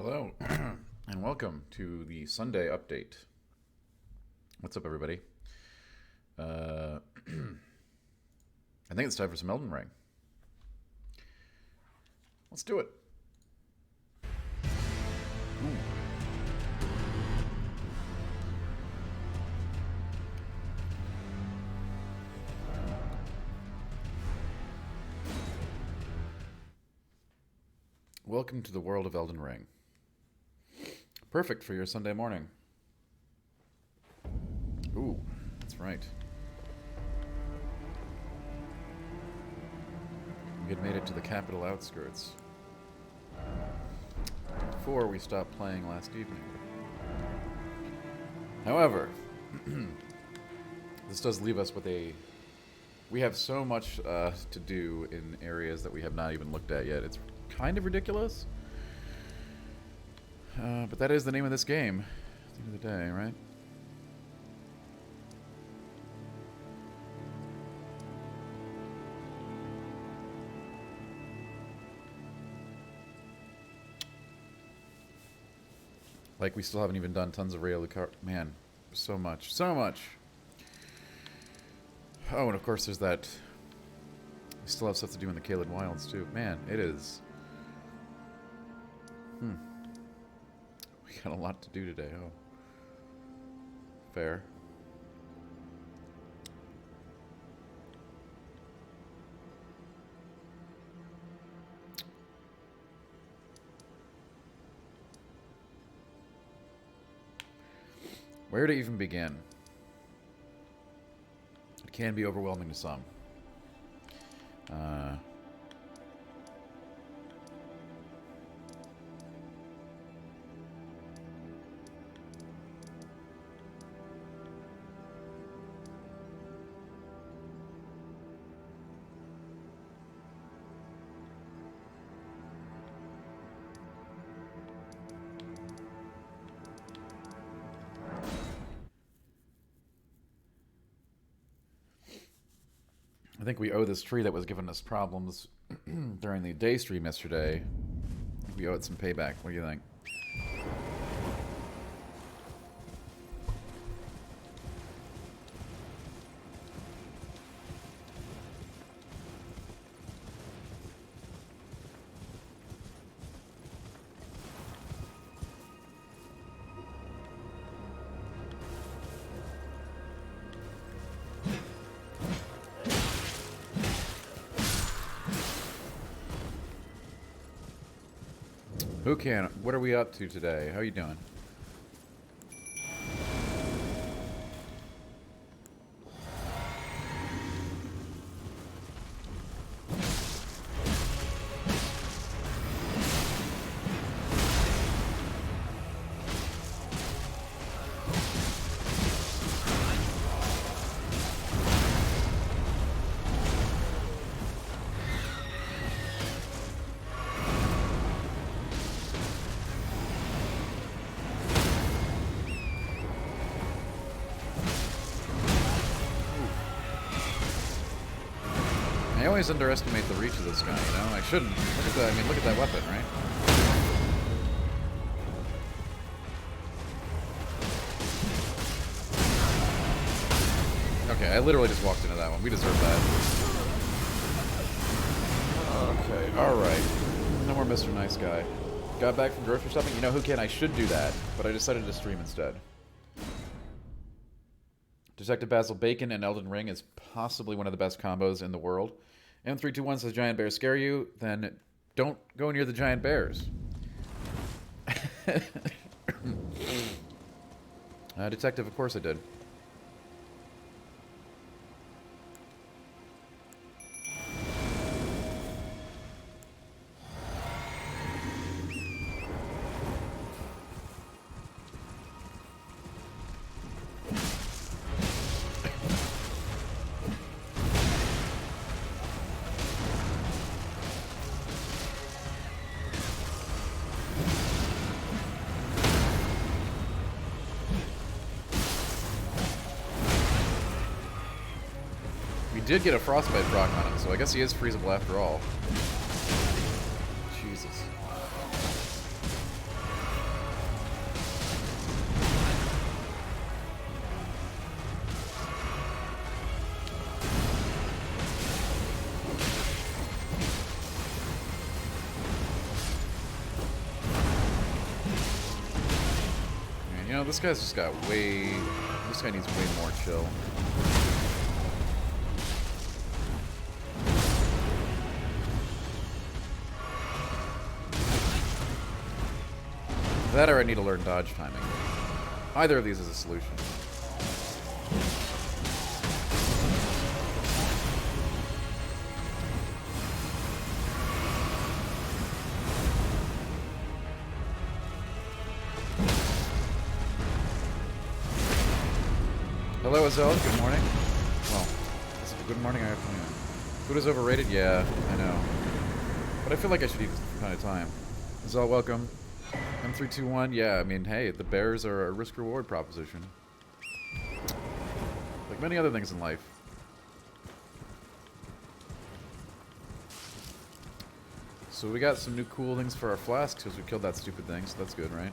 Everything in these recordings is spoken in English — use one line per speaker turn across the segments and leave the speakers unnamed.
Hello, and welcome to the Sunday update. What's up, everybody? I think it's time for some Elden Ring. Let's do it. Ooh. Welcome to the world of Elden Ring. Perfect for your Sunday morning. Ooh, that's right. We had made it to the capital outskirts before we stopped playing last evening. However, this does leave us with a... We have so much to do in areas that we have not even looked at yet. It's kind of ridiculous. But that is the name of this game at the end of the day, right? Like, we still haven't even done tons of Rail Car. Man, so much. So much! Oh, and of course there's that... We still have stuff to do in the Caelid Wilds, too. Man, it is... We got a lot to do today, oh. Fair. Where to even begin? It can be overwhelming to some. I think we owe this tree that was giving us problems during the day stream yesterday. We owe it some payback. What do you think? Who can? What are we up to today? How are you doing? I always underestimate the reach of this guy, you know? I shouldn't. Look at that. I mean, look at that weapon, right? Okay, I literally just walked into that one. We deserve that. Okay, alright. No more Mr. Nice Guy. Got back from grocery shopping? You know who can? I should do that, but I decided to stream instead. Detective Basil Bacon and Elden Ring is possibly one of the best combos in the world. M321 says giant bears scare you, then don't go near the giant bears. Detective, of course I did. did get a frostbite proc on him, so I guess he is freezable after all. Jesus. this guy's just got way... This guy needs way more chill. That or I need to learn dodge timing. Either of these is a solution. Hello, Azelle. Good morning. Well, is it good morning or afternoon? Food is overrated? Yeah, I know. But I feel like I should eat this from time to time. Azelle, welcome. M321, yeah, I mean, hey, the bears are a risk-reward proposition. Like many other things in life. So we got some new cool things for our flasks because we killed that stupid thing, so that's good, right?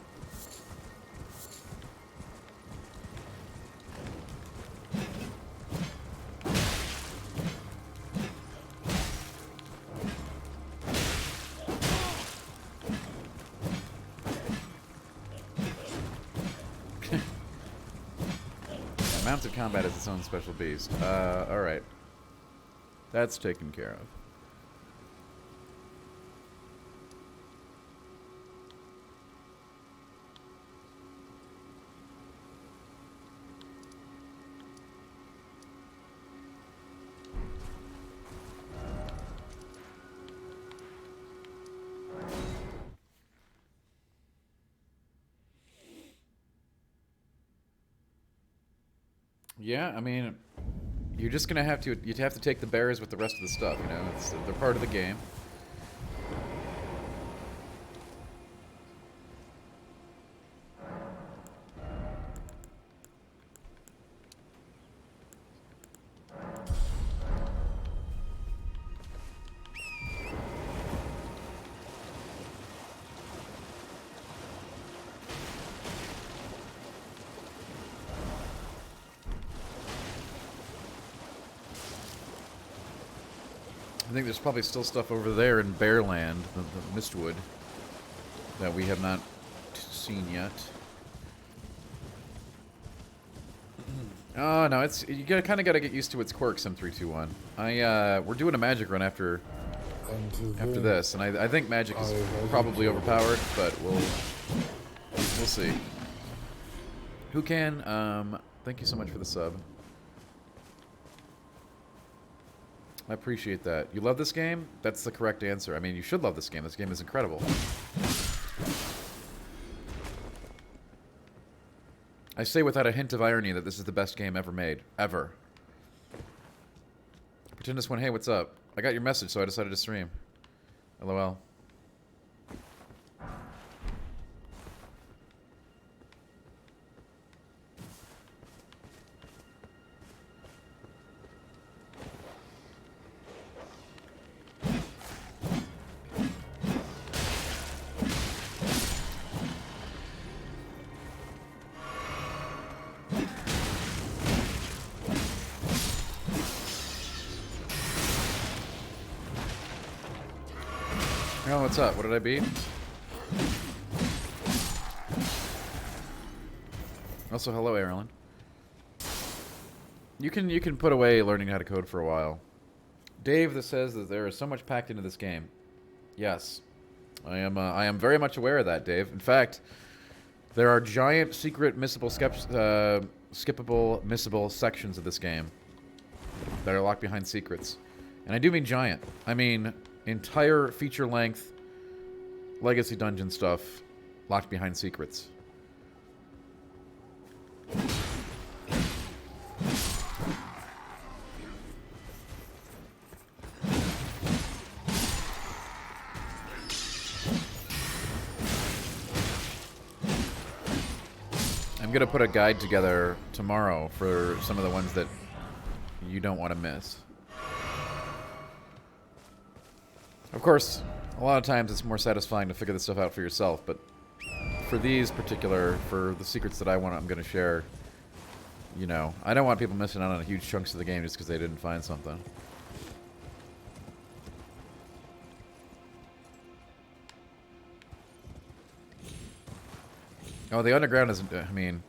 Mounted combat is its own special beast. Alright. That's taken care of. Yeah, I mean, you're just gonna have to. You'd have to take the bears with the rest of the stuff. You know, they're part of the game. I think there's probably still stuff over there in Bearland, the Mistwood, that we have not seen yet. Oh no, you kind of got to get used to its quirks. M321. We're doing a magic run after this, and I think magic is probably overpowered, but we'll see. Who can? Thank you so much for the sub. I appreciate that. You love this game? That's the correct answer. I mean, you should love this game. This game is incredible. I say without a hint of irony that this is the best game ever made. Ever. Pretendus went, hey, what's up? I got your message, so I decided to stream. LOL. Oh, what's up? What did I beat? Also, hello, Erlen. You can put away learning how to code for a while. Dave that says that there is so much packed into this game. Yes, I am very much aware of that, Dave. In fact, there are giant secret missable skippable missable sections of this game that are locked behind secrets, and I do mean giant. I mean entire feature-length legacy dungeon stuff locked behind secrets. I'm gonna put a guide together tomorrow for some of the ones that you don't want to miss. Of course, a lot of times it's more satisfying to figure this stuff out for yourself, but for these particular, for the secrets that I'm going to share, you know, I don't want people missing out on huge chunks of the game just because they didn't find something. Oh, the underground is. I mean,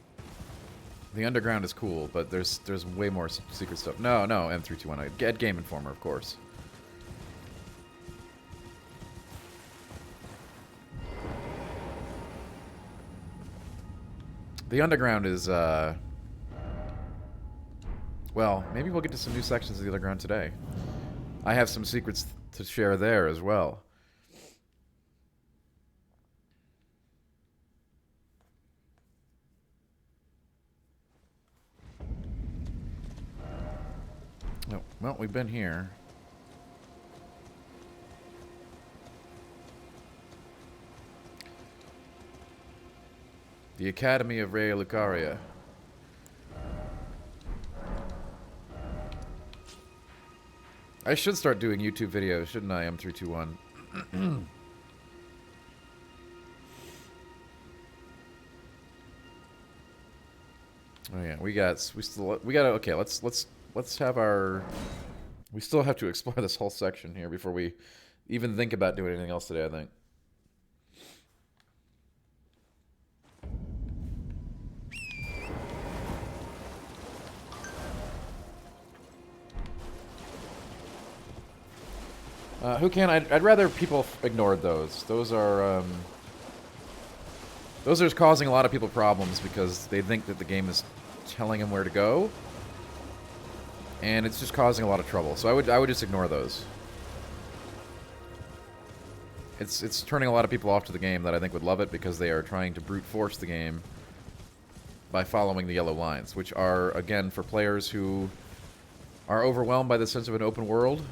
the underground is cool, but there's way more secret stuff. No, no, M321. Get Game Informer, of course. The underground is. Well, maybe we'll get to some new sections of the underground today. I have some secrets to share there as well. Oh, well, we've been here. The Academy of Rea Lucaria. I should start doing YouTube videos, shouldn't I, M321? Oh yeah, we got okay, let's have our we still have to explore this whole section here before we even think about doing anything else today, I think. Who can? I'd rather people ignored those. Those are causing a lot of people problems because they think that the game is telling them where to go, and it's just causing a lot of trouble. So I would just ignore those. It's turning a lot of people off to the game that I think would love it because they are trying to brute force the game by following the yellow lines, which are, again, for players who are overwhelmed by the sense of an open world.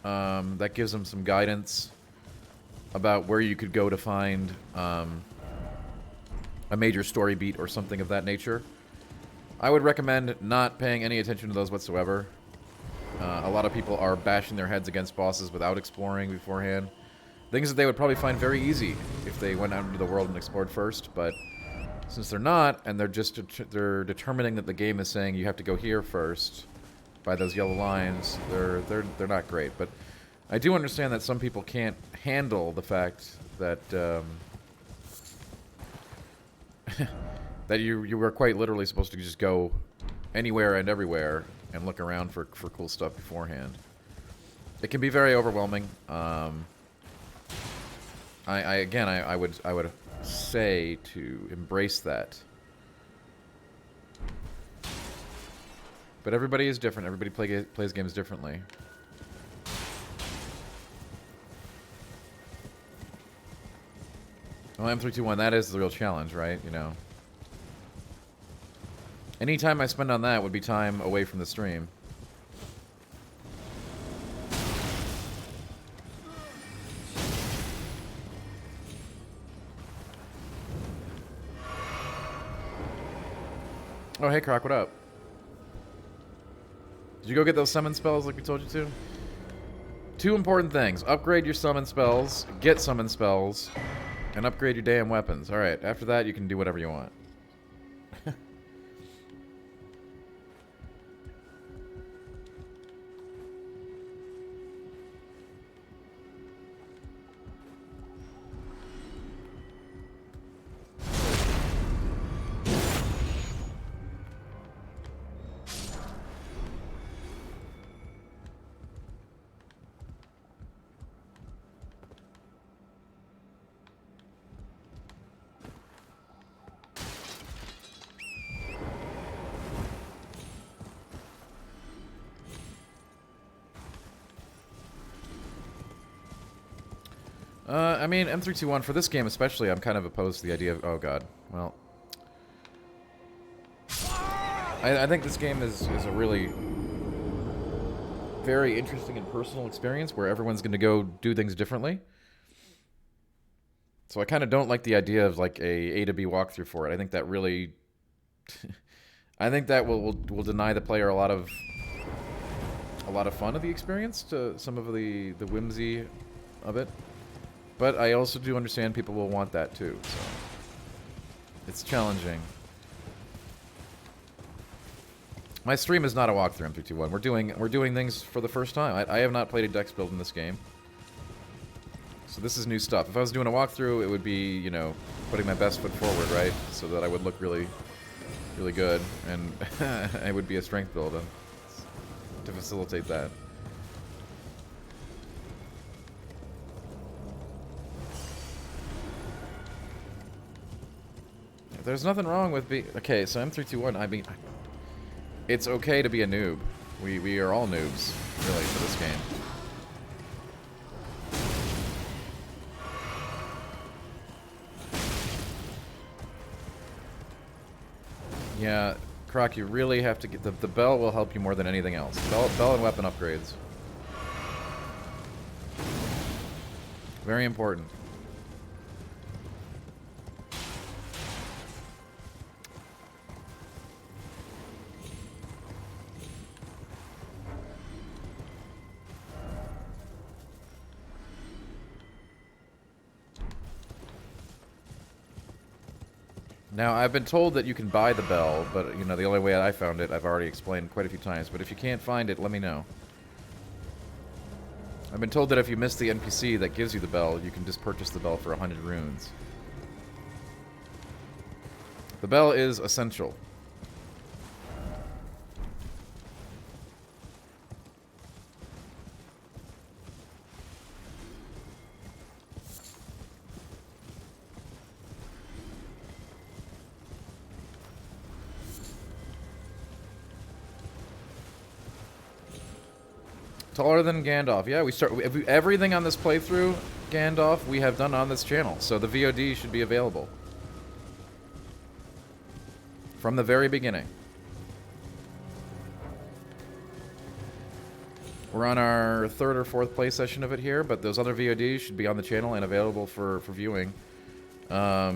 That gives them some guidance about where you could go to find a major story beat or something of that nature. I would recommend not paying any attention to those whatsoever. A lot of people are bashing their heads against bosses without exploring beforehand. Things that they would probably find very easy if they went out into the world and explored first, but since they're not, and they're determining that the game is saying you have to go here first by those yellow lines, they're not great. But I do understand that some people can't handle the fact that that you were quite literally supposed to just go anywhere and everywhere and look around for cool stuff beforehand. It can be very overwhelming. I would say to embrace that. But everybody is different. Everybody plays games differently. Well, M321, that is the real challenge, right? You know. Any time I spend on that would be time away from the stream. Oh, hey, Croc, what up? Did you go get those summon spells like we told you to? Two important things. Upgrade your summon spells, get summon spells, and upgrade your damn weapons. Alright, after that you can do whatever you want. I mean, M321, for this game especially, I'm kind of opposed to the idea of... Oh, God. Well... I think this game is a really very interesting and personal experience where everyone's going to go do things differently. So I kind of don't like the idea of, like, a to B walkthrough for it. I think that really... I think that will deny the player a lot of fun of the experience, to some of the whimsy of it. But I also do understand people will want that too, so it's challenging. My stream is not a walkthrough, M321. We're doing things for the first time. I have not played a dex build in this game, So this is new stuff. If I was doing a walkthrough, it would be, you know, putting my best foot forward, right? So that I would look really, really good, and it would be a strength build to facilitate that. There's nothing wrong with being... Okay, so M321, I mean... It's okay to be a noob. We are all noobs, really, for this game. Yeah, Croc, you really have to get... The bell will help you more than anything else. Bell and weapon upgrades. Very important. Now, I've been told that you can buy the bell, but, you know, the only way I found it, I've already explained quite a few times, but if you can't find it, let me know. I've been told that if you miss the NPC that gives you the bell, you can just purchase the bell for 100 runes. The bell is essential. Taller than Gandalf. Yeah, everything on this playthrough, Gandalf, we have done on this channel. So the VOD should be available. From the very beginning. We're on our 3rd or 4th play session of it here, but those other VODs should be on the channel and available for viewing. I'll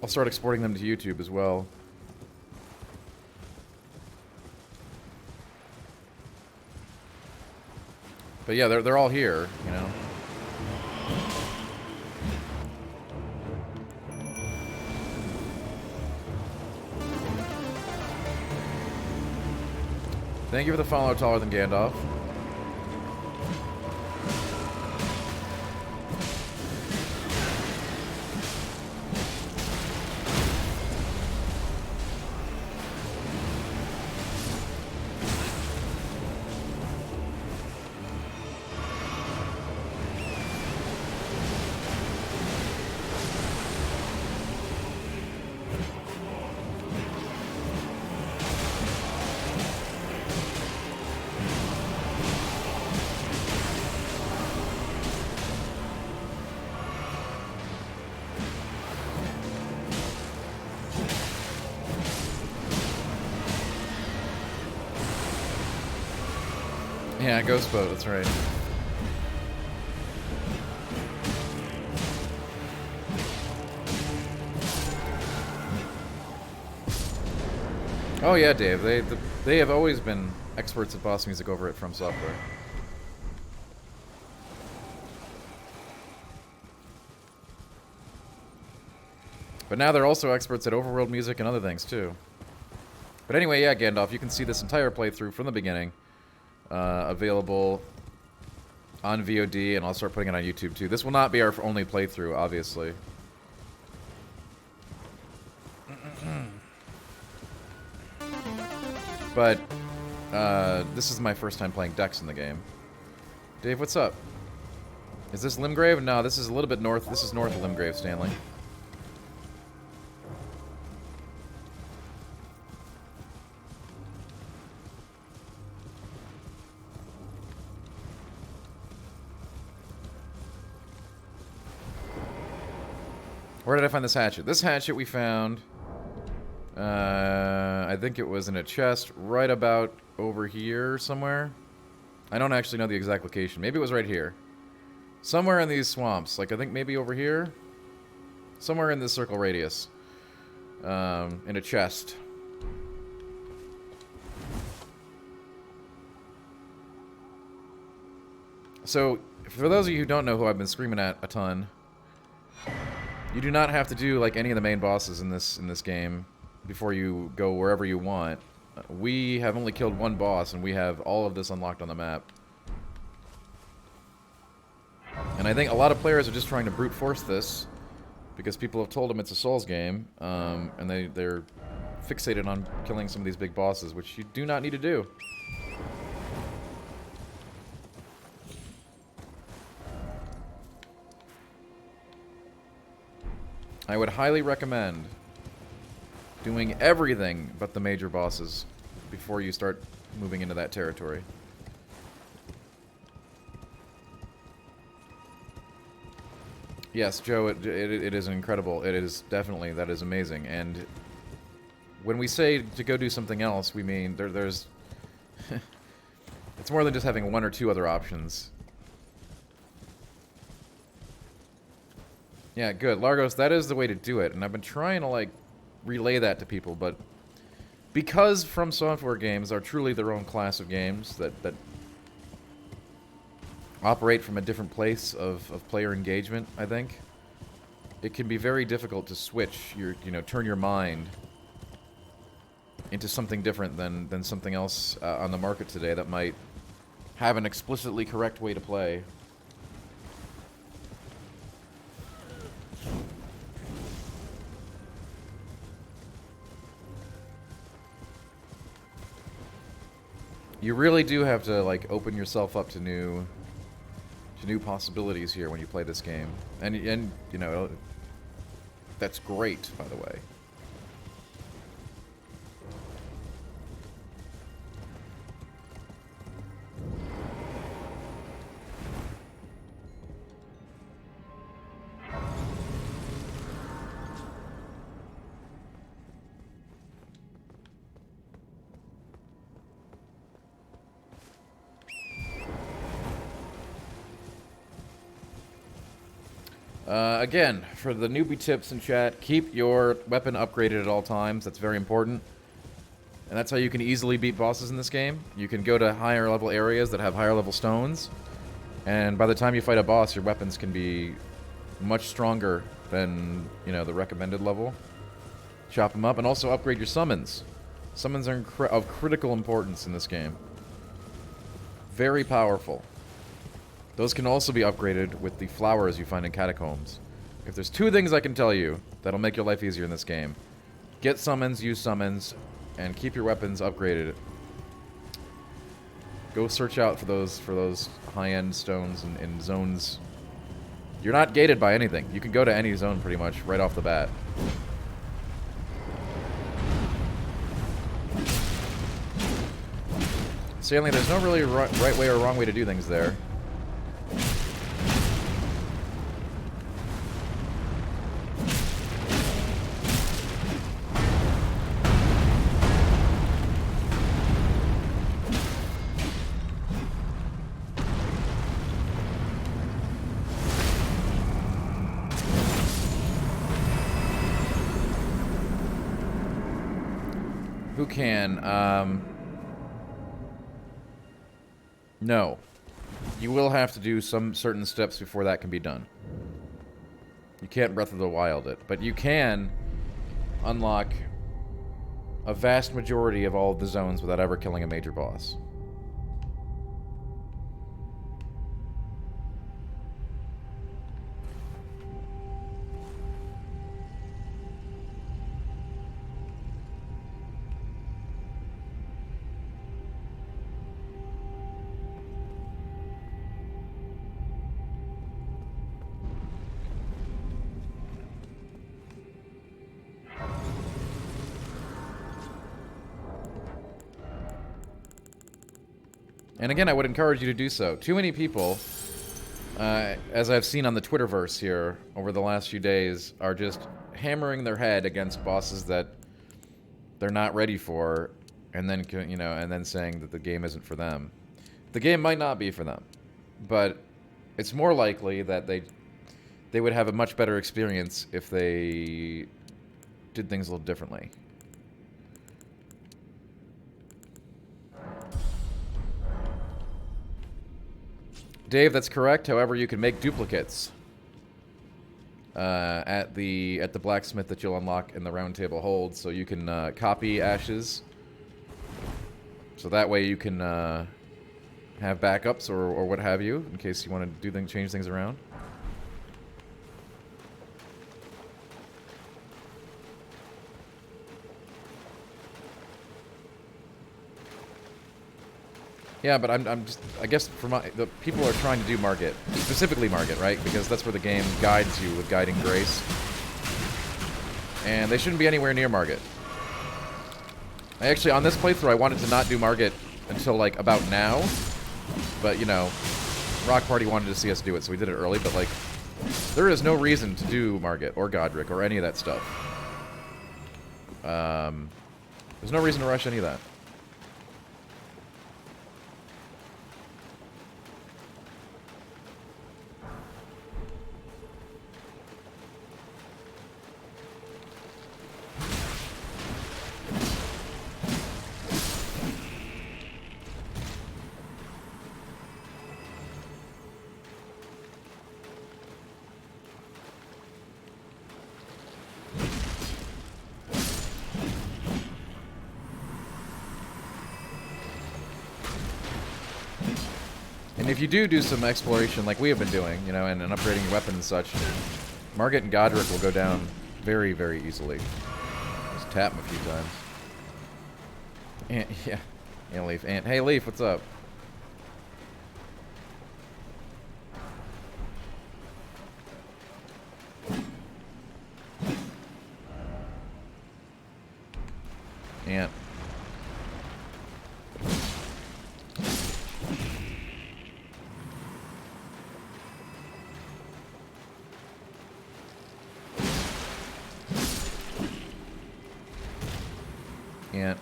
start exporting them to YouTube as well. But yeah, they're all here, you know. Thank you for the follow, Taller Than Gandalf. Yeah, Ghost Boat, that's right. Oh yeah, Dave. They have always been experts at boss music over at From Software. But now they're also experts at overworld music and other things too. But anyway, yeah, Gandalf, you can see this entire playthrough from the beginning. Available on VOD, and I'll start putting it on YouTube too. This will not be our only playthrough, obviously. But this is my first time playing Dex in the game. Dave, what's up? Is this Limgrave? No, this is a little bit north. This is north of Limgrave, Stanley. Where did I find this hatchet? This hatchet we found, I think it was in a chest right about over here somewhere. I don't actually know the exact location. Maybe it was right here. Somewhere in these swamps. Like, I think maybe over here. Somewhere in this circle radius. In a chest. So, for those of you who don't know who I've been screaming at a ton, you do not have to do like any of the main bosses in this game before you go wherever you want. We have only killed one boss, and we have all of this unlocked on the map. And I think a lot of players are just trying to brute force this because people have told them it's a Souls game, and they're fixated on killing some of these big bosses, which you do not need to do. I would highly recommend doing everything but the major bosses before you start moving into that territory. Yes, Joe, it is incredible. It is definitely, that is amazing. And when we say to go do something else, we mean there's... it's more than just having one or two other options. Yeah, good. Largos, that is the way to do it. And I've been trying to, like, relay that to people, but because From Software games are truly their own class of games that operate from a different place of player engagement, I think, it can be very difficult to switch turn your mind into something different than something else on the market today that might have an explicitly correct way to play. You really do have to, like, open yourself up to new possibilities here when you play this game. And you know, that's great, by the way. Again, for the newbie tips in chat, keep your weapon upgraded at all times. That's very important. And that's how you can easily beat bosses in this game. You can go to higher level areas that have higher level stones, and by the time you fight a boss, your weapons can be much stronger than, you know, the recommended level. Chop them up, and also upgrade your summons. Summons are of critical importance in this game. Very powerful. Those can also be upgraded with the flowers you find in catacombs. If there's two things I can tell you that'll make your life easier in this game, get summons, use summons, and keep your weapons upgraded. Go search out for those high-end stones and zones. You're not gated by anything. You can go to any zone pretty much right off the bat. Stanley, there's no really right way or wrong way to do things there. Who can? No. You will have to do some certain steps before that can be done. You can't Breath of the Wild it, but you can unlock a vast majority of all of the zones without ever killing a major boss. And again, I would encourage you to do so. Too many people, as I've seen on the Twitterverse here over the last few days, are just hammering their head against bosses that they're not ready for, and then, you know, and then saying that the game isn't for them. The game might not be for them, but it's more likely that they would have a much better experience if they did things a little differently. Dave, that's correct. However, you can make duplicates at the blacksmith that you'll unlock in the round table hold. So you can copy ashes. So that way you can have backups or what have you in case you want to change things around. Yeah, but I'm just, I guess for the people are trying to do market, specifically market, right? Because that's where the game guides you with guiding grace. And they shouldn't be anywhere near market. I actually, on this playthrough, I wanted to not do market until, like, about now. But, you know, Rock Party wanted to see us do it, so we did it early. But, like, there is no reason to do market or Godric or any of that stuff. There's no reason to rush any of that. And if you do some exploration like we have been doing, you know, and upgrading your weapon and such, Margit and Godric will go down very, very easily. Just tap him a few times. Ant, yeah. Ant Leaf. Ant. Hey, Leaf, what's up? Ant. Ant.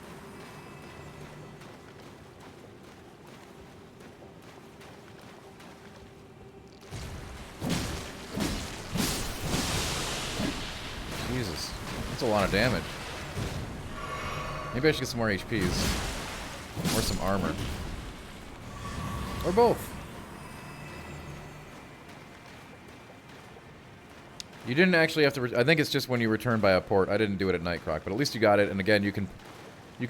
Jesus. That's a lot of damage. Maybe I should get some more HPs. Or some armor. Or both. You didn't actually have to... I think it's just when you return by a port. I didn't do it at night, Croc, but at least you got it. And again, you can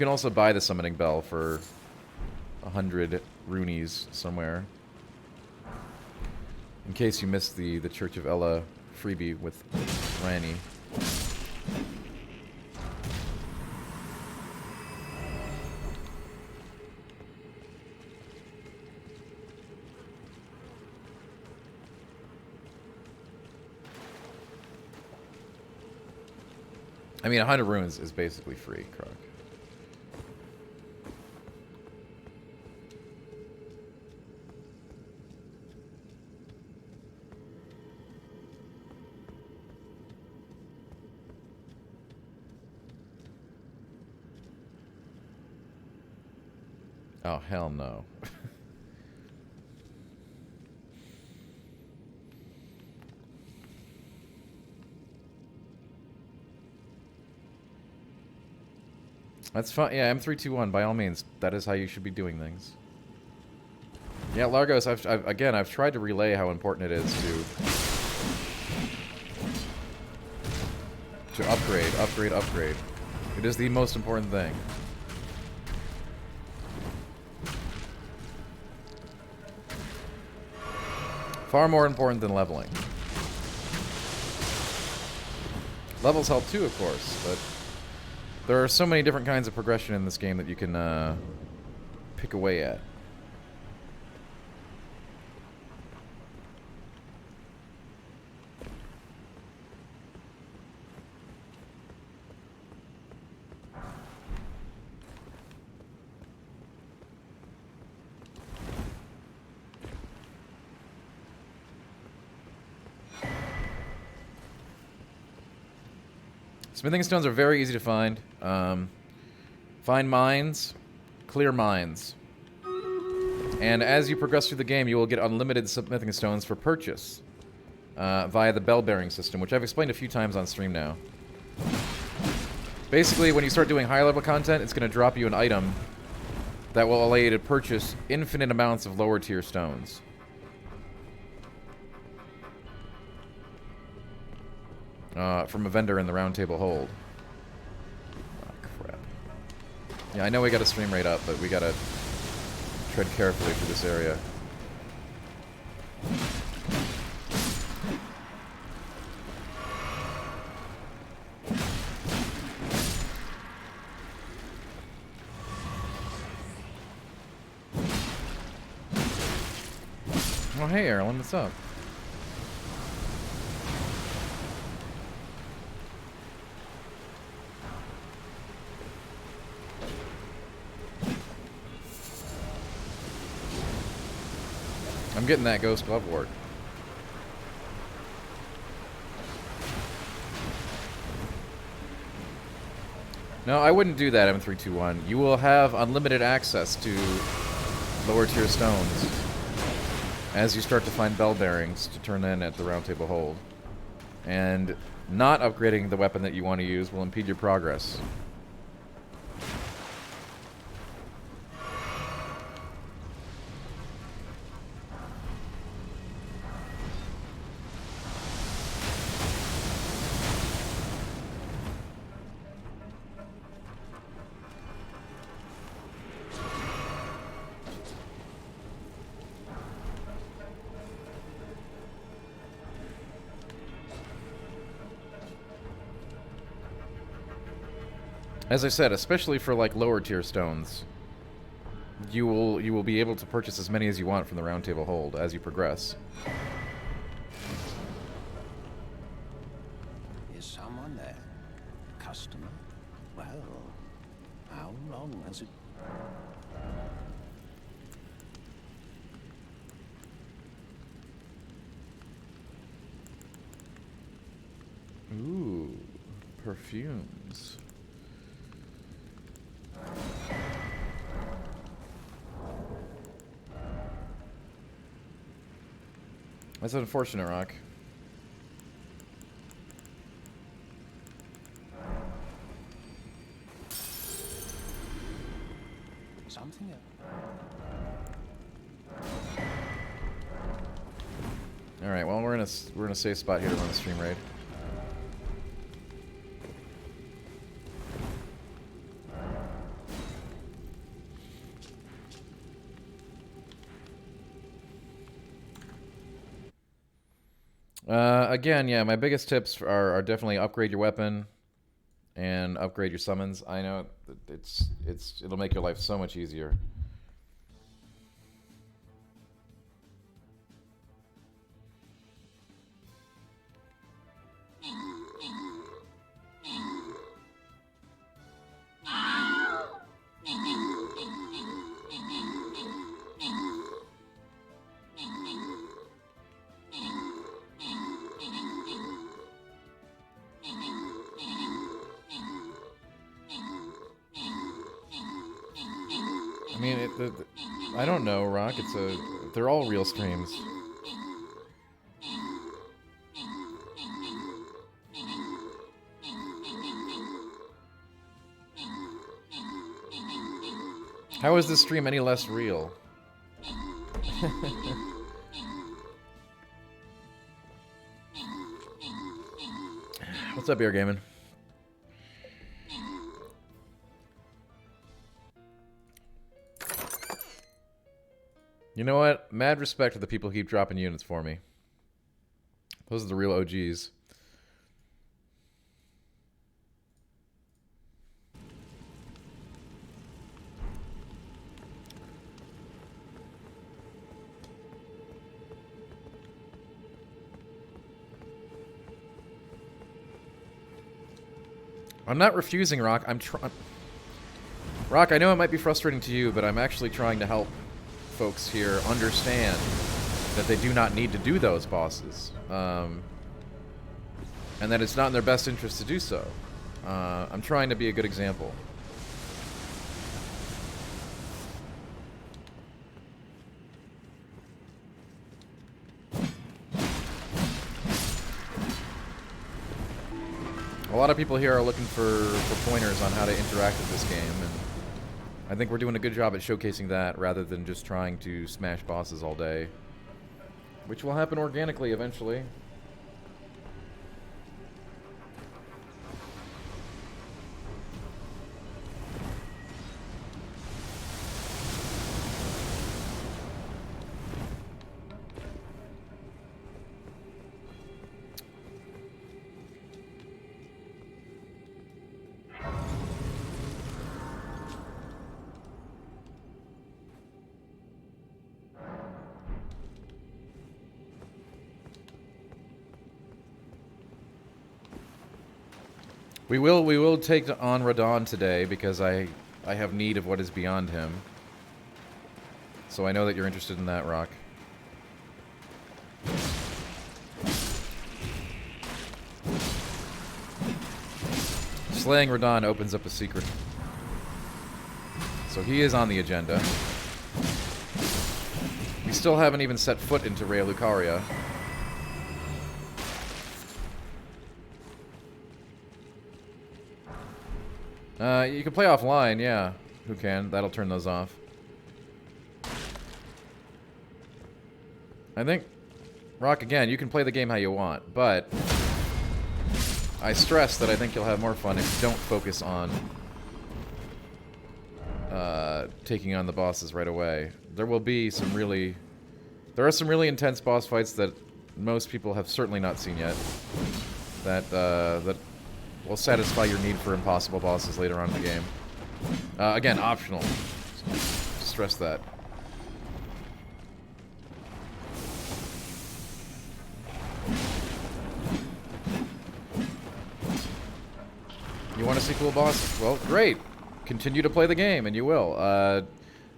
also buy the summoning bell for 100 runees somewhere. In case you missed the Church of Ella freebie with Ranny. I mean, 100 runes is basically free, Croc. Oh, hell no. That's fine. Yeah, M321, by all means. That is how you should be doing things. Yeah, Largos, I've tried to relay how important it is to upgrade. It is the most important thing. Far more important than leveling. Levels help too, of course, but there are so many different kinds of progression in this game that you can pick away at. Smithing stones are very easy to find. Find mines, clear mines. And as you progress through the game, you will get unlimited smithing stones for purchase via the bell-bearing system, which I've explained a few times on stream now. Basically, when you start doing high-level content, it's going to drop you an item that will allow you to purchase infinite amounts of lower-tier stones. From a vendor in the Round Table Hold. Oh, crap. Yeah, I know we got a stream rate up, but we gotta tread carefully through this area. Oh, hey, Erlen, what's up? I'm getting that ghost glove work. No, I wouldn't do that, M321. You will have unlimited access to lower tier stones as you start to find bell bearings to turn in at the Round Table Hold. And not upgrading the weapon that you want to use will impede your progress. As I said, especially for like lower tier stones, you will be able to purchase as many as you want from the Round Table Hold as you progress.
Is someone there? Customer? Well, how long has it...
Ooh, perfumes. That's unfortunate, Rock.
Something else?
All right, well we're in a safe spot here to run the stream raid. Again, yeah, my biggest tips are definitely upgrade your weapon and upgrade your summons. I know it'll make your life so much easier. I mean, I don't know, Rock. They're all real streams. How is this stream any less real? What's up, Beer Gaming? You know what? Mad respect to the people who keep dropping units for me. Those are the real OGs. I'm not refusing, Rock. I'm trying. Rock, I know it might be frustrating to you, but I'm actually trying to help folks here understand that they do not need to do those bosses. And that it's not in their best interest to do so. I'm trying to be a good example. A lot of people here are looking for pointers on how to interact with this game, and I think we're doing a good job at showcasing that rather than just trying to smash bosses all day, which will happen organically eventually. We will take on Radon today because I have need of what is beyond him. So I know that you're interested in that, Rock. Slaying Radon opens up a secret. So he is on the agenda. We still haven't even set foot into Rhea Lucaria. You can play offline, yeah. Who can? That'll turn those off. I think, Rock, again, you can play the game how you want, but I stress that I think you'll have more fun if you don't focus on taking on the bosses right away. There are some really intense boss fights that most people have certainly not seen yet. That will satisfy your need for impossible bosses later on in the game. Again, optional. Stress that. You want to see cool boss? Well, great. Continue to play the game, and you will.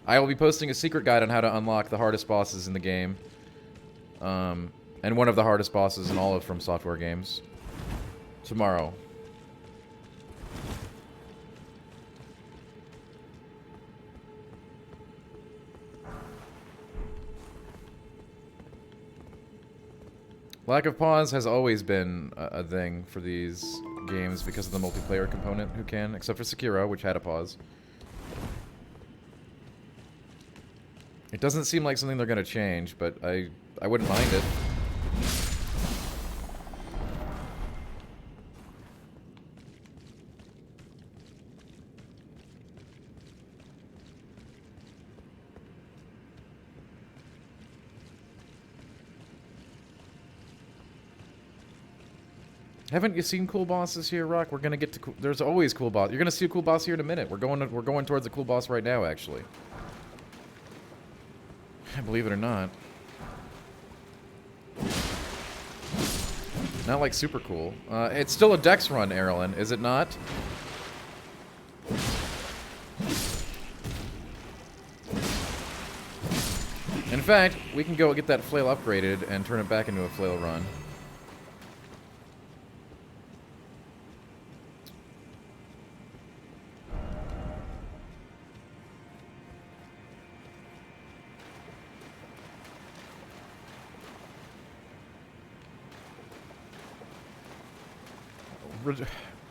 I will be posting a secret guide on how to unlock the hardest bosses in the game. And one of the hardest bosses in all of From Software games. Tomorrow. Lack of pause has always been a thing for these games because of the multiplayer component, who can, except for Sekiro, which had a pause. It doesn't seem like something they're going to change, but I wouldn't mind it. Haven't you seen cool bosses here, Rock? We're gonna get to there's always cool boss. You're gonna see a cool boss here in a minute. We're going towards a cool boss right now, actually. Believe it or not. Not like super cool. It's still a Dex run, Erlen, is it not? In fact, we can go get that Flail upgraded and turn it back into a Flail run.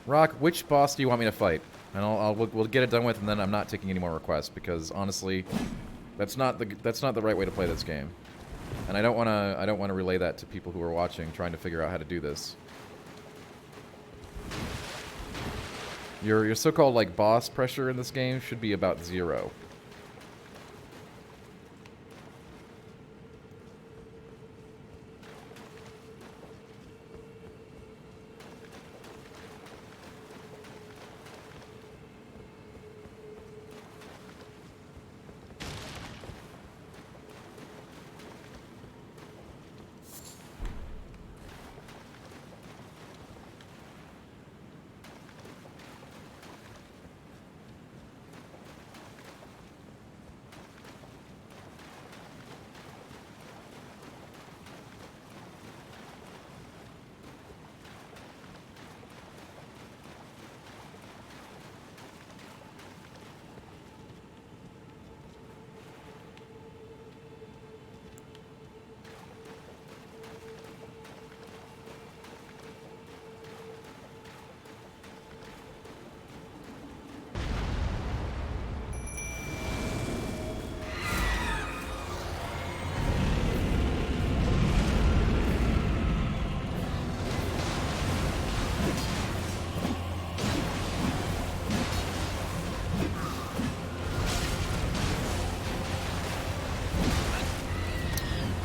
Rock, which boss do you want me to fight? And we'll get it done with, and then I'm not taking any more requests because honestly, that's not the right way to play this game, and I don't want to relay that to people who are watching, trying to figure out how to do this. Your so-called like boss pressure in this game should be about 0.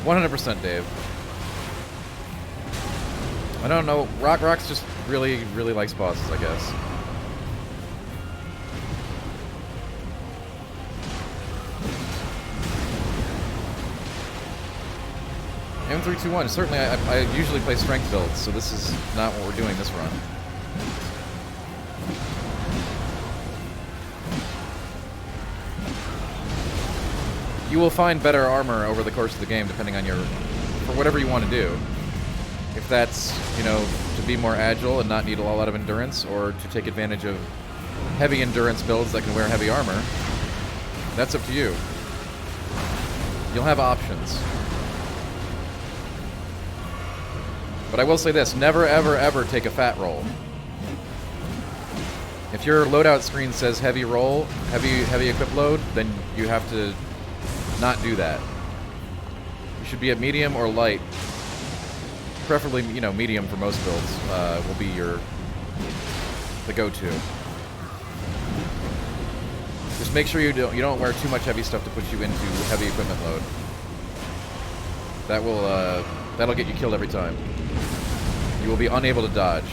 %, Dave. I don't know. Rock's just really likes bosses, I guess. M321. Certainly, I usually play strength builds, so this is not what we're doing this run. You will find better armor over the course of the game, depending on for whatever you want to do. If that's, you know, to be more agile and not need a lot of endurance, or to take advantage of heavy endurance builds that can wear heavy armor, that's up to you. You'll have options. But I will say this, never ever ever take a fat roll. If your loadout screen says heavy roll, heavy equip load, then you have to not do that. You should be at medium or light. Preferably, you know, medium for most builds will be the go-to. Just make sure you don't wear too much heavy stuff to put you into heavy equipment load. That will that'll get you killed every time. You will be unable to dodge.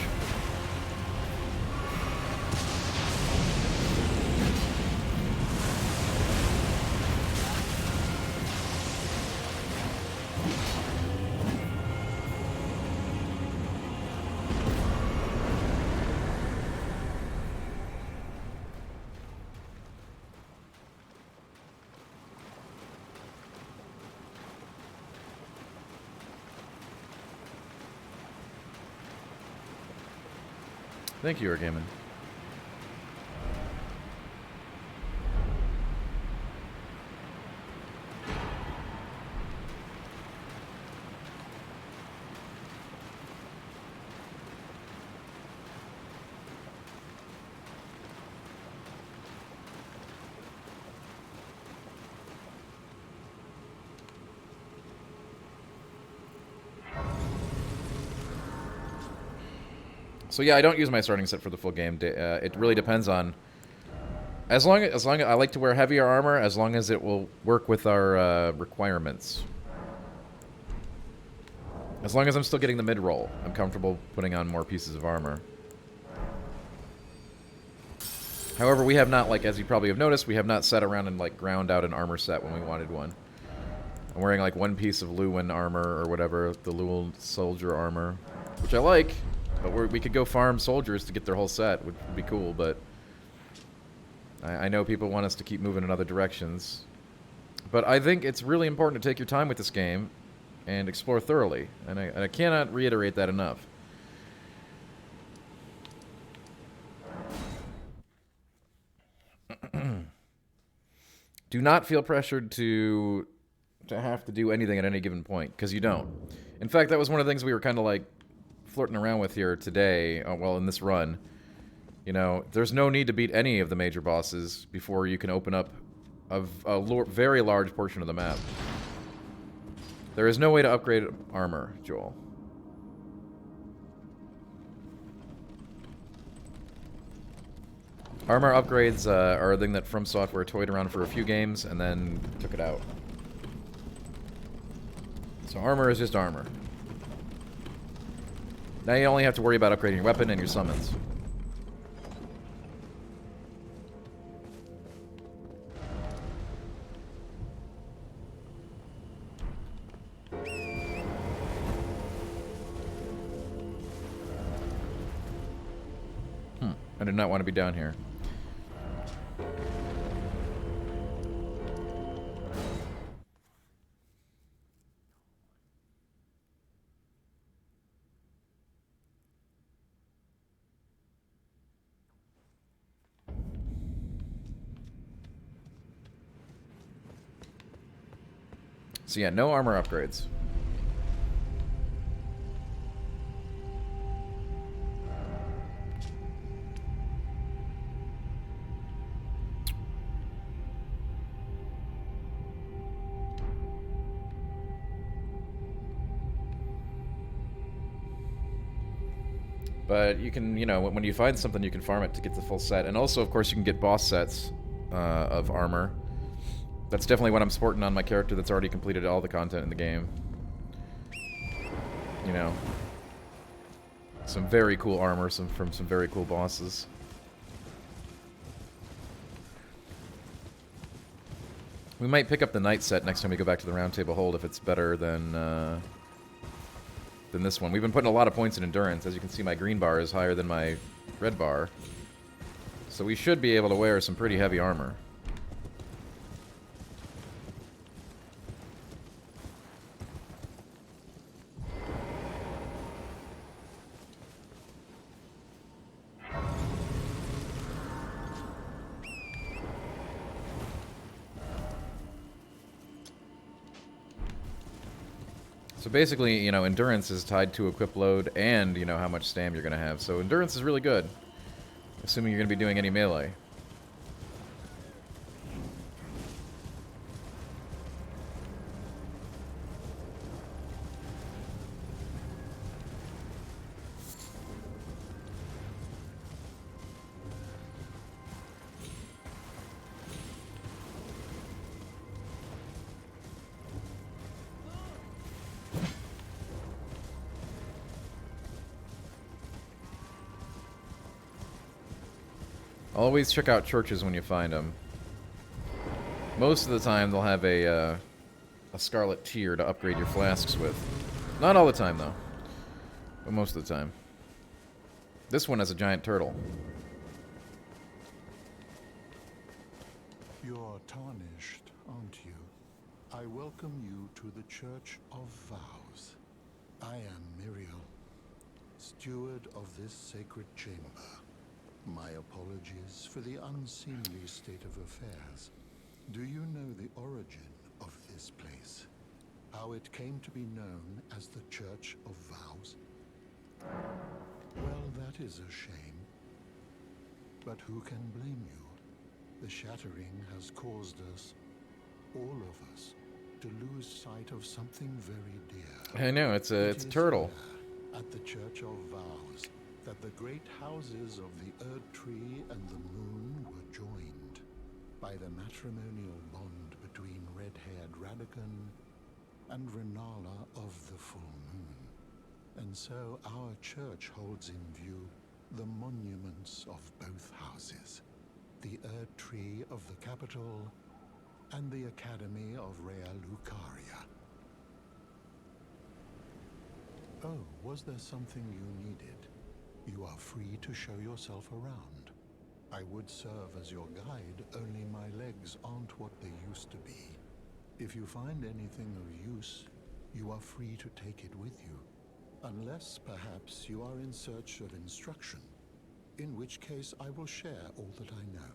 Thank you, Wargaming. So yeah, I don't use my starting set for the full game. It really depends on. As long as I like to wear heavier armor, as long as it will work with our requirements. As long as I'm still getting the mid roll, I'm comfortable putting on more pieces of armor. However, we have not, like, as you probably have noticed, we have not sat around and like ground out an armor set when we wanted one. I'm wearing like one piece of Lewin armor or whatever, the Lewin soldier armor, which I like. But we could go farm soldiers to get their whole set, which would be cool, but I know people want us to keep moving in other directions. But I think it's really important to take your time with this game and explore thoroughly, and I cannot reiterate that enough. Do not feel pressured to have to do anything at any given point, because you don't. In fact, that was one of the things we were kind of like flirting around with here today, well, in this run. You know, there's no need to beat any of the major bosses before you can open up a very large portion of the map. There is no way to upgrade armor, Joel. Armor upgrades are a thing that From Software toyed around for a few games and then took it out. So armor is just armor. Now you only have to worry about upgrading your weapon and your summons. I did not want to be down here. So yeah, no armor upgrades. But you can, you know, when you find something, you can farm it to get the full set. And also, of course, you can get boss sets of armor. That's definitely what I'm sporting on my character that's already completed all the content in the game. You know. Some very cool armor from some very cool bosses. We might pick up the knight set next time we go back to the Round Table Hold if it's better than this one. We've been putting a lot of points in endurance. As you can see, my green bar is higher than my red bar. So we should be able to wear some pretty heavy armor. So basically, you know, endurance is tied to equip load and, you know, how much stam you're going to have. So endurance is really good, assuming you're going to be doing any melee. Always check out churches when you find them. Most of the time, they'll have a scarlet tier to upgrade your flasks with. Not all the time, though. But most of the time. This one has a giant turtle.
You're tarnished, aren't you? I welcome you to the Church of Vows. I am Miriel, steward of this sacred chamber. My apologies for the unseemly state of affairs. Do you know the origin of this place? How it came to be known as the Church of Vows? Well, that is a shame. But who can blame you? The shattering has caused us, all of us, to lose sight of something very dear.
I know, it's a turtle.
Here, at the Church of Vows, that the great houses of the Erd Tree and the Moon were joined by the matrimonial bond between red-haired Radagon and Renala of the Full Moon. And so our church holds in view the monuments of both houses, the Erd Tree of the capital and the Academy of Rea Lucaria. Oh, was there something you needed? You are free to show yourself around. I would serve as your guide, only my legs aren't what they used to be. If you find anything of use, you are free to take it with you. Unless, perhaps, you are in search of instruction, in which case I will share all that I know.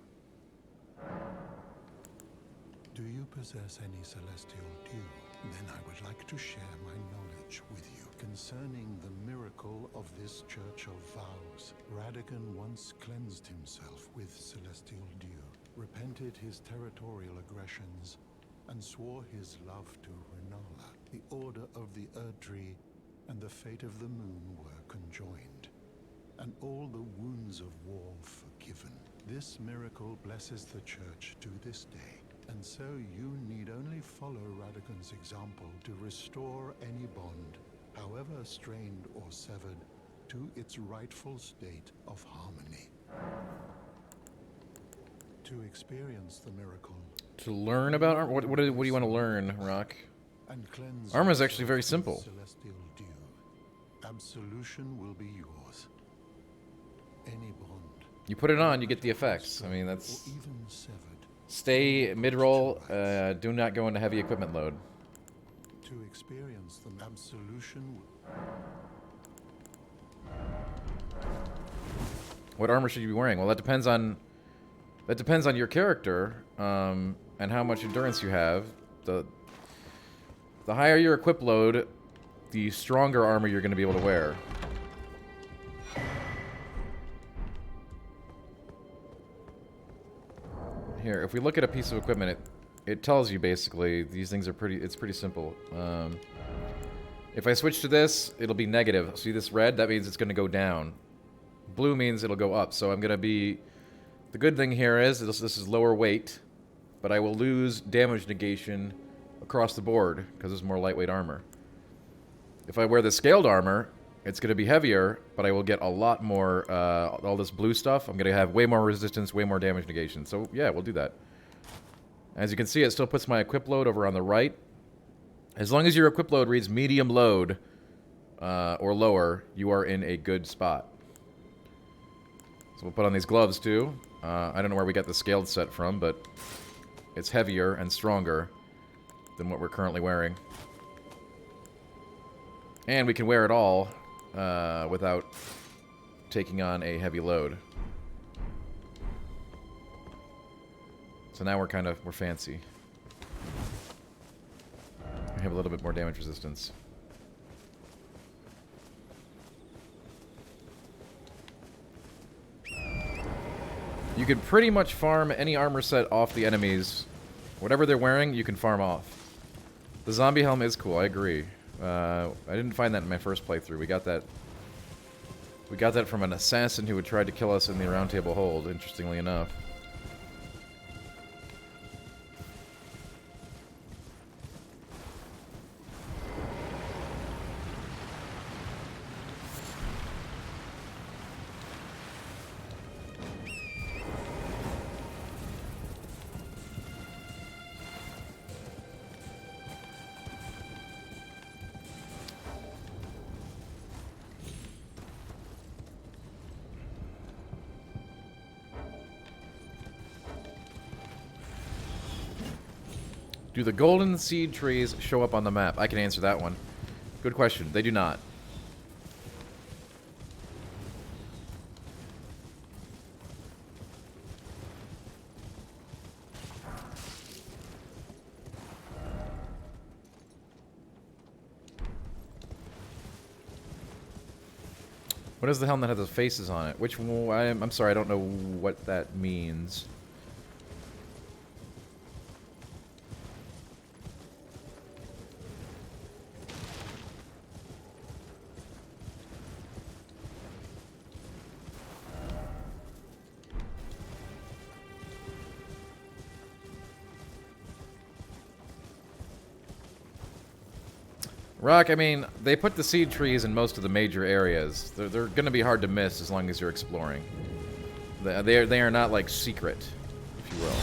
Do you possess any celestial dew? Then I would like to share my knowledge with you concerning the miracle of this Church of Vows. Radagon once cleansed himself with celestial dew, repented his territorial aggressions, and swore his love to Renala. The Order of the Erd Tree and the fate of the Moon were conjoined, and all the wounds of war forgiven. This miracle blesses the Church to this day. And so you need only follow Radagon's example to restore any bond, however strained or severed, to its rightful state of harmony. To experience the miracle.
To learn about armor? What do you want to learn, Rock?
And cleanse
Armor is actually very simple.
Celestial dew. Absolution will be yours. Any bond.
You put it on, you get the effects. I mean, that's...
Or even severed.
Stay mid-roll, do not go into heavy equipment load.
To experience the absolution.
What armor should you be wearing? Well, that depends on your character, and how much endurance you have. The higher your equip load, the stronger armor you're going to be able to wear. Here, if we look at a piece of equipment, it tells you basically these things are it's pretty simple. If I switch to this, it'll be negative. See this red? That means it's going to go down. Blue means it'll go up. So I'm going to be... The good thing here is this is lower weight, but I will lose damage negation across the board because it's more lightweight armor. If I wear the scaled armor, it's going to be heavier, but I will get a lot more, all this blue stuff. I'm going to have way more resistance, way more damage negation. So, yeah, we'll do that. As you can see, it still puts my equip load over on the right. As long as your equip load reads medium load or lower, you are in a good spot. So we'll put on these gloves, too. I don't know where we got the scaled set from, but it's heavier and stronger than what we're currently wearing. And we can wear it all without taking on a heavy load. So now we're fancy. We have a little bit more damage resistance. You can pretty much farm any armor set off the enemies. Whatever they're wearing, you can farm off. The zombie helm is cool, I agree. I didn't find that in my first playthrough. We got that from an assassin who had tried to kill us in the Round Table Hold, interestingly enough. Do the golden seed trees show up on the map? I can answer that one. Good question. They do not. What is the helm that has the faces on it? Which one? I'm sorry, I don't know what that means. Rock, I mean, they put the seed trees in most of the major areas. They're going to be hard to miss as long as you're exploring. They are not, like, secret, if you will.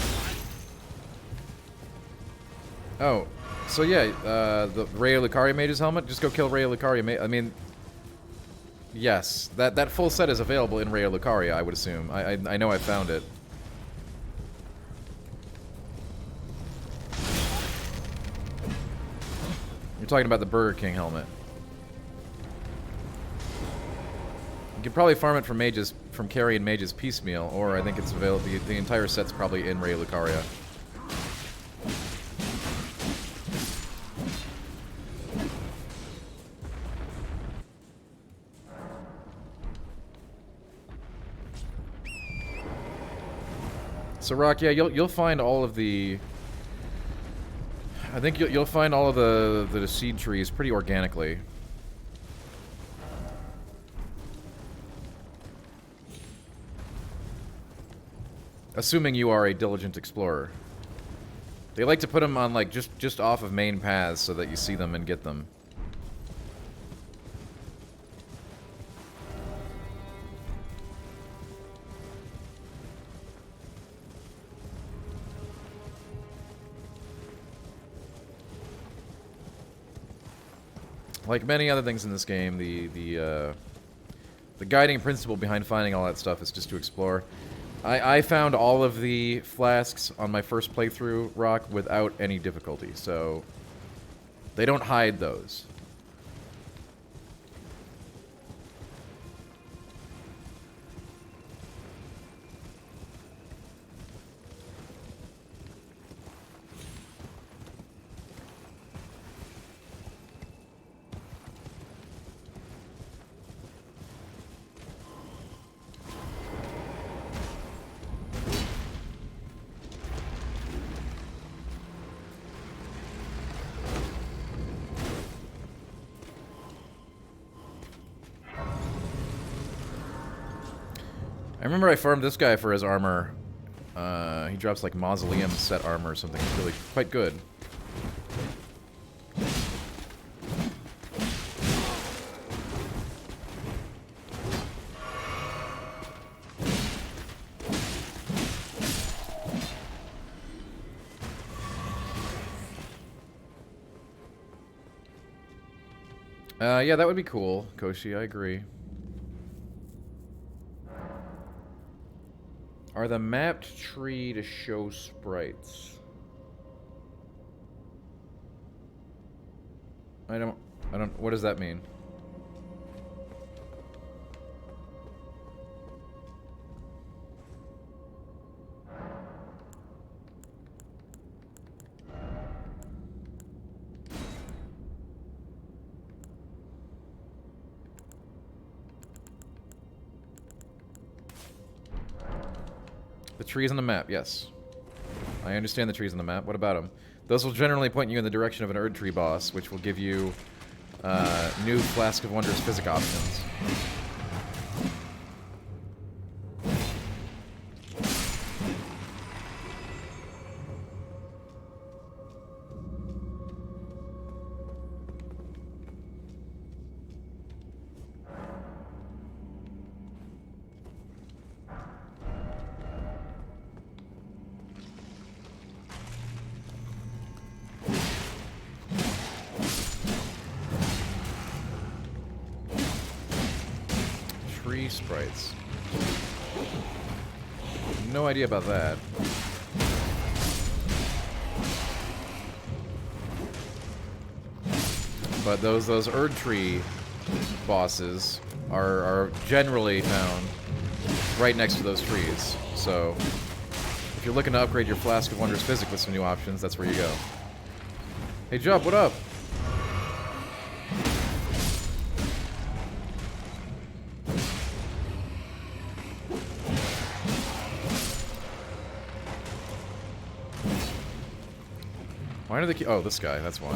Oh, so yeah, the Raya Lucaria Mage's helmet, just go kill Raya Lucaria Mage. I mean, yes, that full set is available in Raya Lucaria, I would assume. I know I found it. You're talking about the Burger King helmet. You can probably farm it from mages, from carrying mages piecemeal, or I think it's available. The entire set's probably in Raya Lucaria. So Rock, yeah, you'll find all of the. I think you'll find all of the seed trees pretty organically. Assuming you are a diligent explorer. They like to put them on, like, just off of main paths so that you see them and get them. Like many other things in this game, the guiding principle behind finding all that stuff is just to explore. I found all of the flasks on my first playthrough, Rock, without any difficulty, so they don't hide those. I remember I farmed this guy for his armor. He drops like mausoleum set armor or something. It's really quite good. Yeah, that would be cool, Koshi, I agree. Are the mapped tree to show sprites? I don't, what does that mean? The trees on the map, yes. I understand the trees on the map. What about them? Those will generally point you in the direction of an Erd Tree boss, which will give you new Flask of Wondrous Physic options. Tree sprites. No idea about that. But those Erd Tree bosses are generally found right next to those trees. So if you're looking to upgrade your Flask of Wondrous Physic with some new options, that's where you go. Hey Jup, what up? Why do they keep... Oh, this guy, that's why.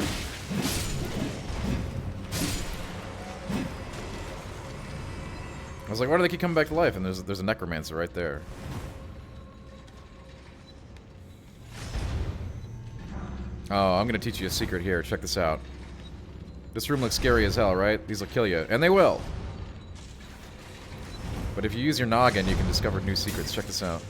I was like, why do they keep coming back to life? And there's a necromancer right there. Oh, I'm gonna teach you a secret here. Check this out. This room looks scary as hell, right? These will kill you. And they will! But if you use your noggin, you can discover new secrets. Check this out.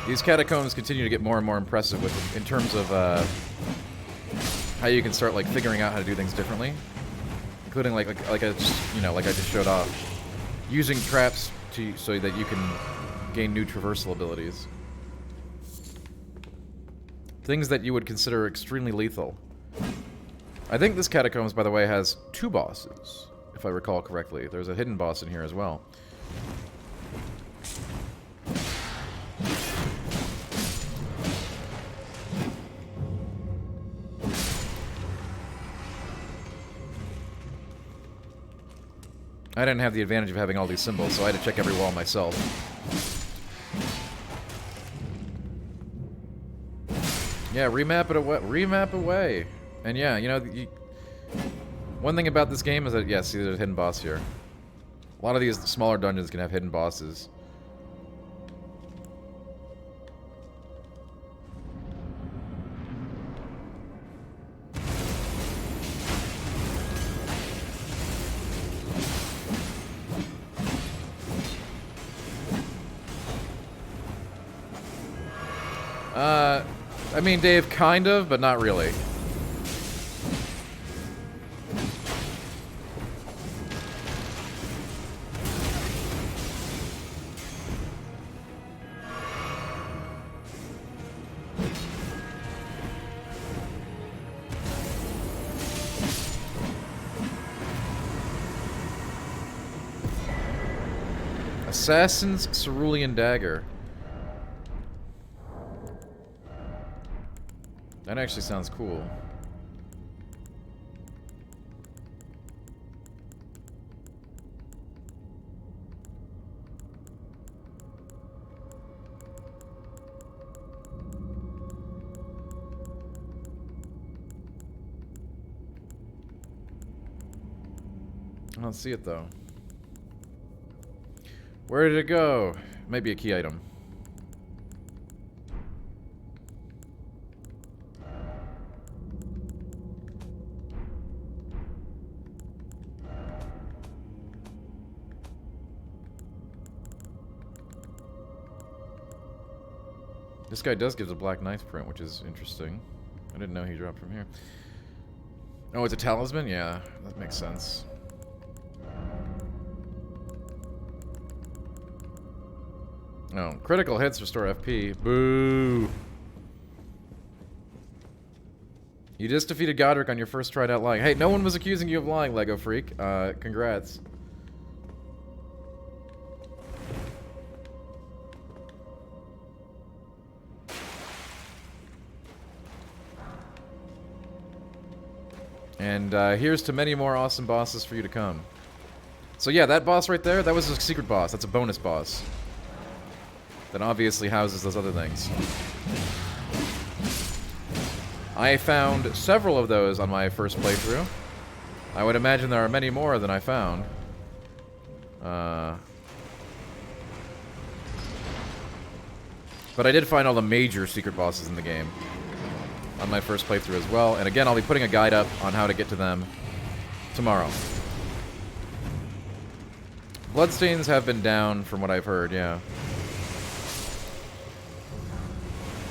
These catacombs continue to get more and more impressive in terms of how you can start like figuring out how to do things differently, including like I just showed off, using traps so that you can gain new traversal abilities, things that you would consider extremely lethal. I think this catacombs, by the way, has 2 bosses, if I recall correctly. There's a hidden boss in here as well. I didn't have the advantage of having all these symbols, so I had to check every wall myself. Yeah, remap it away. Remap away. And yeah, you know, one thing about this game is that, yeah, see, there's a hidden boss here. A lot of these smaller dungeons can have hidden bosses. I mean, Dave, kind of, but not really. Assassin's Cerulean Dagger. That actually sounds cool. I don't see it though. Where did it go? Maybe a key item. This guy does give a Black Knight print, which is interesting. I didn't know he dropped from here. Oh, it's a talisman? Yeah, that makes sense. Oh, critical hits restore FP. Boo! You just defeated Godric on your first try not lying. Hey, no one was accusing you of lying, Lego Freak. Congrats. And here's to many more awesome bosses for you to come. So yeah, that boss right there, that was a secret boss. That's a bonus boss. That obviously houses those other things. I found several of those on my first playthrough. I would imagine there are many more than I found. But I did find all the major secret bosses in the game on my first playthrough as well. And again, I'll be putting a guide up on how to get to them tomorrow. Bloodstains have been down from what I've heard, yeah.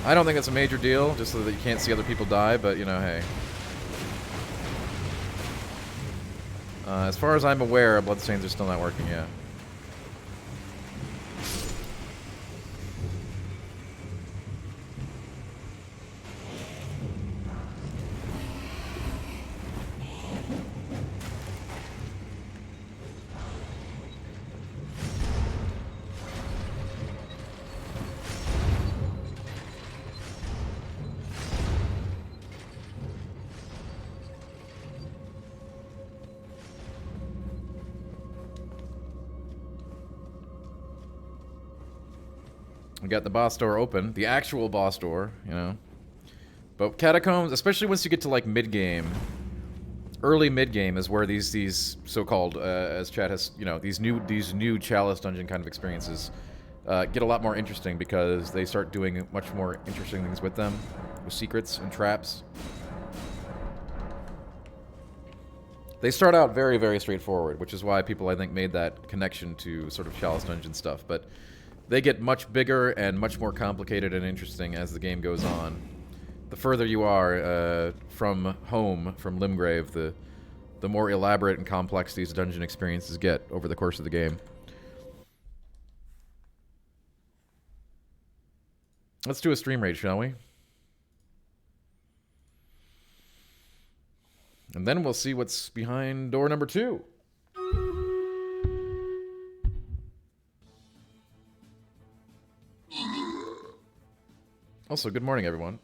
I don't think it's a major deal, just so that you can't see other people die, but, you know, hey. As far as I'm aware, bloodstains are still not working yet. We got the boss door open. The actual boss door, you know. But catacombs, especially once you get to, like, mid-game, early mid-game is where these so-called, as chat has, you know, these new Chalice dungeon kind of experiences get a lot more interesting because they start doing much more interesting things with them, with secrets and traps. They start out very, very straightforward, which is why people, I think, made that connection to sort of Chalice dungeon stuff, but they get much bigger and much more complicated and interesting as the game goes on. The further you are from home, from Limgrave, the more elaborate and complex these dungeon experiences get over the course of the game. Let's do a stream raid, shall we? And then we'll see what's behind door number 2. Also, good morning, everyone.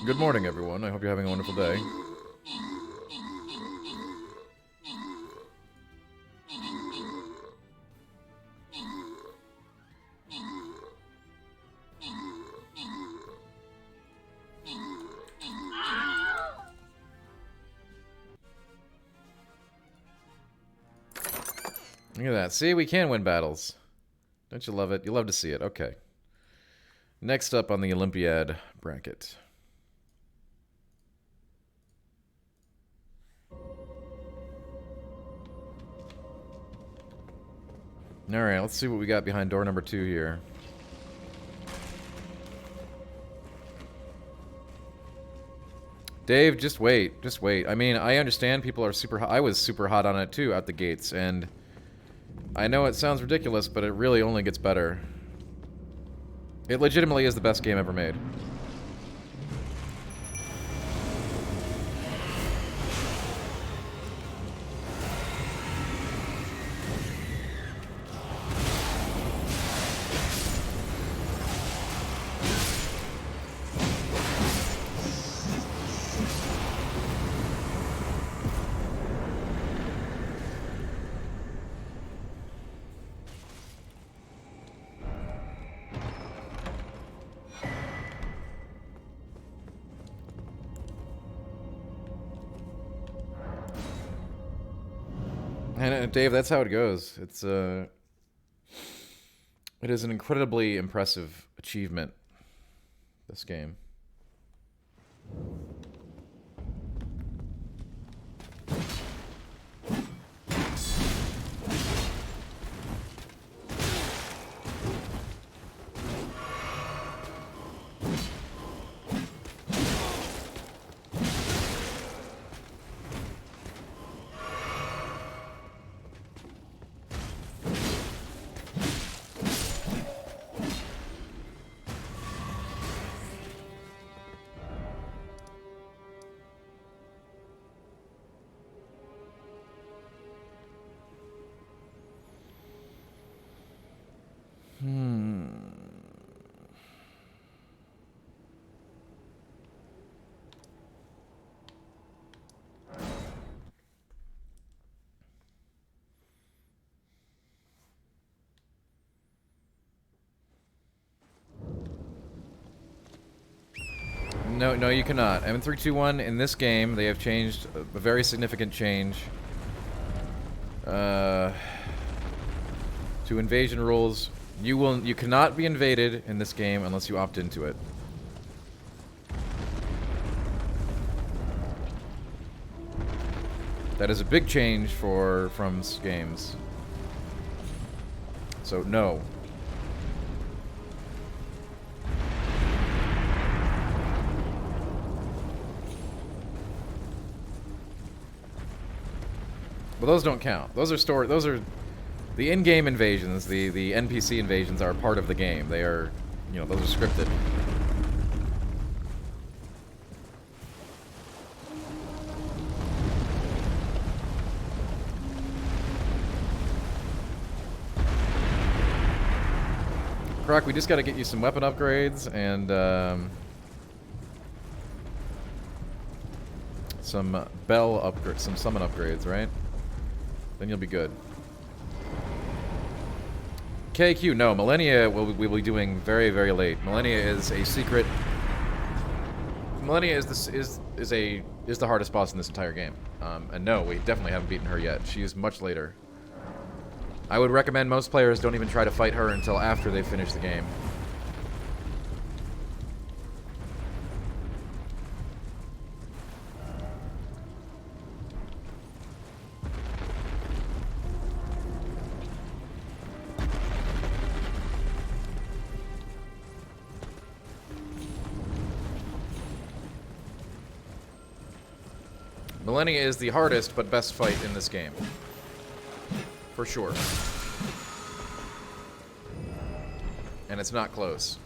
Good morning, everyone. I hope you're having a wonderful day. Look at that. See, we can win battles. Don't you love it? You love to see it. Okay. Next up on the Olympiad bracket. Alright, let's see what we got behind door number 2 here. Dave, just wait. Just wait. I mean, I understand people are super hot. I was super hot on it too out the gates, and I know it sounds ridiculous, but it really only gets better. It legitimately is the best game ever made. And Dave, that's how it goes. It's it is an incredibly impressive achievement, this game. No, you cannot. M321 in this game, they have changed a very significant change to invasion rules. You cannot be invaded in this game unless you opt into it. That is a big change from games. So no. But those don't count. Those are the in-game invasions. The NPC invasions are part of the game. They are, you know, those are scripted. Croc, we just got to get you some weapon upgrades and some bell upgrades, some summon upgrades, right? Then you'll be good. KQ, no, Millennia we will be doing very, very late. Millennia is a secret. Millennia is the hardest boss in this entire game. And no, we definitely haven't beaten her yet. She is much later. I would recommend most players don't even try to fight her until after they finish the game. Millennia is the hardest but best fight in this game. For sure. And it's not close.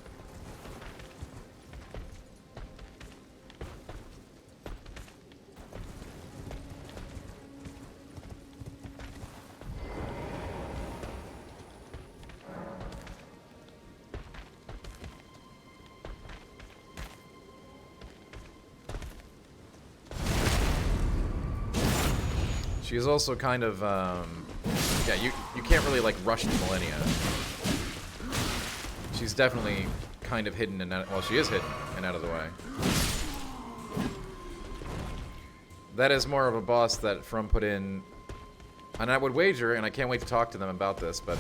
She is also kind of, yeah, you can't really, like, rush the Millennia. She's definitely kind of hidden and out, well, she is hidden and out of the way. That is more of a boss that From put in, and I would wager, and I can't wait to talk to them about this, but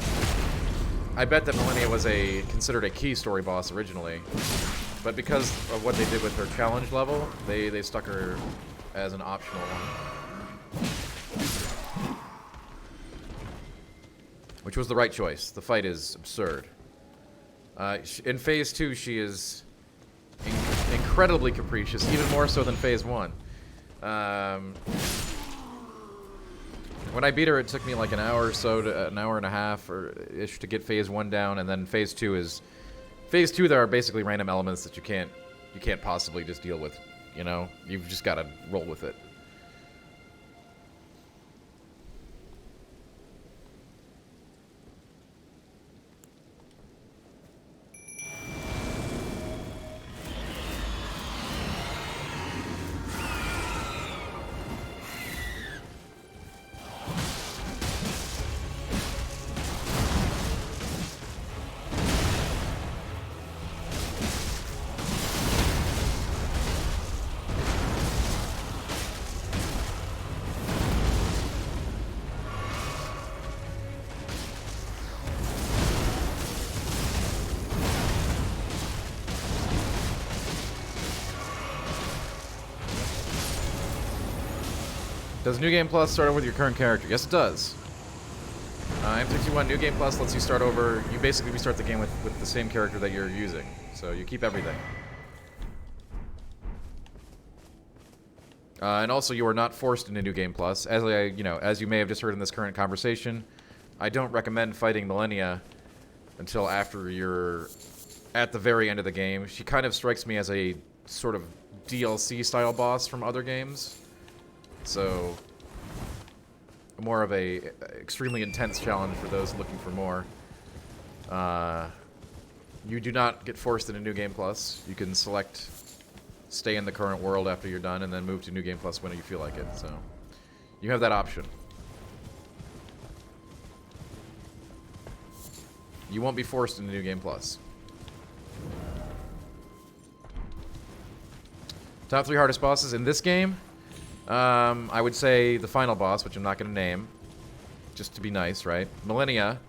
I bet that Millennia was considered a key story boss originally, but because of what they did with her challenge level, they stuck her as an optional one. Which was the right choice. The fight is absurd. In Phase 2, she is incredibly capricious, even more so than Phase 1. When I beat her, it took me like an hour or so, an hour and a half or ish to get Phase 1 down, and then Phase 2 is... Phase 2, there are basically random elements that you can't possibly just deal with, you know? You've just got to roll with it. Does New Game Plus start over with your current character? Yes, it does. M61 New Game Plus lets you start over. You basically restart the game with the same character that you're using. So you keep everything. And also, you are not forced into New Game Plus. As you may have just heard in this current conversation, I don't recommend fighting Millennia until after you're at the very end of the game. She kind of strikes me as a sort of DLC-style boss from other games. So, more of a extremely intense challenge for those looking for more. You do not get forced into New Game Plus. You can select stay in the current world after you're done and then move to New Game Plus when you feel like it. So, you have that option. You won't be forced into New Game Plus. Top 3 hardest bosses in this game? I would say the final boss, which I'm not going to name. Just to be nice, right? Millennia.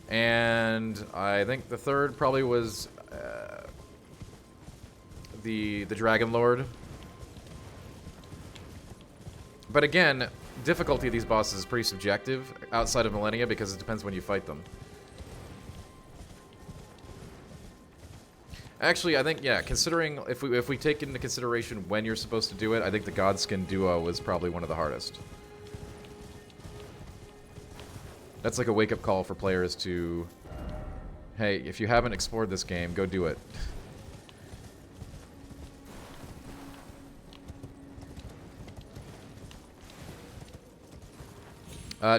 And I think the third probably was the Dragon Lord. But again, difficulty of these bosses is pretty subjective outside of Millennia because it depends when you fight them. Actually, I think, yeah, considering if we take into consideration when you're supposed to do it, I think the Godskin duo was probably one of the hardest. That's like a wake-up call for players to, hey, if you haven't explored this game, go do it.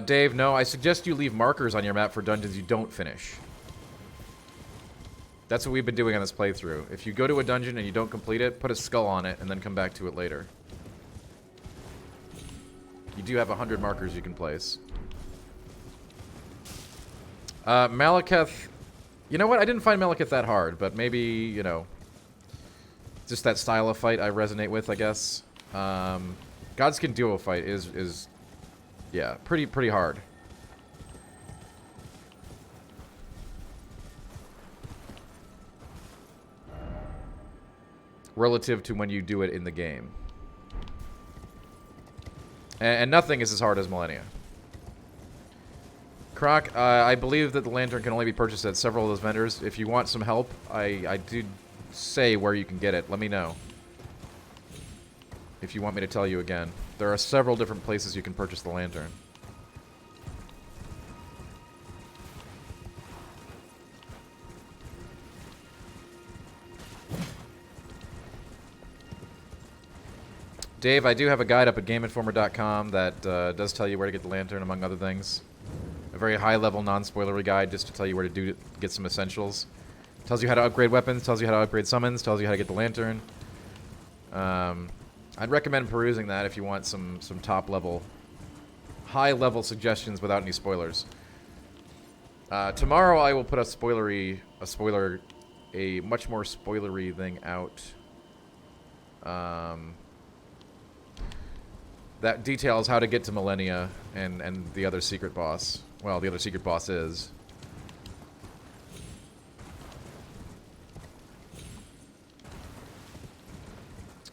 Dave, no, I suggest you leave markers on your map for dungeons you don't finish. That's what we've been doing on this playthrough. If you go to a dungeon and you don't complete it, put a skull on it and then come back to it later. You do have 100 markers you can place. Malekith... You know what? I didn't find Malekith that hard, but maybe, you know... Just that style of fight I resonate with, I guess. Godskin duo fight is yeah, pretty hard. Relative to when you do it in the game. And nothing is as hard as Millennia. Croc, I believe that the lantern can only be purchased at several of those vendors. If you want some help, I did say where you can get it. Let me know. If you want me to tell you again. There are several different places you can purchase the lantern. Dave, I do have a guide up at GameInformer.com that does tell you where to get the lantern, among other things. A very high-level, non-spoilery guide just to tell you where to get some essentials. Tells you how to upgrade weapons, tells you how to upgrade summons, tells you how to get the lantern. I'd recommend perusing that if you want some top-level, high-level suggestions without any spoilers. Tomorrow I will put a much more spoilery thing out. That details how to get to Millennia and the other secret boss. Well, the other secret boss is.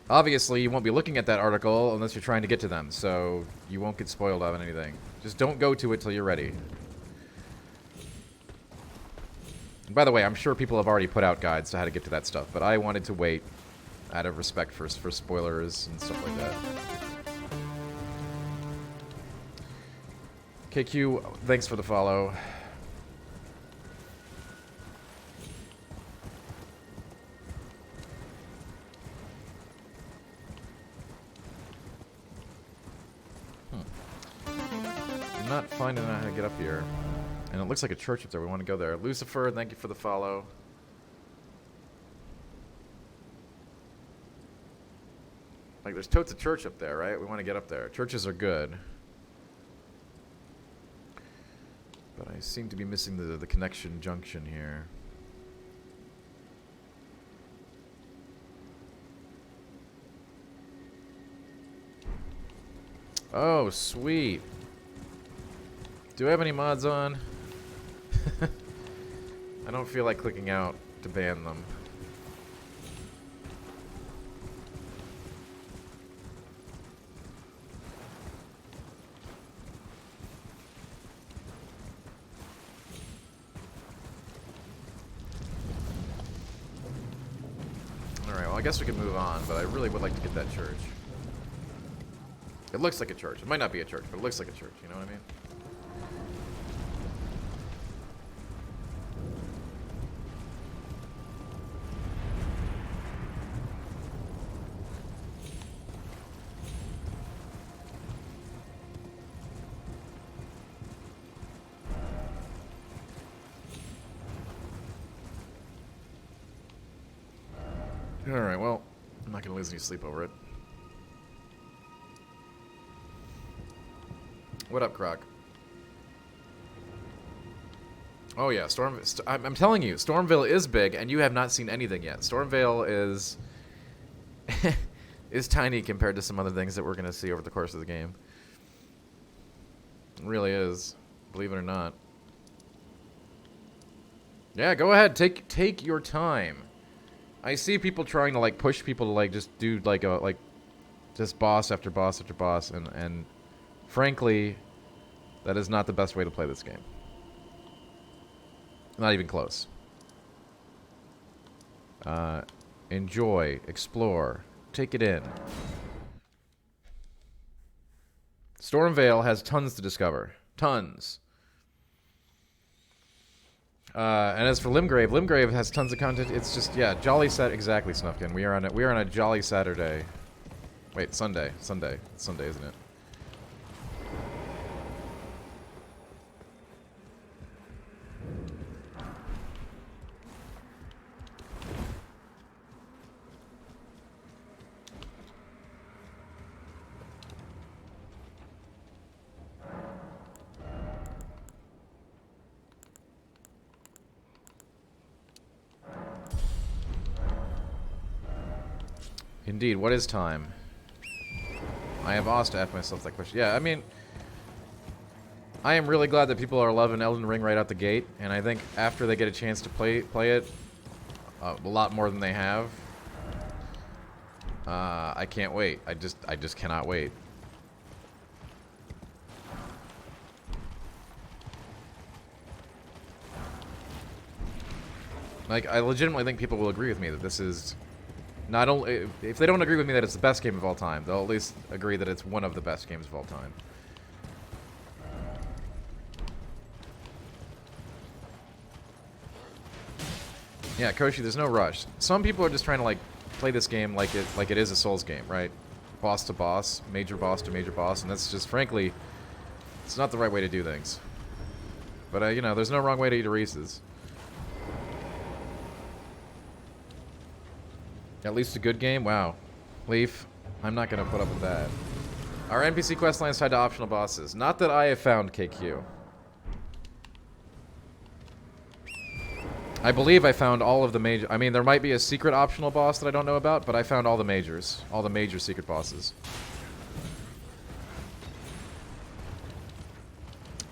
Obviously, you won't be looking at that article unless you're trying to get to them, so you won't get spoiled on anything. Just don't go to it till you're ready. And by the way, I'm sure people have already put out guides to how to get to that stuff, but I wanted to wait out of respect for spoilers and stuff like that. KQ, thanks for the follow. I'm not finding out how to get up here. And it looks like a church up there. We want to go there. Lucifer, thank you for the follow. Like, there's totes of church up there, right? We want to get up there. Churches are good. But I seem to be missing the connection junction here. Oh, sweet. Do I have any mods on? I don't feel like clicking out to ban them. Alright, well I guess we can move on, but I really would like to get that church. It looks like a church. It might not be a church, but it looks like a church, you know what I mean? Alright, well, I'm not going to lose any sleep over it. What up, Croc? Oh yeah, I'm telling you, Stormvale is big, and you have not seen anything yet. Stormvale is... is tiny compared to some other things that we're going to see over the course of the game. It really is, believe it or not. Yeah, go ahead. Take your time. I see people trying to like push people to like just do like just boss after boss after boss, and frankly, that is not the best way to play this game. Not even close. Enjoy, explore, take it in. Stormvale has tons to discover. Tons. And as for Limgrave, Limgrave has tons of content. It's just, yeah, jolly set. Exactly, Snufkin. We are on a jolly Saturday. Wait, Sunday. Sunday. It's Sunday, isn't it? Indeed, what is time? I have asked to ask myself that question. Yeah, I mean, I am really glad that people are loving Elden Ring right out the gate, and I think after they get a chance to play it a lot more than they have, I can't wait. I just cannot wait. Like, I legitimately think people will agree with me that this is not only, if they don't agree with me that it's the best game of all time, they'll at least agree that it's one of the best games of all time. Yeah, Koshi, there's no rush. Some people are just trying to like play this game like it is a Souls game, right? Boss to boss, major boss to major boss, and that's just, frankly, it's not the right way to do things. But you know, there's no wrong way to eat a Reese's. At least a good game? Wow. Leaf, I'm not going to put up with that. Are NPC quest lines tied to optional bosses? Not that I have found, KQ. I believe I found all of the major... I mean, there might be a secret optional boss that I don't know about, but I found all the majors. All the major secret bosses.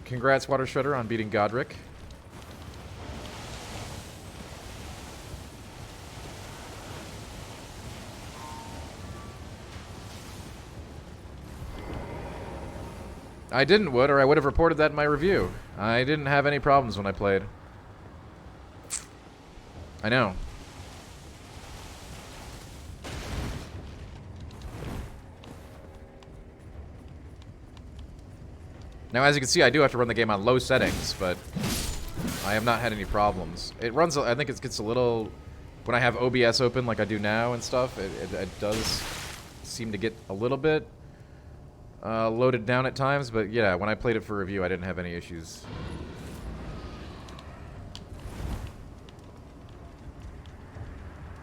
Congrats, Water Shredder, on beating Godric. I didn't, Wood, or I would have reported that in my review. I didn't have any problems when I played. I know. Now, as you can see, I do have to run the game on low settings, but I have not had any problems. It runs, I think it gets a little... When I have OBS open like I do now and stuff, it does seem to get a little bit loaded down at times, but yeah, when I played it for review, I didn't have any issues.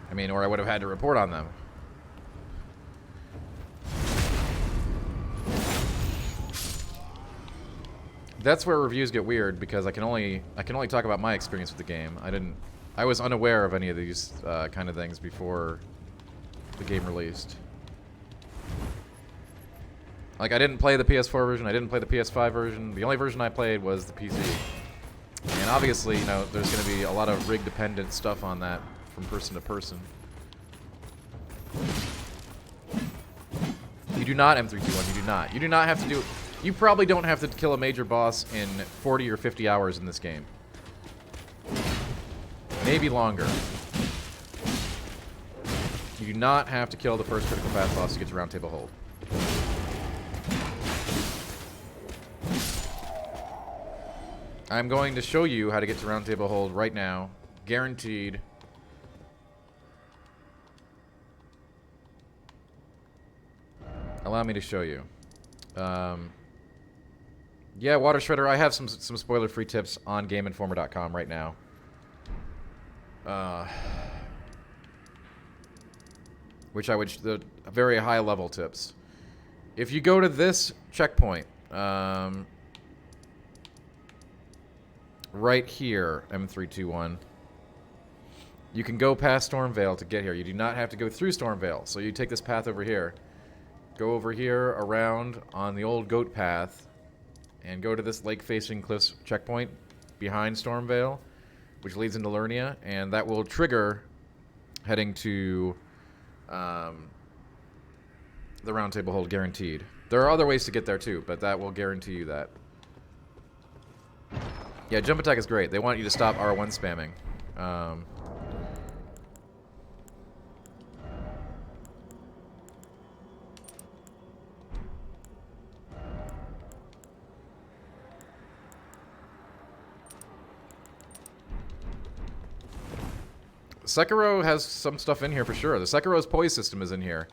I mean, or I would have had to report on them. That's where reviews get weird, because I can only talk about my experience with the game. I was unaware of any of these kind of things before the game released. Like, I didn't play the PS4 version, I didn't play the PS5 version. The only version I played was the PC. And obviously, you know, there's going to be a lot of rig-dependent stuff on that from person to person. You do not, M321, you do not. You do not have to do... You probably don't have to kill a major boss in 40 or 50 hours in this game. Maybe longer. You do not have to kill the first critical path boss to get to Round Table Hold. I'm going to show you how to get to Round Table Hold right now. Guaranteed. Allow me to show you. Yeah, Water Shredder, I have some spoiler-free tips on GameInformer.com right now. Which I would... the very high-level tips. If you go to this checkpoint... right here, M321. You can go past Stormvale to get here. You do not have to go through Stormvale. So you take this path over here. Go over here, around, on the old goat path, and go to this lake-facing cliffs checkpoint behind Stormvale, which leads into Lernia, and that will trigger heading to the Round Table Hold, guaranteed. There are other ways to get there too, but that will guarantee you that. Yeah, jump attack is great. They want you to stop R1 spamming. Sekiro has some stuff in here for sure. The Sekiro's poise system is in here.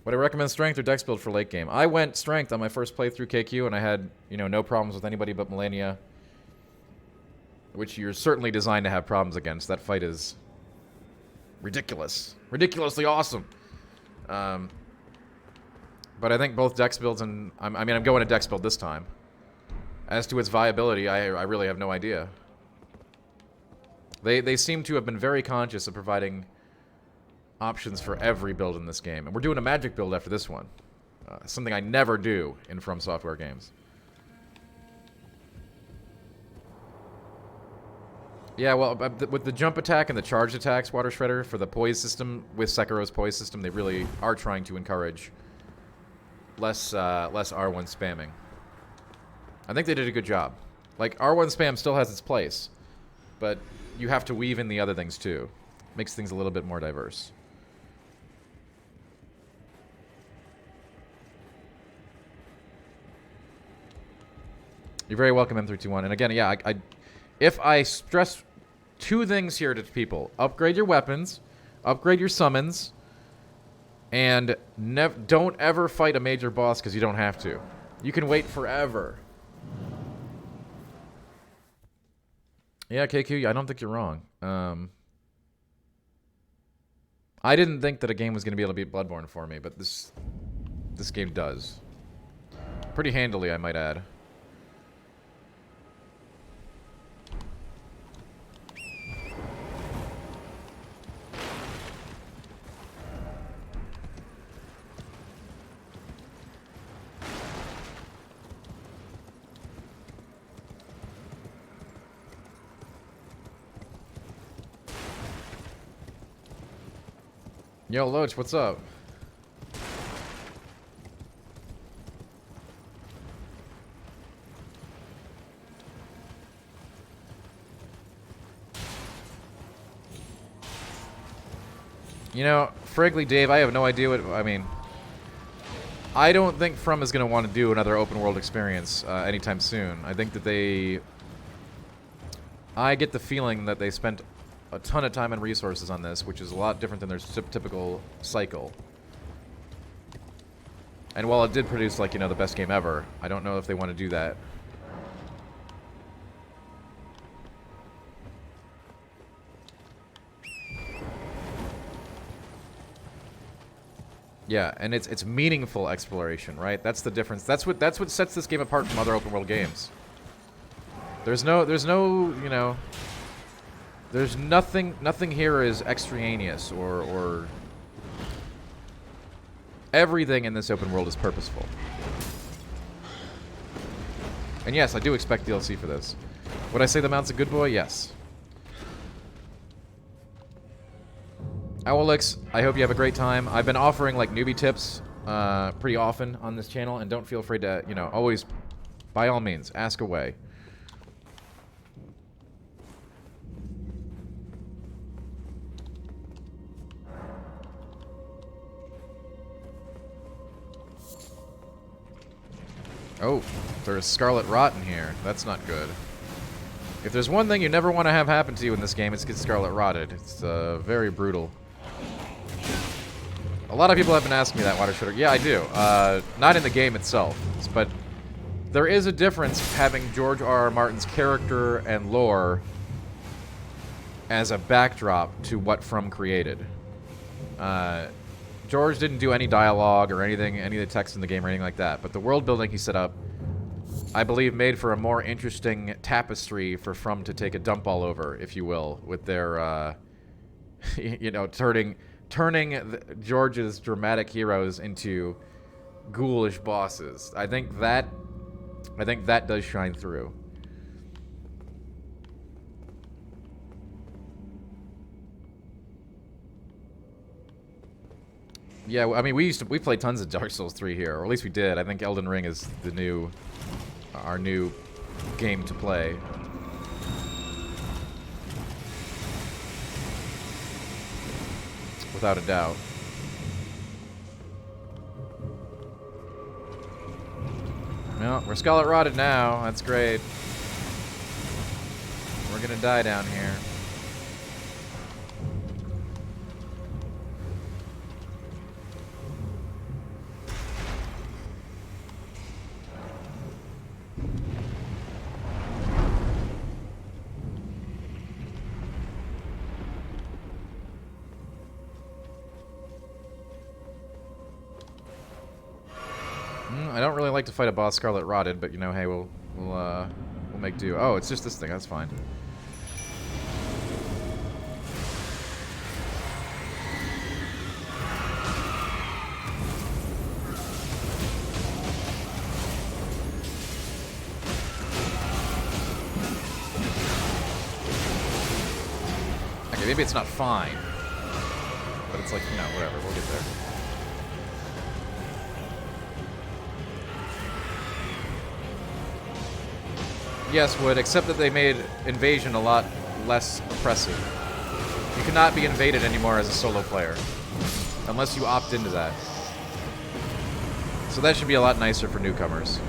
Would I recommend strength or dex build for late game? I went strength on my first playthrough KQ, and I had, you know, no problems with anybody but Melania, which you're certainly designed to have problems against. That fight is ridiculous. Ridiculously awesome. But I think both dex builds and... I mean, I'm going to dex build this time. As to its viability, I really have no idea. They seem to have been very conscious of providing options for every build in this game. And we're doing a magic build after this one. Something I never do in From Software games. Yeah, well, with the jump attack and the charge attacks, Water Shredder, for the poise system, with Sekiro's poise system, they really are trying to encourage less R1 spamming. I think they did a good job. Like, R1 spam still has its place, but you have to weave in the other things too. Makes things a little bit more diverse. You're very welcome, M321. And again, yeah, if I stress two things here to people: upgrade your weapons, upgrade your summons, and don't ever fight a major boss because you don't have to. You can wait forever. Yeah, KQ, I don't think you're wrong. I didn't think that a game was going to be able to beat Bloodborne for me, but this game does. Pretty handily, I might add. Yo, Loach, what's up? You know, frankly, Dave, I have no idea what... I mean... I don't think From is going to want to do another open world experience anytime soon. I think that they... I get the feeling that they spent a ton of time and resources on this, which is a lot different than their typical cycle. And while it did produce, like, you know, the best game ever, I don't know if they want to do that. Yeah, and it's meaningful exploration, right? That's the difference. That's what sets this game apart from other open world games. There's no, you know, there's nothing here is extraneous or everything in this open world is purposeful. And yes, I do expect DLC for this. Would I say the mount's a good boy? Yes. Owlix, I hope you have a great time. I've been offering like newbie tips pretty often on this channel, and don't feel afraid to, you know, always, by all means, ask away. Oh, there's Scarlet Rot in here. That's not good. If there's one thing you never want to have happen to you in this game, it's get Scarlet Rotted. It's very brutal. A lot of people have been asking me that, Water Shredder. Yeah, I do. Not in the game itself, but there is a difference having George R.R. Martin's character and lore as a backdrop to what From created. George didn't do any dialogue or anything, any of the text in the game or anything like that, but the world building he set up I believe, made for a more interesting tapestry for From to take a dump all over, if you will, with their, you know, turning George's dramatic heroes into ghoulish bosses. I think that does shine through. Yeah, I mean, we played tons of Dark Souls 3 here, or at least we did. I think Elden Ring is our new game to play. Without a doubt. Well, we're Scarlet Rotted now. That's great. We're gonna die down here. I don't really like to fight a boss Scarlet Rotted, but you know, hey, we'll make do. Oh, it's just this thing. That's fine. Okay, maybe it's not fine, but it's like, you know, whatever. We'll get there. Yes, Wood, except that they made invasion a lot less oppressive. You cannot be invaded anymore as a solo player, unless you opt into that. So that should be a lot nicer for newcomers.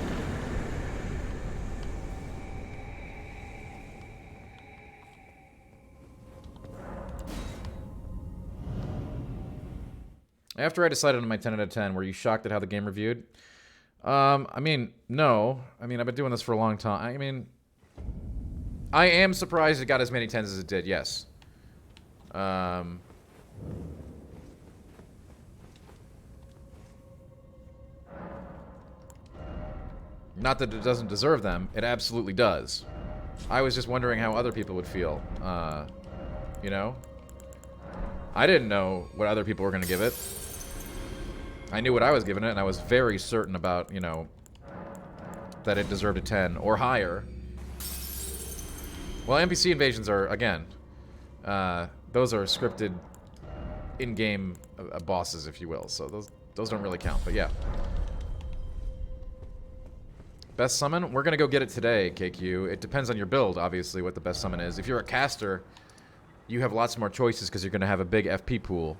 After I decided on my 10 out of 10, were you shocked at how the game reviewed? I mean, no. I mean, I've been doing this for a long time. I mean, I am surprised it got as many 10s as it did, yes. Not that it doesn't deserve them. It absolutely does. I was just wondering how other people would feel. You know? I didn't know what other people were going to give it. I knew what I was giving it, and I was very certain about, you know, that it deserved a 10 or higher. Well, NPC invasions are, again, those are scripted in-game bosses, if you will, so those don't really count, but yeah. Best summon? We're going to go get it today, KQ. It depends on your build, obviously, what the best summon is. If you're a caster, you have lots more choices because you're going to have a big FP pool.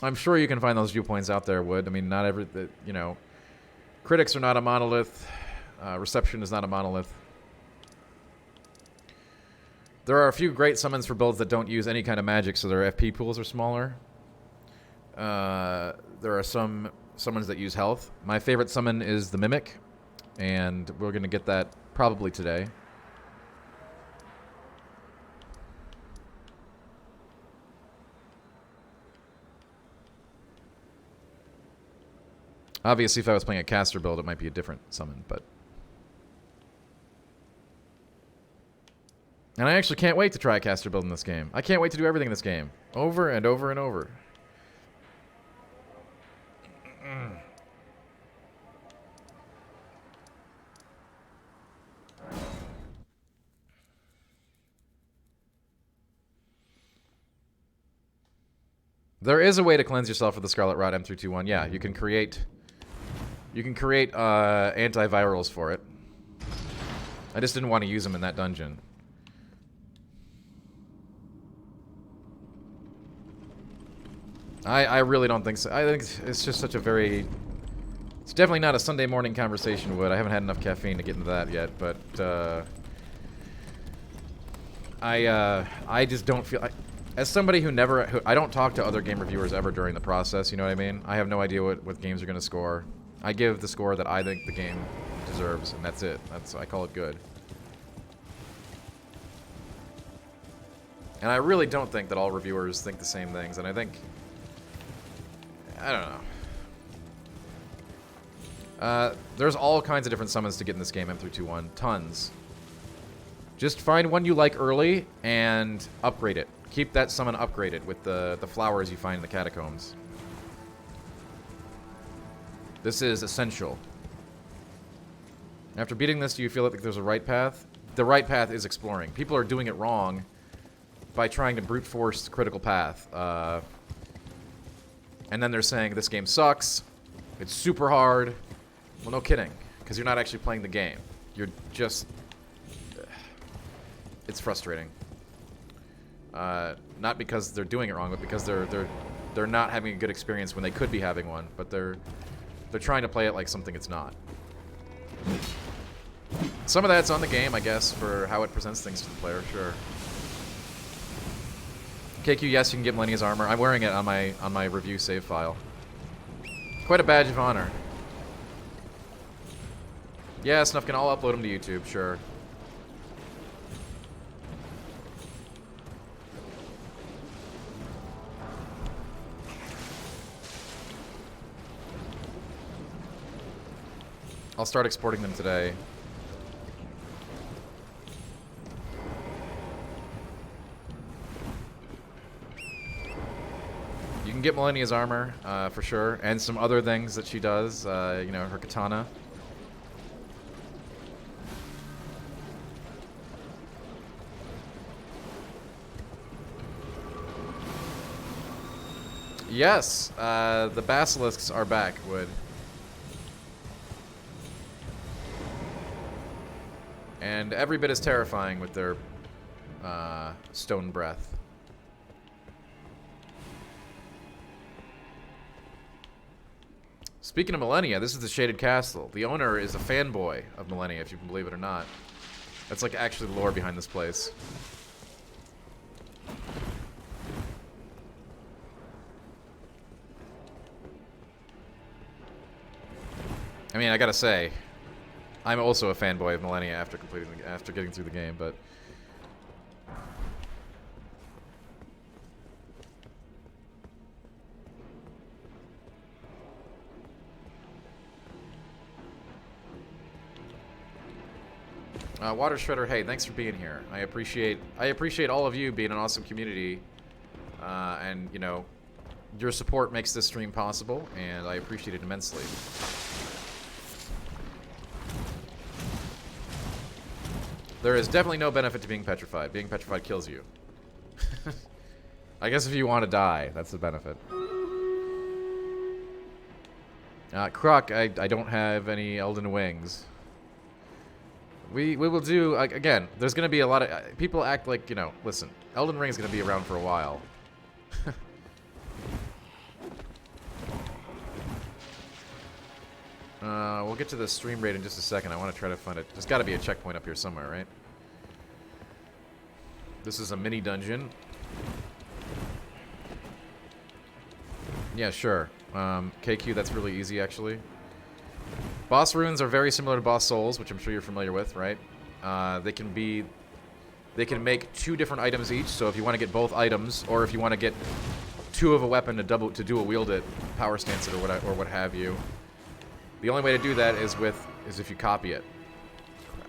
I'm sure you can find those viewpoints out there, Wood. I mean, not every, you know, critics are not a monolith. Reception is not a monolith. There are a few great summons for builds that don't use any kind of magic, so their FP pools are smaller. There are some summons that use health. My favorite summon is the Mimic, and we're going to get that probably today. Obviously, if I was playing a caster build, it might be a different summon, but... And I actually can't wait to try a caster build in this game. I can't wait to do everything in this game. Over and over and over. There is a way to cleanse yourself with the Scarlet Rot M321. Yeah, you can create antivirals for it. I just didn't want to use them in that dungeon. I really don't think so. I think it's just such a very... It's definitely not a Sunday morning conversation, Wood. I haven't had enough caffeine to get into that yet, but... I just don't feel... As somebody who I don't talk to other game reviewers ever during the process, you know what I mean? I have no idea what games are going to score. I give the score that I think the game deserves, and that's it. I call it good. And I really don't think that all reviewers think the same things, and I think... I don't know. There's all kinds of different summons to get in this game, M321. Tons. Just find one you like early and upgrade it. Keep that summon upgraded with the flowers you find in the catacombs. This is essential. After beating this, do you feel like there's a right path? The right path is exploring. People are doing it wrong by trying to brute force the critical path. And then they're saying this game sucks. It's super hard. Well, no kidding, because you're not actually playing the game. You're just... It's frustrating. Not because they're doing it wrong, but because they're not having a good experience when they could be having one. But they're trying to play it like something it's not. Some of that's on the game, I guess, for how it presents things to the player. Sure. KQ, yes, you can get Millennia's armor. I'm wearing it on my review save file. Quite a badge of honor. Yeah, Snuffkin, I'll upload them to YouTube, sure. I'll start exporting them today. You can get Millennia's armor, for sure, and some other things that she does, you know, her katana. Yes, the basilisks are back, Wood. And every bit as terrifying with their stone breath. Speaking of Millennia, this is the Shaded Castle. The owner is a fanboy of Millennia, if you can believe it or not. That's like actually the lore behind this place. I mean, I gotta say, I'm also a fanboy of Millennia after getting through the game, but Water Shredder, hey, thanks for being here. I appreciate all of you being an awesome community, and you know, your support makes this stream possible, and I appreciate it immensely. There is definitely no benefit to being petrified. Being petrified kills you. I guess if you want to die, that's the benefit. Croc, I don't have any Elden wings. We will do, again, there's going to be a lot of... people act like, you know, listen, Elden Ring is going to be around for a while. We'll get to the stream rate in just a second. I want to try to find it. There's got to be a checkpoint up here somewhere, right? This is a mini dungeon. Yeah, sure. KQ, that's really easy, actually. Boss runes are very similar to boss souls, which I'm sure you're familiar with, right? They can make 2 different items each. So if you want to get both items, or if you want to get 2 of a weapon to dual wield it, power stance it, or what have you. The only way to do that is if you copy it. Crap.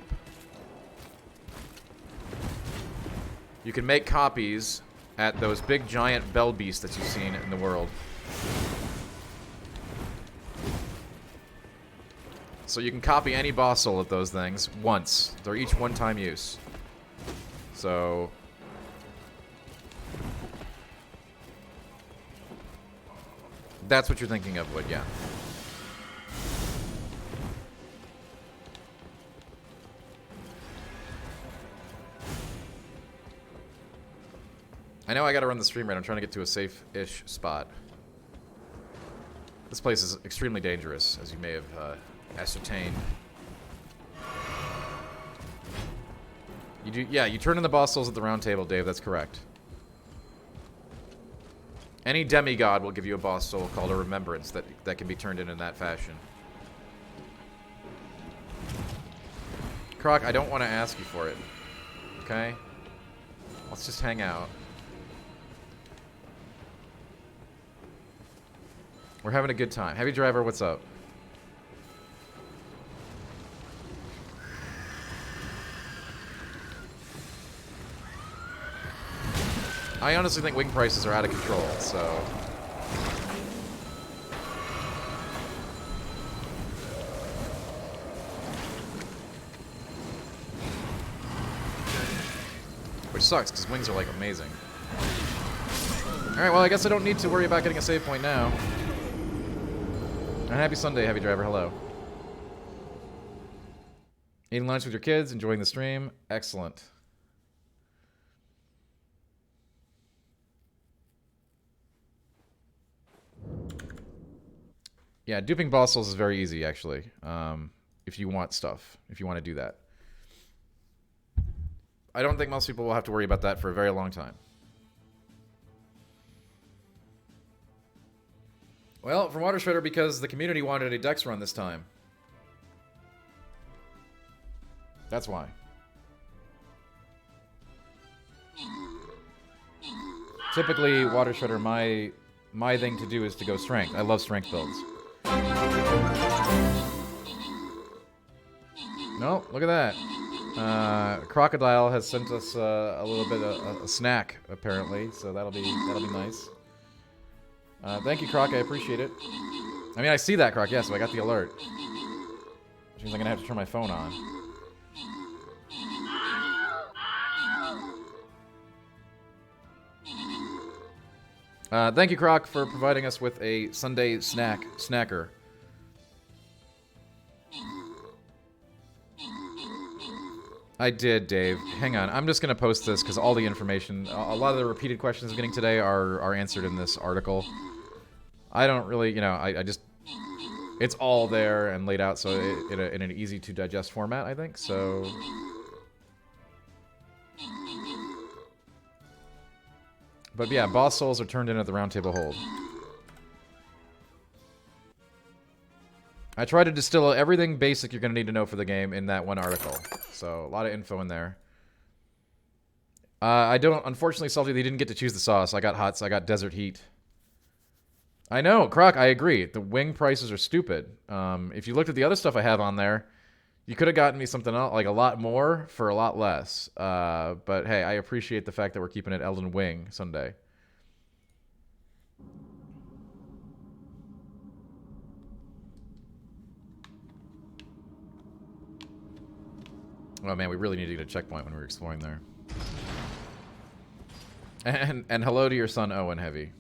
You can make copies at those big giant bell beasts that you've seen in the world. So you can copy any boss soul of those things once. They're each one-time use. So that's what you're thinking of, Wood, yeah. I know I gotta run the stream rate. I'm trying to get to a safe-ish spot. This place is extremely dangerous, as you may have ascertained. You turn in the boss souls at the round table, Dave. That's correct. Any demigod will give you a boss soul called a remembrance that can be turned in that fashion. Croc, I don't want to ask you for it. Okay? Let's just hang out. We're having a good time. Heavy Driver, what's up? I honestly think wing prices are out of control, so... Which sucks, because wings are, like, amazing. Alright, well, I guess I don't need to worry about getting a save point now. And happy Sunday, Heavy Driver, hello. Eating lunch with your kids, enjoying the stream. Excellent. Yeah, duping boss souls is very easy, actually. If you want stuff, if you want to do that. I don't think most people will have to worry about that for a very long time. Well, from Water Shredder, because the community wanted a Dex run this time. That's why. Typically, Water Shredder, my thing to do is to go strength. I love strength builds. No, look at that. Crocodile has sent us a little bit of a snack, apparently, so that'll be nice. Thank you, Croc. I appreciate it. I mean, I see that, Croc. Yeah, so I got the alert. Which means I'm gonna have to turn my phone on. Thank you, Croc, for providing us with a Sunday snacker. I did, Dave. Hang on. I'm just going to post this because all the information, a lot of the repeated questions I'm getting today are answered in this article. I don't really, you know, I just, it's all there and laid out so in an easy to digest format, I think, so. But yeah, boss souls are turned in at the round table hold. I tried to distill everything basic you're going to need to know for the game in that one article. So, a lot of info in there. I don't, unfortunately, Salty, they didn't get to choose the sauce. I got hot, so I got desert heat. I know, Croc, I agree. The wing prices are stupid. If you looked at the other stuff I have on there, you could have gotten me something else, like a lot more for a lot less. But hey, I appreciate the fact that we're keeping it Elden Wing Sunday. Oh man, we really need to get a checkpoint when we were exploring there. And hello to your son Owen, Heavy.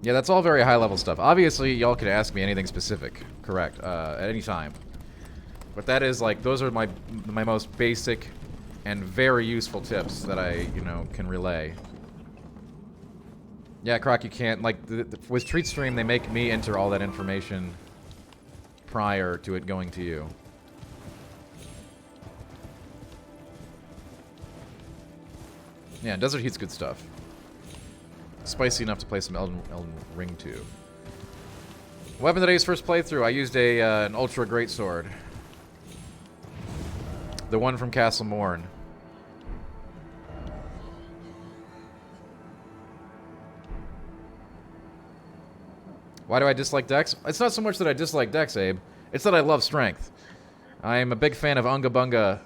Yeah, that's all very high-level stuff. Obviously, y'all could ask me anything specific, correct, at any time. But that is, like, those are my most basic and very useful tips that I, you know, can relay. Yeah, Croc, you can't, like, with Treat Stream, they make me enter all that information prior to it going to you. Yeah, Desert Heat's good stuff. Spicy enough to play some Elden Ring 2. Weapon today's first playthrough, I used an Ultra Greatsword. The one from Castle Morn. Why do I dislike Dex? It's not so much that I dislike Dex, Abe. It's that I love strength. I am a big fan of Unga Bunga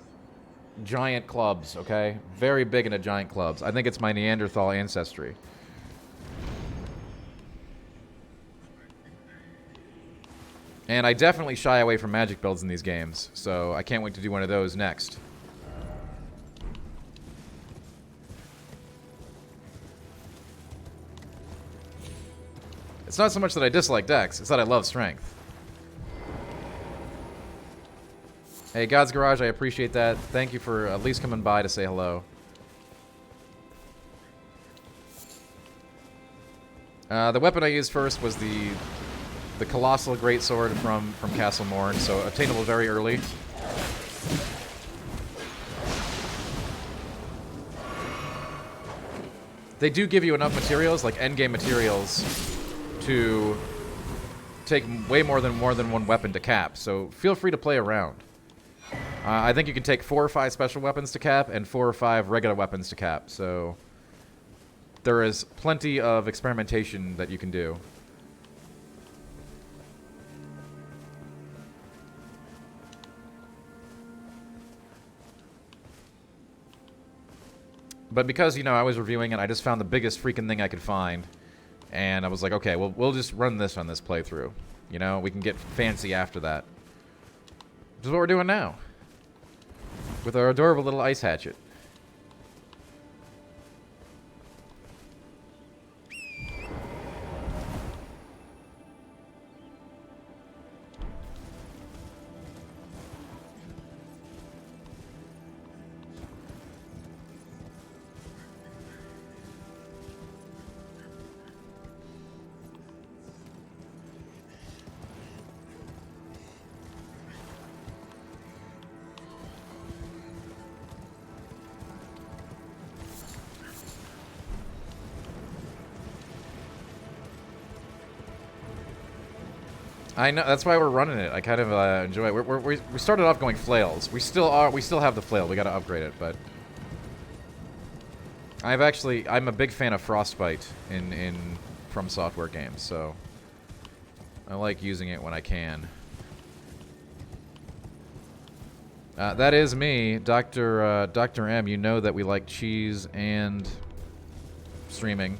giant clubs, okay? Very big into giant clubs. I think it's my Neanderthal ancestry. And I definitely shy away from magic builds in these games, so I can't wait to do one of those next. It's not so much that I dislike Dex, it's that I love strength. Hey, God's Garage, I appreciate that. Thank you for at least coming by to say hello. The weapon I used first was the Colossal Greatsword from Castle Morn, so obtainable very early. They do give you enough materials, like endgame materials, to take way more than one weapon to cap, so feel free to play around. I think you can take 4 or 5 special weapons to cap and 4 or 5 regular weapons to cap. So there is plenty of experimentation that you can do. But because, you know, I was reviewing it, I just found the biggest freaking thing I could find. And I was like, okay, well, we'll just run this on this playthrough. You know, we can get fancy after that. Which is what we're doing now. With our adorable little ice hatchet. I know, that's why we're running it. I kind of enjoy it. We started off going flails. We still have the flail. We got to upgrade it, but I'm a big fan of frostbite in From Software games, so I like using it when I can. That is me, Dr. M. You know that we like cheese and streaming.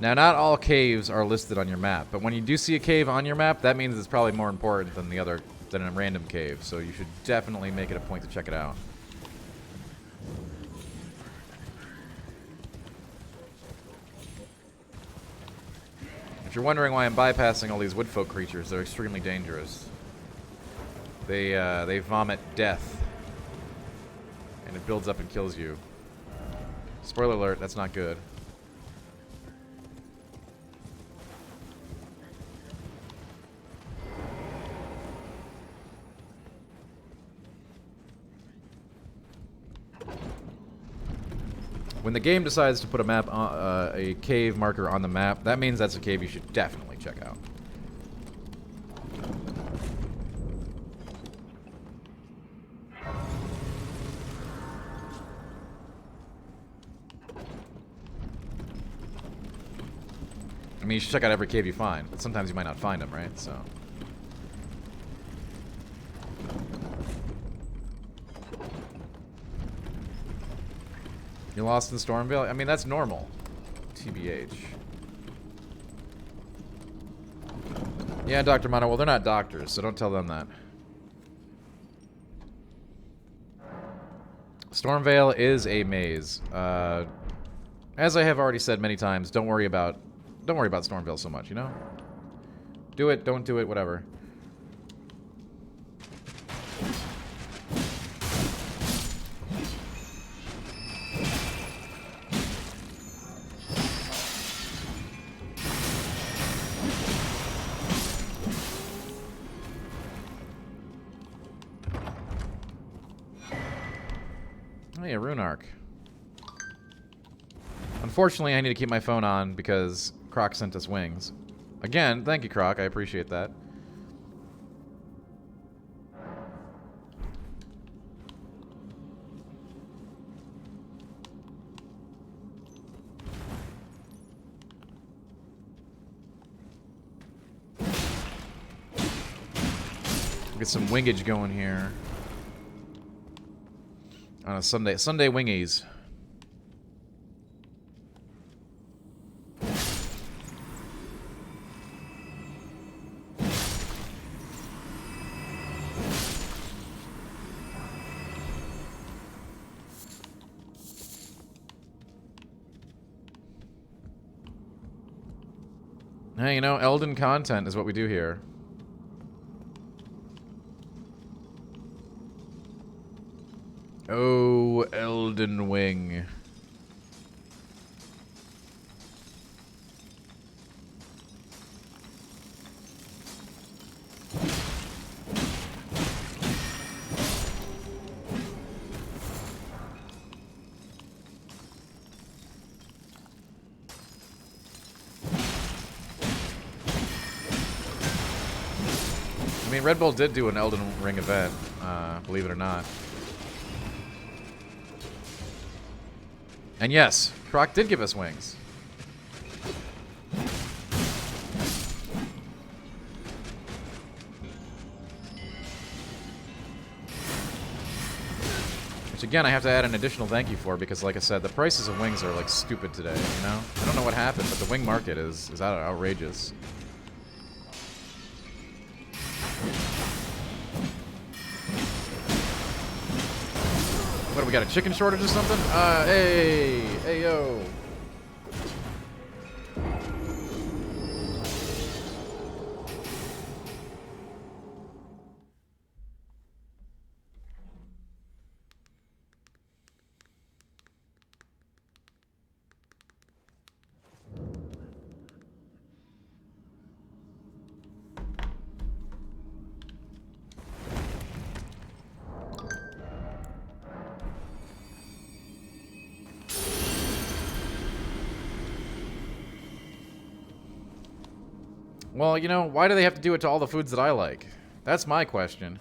Now, not all caves are listed on your map, but when you do see a cave on your map, that means it's probably more important than than a random cave. So you should definitely make it a point to check it out. If you're wondering why I'm bypassing all these woodfolk creatures, they're extremely dangerous. They vomit death, and it builds up and kills you. Spoiler alert, that's not good. When the game decides to put a cave marker on the map, that means that's a cave you should definitely check out. I mean, you should check out every cave you find, but sometimes you might not find them, right? So. You lost in Stormvale? I mean, that's normal. TBH. Yeah, Dr. Mono. Well, they're not doctors, so don't tell them that. Stormvale is a maze. As I have already said many times, don't worry about Stormvale so much, you know? Do it, don't do it, whatever. Hey, a rune arc. Unfortunately, I need to keep my phone on because Croc sent us wings. Again, thank you, Croc. I appreciate that. Get some wingage going here. On a Sunday wingies. Hey, you know, Elden content is what we do here. Oh, Elden Wing. mean, Red Bull did do an Elden Ring event, believe it or not. And yes, Croc did give us wings. Which again, I have to add an additional thank you for because, like I said, the prices of wings are like stupid today. You know, I don't know what happened, but the wing market is outrageous. What do we got? A chicken shortage or something? Hey, yo. Well, you know, why do they have to do it to all the foods that I like? That's my question.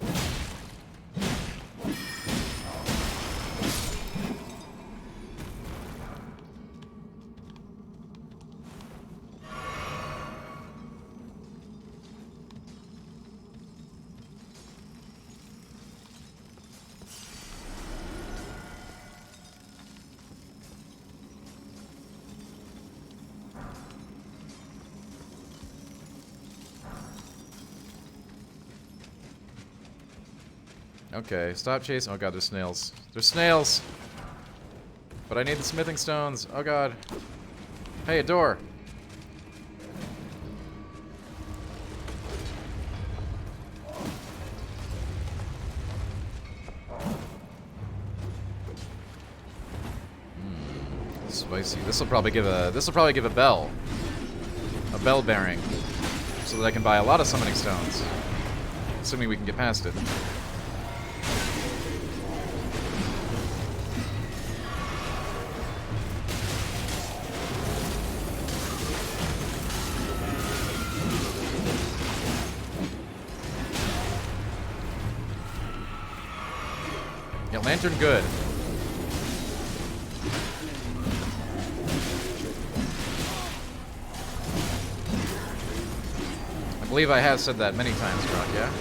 Okay, stop chasing. Oh god, there's snails. There's snails! But I need the smithing stones. Oh god. Hey, a door! Spicy. This'll probably give a bell. A bell bearing. So that I can buy a lot of summoning stones. Assuming we can get past it. Yeah, lantern good. I believe I have said that many times, Brock, yeah?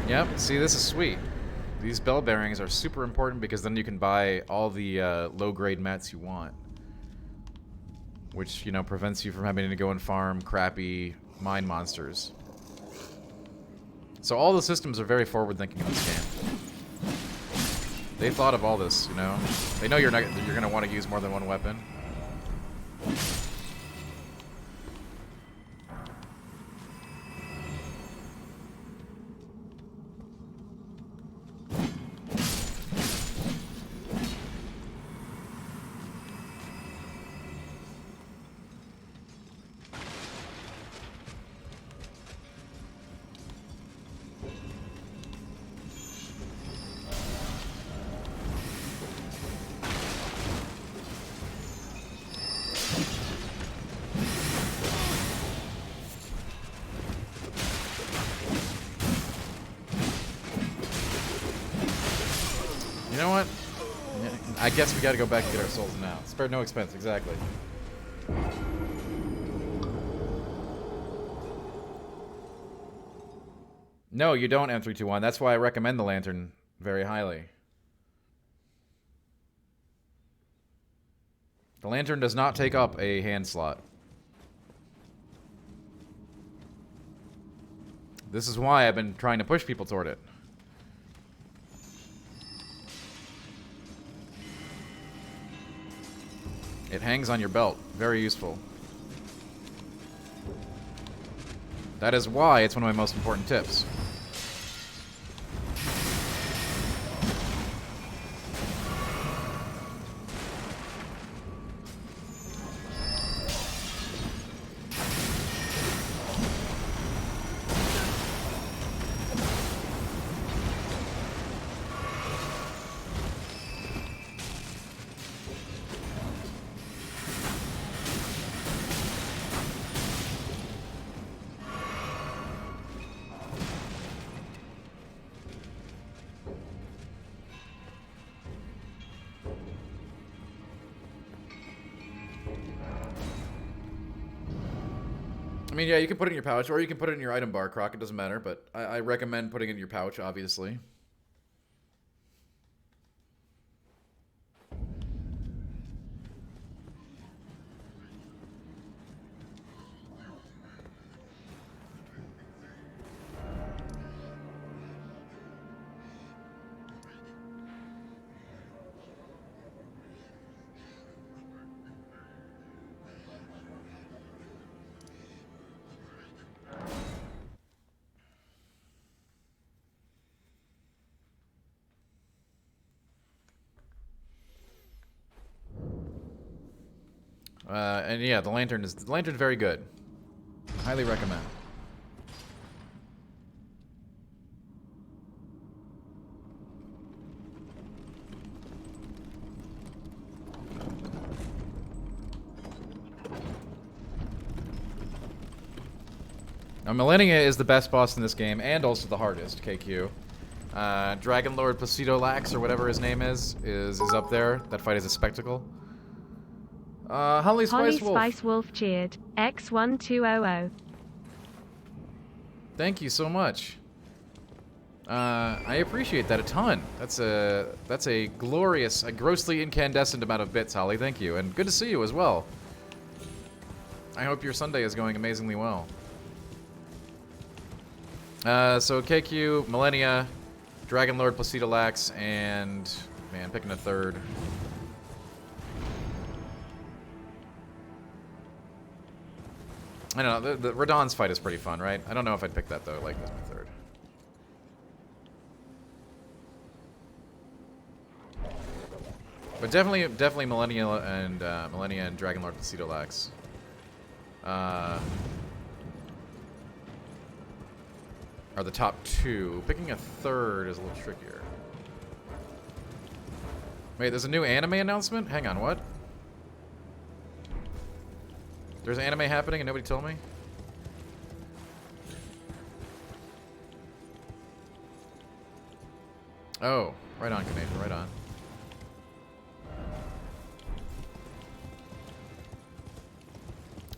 Yep, see, this is sweet. These bell bearings are super important because then you can buy all the low-grade mats you want. Which, you know, prevents you from having to go and farm crappy mine monsters. So all the systems are very forward-thinking in this game. They thought of all this, you know? They know you're gonna want to use more than one weapon. You know what? I guess we gotta go back and get our souls now. Spared no expense, exactly. No, you don't, M321. That's why I recommend the lantern very highly. The lantern does not take up a hand slot. This is why I've been trying to push people toward it. It hangs on your belt. Very useful. That is why it's one of my most important tips. I mean, yeah, you can put it in your pouch, or you can put it in your item bar, Croc. It doesn't matter, but I recommend putting it in your pouch, obviously. And yeah, the lantern's very good. Highly recommend. Now, Millennia is the best boss in this game, and also the hardest, KQ. Dragon Lord Placido Lax, or whatever his name is up there. That fight is a spectacle. Holly Spice Wolf.
Spice Wolf cheered. X1200.
Thank you so much. I appreciate that a ton. That's a glorious, a grossly incandescent amount of bits, Holly. Thank you, and good to see you as well. I hope your Sunday is going amazingly well. So KQ, Millennia, Dragon Lord Placido Lax, and man, picking a third. I don't know, the Radahn's fight is pretty fun, right? I don't know if I'd pick that, though, like, as my third. But definitely Millennia and Dragon Lord Placido Lax. Are the top two. Picking a third is a little trickier. Wait, there's a new anime announcement? Hang on, what? There's anime happening and nobody told me? Oh, right on, Canadian, right on.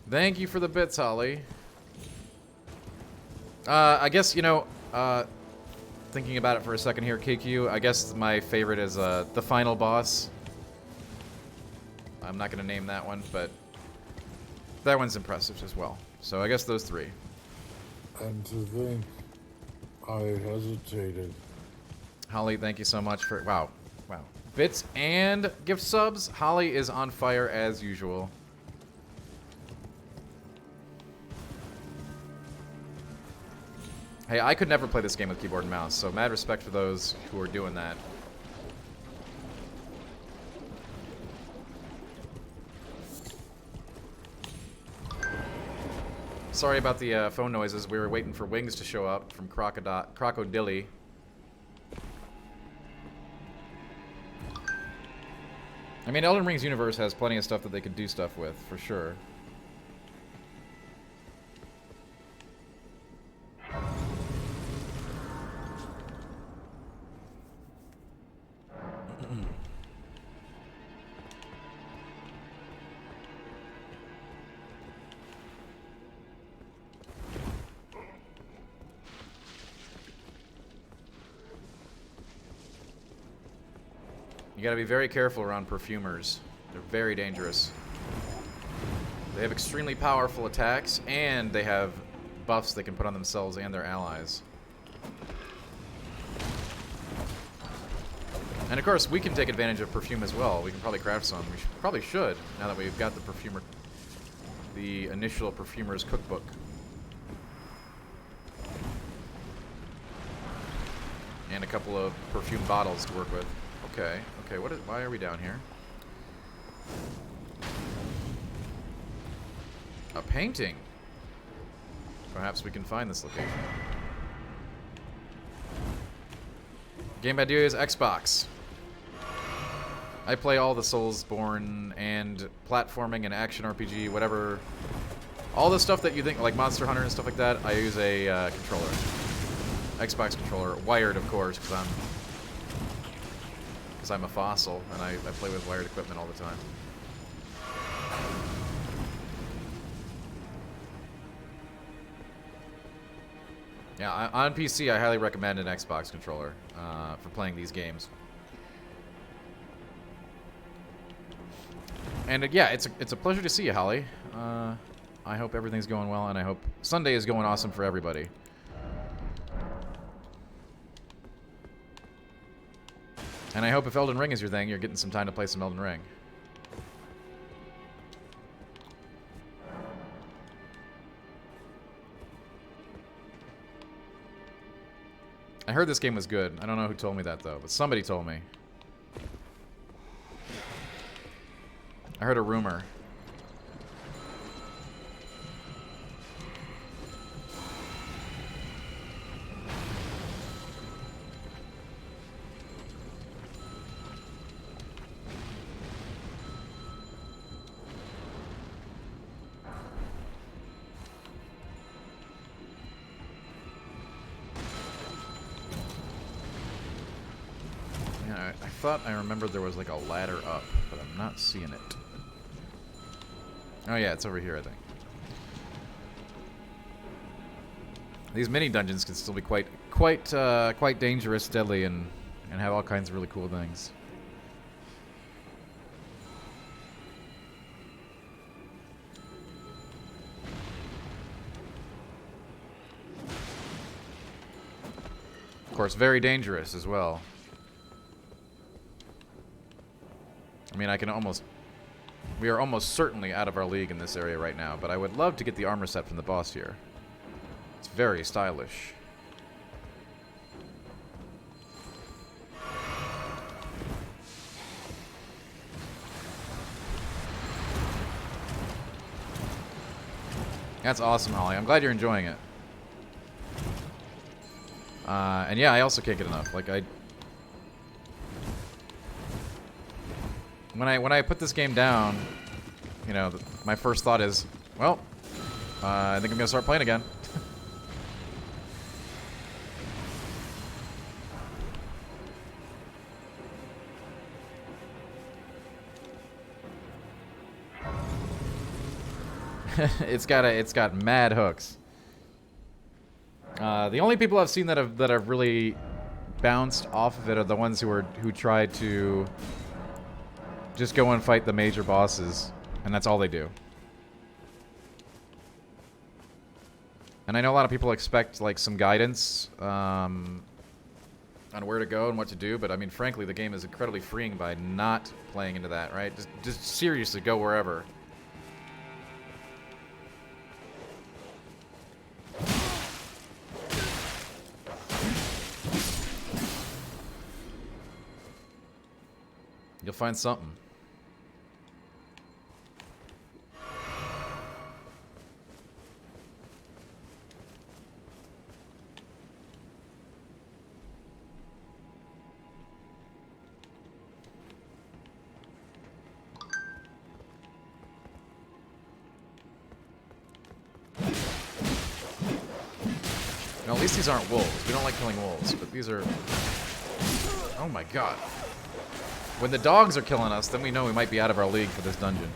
Thank you for the bits, Holly. I guess, you know, thinking about it for a second here, KQ, I guess my favorite is the final boss. I'm not going to name that one, but that one's impressive as well. So I guess those three.
And to think, I hesitated.
Holly, thank you so much for... Wow. Bits and gift subs. Holly is on fire as usual. Hey, I could never play this game with keyboard and mouse, so mad respect for those who are doing that. Sorry about the phone noises. We were waiting for wings to show up from Crocodilly. I mean, Elden Ring's universe has plenty of stuff that they could do stuff with, for sure. You gotta be very careful around perfumers. They're very dangerous. They have extremely powerful attacks, and they have buffs they can put on themselves and their allies. And of course, we can take advantage of perfume as well. We can probably craft some. We probably should, now that we've got the initial perfumer's cookbook. And a couple of perfume bottles to work with. Okay, okay, why are we down here? A painting. Perhaps we can find this location. Game by Dio's Xbox. I play all the Soulsborne and platforming and action RPG, whatever. All the stuff that you think, like Monster Hunter and stuff like that, I use a controller. Xbox controller. Wired, of course, because I'm a fossil, and I play with wired equipment all the time. Yeah, on PC, I highly recommend an Xbox controller for playing these games. And yeah, it's a pleasure to see you, Holly. I hope everything's going well, and I hope Sunday is going awesome for everybody. And I hope if Elden Ring is your thing, you're getting some time to play some Elden Ring. I heard this game was good. I don't know who told me that, though, but somebody told me. I heard a rumor. Yeah, I thought I remembered there was like a ladder up, but I'm not seeing it. Oh yeah, it's over here, I think. These mini dungeons can still be quite dangerous, deadly, and have all kinds of really cool things. Of course, very dangerous as well. I mean, we are almost certainly out of our league in this area right now, but I would love to get the armor set from the boss here. It's very stylish. That's awesome, Holly. I'm glad you're enjoying it. And yeah, I also can't get enough. Like, when I put this game down, you know, my first thought is, well, I think I'm gonna start playing again. It's got mad hooks. The only people I've seen that have really bounced off of it are the ones who tried to just go and fight the major bosses, and that's all they do. And I know a lot of people expect like some guidance on where to go and what to do, but I mean, frankly, the game is incredibly freeing by not playing into that, right? Just seriously go wherever. You'll find something. Now, at least these aren't wolves. We don't like killing wolves, but these are... Oh my god. When the dogs are killing us, then we know we might be out of our league for this dungeon.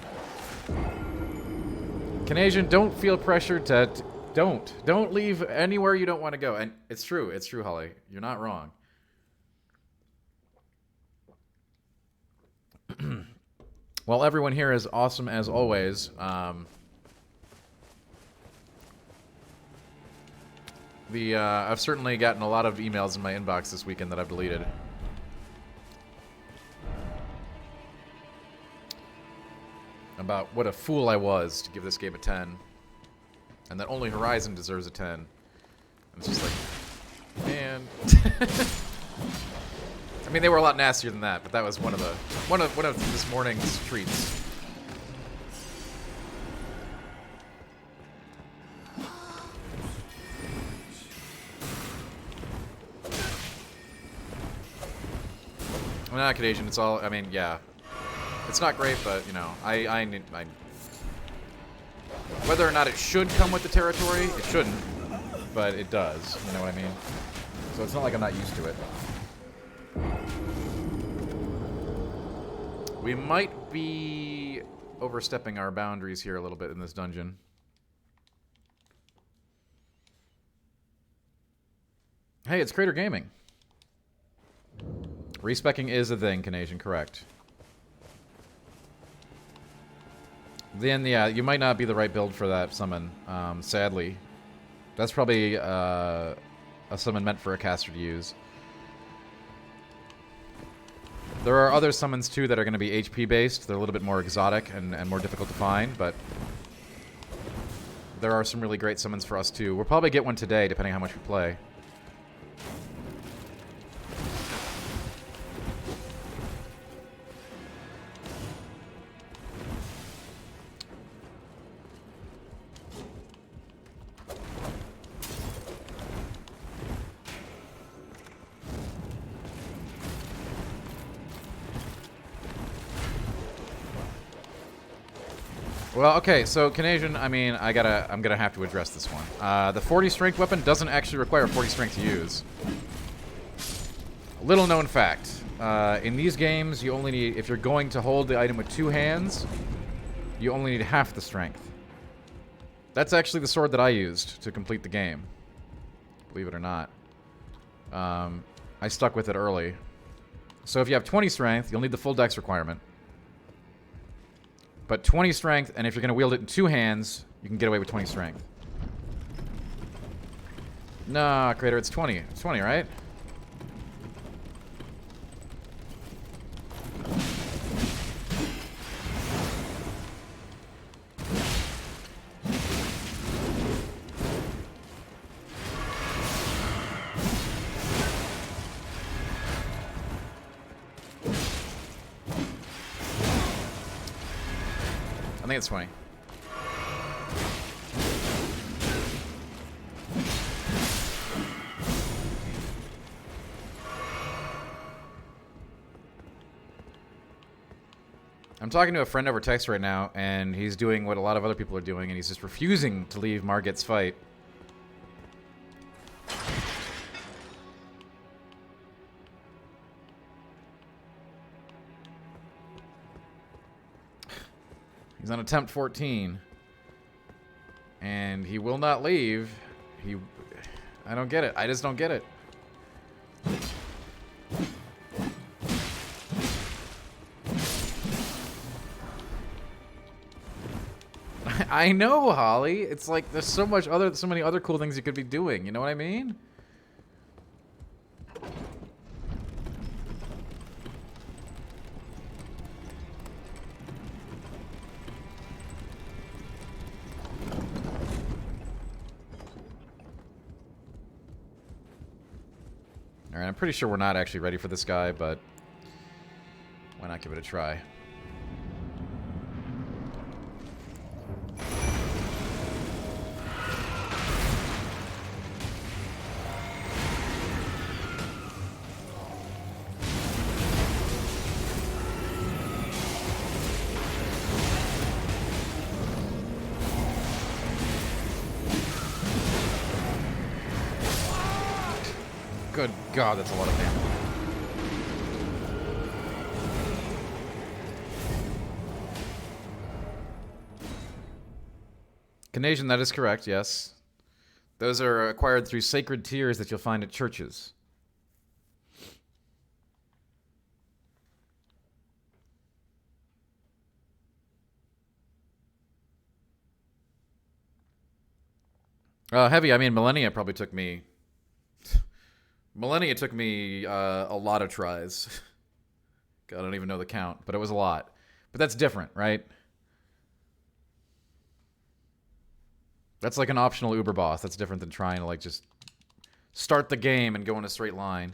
Canadian, don't feel pressured to... Don't leave anywhere you don't want to go. And it's true, Holly. You're not wrong. Well, everyone here is awesome as always. I've certainly gotten a lot of emails in my inbox this weekend that I've deleted. About what a fool I was to give this game a 10. And that only Horizon deserves a 10. And it's just like, man. I mean, they were a lot nastier than that, but that was one of this morning's treats. Not Canadian. It's all. I mean, yeah, it's not great, but you know, I whether or not it should come with the territory, it shouldn't, but it does. You know what I mean? So it's not like I'm not used to it. We might be overstepping our boundaries here a little bit in this dungeon. Hey, it's Crater Gaming. Respecking is a thing, Canadian, correct. Then, yeah, you might not be the right build for that summon, sadly. That's probably a summon meant for a caster to use. There are other summons, too, that are going to be HP-based. They're a little bit more exotic and more difficult to find, but there are some really great summons for us, too. We'll probably get one today, depending on how much we play. Well, okay, so Canadian, I mean, I'm gonna have to address this one. The 40 strength weapon doesn't actually require 40 strength to use. Little known fact. In these games, you only need, if you're going to hold the item with 2 hands, you only need half the strength. That's actually the sword that I used to complete the game. Believe it or not. I stuck with it early. So if you have 20 strength, you'll need the full dex requirement. But 20 strength, and if you're going to wield it in 2 hands, you can get away with 20 strength. Nah, Crater, it's 20. It's 20, right? I think it's 20. I'm talking to a friend over text right now, and he's doing what a lot of other people are doing, and he's just refusing to leave Margit's fight. He's on attempt 14. And he will not leave. I don't get it. I just don't get it. I know, Holly. It's like there's so many other cool things you could be doing. You know what I mean? Alright, I'm pretty sure we're not actually ready for this guy, but why not give it a try? Good God, that's a lot of damage. Canadian, that is correct, yes. Those are acquired through sacred tears that you'll find at churches. Heavy, I mean, Millennia probably took me... Millennia took me a lot of tries. I don't even know the count, but it was a lot. But that's different, right? That's like an optional Uber boss. That's different than trying to like just start the game and go in a straight line.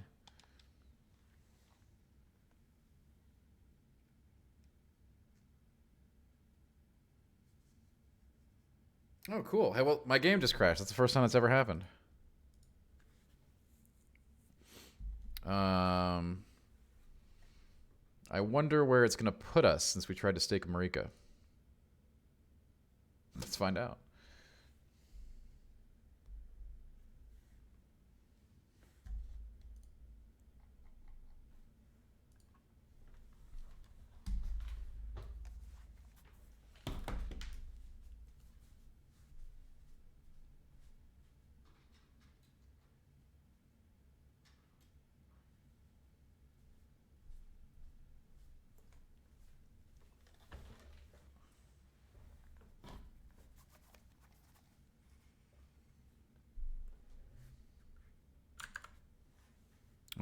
Oh, cool. Hey, well, my game just crashed. That's the first time it's ever happened. I wonder where it's going to put us since we tried to stake Marika. Let's find out.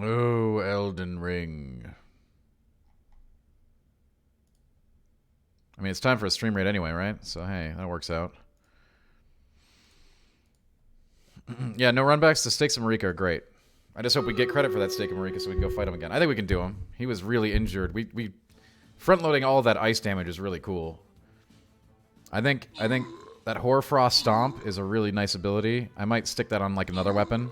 Oh, Elden Ring. I mean, it's time for a stream raid anyway, right? So, hey, that works out. Yeah, no runbacks. The stakes of Marika are great. I just hope we get credit for that stake of Marika so we can go fight him again. I think we can do him. He was really injured. We front-loading all that ice damage is really cool. I think that Hoarfrost Stomp is a really nice ability. I might stick that on, like, another weapon.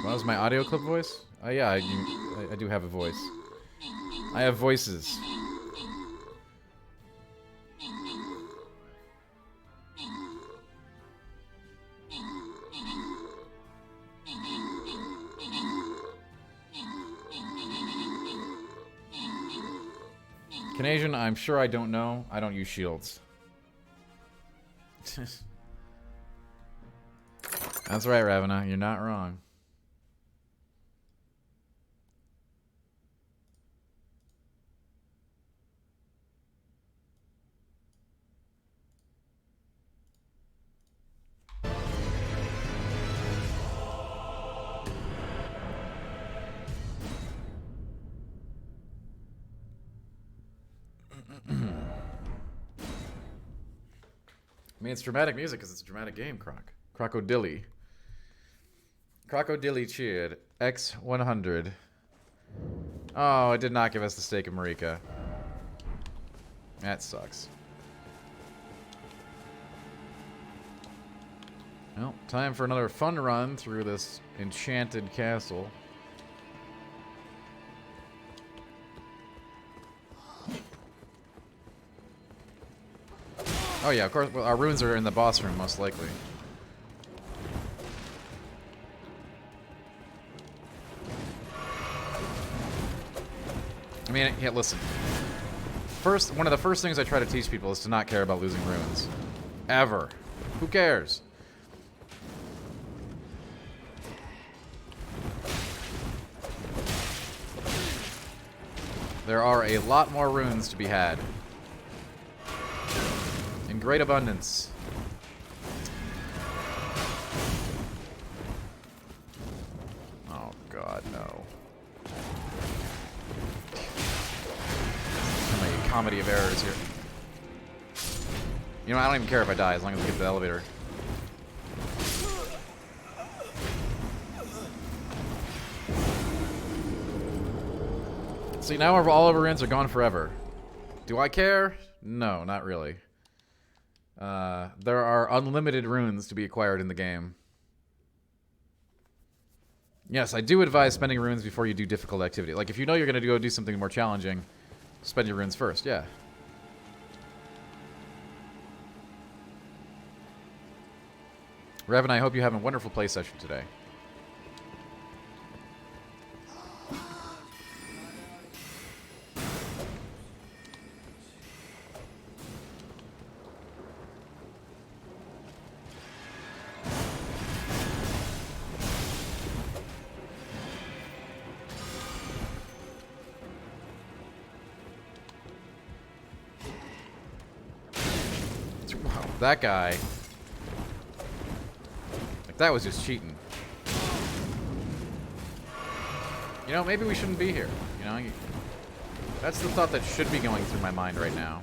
What was my audio clip voice? Yeah, I do have a voice. I have voices. Canadian, I'm sure I don't know. I don't use shields. That's right, Ravena. You're not wrong. I mean, it's dramatic music because it's a dramatic game, Croc. Crocodilly. Crocodilly cheered. X100. Oh, it did not give us the stake of Marika. That sucks. Well, time for another fun run through this enchanted castle. Oh yeah, of course. Well, our runes are in the boss room, most likely. I mean, yeah, listen. One of the first things I try to teach people is to not care about losing runes. Ever. Who cares? There are a lot more runes to be had. In great abundance. Oh god, no. How many comedy of errors here. You know, I don't even care if I die as long as we get to the elevator. See, now all of our runes are gone forever. Do I care? No, not really. There are unlimited runes to be acquired in the game. Yes, I do advise spending runes before you do difficult activity. Like, if you know you're going to go do something more challenging, spend your runes first, yeah. Revan, I hope you have a wonderful play session today. That guy. Like, that was just cheating. You know, maybe we shouldn't be here. You know, that's the thought that should be going through my mind right now.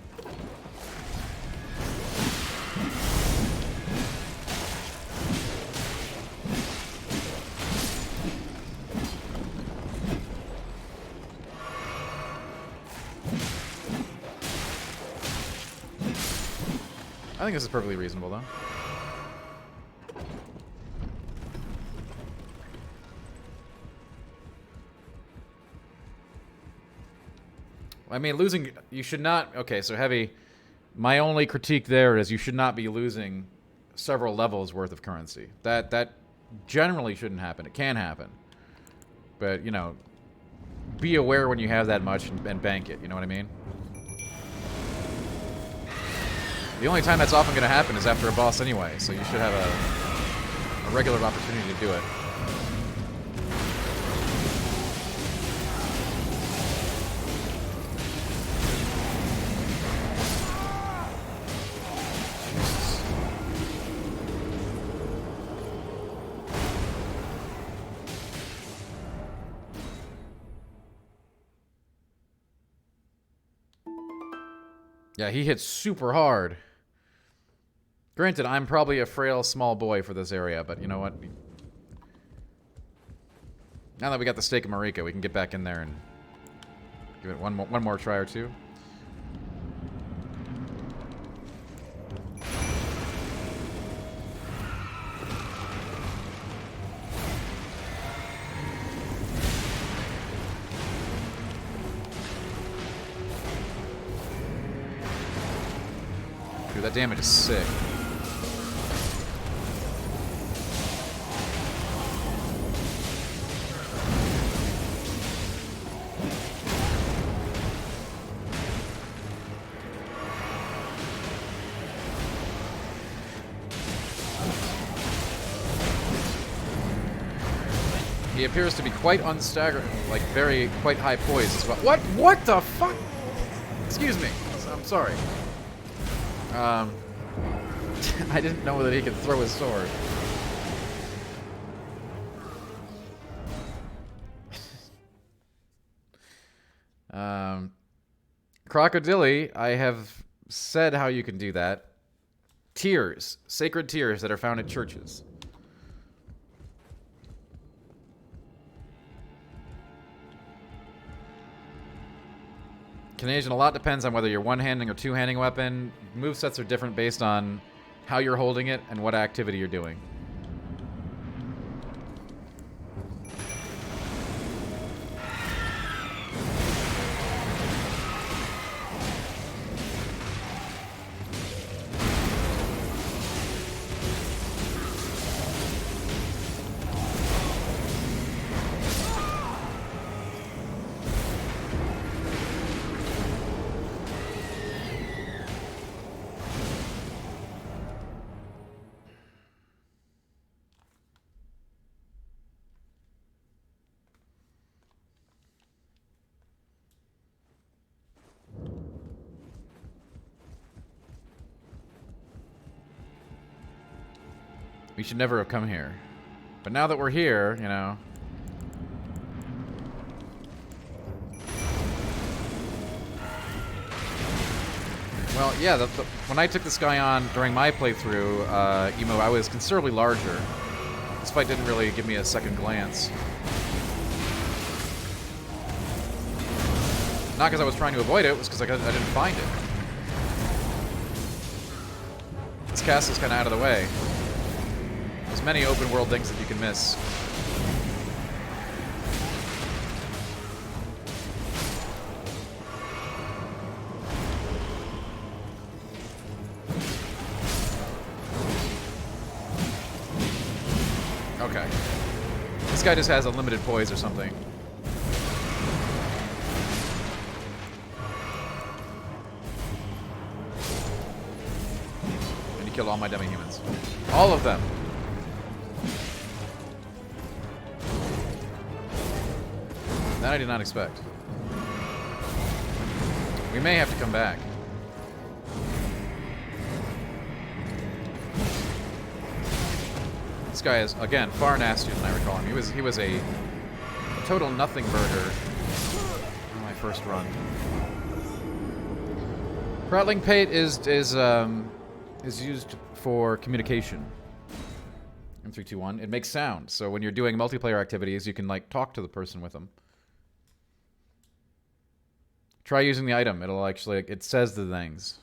I think this is perfectly reasonable, though. I mean, losing... You should not... Okay, so Heavy, my only critique there is you should not be losing several levels worth of currency. That generally shouldn't happen. It can happen. But, you know, be aware when you have that much and bank it. You know what I mean? The only time that's often going to happen is after a boss anyway, so you should have a regular opportunity to do it. Yeah, he hits super hard. Granted, I'm probably a frail small boy for this area, but you know what? Now that we got the Stake of Marika, we can get back in there and give it one more try or two. Dude, that damage is sick. He appears to be quite unstaggered, like quite high poised as well. What the fuck? Excuse me. I'm sorry. I didn't know that he could throw his sword. Crocodile, I have said how you can do that. Tears. Sacred tears that are found at churches. Canadian, a lot depends on whether you're one-handing or two-handing weapon. Movesets are different based on how you're holding it and what activity you're doing. We should never have come here. But now that we're here, you know... Well, yeah, when I took this guy on during my playthrough, Emo, I was considerably larger. This fight didn't really give me a second glance. Not because I was trying to avoid it, it was because I didn't find it. This castle's kind of out of the way. There's many open world things that you can miss. Okay. This guy just has unlimited poise or something. And he killed all my demi-humans. All of them. That I did not expect. We may have to come back. guy is, again, far nastier than I recall him. He was a total nothing burger on my first run. Prattling Pate is used for communication. M321. It makes sound, so when you're doing multiplayer activities, you can like talk to the person with them. Try using the item. It'll actually, it says the things.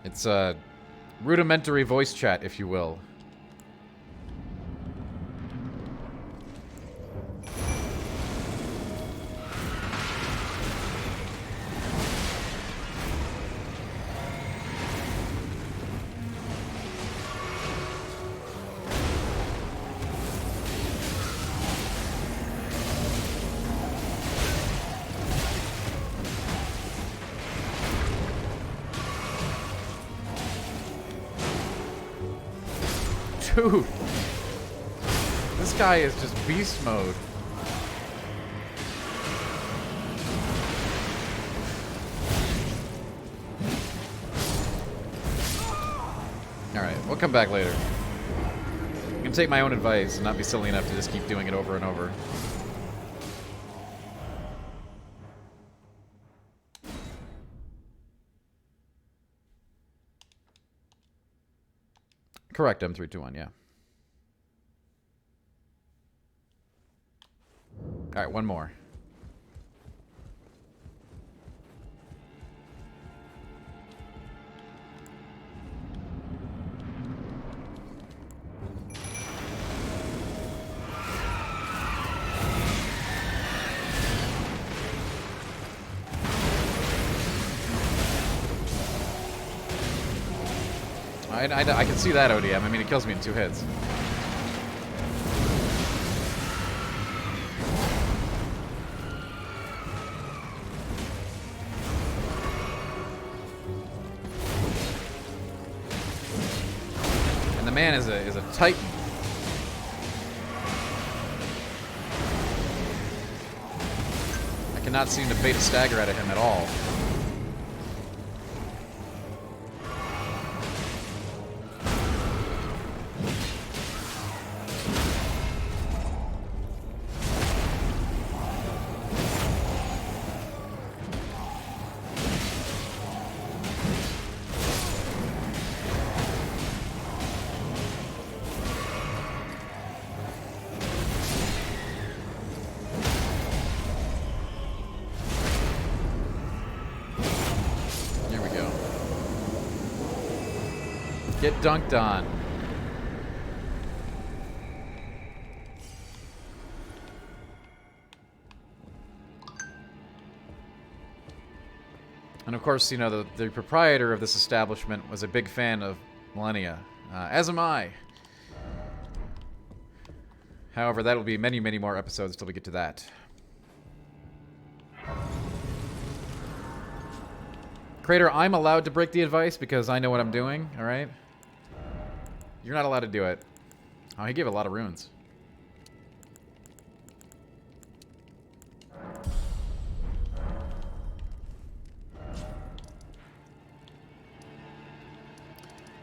It's a rudimentary voice chat, if you will. Dude, this guy is just beast mode. Alright, we'll come back later. I can take my own advice and not be silly enough to just keep doing it over and over. Correct, M321, yeah. Alright, one more. I can see that ODM. I mean, it kills me in 2 hits. And the man is a titan. I cannot seem to bait a stagger out of him at all. Get dunked on. And of course, you know, the proprietor of this establishment was a big fan of Millennia, as am I. However, that'll be many, many more episodes till we get to that. Crater, I'm allowed to break the advice because I know what I'm doing, alright? You're not allowed to do it. Oh, he gave a lot of runes.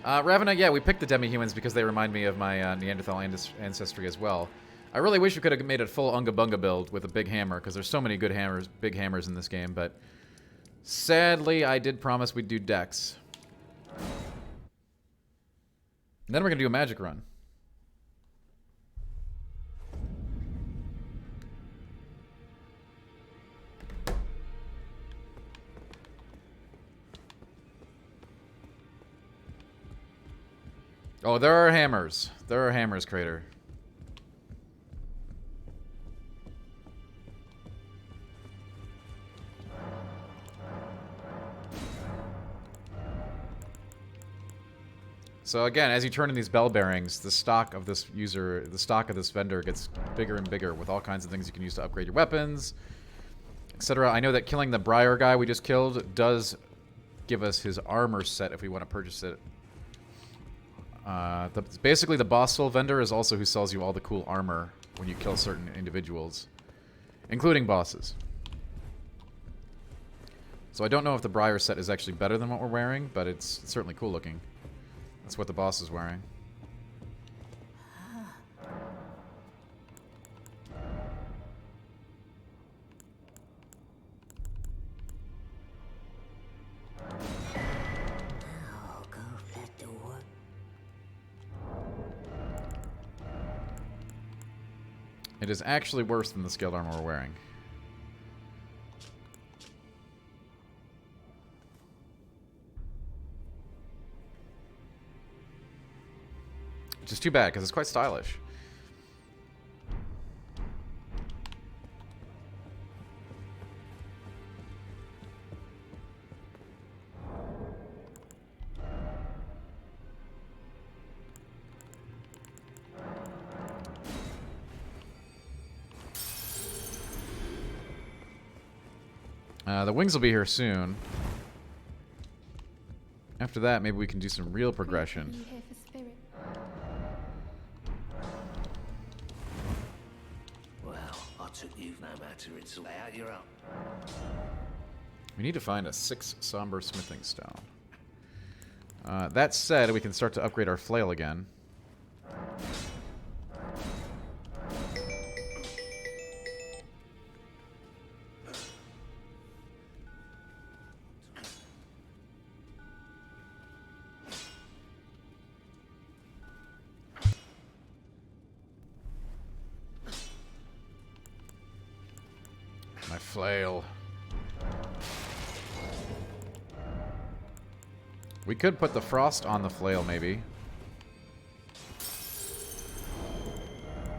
Ravena, yeah, we picked the demi-humans because they remind me of my Neanderthal ancestry as well. I really wish we could have made a full Unga Bunga build with a big hammer, because there's so many good hammers, big hammers in this game, but sadly, I did promise we'd do Dex. And then we're going to do a magic run. Oh, there are hammers. There are hammers, Crater. So again, as you turn in these bell bearings, the stock of this user, the stock of this vendor gets bigger and bigger with all kinds of things you can use to upgrade your weapons, etc. I know that killing the Briar guy we just killed does give us his armor set if we want to purchase it. Basically, the boss soul vendor is also who sells you all the cool armor when you kill certain individuals, including bosses. So I don't know if the Briar set is actually better than what we're wearing, but it's certainly cool looking. That's what the boss is wearing.
I'll go that door.
It is actually worse than the scaled armor we're wearing. Which is too bad, because it's quite stylish. The wings will be here soon. After that, maybe we can do some real progression.
You here for spirit?
Well, I took you no matter. It's all out. You're up.
We need to find a 6 somber smithing stone. That said, we can start to upgrade our flail again. My flail. We could put the frost on the flail, maybe.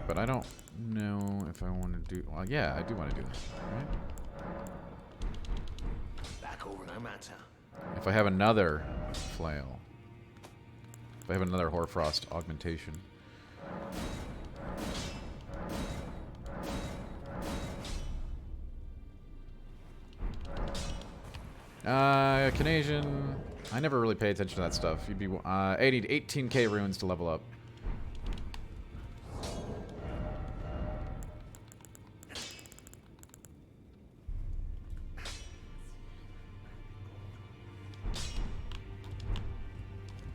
But I don't know if I want to do... Well, yeah, I do want to do that, right?
Back over no matter.
If I have another flail. If I have another hoarfrost augmentation. Canadian. I never really pay attention to that stuff. You'd be 80 to 18k runes to level up.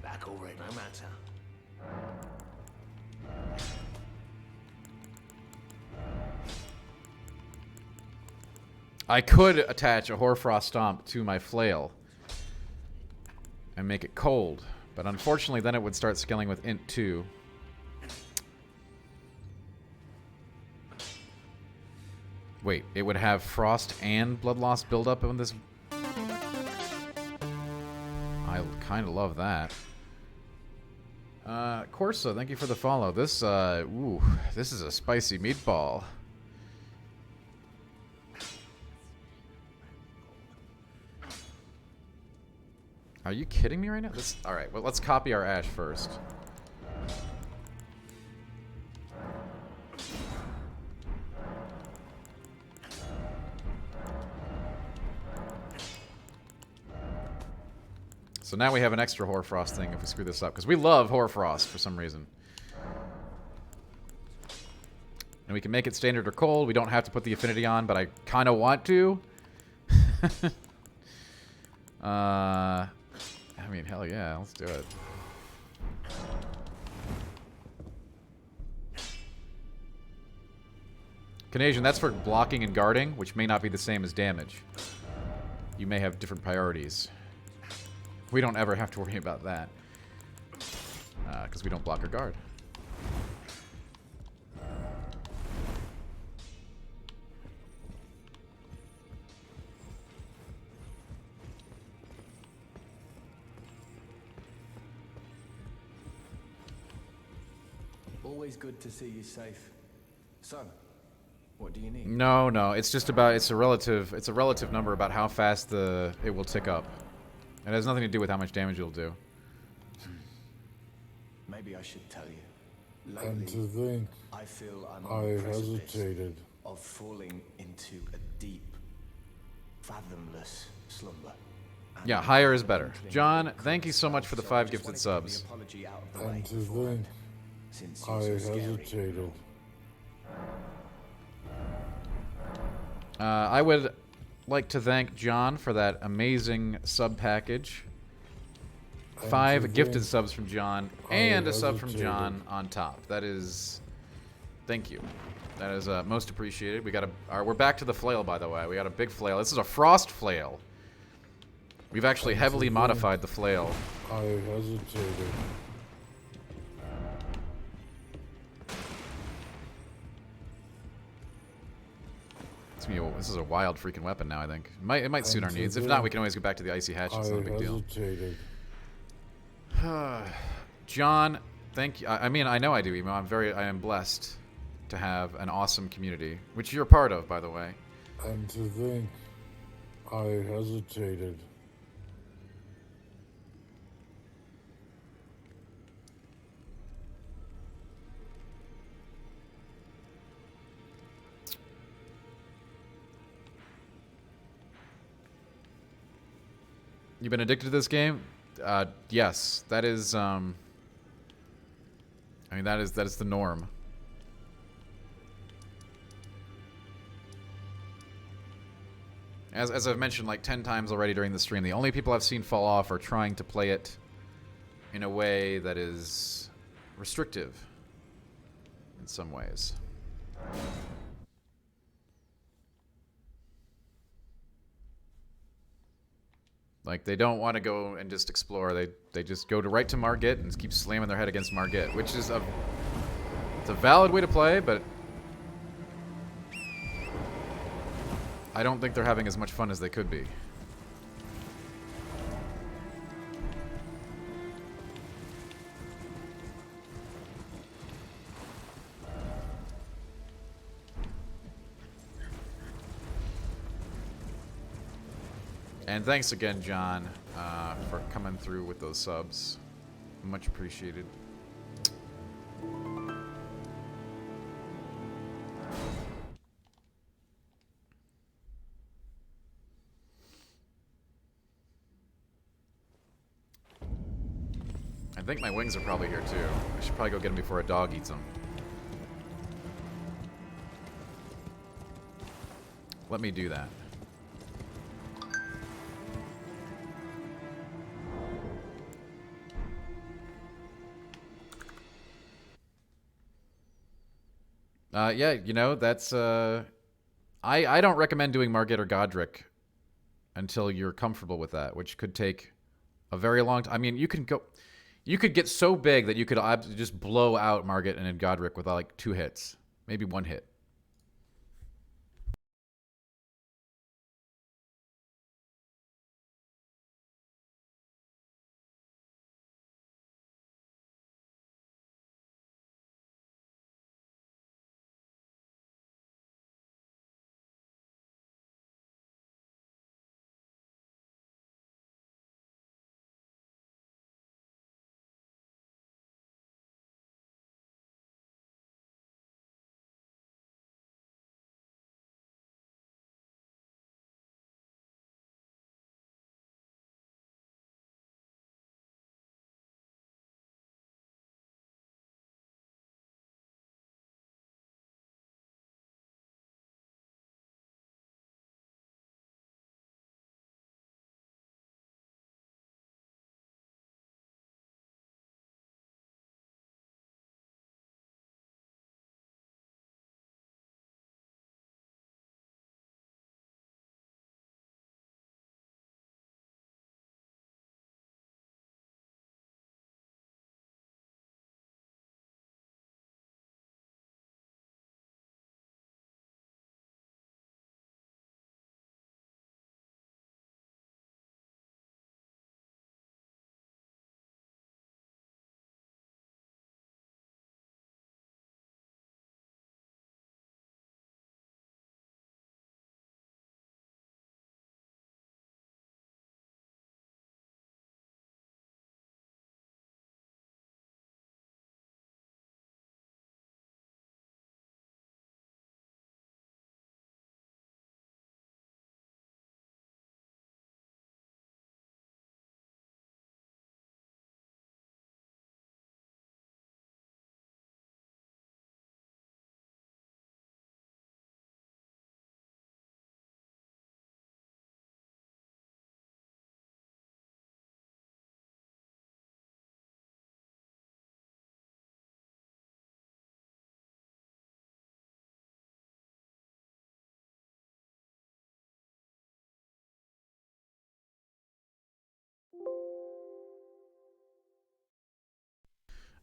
Back over it no matter.
I could attach a Hoarfrost Stomp to my flail and make it cold, but unfortunately then it would start scaling with int 2. Wait, it would have frost and blood loss build up in this. I kind of love that. Corsa, thank you for the follow. This this is a spicy meatball. Are you kidding me right now? All right, well, let's copy our ash first. So now we have an extra Hoarfrost thing if we screw this up, because we love Hoarfrost for some reason. And we can make it standard or cold. We don't have to put the affinity on, but I kind of want to. I mean, hell yeah, let's do it. Canadian, that's for blocking and guarding, which may not be the same as damage. You may have different priorities. We don't ever have to worry about that. Because we don't block or guard.
Always good to see you safe. So, what do you need?
No, it's just about it's a relative number about how fast it will tick up. It has nothing to do with how much damage it'll do.
Maybe I should tell you.
And
Lately,
to think,
I feel I'm
I
on the precipice
hesitated.
of falling into a deep, fathomless slumber. And
Yeah, higher is better.
inkling
John,
of
thank you so much for the
so I
5
just
gifted
wanted to get
subs.
the apology out of the way
And to
beforehand,
think,
since
I
you're so scary.
hesitated.
I would like to thank John for that amazing sub package.
And
5
to
gifted
think
subs from John
I
and a sub from
hesitated.
John on top. That is, thank you. That is most appreciated. We got we're back to the flail, by the way. We got a big flail. This is a frost flail. We've actually
And to
heavily
think
modified the flail.
I hesitated.
This is a wild freaking weapon now, I think. It might suit
And
our
to
needs. If not, we
think
can always go back to the icy hatch.
I
It's not a big deal.
hesitated.
John, thank you. I mean, I know I do, Emo. I am blessed to have an awesome community, which you're part of, by the way.
And to think I hesitated.
You've been addicted to this game? Yes. That is, I mean, that is the norm. As I've mentioned like 10 times already during the stream, the only people I've seen fall off are trying to play it in a way that is restrictive in some ways. Like, they don't want to go and just explore. They just go right to Margit and just keep slamming their head against Margit, which is it's a valid way to play, but I don't think they're having as much fun as they could be. And thanks again, John, for coming through with those subs. Much appreciated. I think my wings are probably here too. I should probably go get them before a dog eats them. Let me do that. Yeah, you know, that's, I don't recommend doing Margit or Godric until you're comfortable with that, which could take a very long time. I mean, you could get so big that you could just blow out Margit and Godric with like 2 hits, maybe 1 hit.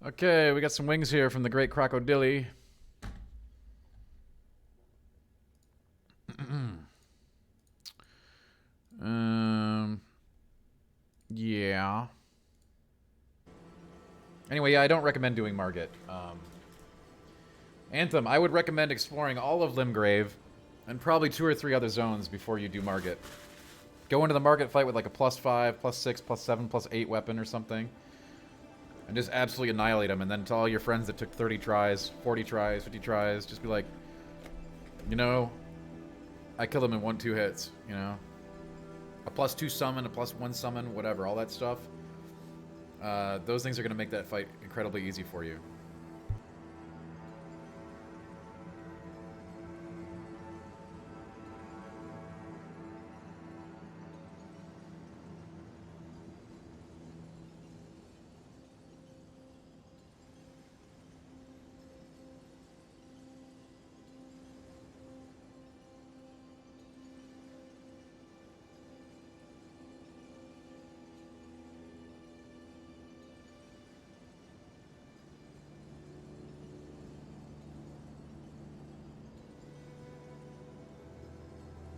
Okay, we got some wings here from the Great Crocodile. Yeah. Anyway, yeah, I don't recommend doing Margit. Anthem, I would recommend exploring all of Limgrave and probably 2 or 3 other zones before you do Margit. Go into the Margit fight with like a +5, +6, +7, +8 weapon or something. And just absolutely annihilate them. And then tell all your friends that took 30 tries, 40 tries, 50 tries, just be like, you know, I killed him in 1-2 hits, you know? A +2 summon, a +1 summon, whatever, all that stuff. Those things are going to make that fight incredibly easy for you.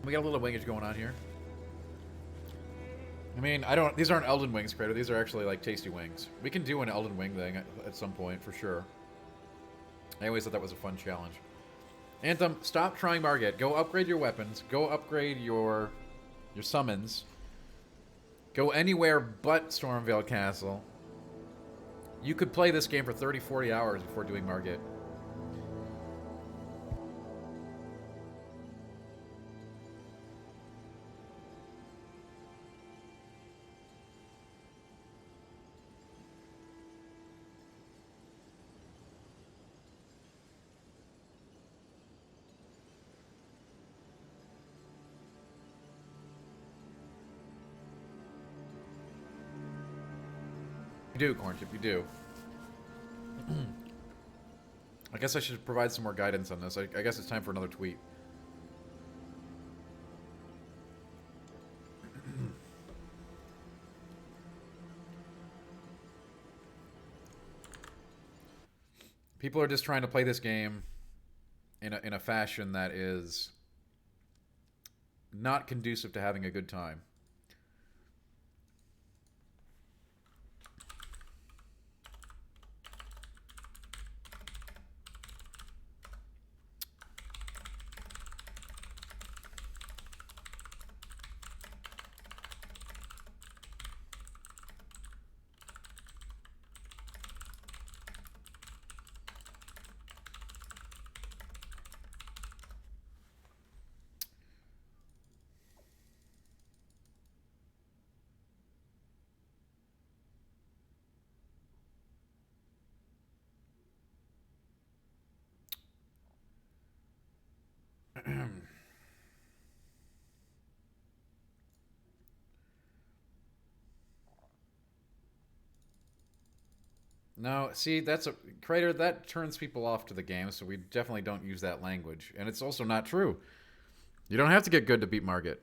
We got a little wingage going on here. I mean, these aren't Elden wings, Kratos. These are actually, like, tasty wings. We can do an Elden wing thing at some point, for sure. I always thought that was a fun challenge. Anthem, stop trying Margit. Go upgrade your weapons. Go upgrade your summons. Go anywhere but Stormveil Castle. You could play this game for 30, 40 hours before doing Margit. You do, Cornchip, you do. I guess I should provide some more guidance on this. I guess it's time for another tweet. People are just trying to play this game in a fashion that is not conducive to having a good time. No, see, that's a Crater, that turns people off to the game, so we definitely don't use that language. And it's also not true. You don't have to get good to beat Margit.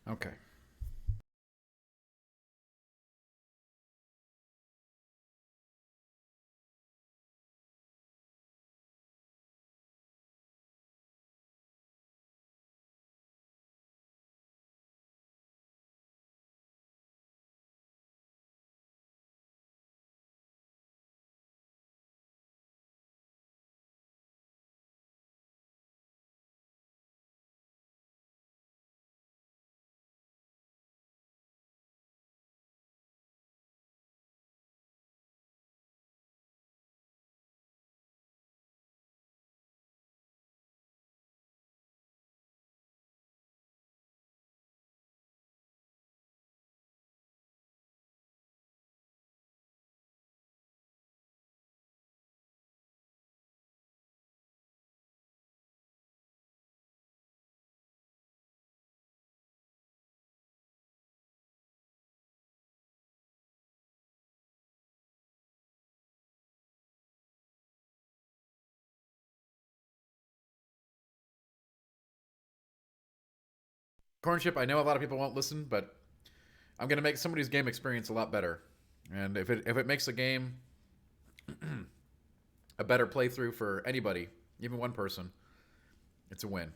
Okay. Corn Chip, I know a lot of people won't listen, but I'm gonna make somebody's game experience a lot better. And if it makes a game a better playthrough for anybody, even one person, it's a win.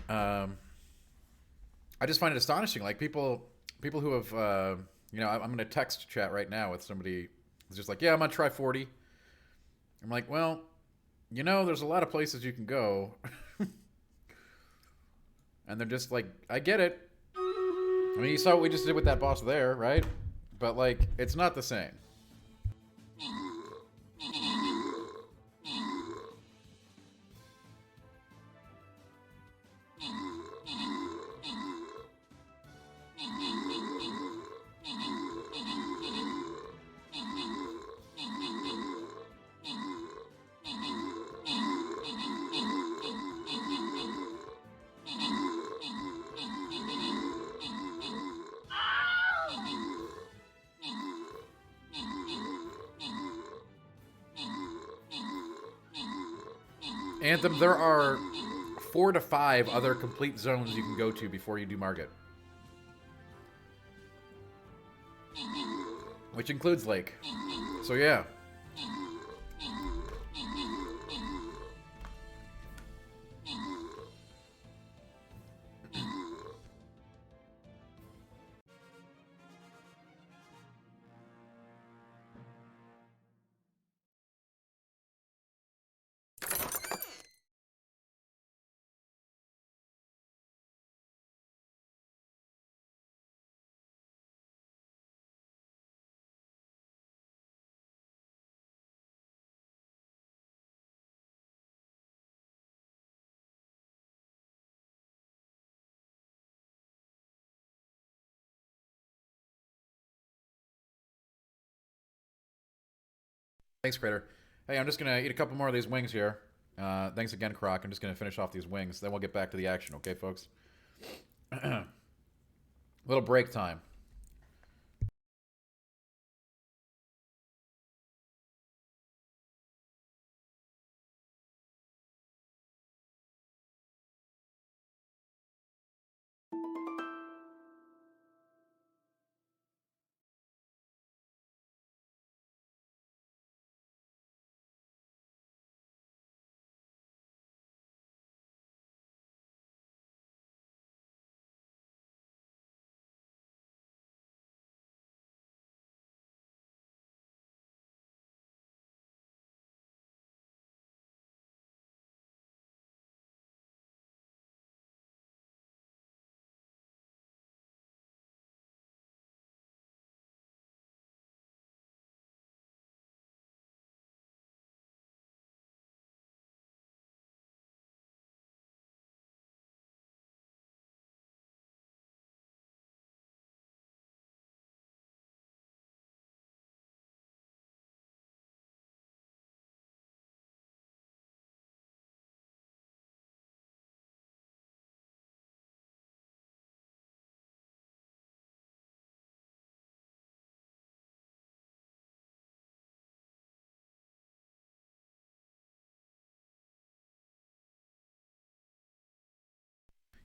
I just find it astonishing. Like people who have, I'm going to text chat right now with somebody who's just like, yeah, I'm going to try 40. I'm like, well, there's a lot of places you can go. And they're just like, I get it. I mean, you saw what we just did with that boss there, right? But, like, it's not the same. Anthem, there are 4 to 5 other complete zones you can go to before you do Margit. Which includes Lake. So yeah. Thanks, Crater. Hey, I'm just going to eat a couple more of these wings here. Thanks again, Croc. I'm just going to finish off these wings. Then we'll get back to the action, okay, folks? Little break time.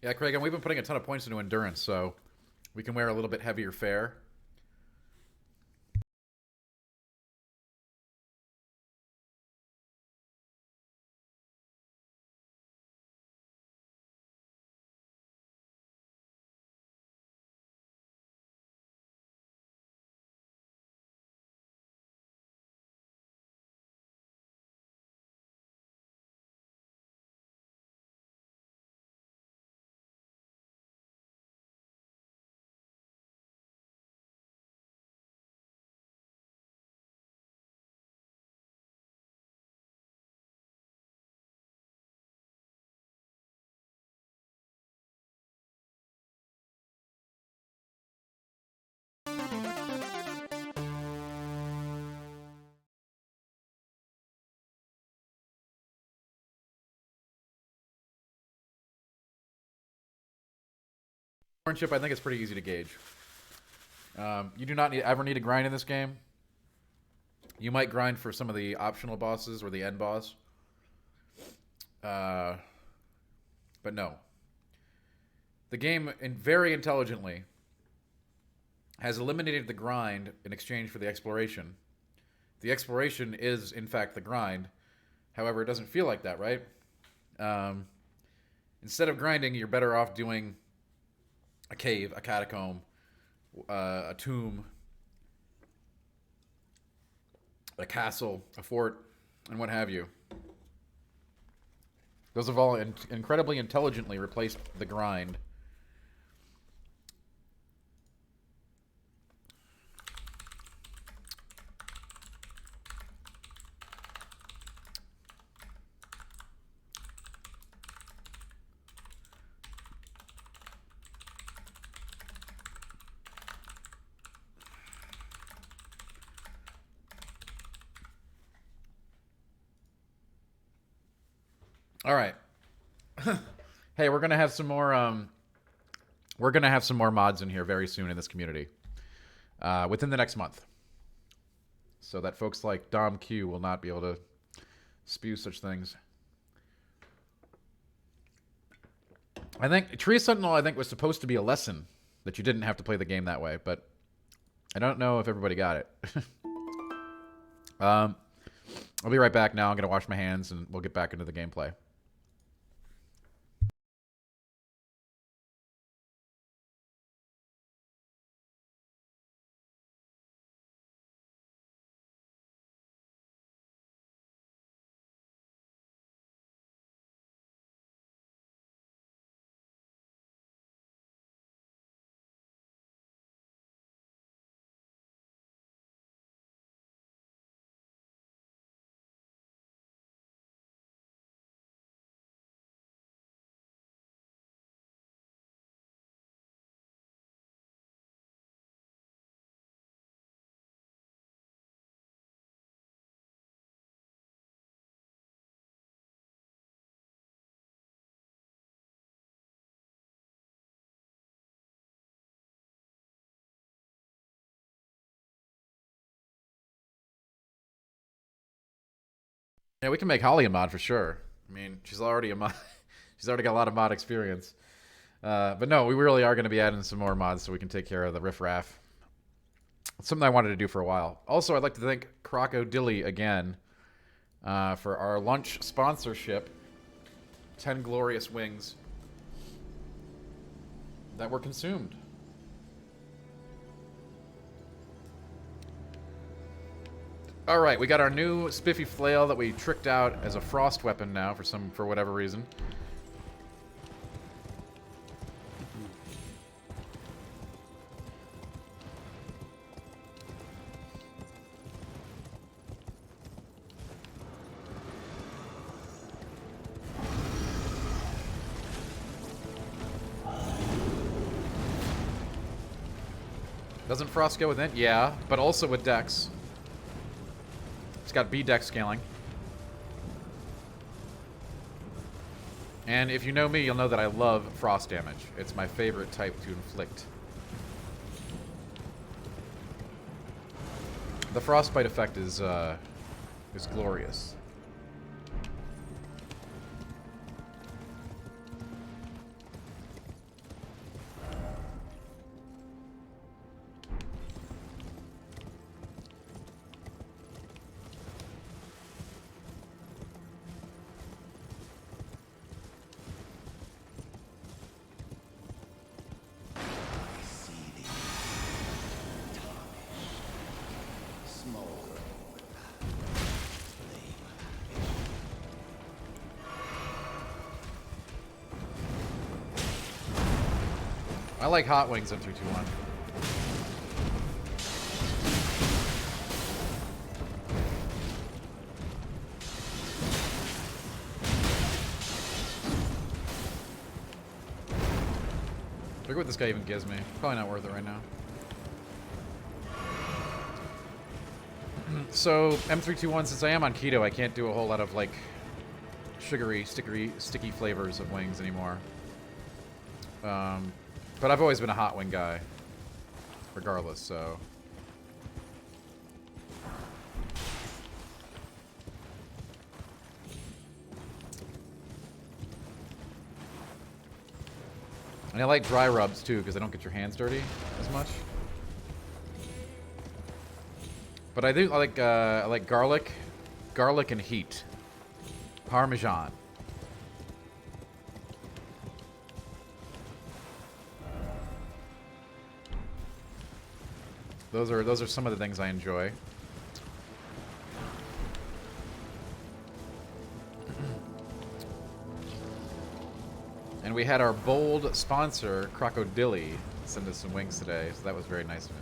Yeah, Craig, and we've been putting a ton of points into endurance, so we can wear a little bit heavier fare. Chip, I think it's pretty easy to gauge. You do not ever need to grind in this game. You might grind for some of the optional bosses or the end boss. But no. The game, very intelligently, has eliminated the grind in exchange for the exploration. The exploration is, in fact, the grind. However, it doesn't feel like that, right? Instead of grinding, you're better off doing a cave, a catacomb, a tomb, a castle, a fort, and what have you. Those have all incredibly intelligently replaced the grind. All right. Hey, we're gonna have some more. We're gonna have some more mods in here very soon in this community, within the next month, so that folks like Dom Q will not be able to spew such things. I think Tree Sentinel, I think, was supposed to be a lesson that you didn't have to play the game that way, but I don't know if everybody got it. I'll be right back now. I'm gonna wash my hands and we'll get back into the gameplay. Yeah, we can make Holly a mod for sure. I mean, she's already a mod. She's already got a lot of mod experience. But no, we really are going to be adding some more mods so we can take care of the riffraff. It's something I wanted to do for a while. Also, I'd like to thank Crocodilly again for our lunch sponsorship. 10 glorious wings that were consumed. All right, we got our new spiffy flail that we tricked out as a frost weapon now for whatever reason. Doesn't frost go with it? Yeah, but also with dex. It's got B dex scaling. And if you know me, you'll know that I love frost damage. It's my favorite type to inflict. The frostbite effect is glorious. I like hot wings M321. Look what this guy even gives me. Probably not worth it right now. So, M321, since I am on keto, I can't do a whole lot of, like, sugary, sticky flavors of wings anymore. But I've always been a hot wing guy. Regardless, so... And I like dry rubs, too, because they don't get your hands dirty as much. But I do I like garlic and heat. Parmesan. Those are some of the things I enjoy. And we had our bold sponsor, Crocodilly, send us some wings today, so that was very nice of him.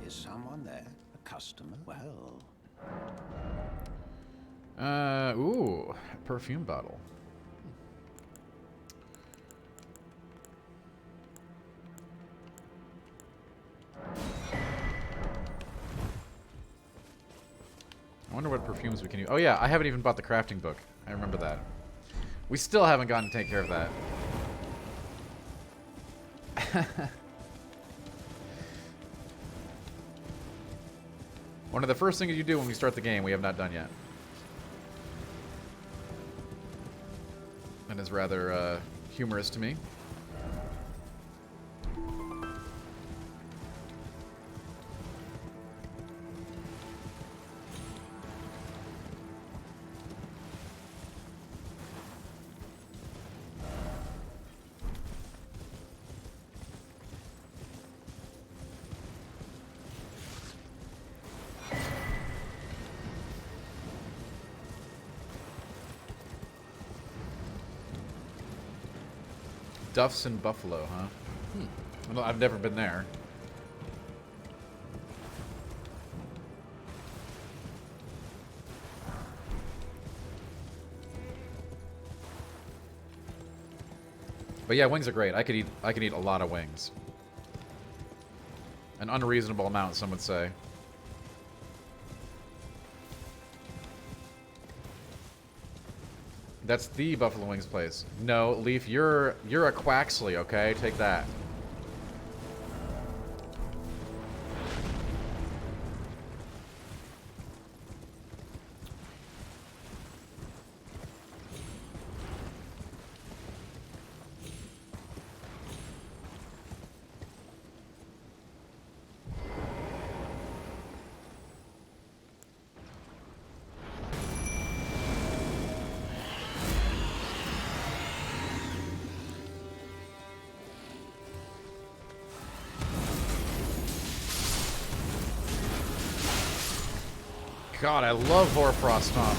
Is someone there? A customer? Well...
Ooh, perfume bottle. I wonder what perfumes we can use. Oh yeah, I haven't even bought the crafting book. I remember that. We still haven't gotten to take care of that. One of the first things you do when we start the game, we have not done yet. And is rather humorous to me. Duff's in Buffalo, huh? Well, I've never been there. But yeah, wings are great. I could eat a lot of wings. An unreasonable amount, some would say. That's the Buffalo Wings place. No, Leaf, you're a Quaxley, okay? Take that. God, I love Hoarfrost Stomp.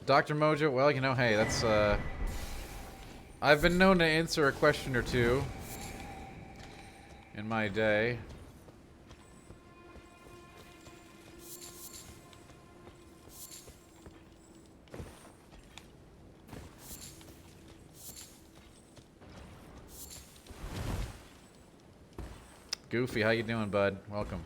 Dr. Mojo, well, you know, hey, that's, I've been known to answer a question or two in my day. Goofy, how you doing, bud? Welcome.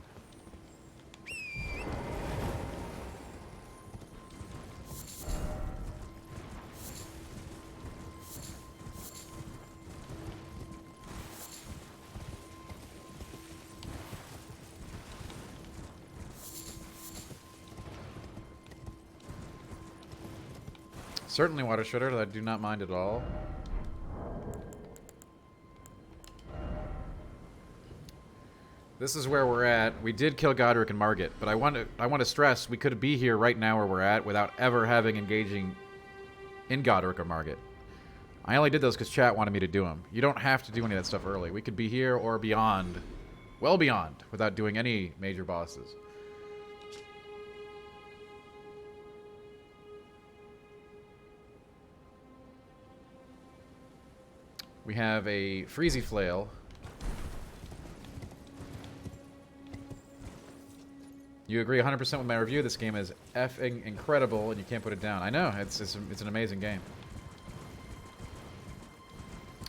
Certainly, Water Shredder, I do not mind at all. This is where we're at. We did kill Godric and Margit, but I want to stress we could be here right now where we're at without ever having engaging in Godric or Margit. I only did those because chat wanted me to do them. You don't have to do any of that stuff early. We could be here or beyond, well beyond, without doing any major bosses. We have a Freezy Flail. You agree 100% with my review. This game is effing incredible, and you can't put it down. I know. It's an amazing game.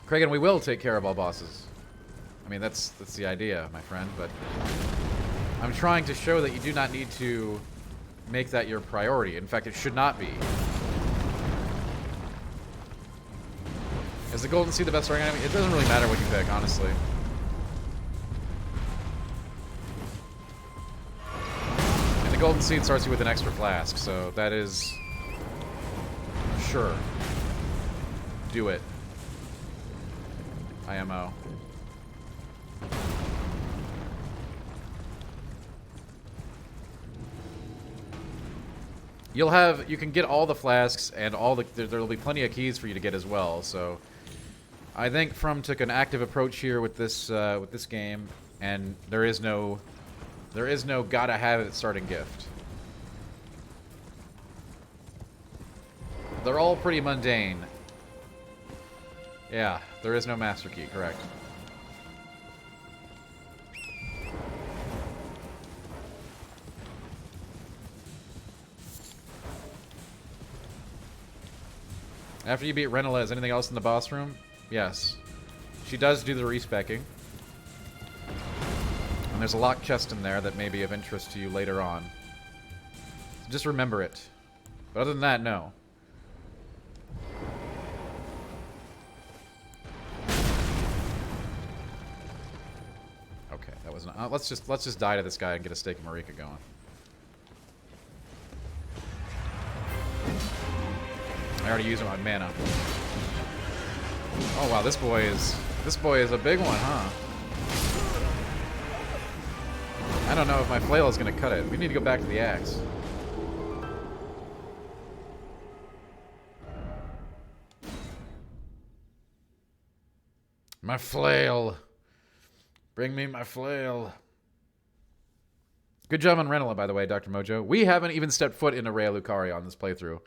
Kragan, we will take care of all bosses. I mean, that's the idea, my friend, but I'm trying to show that you do not need to make that your priority. In fact, it should not be. Is the Golden Seed the best starting item? It doesn't really matter what you pick, honestly. And the Golden Seed starts you with an extra flask, so that is... Sure. Do it. IMO. You can get all the flasks and all the, there'll be plenty of keys for you to get as well, so I think From took an active approach here with this game, and there is no gotta have it starting gift. They're all pretty mundane. Yeah, there is no master key, correct. After you beat Renala, is anything else in the boss room? Yes. She does do the respecking. And there's a locked chest in there that may be of interest to you later on. So just remember it. But other than that, no. Okay, that was not... let's just die to this guy and get a steak and Marika going. I already used my mana. Oh wow, this boy is a big one, huh? I don't know if my flail is gonna cut it. We need to go back to the axe. My flail. Bring me my flail. Good job on Renala, by the way, Dr. Mojo. We haven't even stepped foot in Rea Lucaria on this playthrough.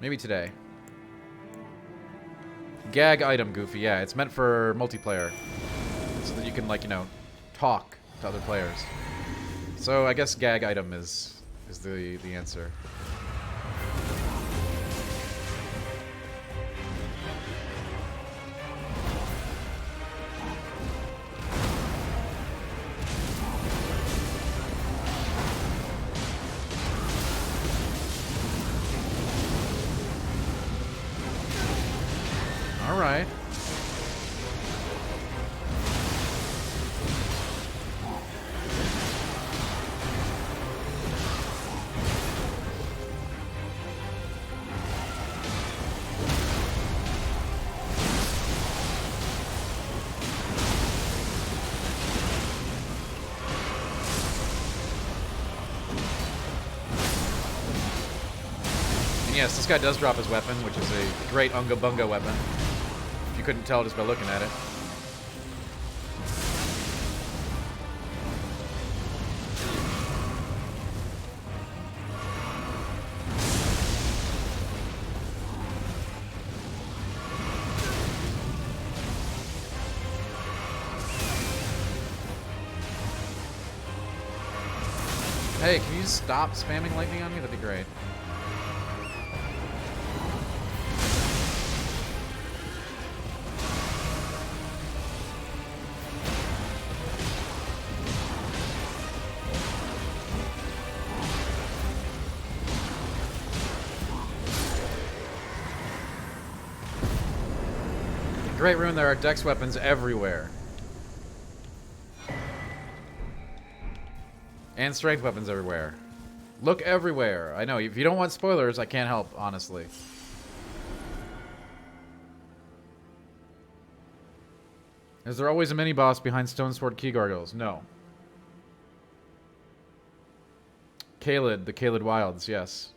Maybe today. Gag item, Goofy. Yeah, it's meant for multiplayer. So that you can, like, you know, talk to other players. So I guess gag item is the answer. All right. And yes, this guy does drop his weapon, which is a great Unga Bunga weapon. If you couldn't tell just by looking at it. Hey, can you stop spamming lightning on me? That'd be great. Great rune, there are dex weapons everywhere. And strength weapons everywhere. Look everywhere. I know, if you don't want spoilers, I can't help, honestly. Is there always a mini-boss behind Stone Sword Key Gargoyles? No. Caelid, the Caelid Wilds, yes.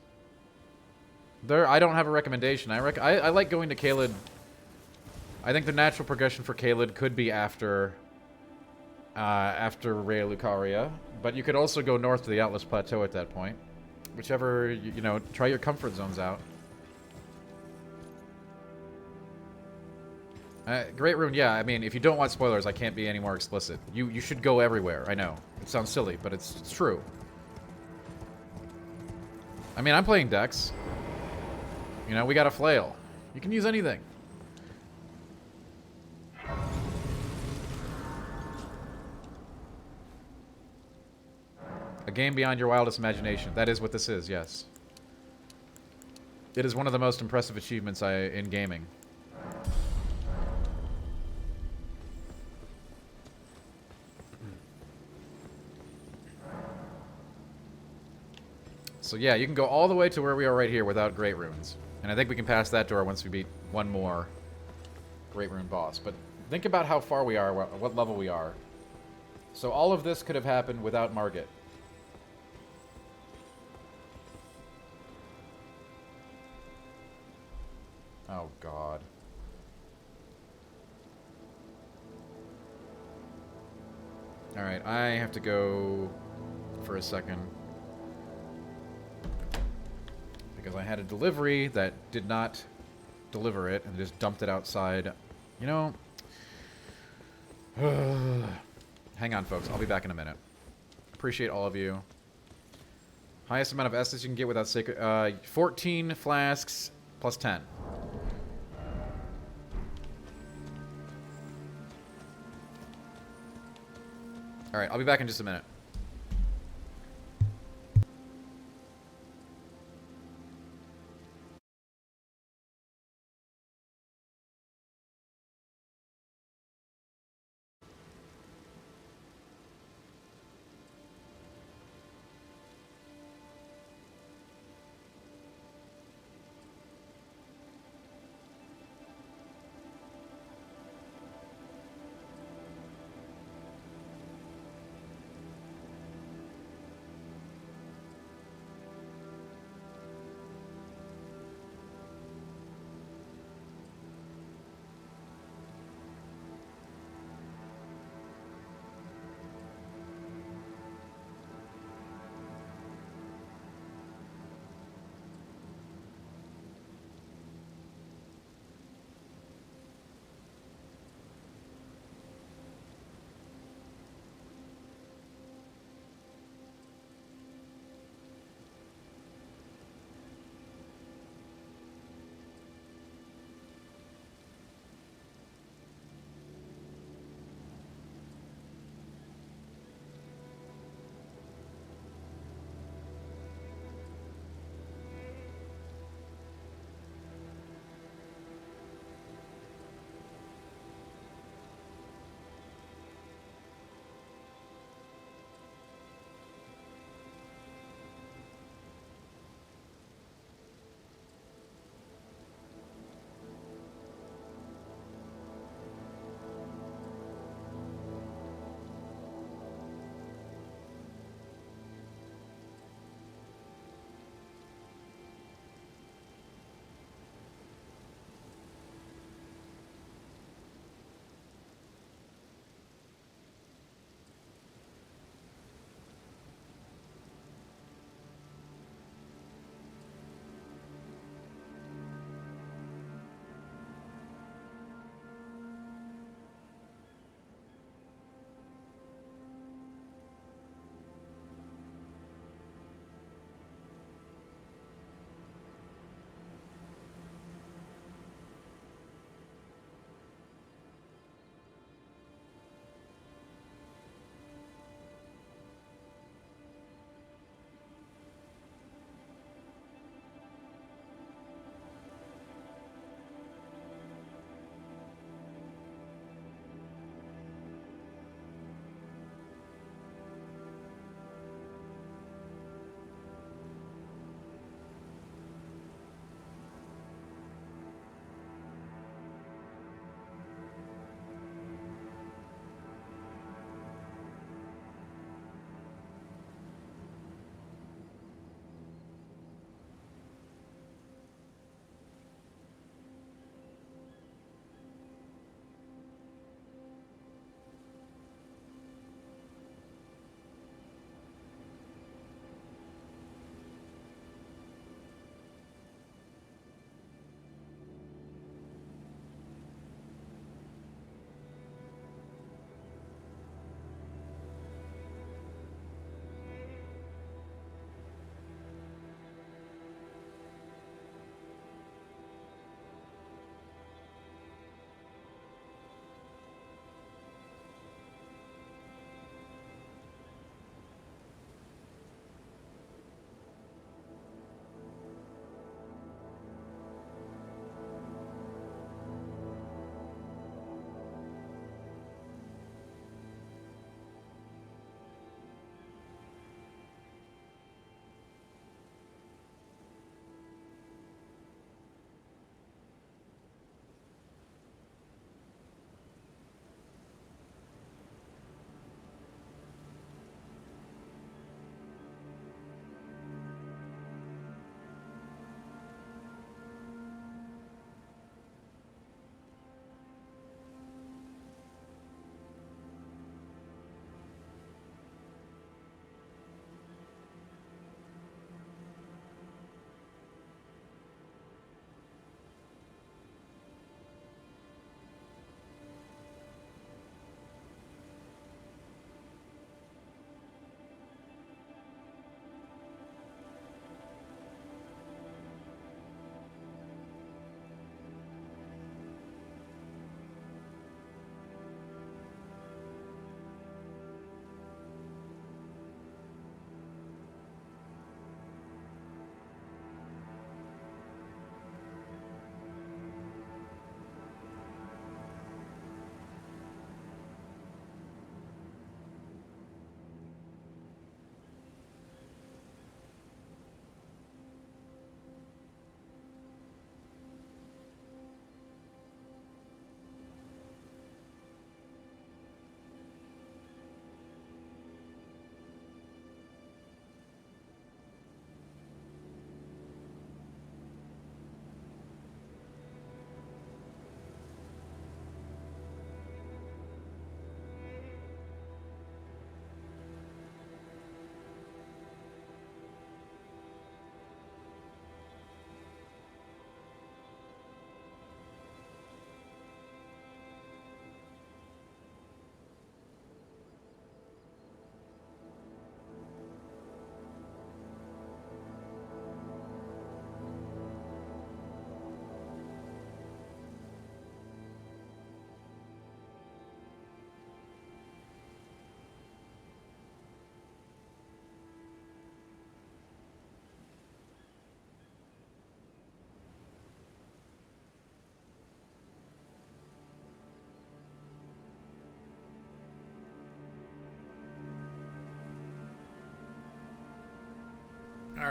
I don't have a recommendation. I like going to Caelid. I think the natural progression for Caelid could be after Raya Lucaria, but you could also go north to the Atlas Plateau at that point. Whichever, you know, try your comfort zones out. Great Rune, yeah, I mean, if you don't want spoilers, I can't be any more explicit. You should go everywhere, I know. It sounds silly, but it's true. I mean, I'm playing Dex. You know, we got a Flail. You can use anything. A game beyond your wildest imagination. That is what this is, yes. It is one of the most impressive achievements in gaming. So yeah, you can go all the way to where we are right here without Great Runes. And I think we can pass that door once we beat one more Great Rune boss. But think about how far we are, what level we are. So all of this could have happened without Margit. Oh, God. Alright, I have to go for a second. Because I had a delivery that did not deliver it and just dumped it outside. You know... Hang on, folks. I'll be back in a minute. Appreciate all of you. Highest amount of Estus you can get without sacred... 14 flasks plus 10. Alright, I'll be back in just a minute.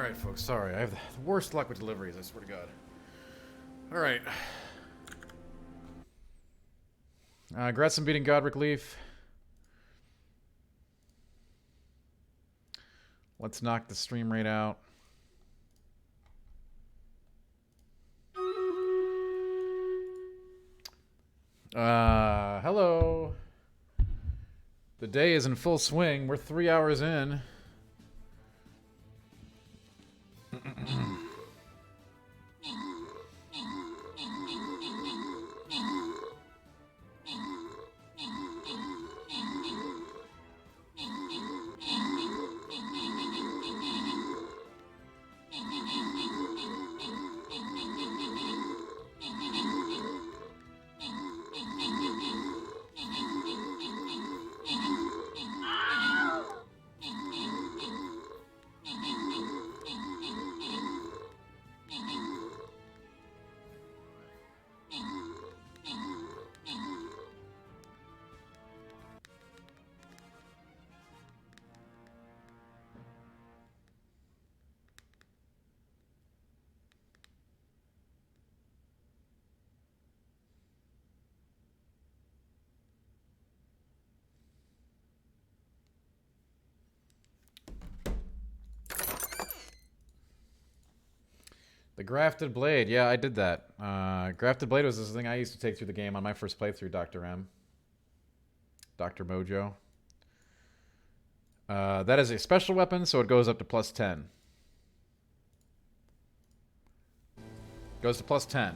Alright, folks, sorry. I have the worst luck with deliveries, I swear to God. Alright. Congrats on beating Godric Leaf. Let's knock the stream rate out. Hello. The day is in full swing. We're 3 hours in. The Grafted Blade. Yeah, I did that. Grafted Blade was this thing I used to take through the game on my first playthrough, Dr. M. Dr. Mojo. That is a special weapon, so it goes up to plus 10. Goes to plus 10.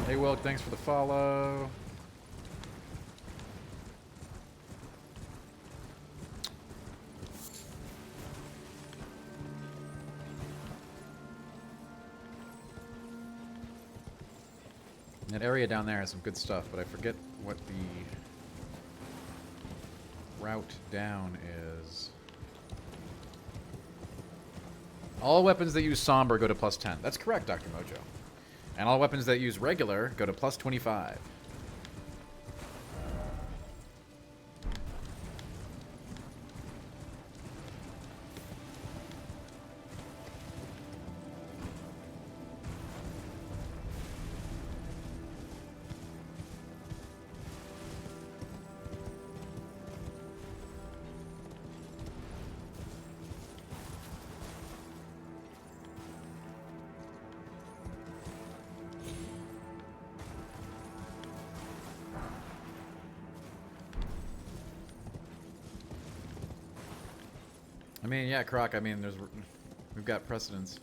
Hey, Wilk, thanks for the follow. That area down there has some good stuff, but I forget what the route down is. All weapons that use Somber go to plus 10. That's correct, Dr. Mojo. And all weapons that use regular go to plus 25. I mean, yeah, Croc, I mean, we've got precedence.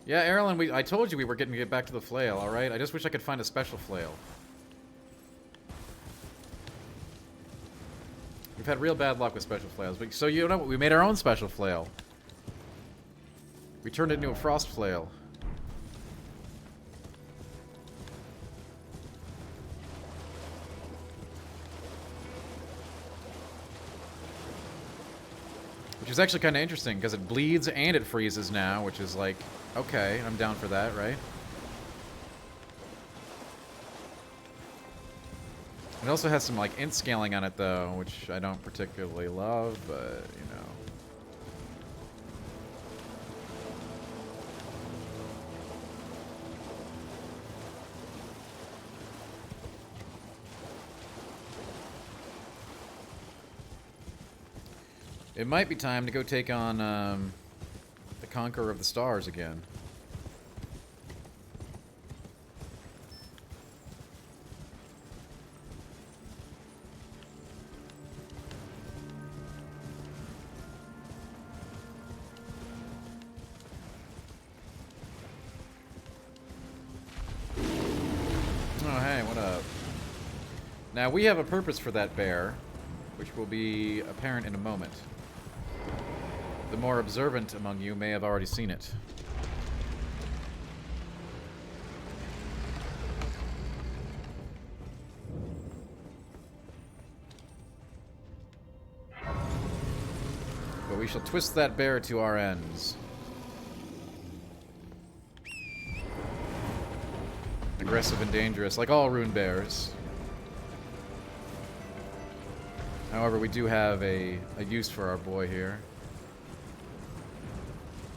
Yeah, Erlen, I told you we were getting to get back to the Flail, alright? I just wish I could find a special Flail. We've had real bad luck with special Flails. But, so, you know what? We made our own special Flail. We turned it into a Frost Flail. Which is actually kind of interesting, because it bleeds and it freezes now, which is like, okay, I'm down for that, right? It also has some, like, int scaling on it, though, which I don't particularly love, but, you know. It might be time to go take on the Conqueror of the Stars again. Oh, hey, what up? Now, we have a purpose for that bear, which will be apparent in a moment. The more observant among you may have already seen it. But we shall twist that bear to our ends. Aggressive and dangerous, like all rune bears. However, we do have a use for our boy here.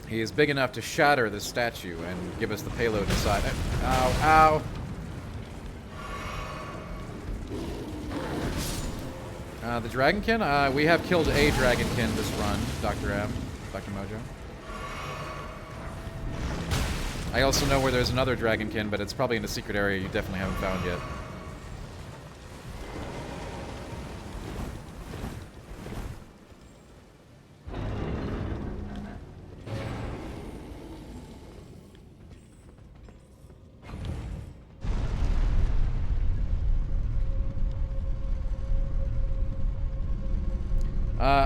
He is big enough to shatter this statue and give us the payload inside. Ow, ow. The Dragonkin? We have killed a Dragonkin this run, Dr. M. Dr. Mojo. I also know where there's another Dragonkin, but it's probably in a secret area you definitely haven't found yet.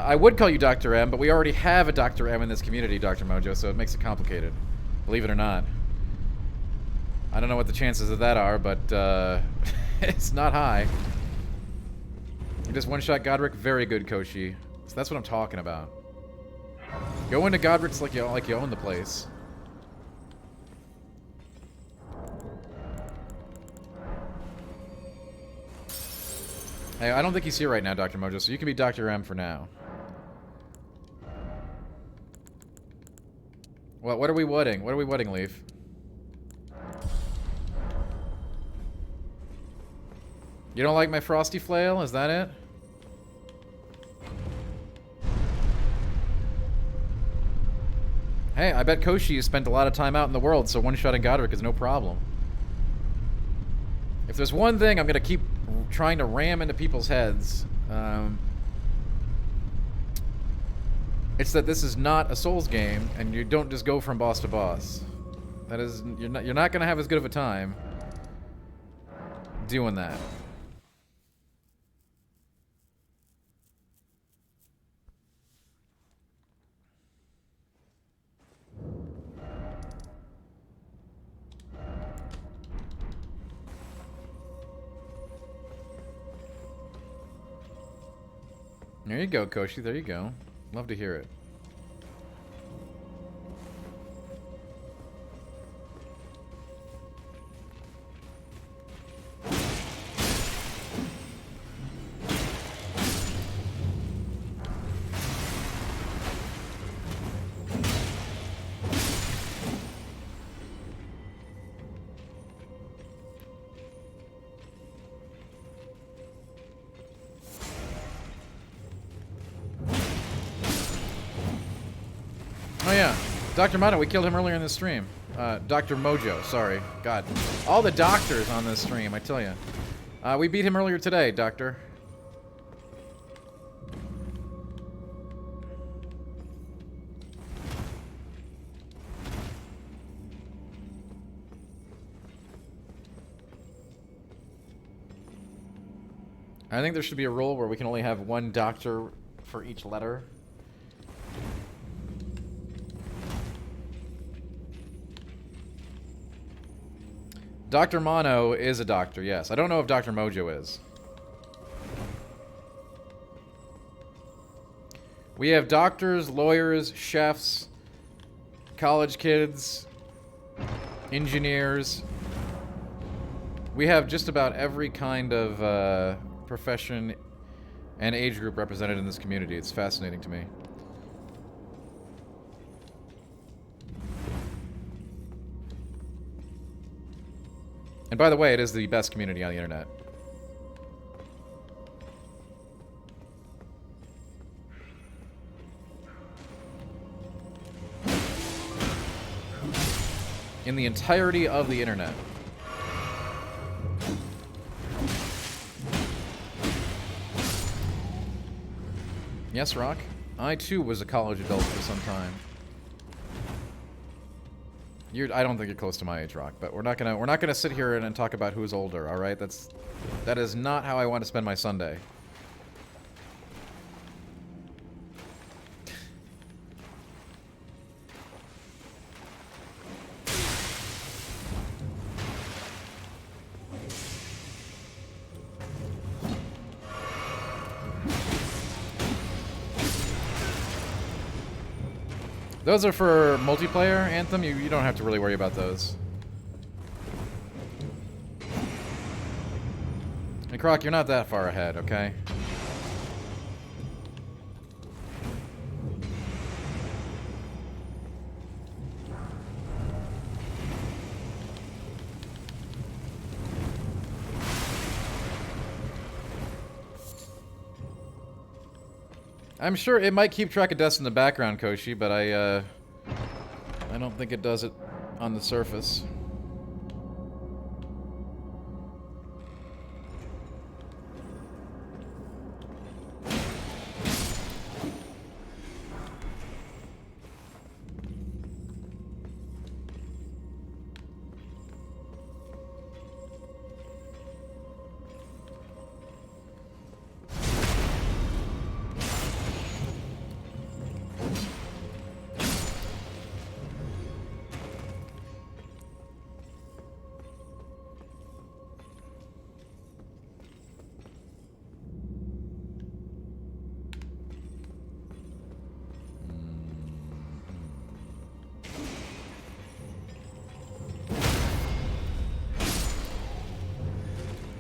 I would call you Dr. M, but we already have a Dr. M in this community, Dr. Mojo, so it makes it complicated. Believe it or not. I don't know what the chances of that are, but it's not high. You just one-shot Godric. Very good, Koshi. So that's what I'm talking about. Go into Godric's like you own the place. Hey, I don't think he's here right now, Dr. Mojo, so you can be Dr. M for now. Well, what are we wooding? What are we wooding, Leaf? You don't like my frosty flail? Is that it? Hey, I bet Koshi spent a lot of time out in the world, so one-shotting Godric is no problem. If there's one thing I'm gonna keep trying to ram into people's heads, it's that this is not a Souls game, and you don't just go from boss to boss. That is, you're not gonna have as good of a time doing that. There you go, Koshi. There you go. Love to hear it. Oh yeah, Dr. Mono, we killed him earlier in the stream. Dr. Mojo, sorry. God. All the doctors on this stream, I tell you. We beat him earlier today, Doctor. I think there should be a rule where we can only have one doctor for each letter. Dr. Mono is a doctor, yes. I don't know if Dr. Mojo is. We have doctors, lawyers, chefs, college kids, engineers. We have just about every kind of profession and age group represented in this community. It's fascinating to me. And by the way, it is the best community on the internet. In the entirety of the internet. Yes, Rock. I too was a college adult for some time. I don't think you're close to my age, Rock, but we're not gonna sit here and talk about who's older. All right, that is not how I want to spend my Sunday. Those are for multiplayer, Anthem. You don't have to really worry about those. And Croc, you're not that far ahead, okay? I'm sure it might keep track of deaths in the background, Koshi, but I don't think it does it on the surface.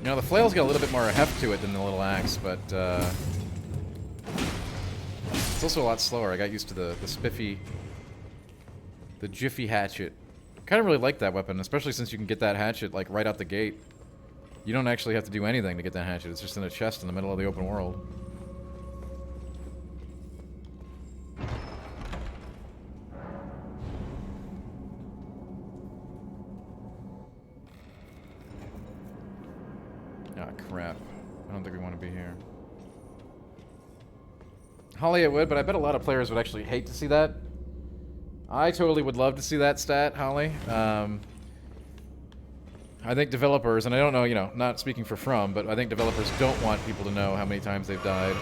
You know, the flail's got a little bit more heft to it than the little axe, but it's also a lot slower. I got used to the spiffy, the jiffy hatchet. Kind of really like that weapon, especially since you can get that hatchet like right out the gate. You don't actually have to do anything to get that hatchet. It's just in a chest in the middle of the open world. Ah, crap. I don't think we want to be here. Holly, it would, but I bet a lot of players would actually hate to see that. I totally would love to see that stat, Holly. I think developers, and I don't know, you know, not speaking for From, but I think developers don't want people to know how many times they've died.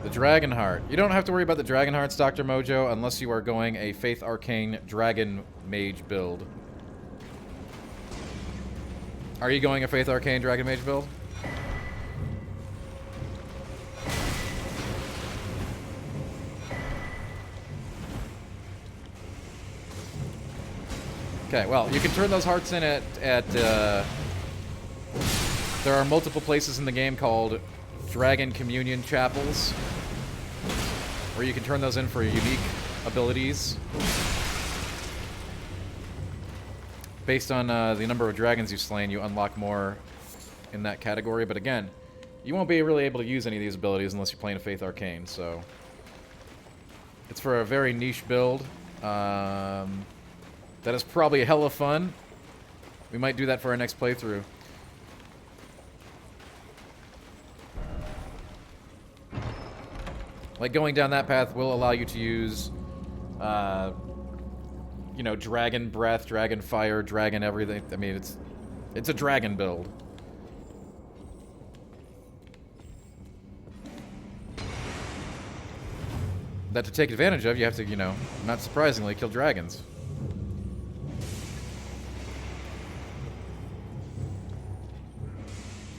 The Dragon Heart. You don't have to worry about the Dragon Hearts, Dr. Mojo, unless you are going a Faith Arcane Dragon Mage build. Are you going a Faith Arcane Dragon Mage build? Okay, well, you can turn those hearts in at there are multiple places in the game called Dragon Communion Chapels, where you can turn those in for unique abilities. Based on the number of dragons you've slain, you unlock more in that category, but again, you won't be really able to use any of these abilities unless you're playing a Faith Arcane, so... It's for a very niche build. That is probably a hell of fun. We might do that for our next playthrough. Like, going down that path will allow you to use, you know, dragon breath, dragon fire, dragon everything. I mean, it's a dragon build. That to take advantage of, you have to, you know, not surprisingly, kill dragons.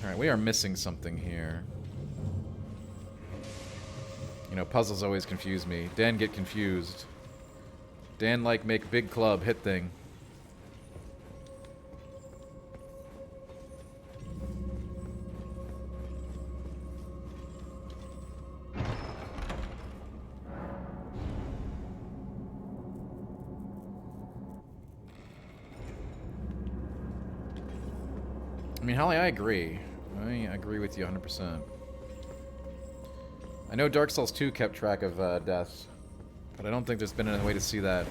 Alright, we are missing something here. You know, puzzles always confuse me. Dan get confused. Dan like make big club hit thing. I mean, Holly, I agree. I agree with you 100%. I know Dark Souls 2 kept track of deaths, but I don't think there's been any way to see that.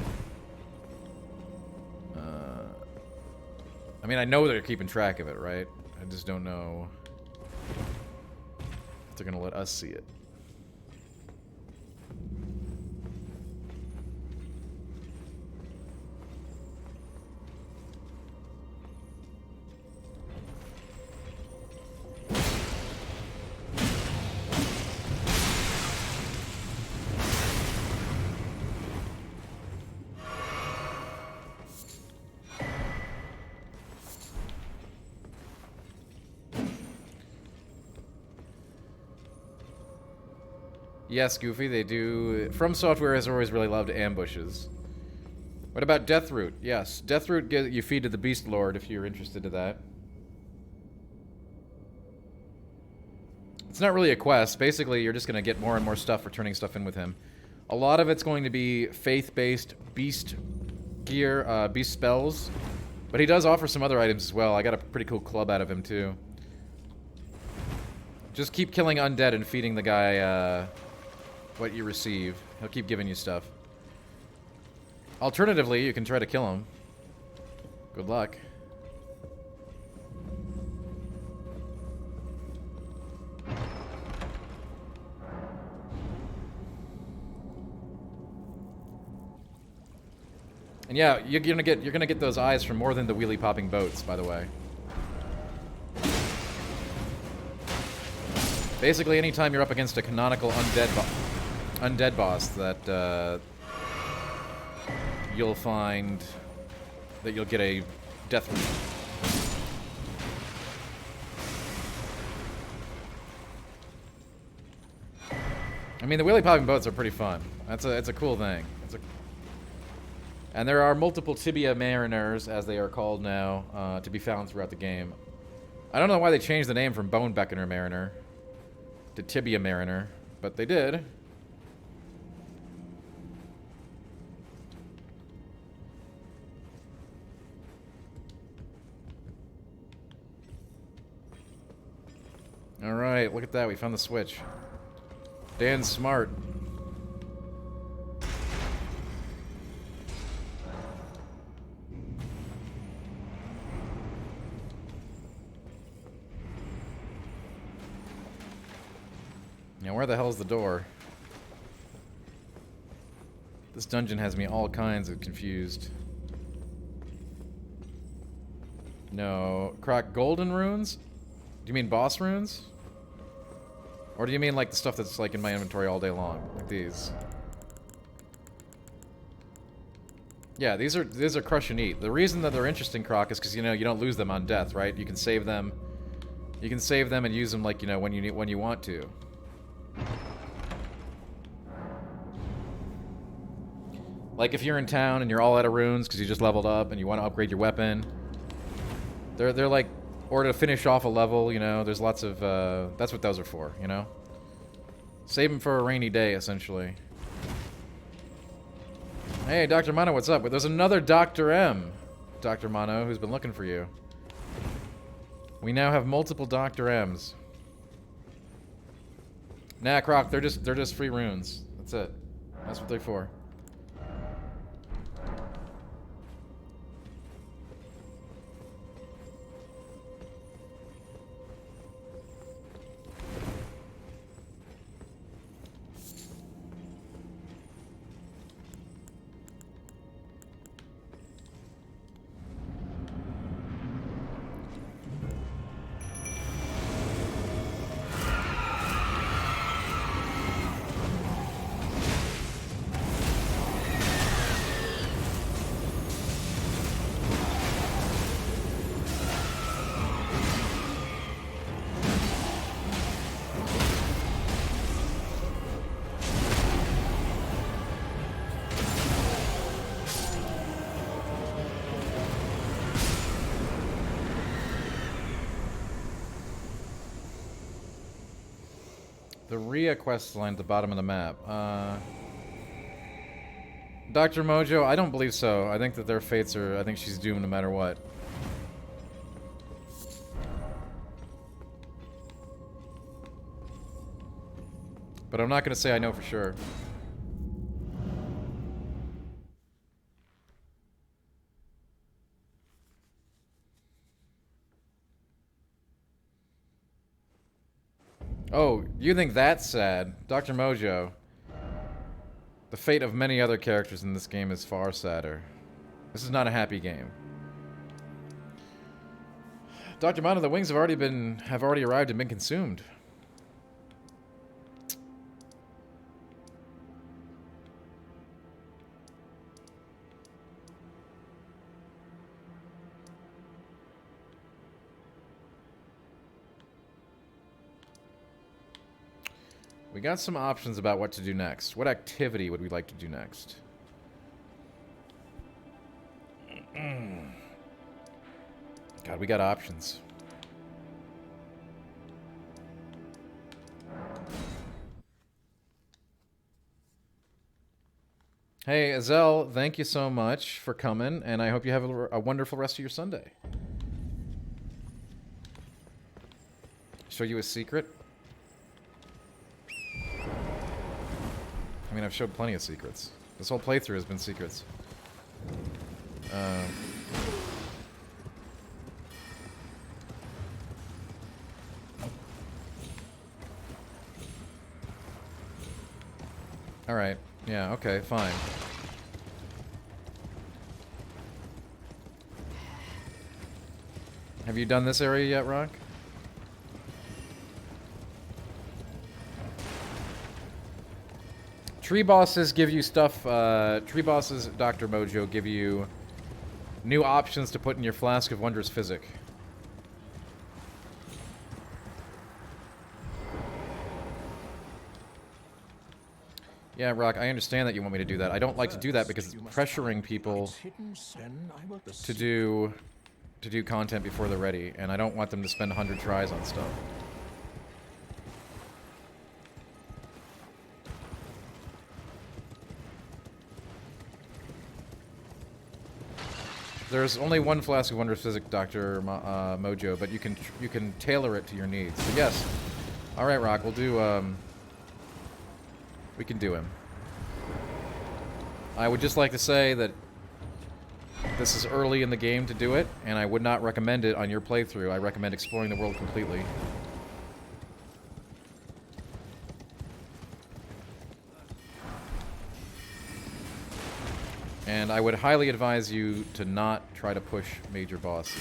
I mean, I know they're keeping track of it, right? I just don't know if they're gonna let us see it. Yes, Goofy, they do. From Software has always really loved ambushes. What about Deathroot? Yes, Deathroot you feed to the Beast Lord if you're interested in that. It's not really a quest. Basically, you're just going to get more and more stuff for turning stuff in with him. A lot of it's going to be faith-based beast gear, beast spells. But he does offer some other items as well. I got a pretty cool club out of him, too. Just keep killing undead and feeding the guy, what you receive. He'll keep giving you stuff. Alternatively, you can try to kill him. Good luck. And yeah, you're gonna get those eyes from more than the wheelie popping boats, by the way. Basically, anytime you're up against a canonical undead boss, that you'll find that you'll get a death rune. I mean, the wheelie popping boats are pretty fun. It's a cool thing. And there are multiple Tibia Mariners, as they are called now, to be found throughout the game. I don't know why they changed the name from Bone Beckoner Mariner to Tibia Mariner, but they did. Alright, look at that. We found the switch. Dan's smart. Now, where the hell's the door? This dungeon has me all kinds of confused. No. Croc, golden runes? Do you mean boss runes? Or do you mean like the stuff that's like in my inventory all day long? Like these? Yeah, these are crush and eat. The reason that they're interesting, Croc, is because, you know, you don't lose them on death, right? You can save them. You can save them and use them, like, you know, when you want to. Like if you're in town and you're all out of runes because you just leveled up and you want to upgrade your weapon. They're like, or to finish off a level, you know, there's lots of, that's what those are for, you know? Save them for a rainy day, essentially. Hey, Dr. Mono, what's up? But there's another Dr. M, Dr. Mono, who's been looking for you. We now have multiple Dr. M's. Nah, Croc, they're just free runes. That's it. That's what they're for. The Rhea quest line at the bottom of the map. Dr. Mojo, I don't believe so. I think that their fates are... I think she's doomed no matter what. But I'm not going to say I know for sure. Oh, you think that's sad? Dr. Mojo. The fate of many other characters in this game is far sadder. This is not a happy game. Dr. Mono, the wings have already arrived and been consumed. We got some options about what to do next. What activity would we like to do next? God, we got options. Hey, Azel, thank you so much for coming, and I hope you have a wonderful rest of your Sunday. Show you a secret? I mean, I've showed plenty of secrets. This whole playthrough has been secrets. Alright. Yeah, okay, fine. Have you done this area yet, Rock? Tree bosses give you stuff, tree bosses, Dr. Mojo, give you new options to put in your Flask of Wondrous Physic. Yeah, Rock, I understand that you want me to do that. I don't like to do that because it's pressuring people to do content before they're ready, and I don't want them to spend 100 tries on stuff. There's only one Flask of Wondrous Physic, Dr. Mojo, but you can tailor it to your needs. But yes. Alright, Rock, we'll do, we can do him. I would just like to say that this is early in the game to do it, and I would not recommend it on your playthrough. I recommend exploring the world completely. And I would highly advise you to not try to push major bosses.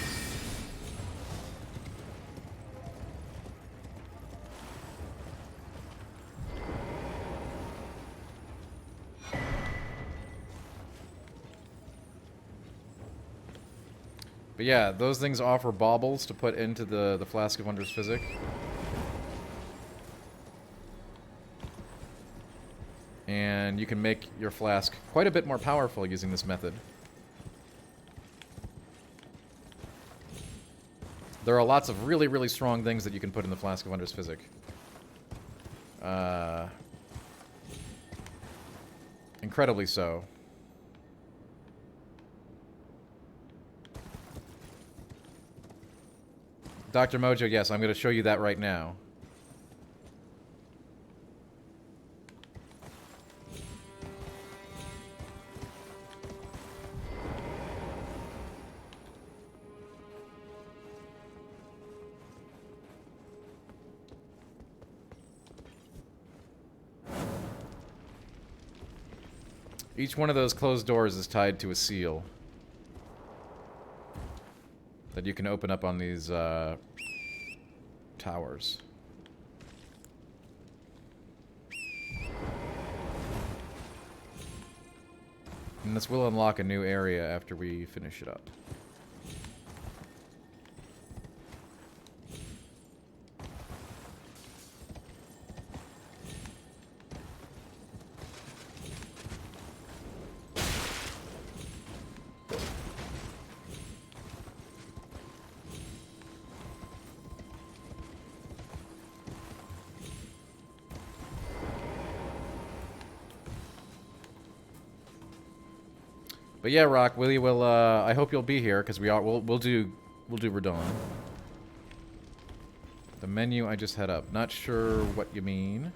But yeah, those things offer baubles to put into the Flask of Wondrous Physic. And you can make your flask quite a bit more powerful using this method. There are lots of really, really strong things that you can put in the Flask of Wondrous Physic. Incredibly so. Dr. Mojo, yes, I'm going to show you that right now. Each one of those closed doors is tied to a seal that you can open up on these towers. And this will unlock a new area after we finish it up. But yeah, Rock, Willie will. I hope you'll be here because we'll do Radon. The menu I just had up. Not sure what you mean.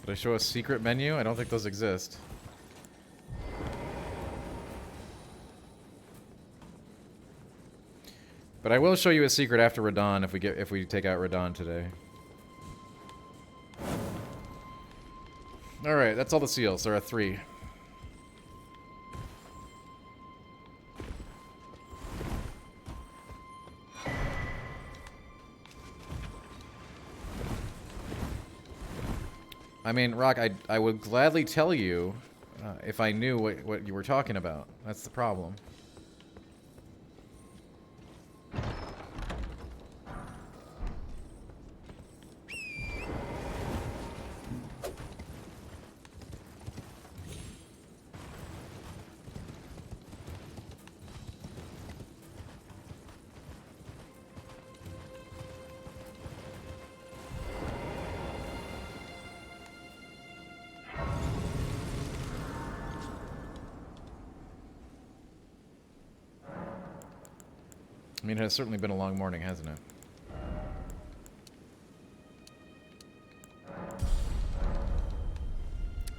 Did I show a secret menu? I don't think those exist. But I will show you a secret after Radon if we take out Radon today. Alright, that's all the seals. There are 3. I mean, Rock, I would gladly tell you if I knew what you were talking about. That's the problem. I mean, it has certainly been a long morning, hasn't it?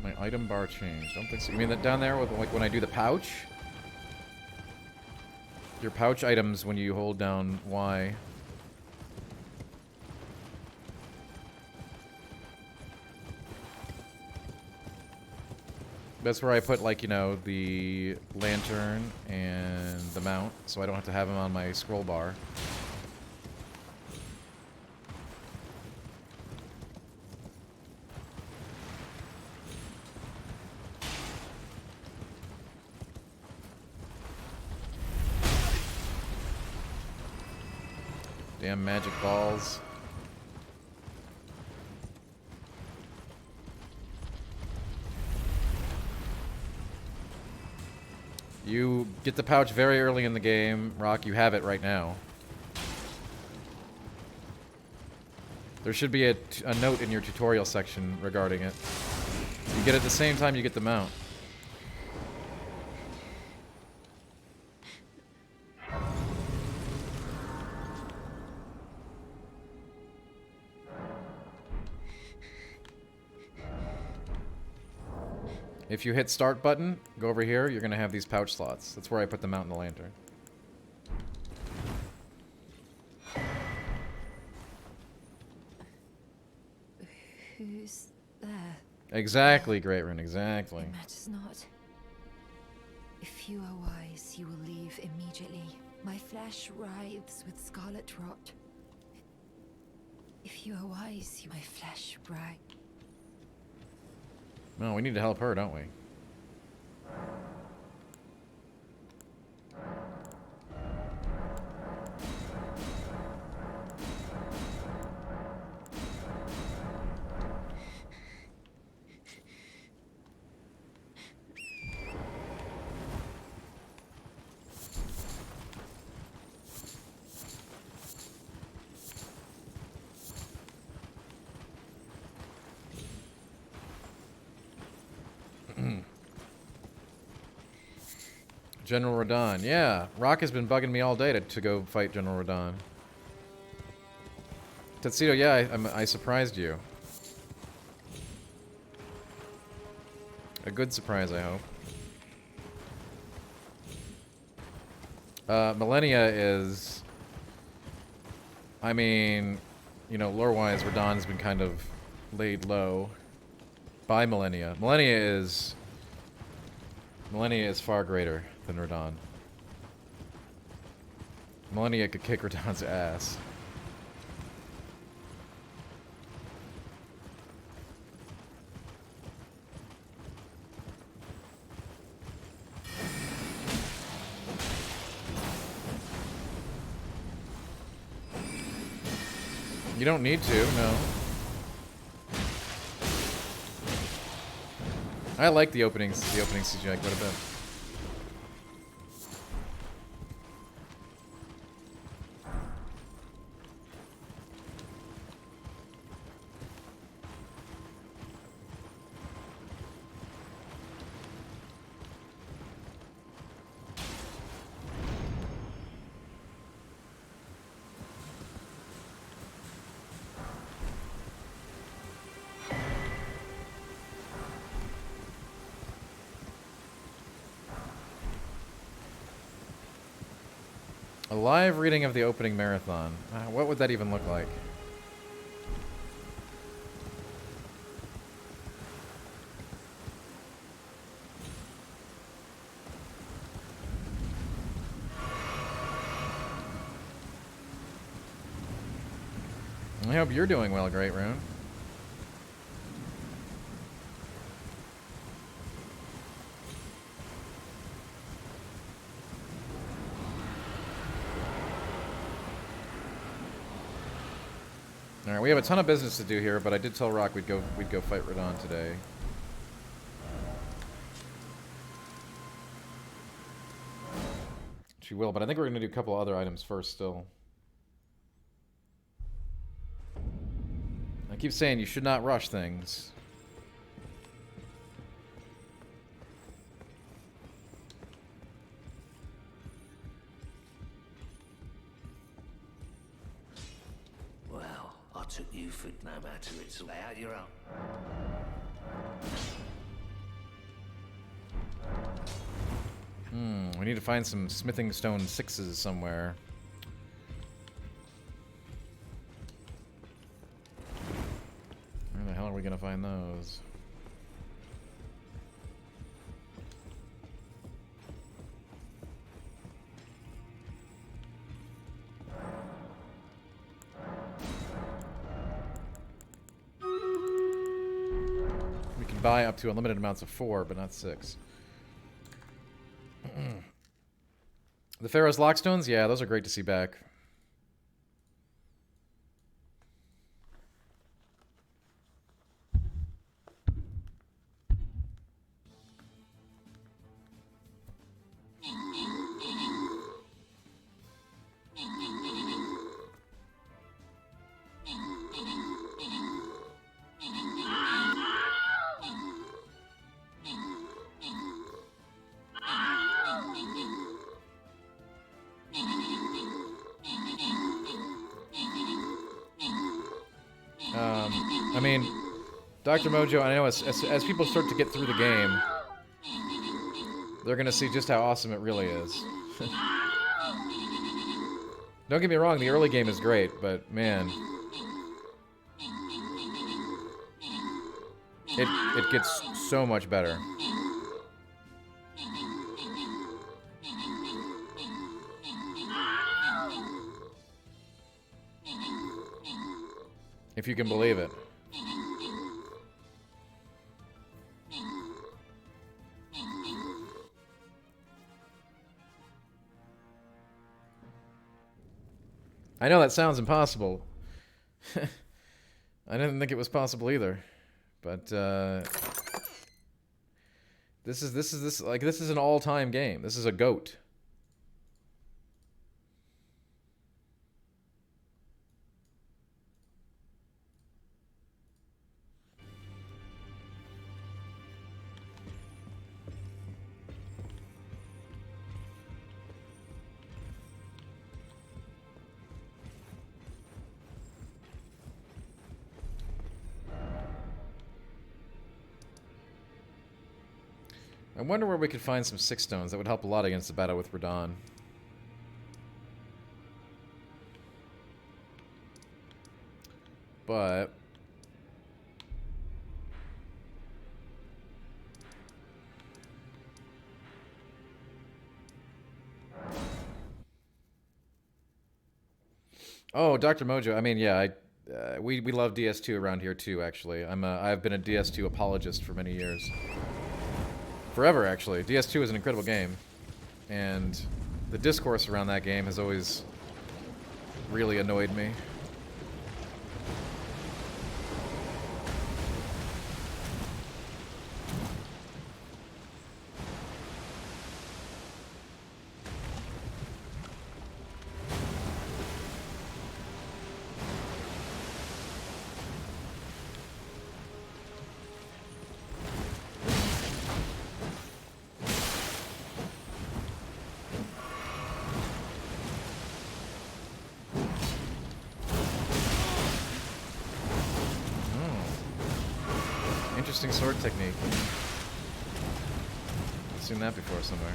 My item bar changed. Don't think so. You mean that down there with like when I do the pouch? Your pouch items when you hold down Y. That's where I put, like, you know, the lantern and the mount, so I don't have to have them on my scroll bar. Damn magic balls. You get the pouch very early in the game. Rock, you have it right now. There should be a note in your tutorial section regarding it. You get it at the same time you get the mount. If you hit start button, go over here, you're going to have these pouch slots. That's where I put the mount and the lantern.
Who's there?
Exactly, Great Rune, exactly.
It matters not. If you are wise, you will leave immediately. My flesh writhes with scarlet rot. If you are wise, my flesh bright.
No, we need to help her, don't we? General Radon. Yeah, Rock has been bugging me all day to go fight General Radon. Tuxedo, yeah, I surprised you. A good surprise, I hope. Millennia is... I mean, you know, lore-wise, Radon's been kind of laid low by Millennia. Millennia is far greater than Radon. Millennia could kick Radon's ass. You don't need to, no. I like the opening CGI quite a bit. A live reading of the opening marathon. What would that even look like? I hope you're doing well, Great Rune. Alright, we have a ton of business to do here, but I did tell Rock we'd go fight Radon today. She will, but I think we're gonna do a couple other items first still. I keep saying you should not rush things.
Well, I took you for no matter it's all out, you're up.
We need to find some smithing stone 6s somewhere. Where the hell are we gonna find those? We can buy up to unlimited amounts of 4, but not 6. The Pharaoh's Lockstones? Yeah, those are great to see back. I mean, Dr. Mojo, I know as people start to get through the game, they're going to see just how awesome it really is. Don't get me wrong, the early game is great, but man, it gets so much better. If you can believe it. I know that sounds impossible. I didn't think it was possible either. But this is an all-time game. This is a GOAT. I wonder where we could find some 6 stones. That would help a lot against the battle with Radon. But oh, Dr. Mojo. I mean, yeah, we love DS2 around here too. Actually, I've been a DS2 apologist for many years. Forever, actually. DS2 is an incredible game, and the discourse around that game has always really annoyed me. Interesting sword technique. I've seen that before somewhere.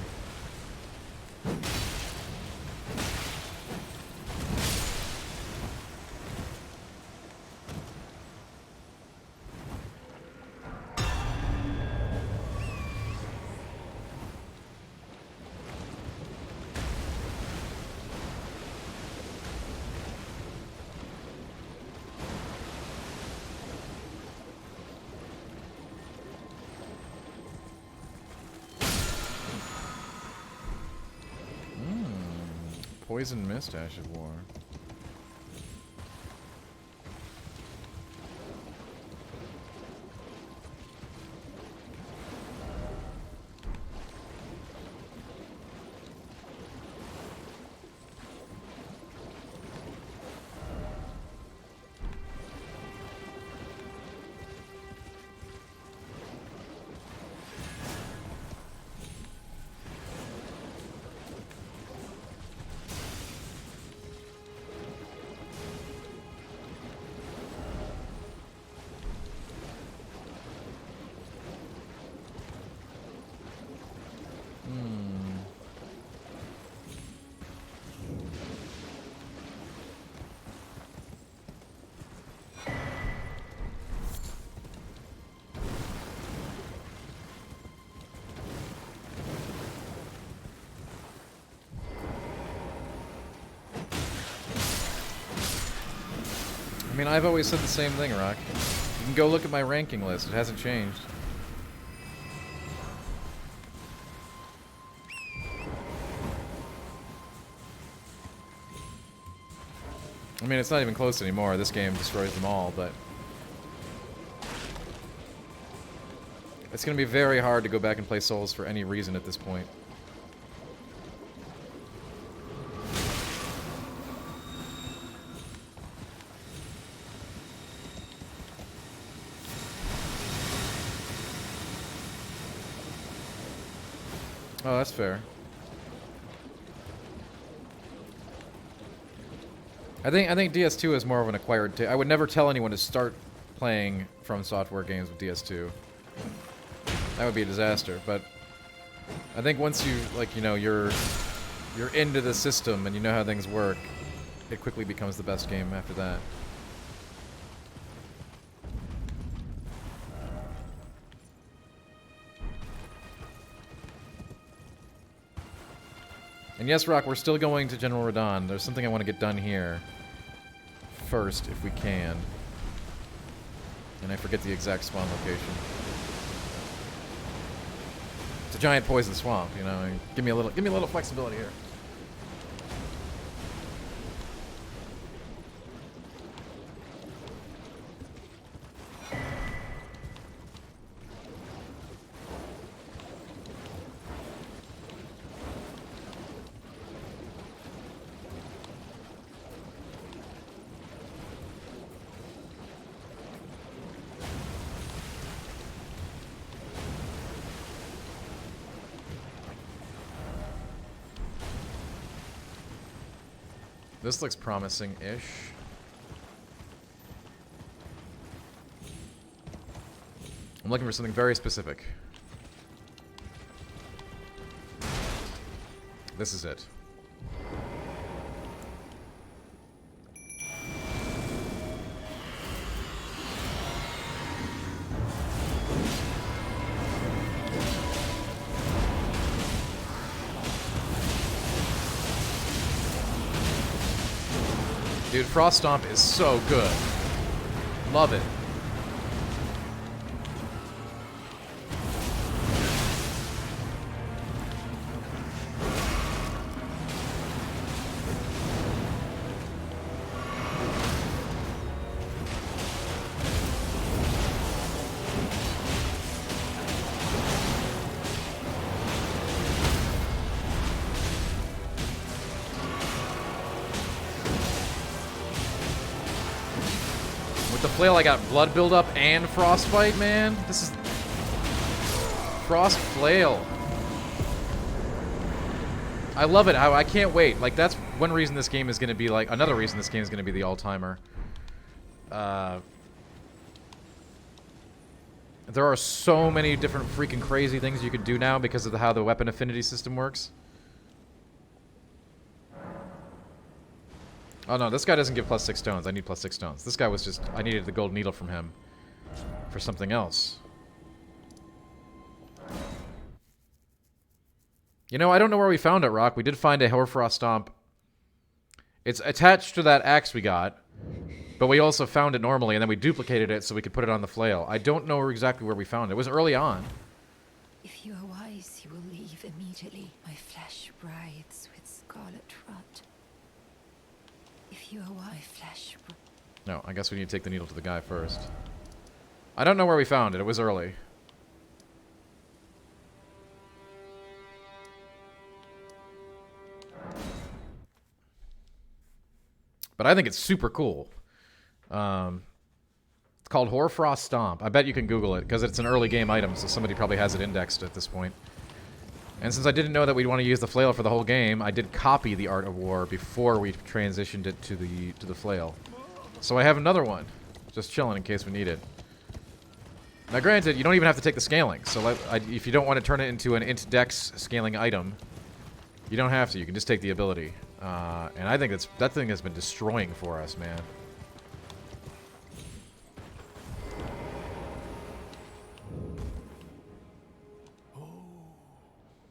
Poison Mist, Ash of War. mean, I've always said the same thing, Rock. You can go look at my ranking list. It hasn't changed. I mean, it's not even close anymore. This game destroys them all, but... it's going to be very hard to go back and play Souls for any reason at this point. Oh, that's fair. I think DS2 is more of an acquired taste. I would never tell anyone to start playing From Software games with DS2. That would be a disaster, but I think once you, like, you know, you're into the system and you know how things work, it quickly becomes the best game after that. And yes, Rock, we're still going to General Radon. There's something I want to get done here first, if we can. And I forget the exact spawn location. It's a giant poison swamp, you know. Give me a little flexibility here. This looks promising-ish. I'm looking for something very specific. This is it. Dude, Frost Stomp is so good. Love it. Flail, I got blood buildup and frostbite, man. This is Frost Flail. I love it. I can't wait. Like, that's one reason this game is going to be like, another reason this game is going to be the all-timer. There are so many different freaking crazy things you can do now because of how the weapon affinity system works. Oh no, this guy doesn't give +6 stones. I need +6 stones. This guy was just... I needed the gold needle from him for something else. You know, I don't know where we found it, Rock. We did find a Hoarfrost Stomp. It's attached to that axe we got, but we also found it normally, and then we duplicated it so we could put it on the flail. I don't know exactly where we found it. It was early on.
If you are wise, you will leave immediately. My flesh writhes with scarlet rot. If you are wise, flesh...
No, I guess we need to take the needle to the guy first. I don't know where we found it. It was early. But I think it's super cool. It's called Hoarfrost Stomp. I bet you can Google it, because it's an early game item, so somebody probably has it indexed at this point. And since I didn't know that we'd want to use the flail for the whole game, I did copy the Art of War before we transitioned it to the flail. So I have another one, just chilling in case we need it. Now granted, you don't even have to take the scaling, so if you don't want to turn it into an int dex scaling item, you don't have to. You can just take the ability. And I think that thing has been destroying for us, man.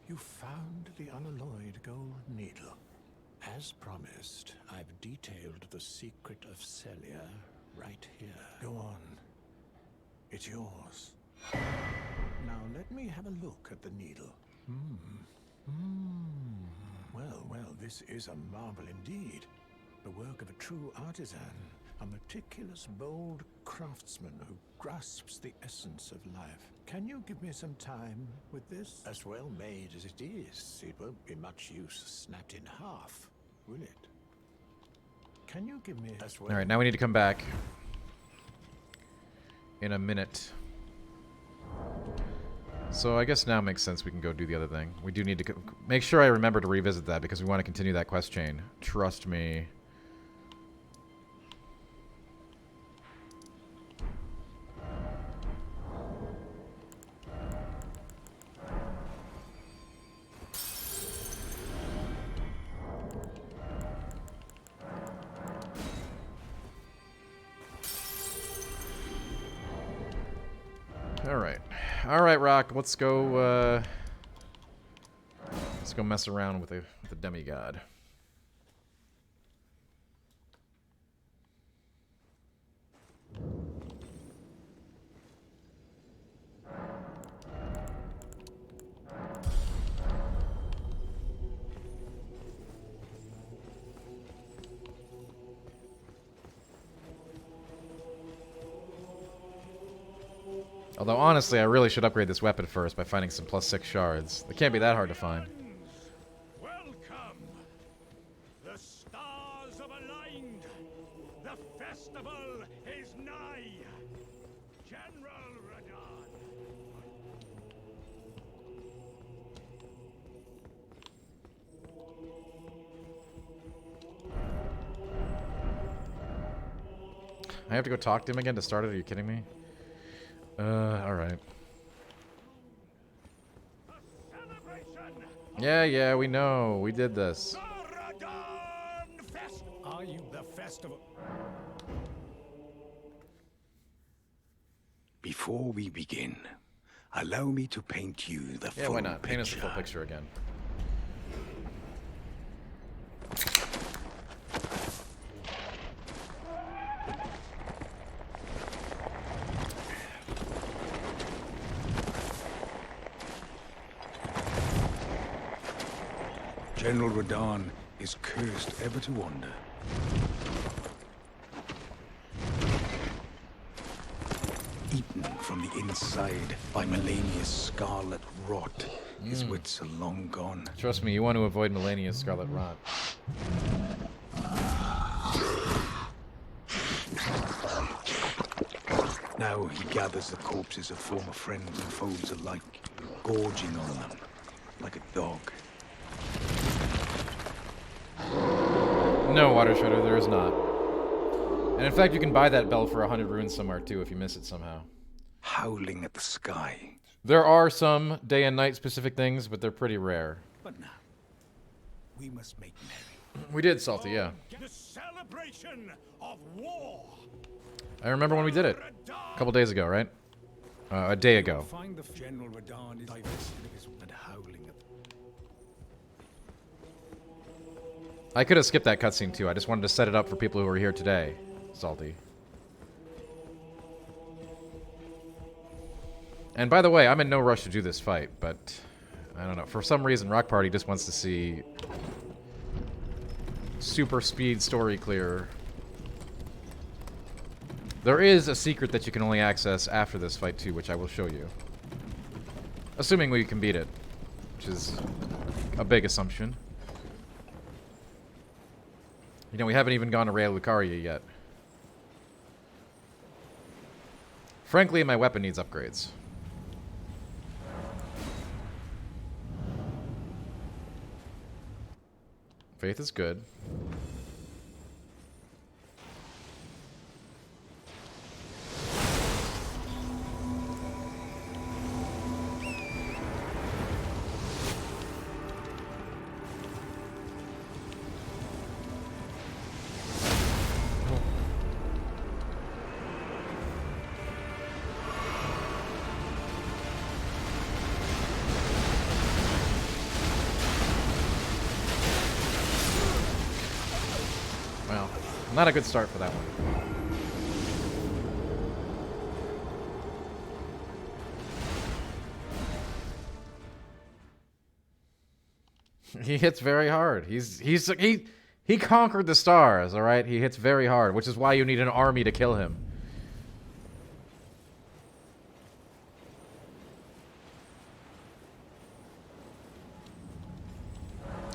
You found the unalloyed gold needle. As promised, I've detailed the secret of Celia Right here. Go on. It's yours. Now let me have a look at the needle. Well, this is a marvel indeed. The work of a true artisan. A meticulous, bold craftsman who grasps the essence of life. Can you give me some time with this? As well made as it is, it won't be much use snapped in half, will it? Can you give me as well?
All right, now we need to come back in a minute. So I guess now makes sense we can go do the other thing. We do need to make sure I remember to revisit that because we want to continue that quest chain. Trust me. All right, Rock. Let's go mess around with the demigod. Although, honestly, I really should upgrade this weapon first by finding some +6 shards. They can't be that hard to find.
Welcome! The stars have aligned! The festival is nigh! General Radon!
I have to go talk to him again to start it? Are you kidding me? Alright. Yeah, we know. We did this.
Are you the festival?
Before we begin, allow me to paint you the
Yeah,
full
why not? Paint us the
picture.
full picture again.
General Radon is cursed ever to wander. Eaten from the inside by Melania's scarlet rot, his wits are long gone.
Trust me, you want to avoid Melania's scarlet rot.
Now he gathers the corpses of former friends and foes alike, gorging on them like a dog.
No, Water Shredder, there is not. And in fact, you can buy that bell for 100 runes somewhere too if you miss it somehow.
Howling at the sky.
There are some day and night specific things, but they're pretty rare.
But now, we must make merry.
We did, Salty, yeah.
The celebration of war.
I remember when we did it. A couple days ago, right? A day ago.
Find the General Radon is divested of his and howling at
I could have skipped that cutscene too. I just wanted to set it up for people who are here today, Salty. And by the way, I'm in no rush to do this fight, but I don't know. For some reason, Rock Party just wants to see super speed story clear. There is a secret that you can only access after this fight too, which I will show you. Assuming we can beat it, which is a big assumption. You know, we haven't even gone to Raya Lucaria yet. Frankly, my weapon needs upgrades. Faith is good. Well, not a good start for that one. He hits very hard. He conquered the stars, all right? He hits very hard, which is why you need an army to kill him.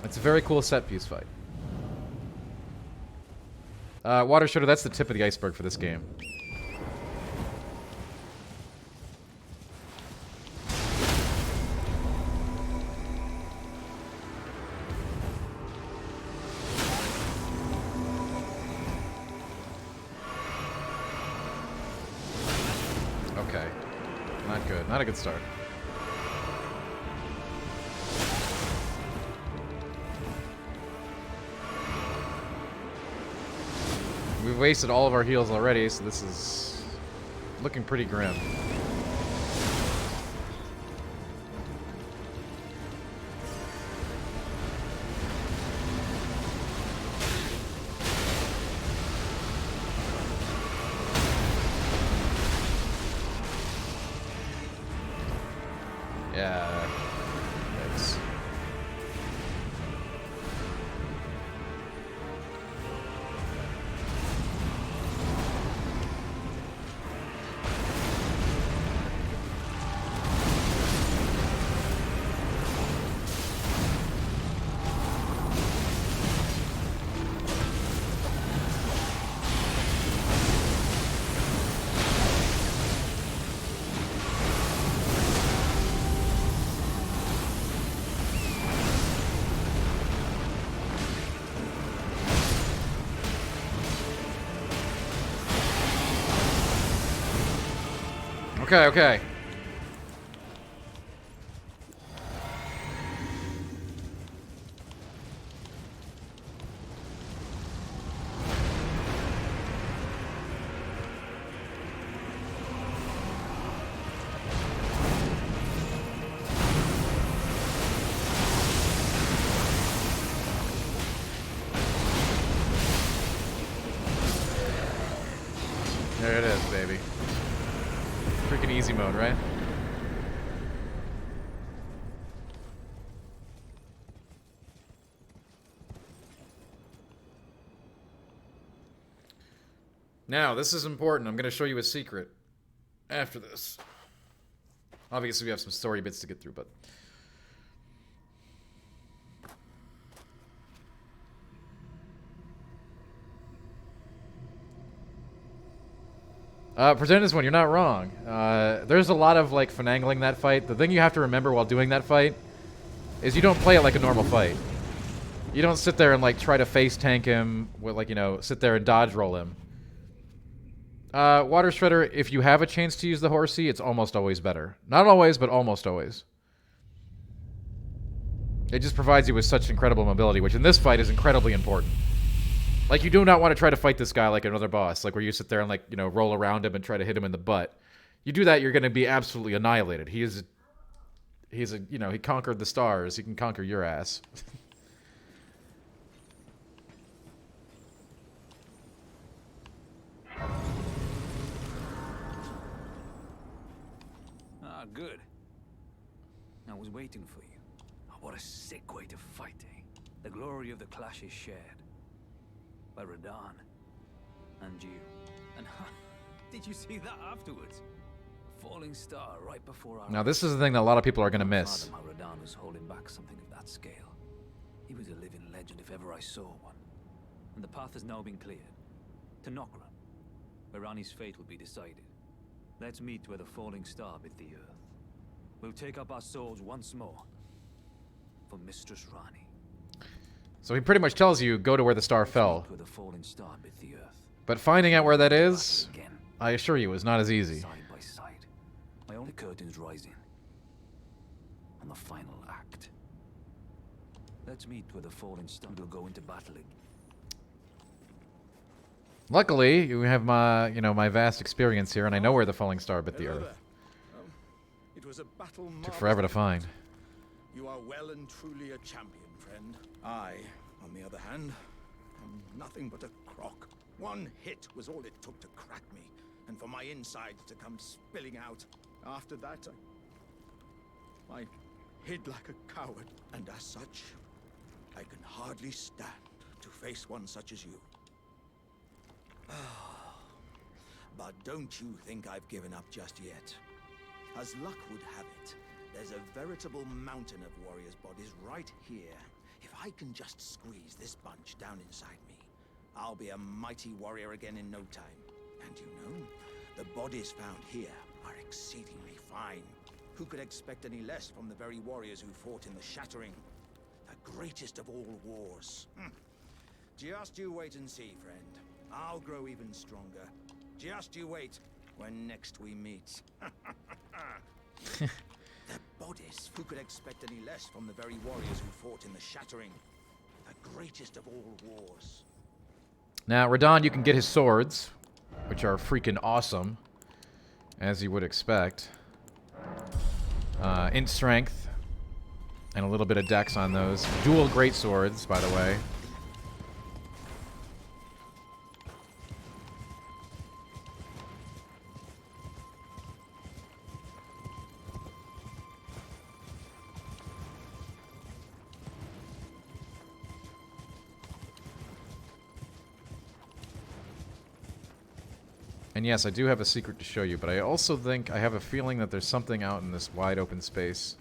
It's a very cool set piece fight. Water Shooter, that's the tip of the iceberg for this game. Okay. Not good. Not a good start. We've wasted all of our heals already, so this is looking pretty grim. Yeah. Yikes. Okay, okay. There it is, baby. Freaking easy mode, right? Now, this is important. I'm going to show you a secret after this. Obviously, we have some story bits to get through, but... Present this one, you're not wrong. There's a lot of, like, finagling that fight. The thing you have to remember while doing that fight is you don't play it like a normal fight. You don't sit there and, like, try to face tank him with, like, you know, sit there and dodge roll him. Water Shredder, if you have a chance to use the horsey, it's almost always better. Not always, but almost always. It just provides you with such incredible mobility, which in this fight is incredibly important. Like, you do not want to try to fight this guy like another boss, like where you sit there and, like, you know, roll around him and try to hit him in the butt. You do that, you're going to be absolutely annihilated. He's a, you know, he conquered the stars. He can conquer your ass.
Ah, good. I was waiting for you. Oh, what a sick way to fight, eh? The glory of the clash is shared. By Radahn. And you. And did you see that afterwards? A falling star right before our...
Now, this is the thing that a lot of people are going to miss.
Father, my Radahn was holding back something of that scale. He was a living legend if ever I saw one. And the path has now been cleared. To Nokra, where Ranni's fate will be decided. Let's meet where the falling star bit the earth. We'll take up our swords once more. For Mistress Ranni.
So he pretty much tells you, go to where the star fell.
Where the falling star bit the earth.
But finding out where that is, I assure you, is not as easy.
Side by side. My only curtains rising. On the final act. Let's meet where the falling star will go into battle again.
Luckily, you have my, you know, my vast experience here, and I know where the falling star bit the earth.
It was a battle
Took forever to find.
You are well and truly a champion, friend. I, on the other hand, am nothing but a crock. One hit was all it took to crack me, and for my insides to come spilling out. After that, I hid like a coward, and as such,
I can hardly stand to face one such as you. But don't you think I've given up just yet. As luck would have it, there's a veritable mountain of warriors' bodies right here. If I can just squeeze this bunch down inside me, I'll be a mighty warrior again in no time. And you know, the bodies found here are exceedingly fine. Who could expect any less from the very warriors who fought in the Shattering? The greatest of all wars. Just you wait and see, friend. I'll grow even stronger. Just you wait when next we meet. Their bodies. Who could expect any less from the very warriors who fought in the Shattering? The greatest of all wars.
Now, Radon, you can get his swords, which are freaking awesome, as you would expect. Int strength, and a little bit of dex on those. Dual great swords, by the way. And yes, I do have a secret to show you, but I also think I have a feeling that there's something out in this wide open space,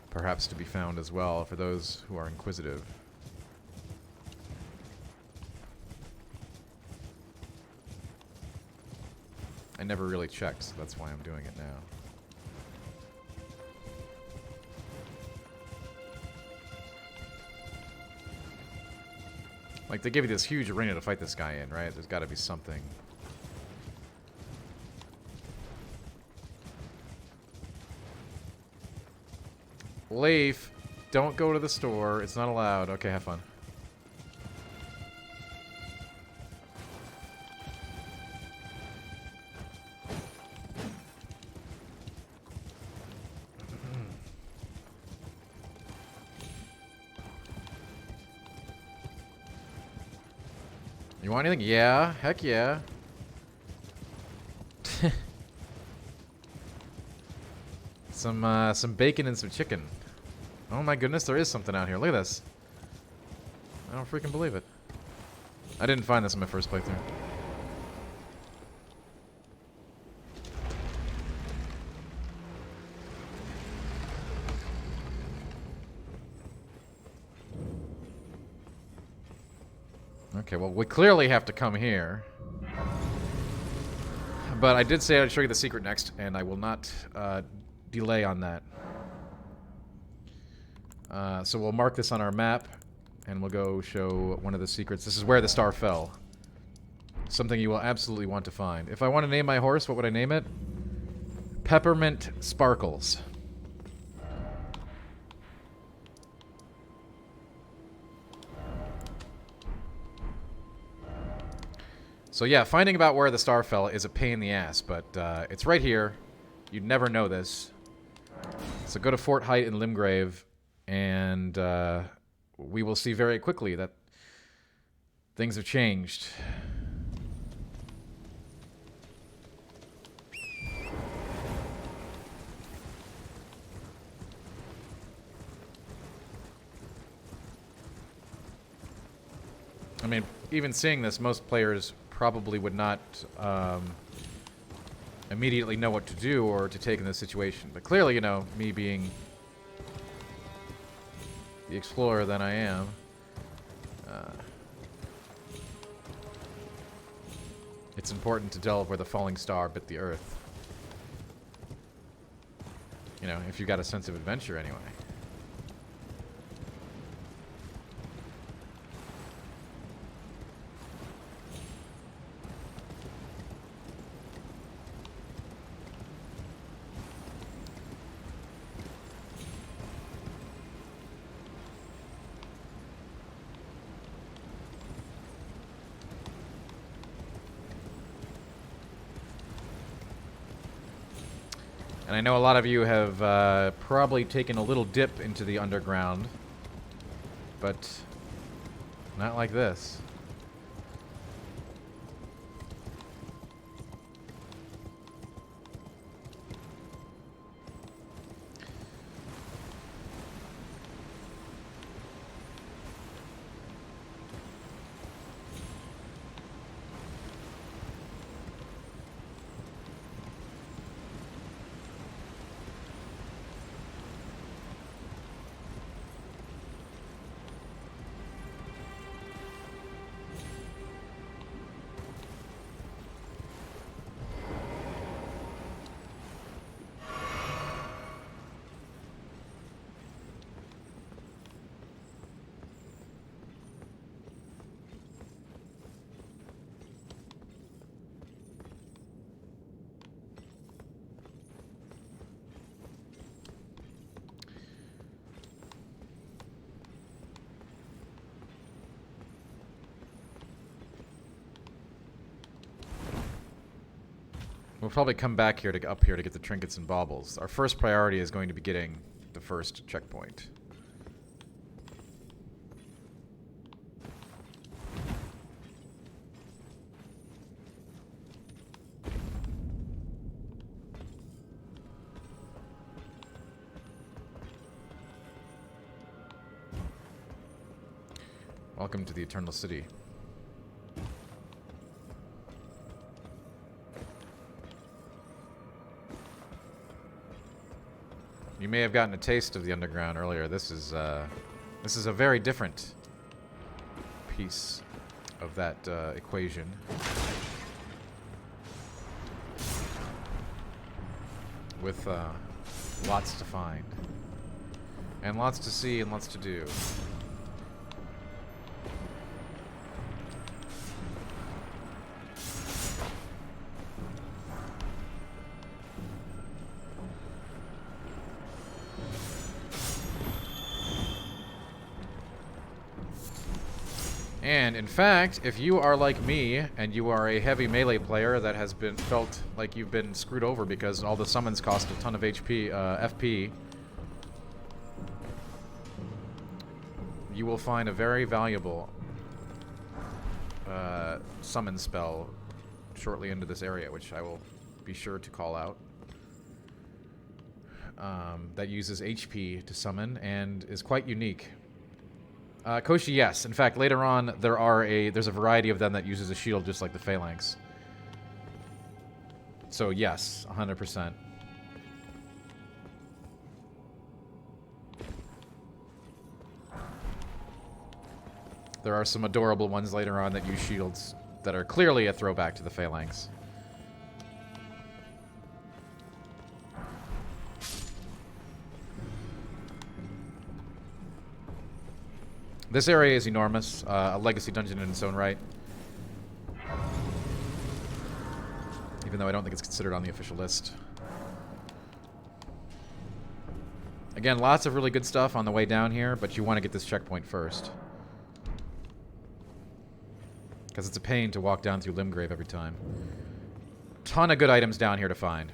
perhaps to be found as well, for those who are inquisitive. I never really checked, so that's why I'm doing it now. Like, they give you this huge arena to fight this guy in, right? There's got to be something. Leaf, don't go to the store. It's not allowed. Okay, have fun. You want anything? Yeah. Heck yeah. Some bacon and some chicken. Oh my goodness, there is something out here. Look at this. I don't freaking believe it. I didn't find this in my first playthrough. Okay, well, we clearly have to come here. But I did say I'd show you the secret next, and I will not delay on that. So we'll mark this on our map, and we'll go show one of the secrets. This is where the star fell. Something you will absolutely want to find. If I want to name my horse, what would I name it? Peppermint Sparkles. So yeah, finding about where the star fell is a pain in the ass, but it's right here. You'd never know this. So go to Fort Height in Limgrave, and we will see very quickly that things have changed. I mean, even seeing this, most players probably would not immediately know what to do or to take in this situation. But clearly, you know, me being the explorer that I am, it's important to delve where the falling star bit the earth. You know, if you've got a sense of adventure anyway. And I know a lot of you have probably taken a little dip into the underground, but not like this. We'll probably come back here to up here to get the trinkets and baubles. Our first priority is going to be getting the first checkpoint. Welcome to the Eternal City. You may have gotten a taste of the underground earlier. This is a very different piece of that equation. With lots to find. And lots to see and lots to do. And in fact, if you are like me and you are a heavy melee player that has been felt like you've been screwed over because all the summons cost a ton of HP, FP, you will find a very valuable summon spell shortly into this area, which I will be sure to call out. That uses HP to summon and is quite unique. Koshi, yes. In fact, later on, there's a variety of them that uses a shield just like the Phalanx. So yes, 100%. There are some adorable ones later on that use shields that are clearly a throwback to the Phalanx. This area is enormous, a legacy dungeon in its own right. Even though I don't think it's considered on the official list. Again, lots of really good stuff on the way down here, but you want to get this checkpoint first. Because it's a pain to walk down through Limgrave every time. Ton of good items down here to find.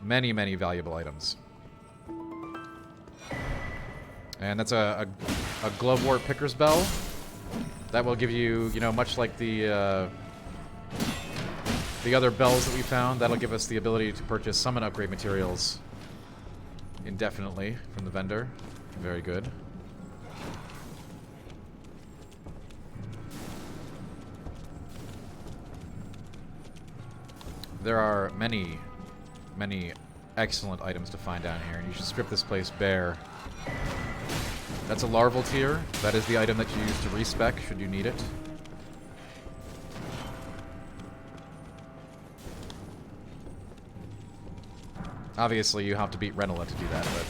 Many, many valuable items. And that's a Glovewort Picker's Bell. That will give you, you know, much like the other bells that we found, that'll give us the ability to purchase summon upgrade materials indefinitely from the vendor. Very good. There are many excellent items to find down here, and you should strip this place bare. That's a larval tier. That is the item that you use to respec should you need it. Obviously, you have to beat Renola to do that, but...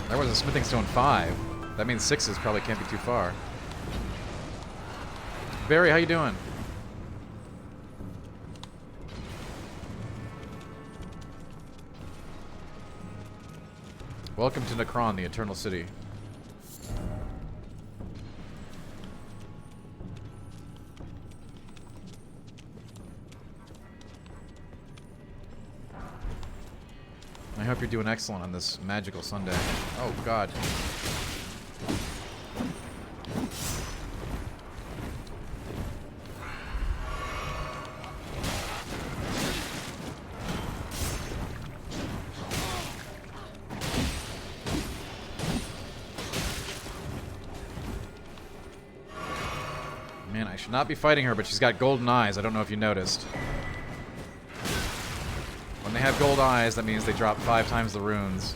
There was a Smithing Stone 5. That means 6s probably can't be too far. Barry, how you doing? Welcome to Necron, the Eternal City. I hope you're doing excellent on this magical Sunday. Oh, God. Man, I should not be fighting her, but she's got golden eyes. I don't know if you noticed. When they have gold eyes, that means they drop 5 times the runes.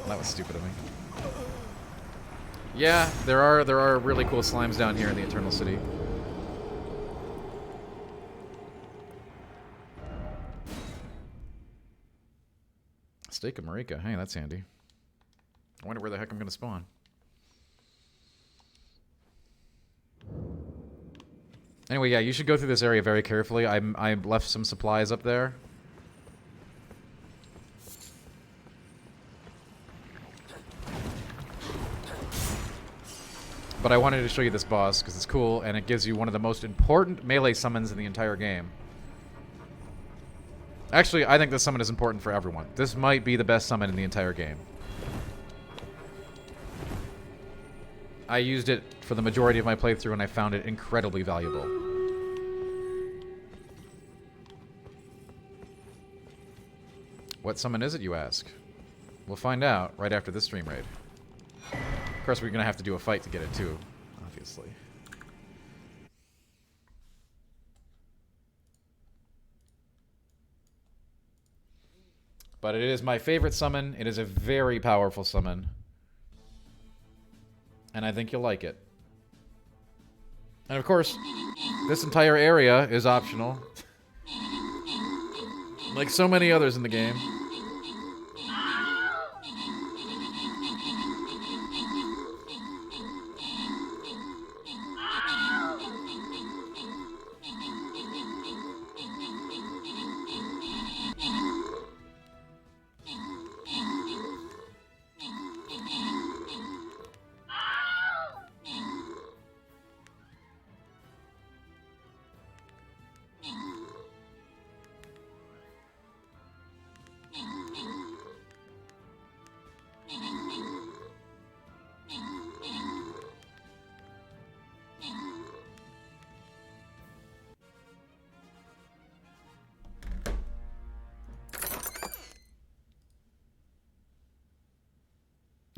That was stupid of me. Yeah, there are really cool slimes down here in the Eternal City. Steak of Marika. Hey, that's handy. I wonder where the heck I'm going to spawn. Anyway, yeah, you should go through this area very carefully. I left some supplies up there. But I wanted to show you this boss because it's cool and it gives you one of the most important melee summons in the entire game. Actually, I think this summon is important for everyone. This might be the best summon in the entire game. I used it for the majority of my playthrough and I found it incredibly valuable. What summon is it, you ask? We'll find out right after this stream raid. Of course, we're going to have to do a fight to get it too, obviously. But it is my favorite summon. It is a very powerful summon. And I think you'll like it. And of course, this entire area is optional. Like so many others in the game.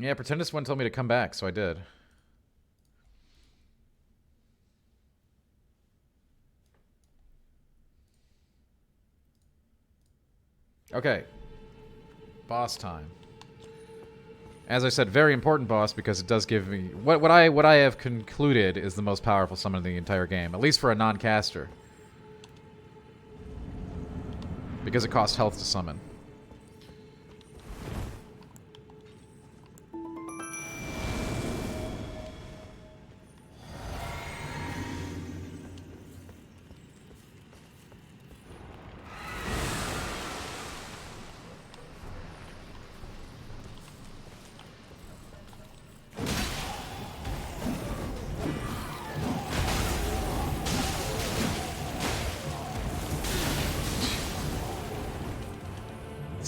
Yeah, Pretendist one told me to come back, so I did. Okay. Boss time. As I said, very important boss because it does give me what I have concluded is the most powerful summon in the entire game, at least for a non-caster. Because it costs health to summon.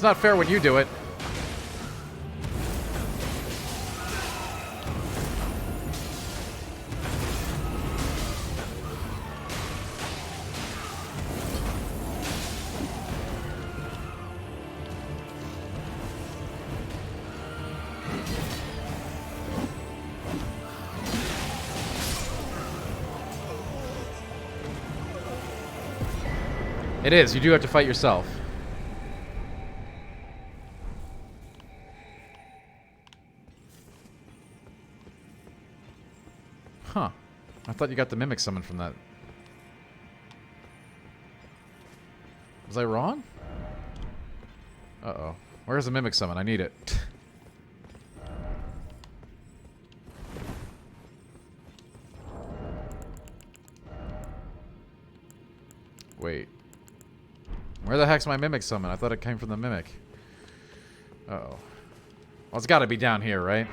It's not fair when you do it. It is. You do have to fight yourself. Huh. I thought you got the Mimic summon from that. Was I wrong? Uh-oh. Where's the Mimic summon? I need it. Wait. Where the heck's my Mimic summon? I thought it came from the Mimic. Uh-oh. Well, it's gotta be down here, right?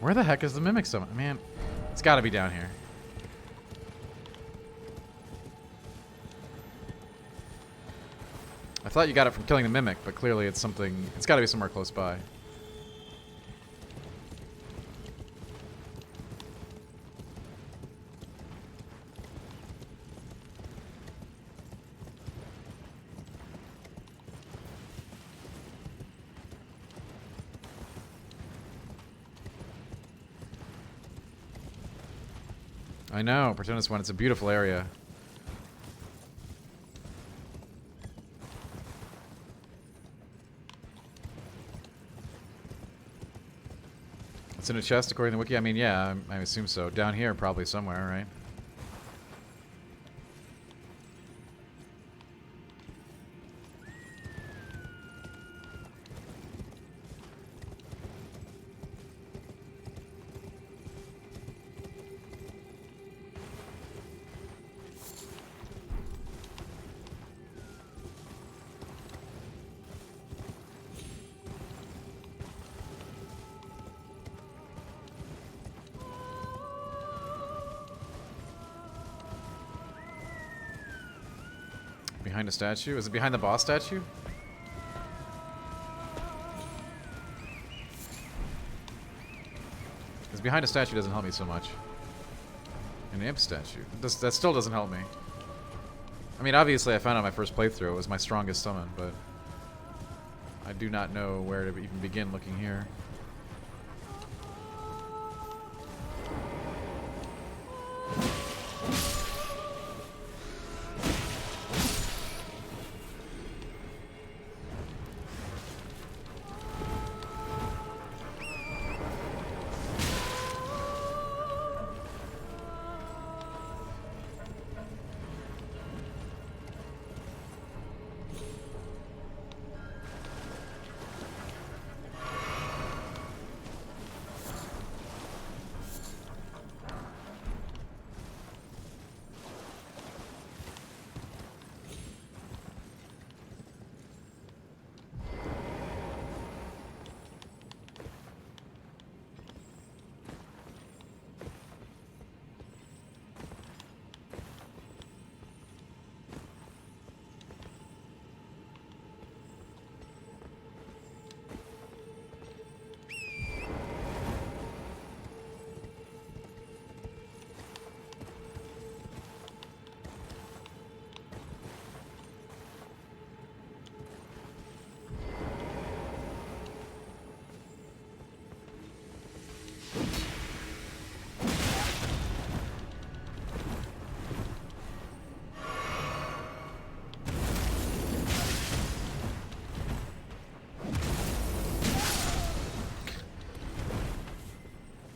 Where the heck is the Mimic summon? Man, it's gotta be down here. I thought you got it from killing the mimic, but clearly it's something... It's got to be somewhere close by. I know, pretend it's one. It's a beautiful area. It's in a chest according to the wiki? I mean, yeah, I assume so. Down here, probably somewhere, right? Behind a statue? Is it behind the boss statue? Because behind a statue doesn't help me so much. An imp statue. That still doesn't help me. I mean, obviously I found out my first playthrough. It was my strongest summon, but... I do not know where to even begin looking here.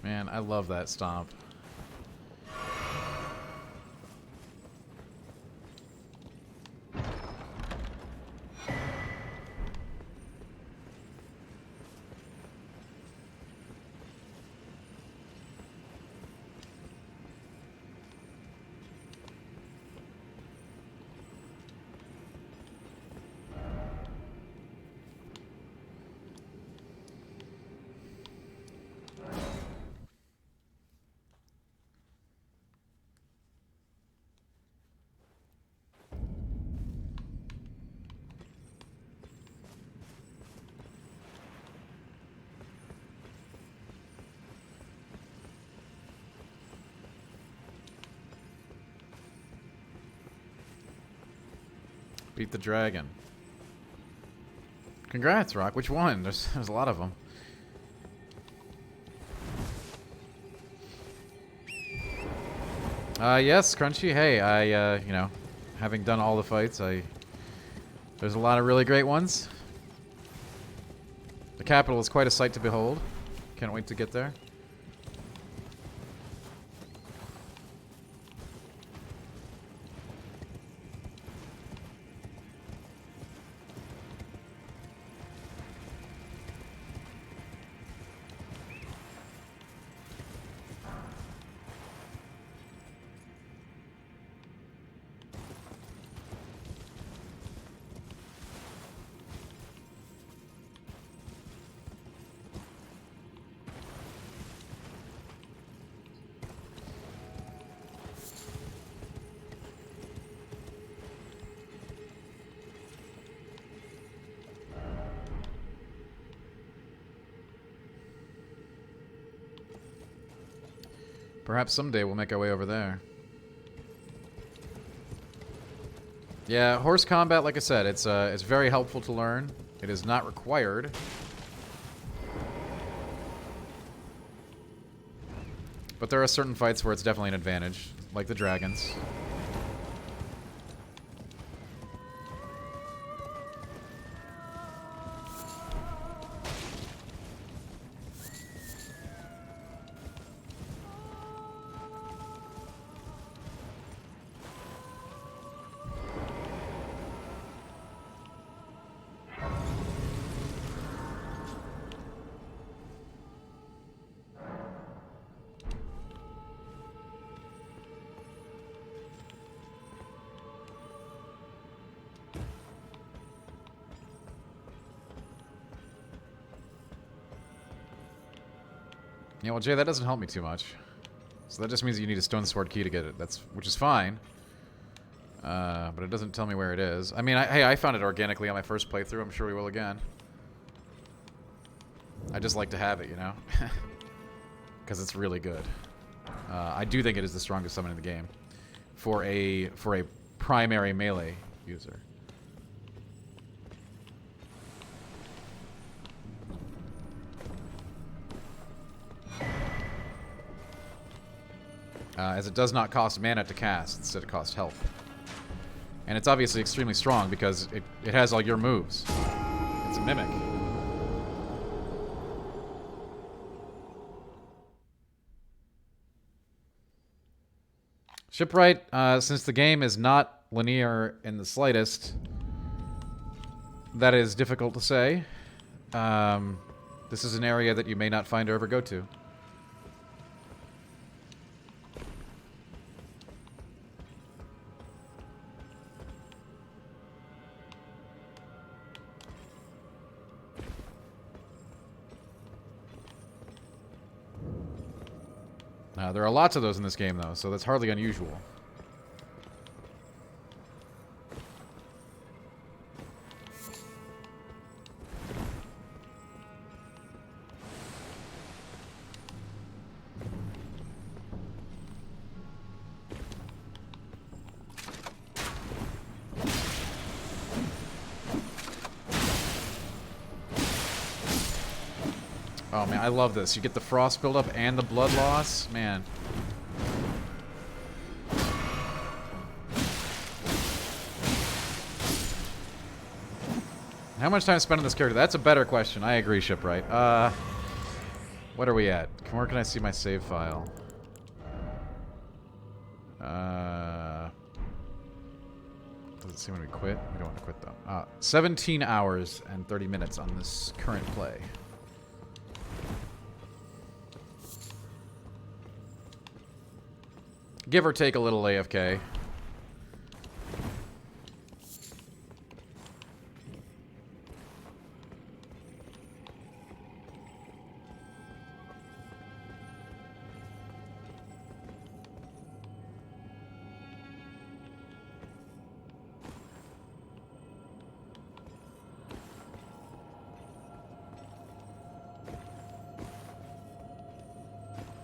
Man, I love that stomp. Beat the dragon. Congrats, Rock. Which one? There's a lot of them. Yes, Crunchy. Hey, you know, having done all the fights, there's a lot of really great ones. The capital is quite a sight to behold. Can't wait to get there. Perhaps someday we'll make our way over there. Yeah, horse combat, like I said, it's very helpful to learn. It is not required. But there are certain fights where it's definitely an advantage, like the dragons. Yeah, well, Jay, that doesn't help me too much. So that just means that you need a stone sword key to get it. Which is fine. But it doesn't tell me where it is. I mean, hey, I found it organically on my first playthrough. I'm sure we will again. I just like to have it, you know? Because it's really good. I do think it is the strongest summon in the game. For a primary melee user. As it does not cost mana to cast, instead it costs health. And it's obviously extremely strong because it has all your moves. It's a mimic. Shipwright, since the game is not linear in the slightest, that is difficult to say. This is an area that you may not find or ever go to. There are lots of those in this game, though, so that's hardly unusual. Oh, man, I love this. You get the frost buildup and the blood loss. Man. How much time spent on this character? That's a better question. I agree, Shipwright. What are we at? Where can I see my save file? Does it seem when we quit? We don't want to quit, though. 17 hours and 30 minutes on this current play. Give or take a little AFK.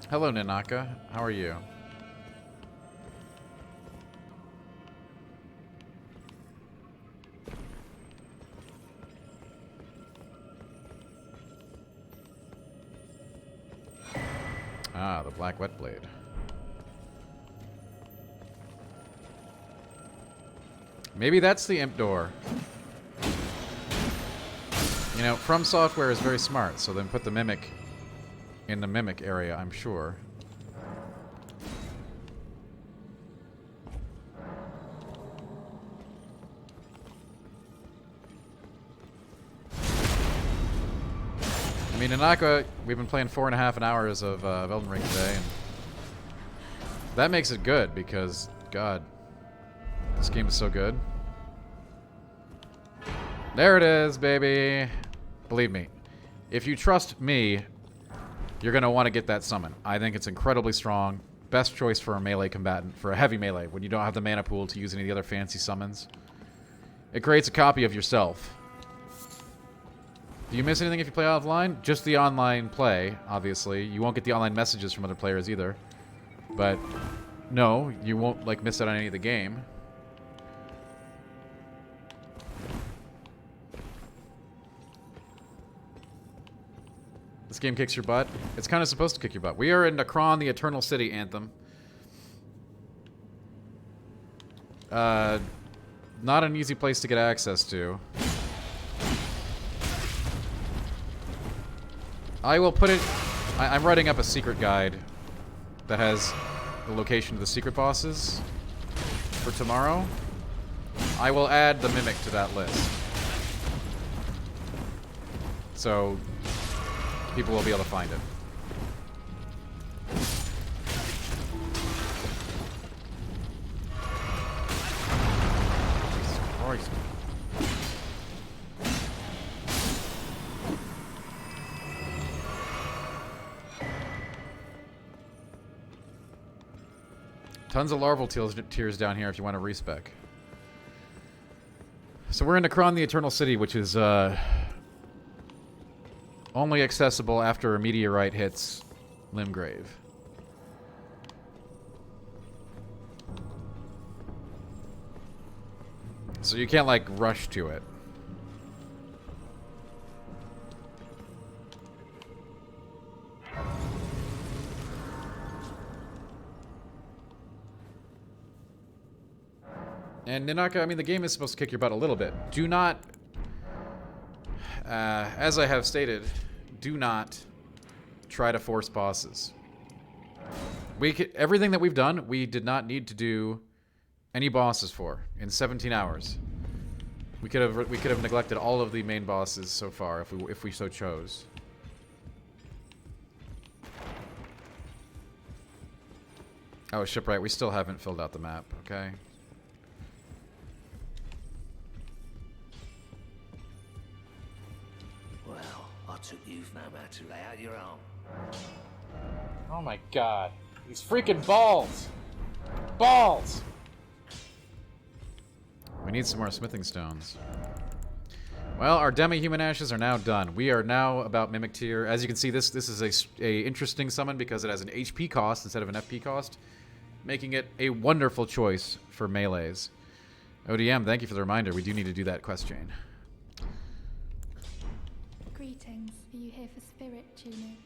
Hello, Nanaka. How are you? Ah, the black wet blade. Maybe that's the imp door. You know, From Software is very smart, so then put the mimic in the mimic area, I'm sure. I mean, Nanaka, we've been playing 4.5 hours of Elden Ring today, and that makes it good because, God, this game is so good. There it is, baby. Believe me, if you trust me, you're going to want to get that summon. I think it's incredibly strong. Best choice for a melee combatant, for a heavy melee, when you don't have the mana pool to use any of the other fancy summons. It creates a copy of yourself. Do you miss anything if you play offline? Just the online play, obviously. You won't get the online messages from other players either. But no, you won't like miss out on any of the game. This game kicks your butt. It's kind of supposed to kick your butt. We are in Necron, the Eternal City, Anthem. Not an easy place to get access to. I will put it... I'm writing up a secret guide that has the location of the secret bosses for tomorrow. I will add the Mimic to that list. So people will be able to find it. Jesus Christ. Tons of larval tears down here if you want to respec. So we're in Necron, the Eternal City, which is only accessible after a meteorite hits Limgrave. So you can't, like, rush to it. And Ninaka, I mean, the game is supposed to kick your butt a little bit. Do not, as I have stated, do not try to force bosses. Everything that we've done, we did not need to do any bosses for in 17 hours. We could have neglected all of the main bosses so far if we so chose. Oh, Shipwright, we still haven't filled out the map, okay?
Well, I took you no man to lay out your arm.
Oh my god. These freaking balls! Balls! We need some more smithing stones. Well, our demi-human ashes are now done. We are now about Mimic tier. As you can see, this is a interesting summon because it has an HP cost instead of an FP cost, making it a wonderful choice for melees. ODM, thank you for the reminder. We do need to do that quest chain.
Greetings. Are you here for spirit tuning?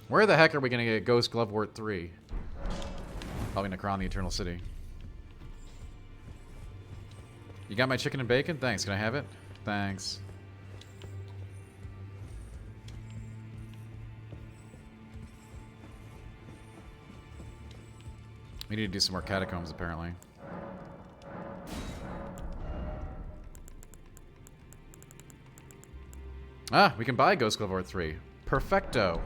Where the heck are we going to get Ghost Glovewort 3? Probably Necron, the Eternal City. You got my chicken and bacon? Thanks. Can I have it? Thanks. We need to do some more catacombs, apparently. Ah, we can buy Ghost Glovewort 3. Perfecto.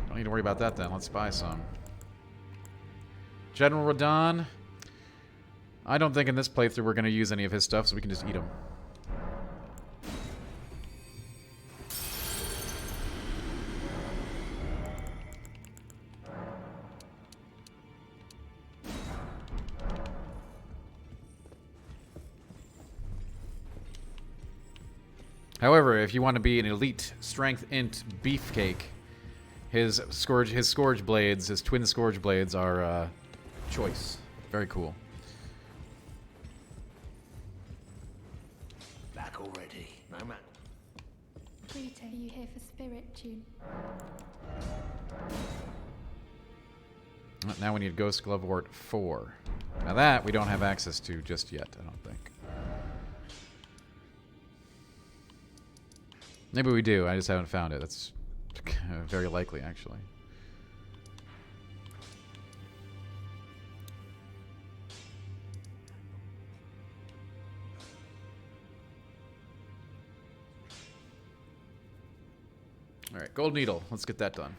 Don't need to worry about that then. Let's buy some. General Radon. I don't think in this playthrough we're going to use any of his stuff, so we can just eat him. However, if you want to be an elite strength int beefcake, his scourge blades, his twin scourge blades are choice. Very cool.
Back already, no man.
Greetings. Are you here for spirit tune?
Now we need Ghost Glovewort 4. Now that we don't have access to just yet, I don't think. Maybe we do, I just haven't found it. That's very likely, actually. Alright, Gold Needle. Let's get that done.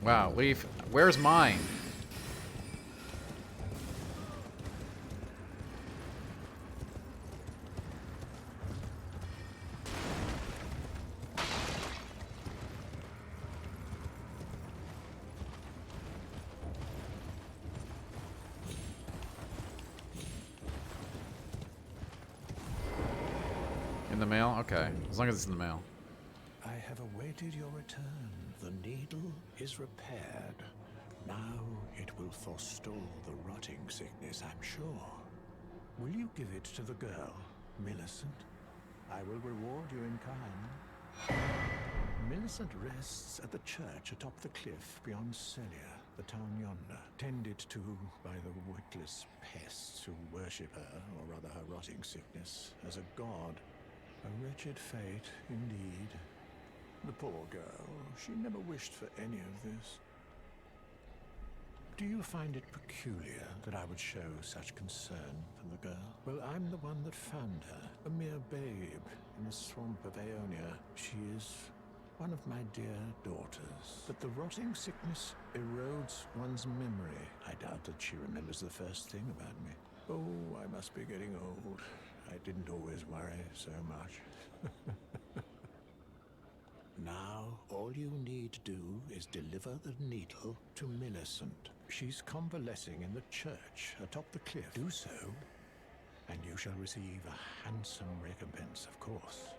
Wow, Leaf, where's mine? the mail? Okay. As long as it's in the mail.
I have awaited your return. The needle is repaired. Now it will forestall the rotting sickness, I'm sure. Will you give it to the girl, Millicent? I will reward you in kind. Millicent rests at the church atop the cliff beyond Celia, the town yonder, tended to by the witless pests who worship her, or rather her rotting sickness, as a god. A wretched fate, indeed. The poor girl, she never wished for any of this. Do you find it peculiar that I would show such concern for the girl? Well, I'm the one that found her, a mere babe in the swamp of Aeonia. She is one of my dear daughters. But the rotting sickness erodes one's memory. I doubt that she remembers the first thing about me. Oh, I must be getting old. I didn't always worry so much. Now, all you need to do is deliver the needle to Millicent. She's convalescing in the church atop the cliff. Do so, and you shall receive a handsome recompense, of course.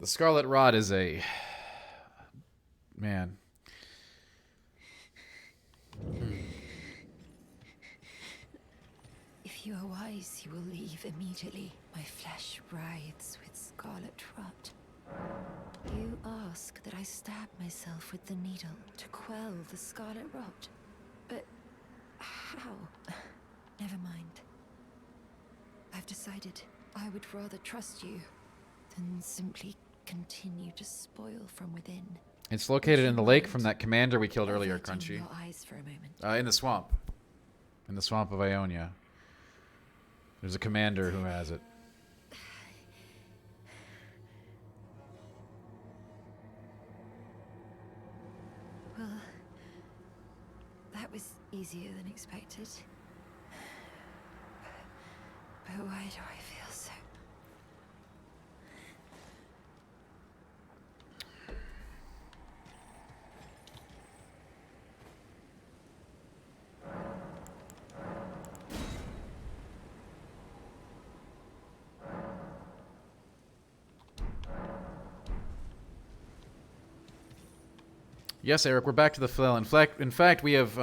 The Scarlet Rod is a... Man.
If you are wise, you will leave immediately. My flesh writhes with scarlet rot. You ask that I stab myself with the needle to quell the scarlet rot. But how? Never mind. I've decided I would rather trust you than simply continue to spoil from within.
It's located in the lake from that commander we killed earlier, Crunchy.
Your eyes for a moment.
In the swamp. In the swamp of Ionia. There's a commander who has it.
Well, that was easier than expected. But why do I feel so?
Yes, Eric, we're back to the flail. In fact, we have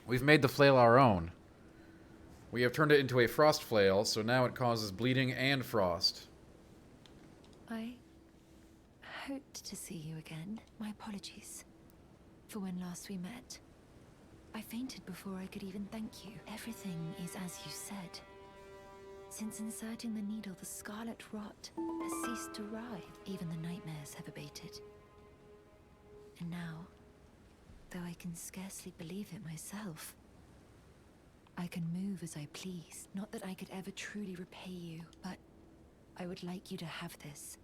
we've made the flail our own. We have turned it into a frost flail, so now it causes bleeding and frost.
I hoped to see you again. My apologies for when last we met. I fainted before I could even thank you. Everything is as you said. Since inserting the needle, the scarlet rot has ceased to writhe. Even the nightmares have abated. And now, though I can scarcely believe it myself, I can move as I please. Not that I could ever truly repay you, but I would like you to have this,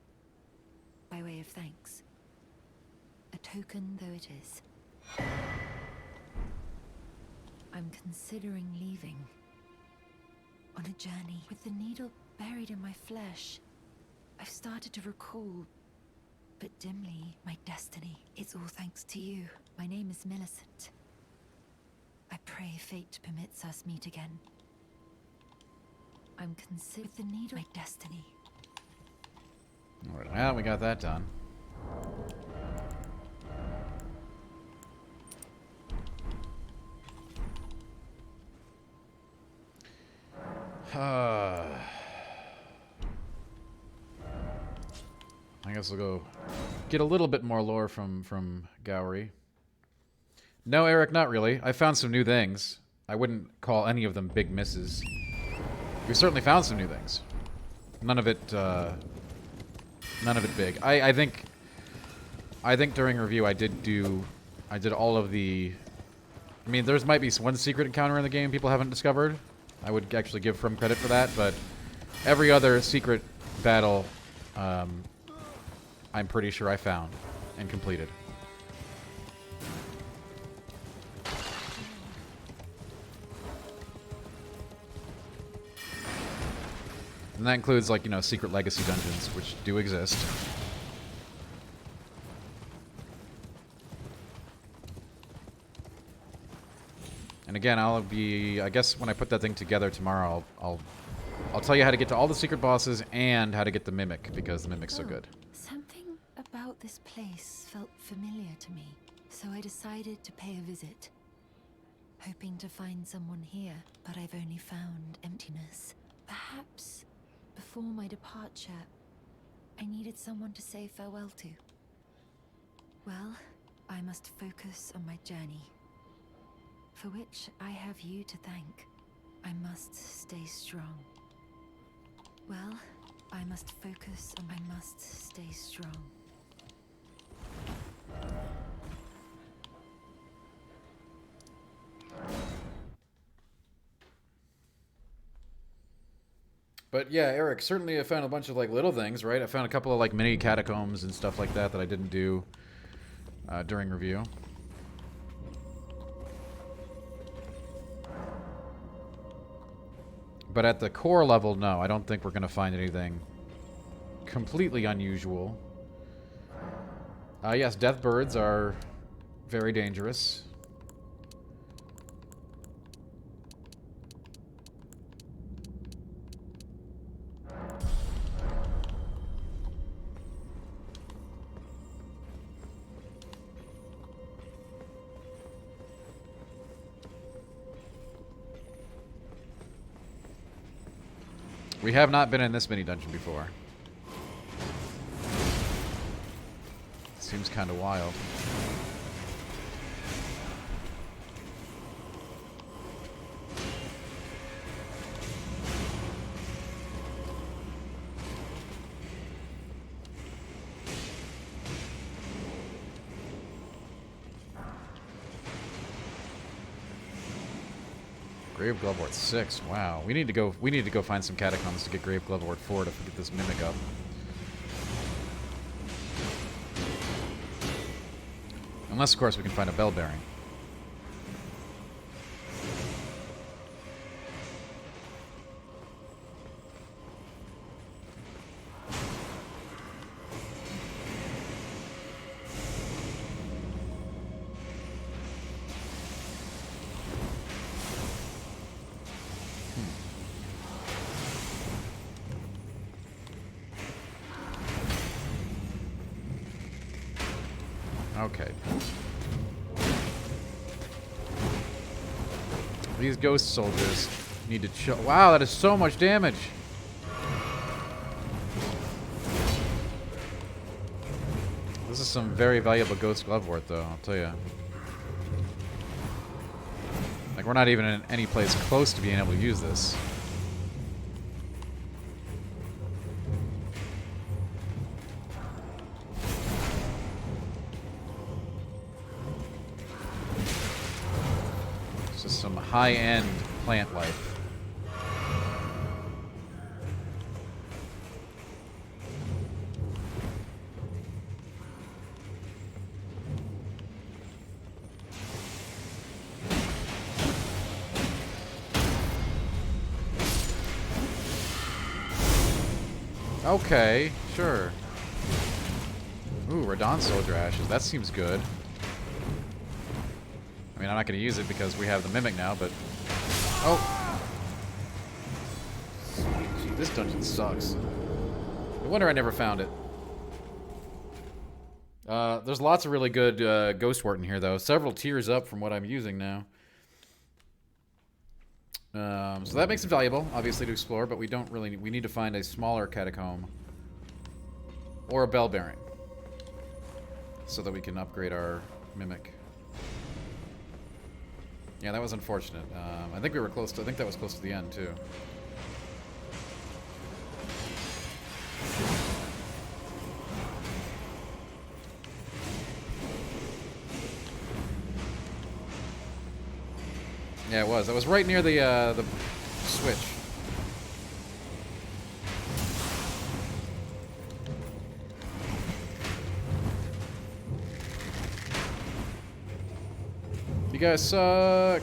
by way of thanks. A token though it is. I'm considering leaving. On a journey. With the needle buried in my flesh, I've started to recall, but dimly, my destiny. It's all thanks to you. My name is Millicent. I pray fate permits us meet again. I'm considered the needle my destiny.
Alright, well, we got that done. I guess we'll go get a little bit more lore from Gowry. No, Eric, not really. I found some new things. I wouldn't call any of them big misses. We certainly found some new things. None of it big. I think during review I did all of the. I mean, there might be one secret encounter in the game people haven't discovered. I would actually give From credit for that, but every other secret battle, I'm pretty sure I found and completed. And that includes, like, you know, secret legacy dungeons, which do exist. And again, I guess when I put that thing together tomorrow, I'll tell you how to get to all the secret bosses and how to get the Mimic, because the Mimic's so good.
Something about this place felt familiar to me, so I decided to pay a visit. Hoping to find someone here, but I've only found emptiness. Perhaps before my departure, I needed someone to say farewell to. Well, I must focus on my journey, for which I have you to thank. I must stay strong. Well, I must focus on I must stay strong.
But yeah, Eric, certainly I found a bunch of like little things, right? I found a couple of like mini catacombs and stuff like that that I didn't do during review. But at the core level, no, I don't think we're going to find anything completely unusual. Yes, death birds are very dangerous. We have not been in this mini dungeon before. Seems kind of wild. Grave Glovewort 6. Wow. We need to go find some catacombs to get Grave Glovewort 4 to get this Mimic up. Unless, of course, we can find a bell bearing. Okay. These ghost soldiers need to chill. Wow, that is so much damage. This is some very valuable ghost glovewort, though, I'll tell you. Like, we're not even in any place close to being able to use this. Some high-end plant life. Okay, sure. Ooh, Radon Soldier Ashes. That seems good. I mean, I'm not going to use it because we have the Mimic now, but... Oh! Gee, this dungeon sucks. No wonder I never found it. There's lots of really good Ghostwort in here, though. Several tiers up from what I'm using now. So that makes it valuable, obviously, to explore, but we don't really... We need to find a smaller catacomb. Or a bell bearing. So that we can upgrade our Mimic. Yeah, that was unfortunate. I think we were close to... I think that was close to the end, too. Yeah, it was. That was right near the switch. You guys suck.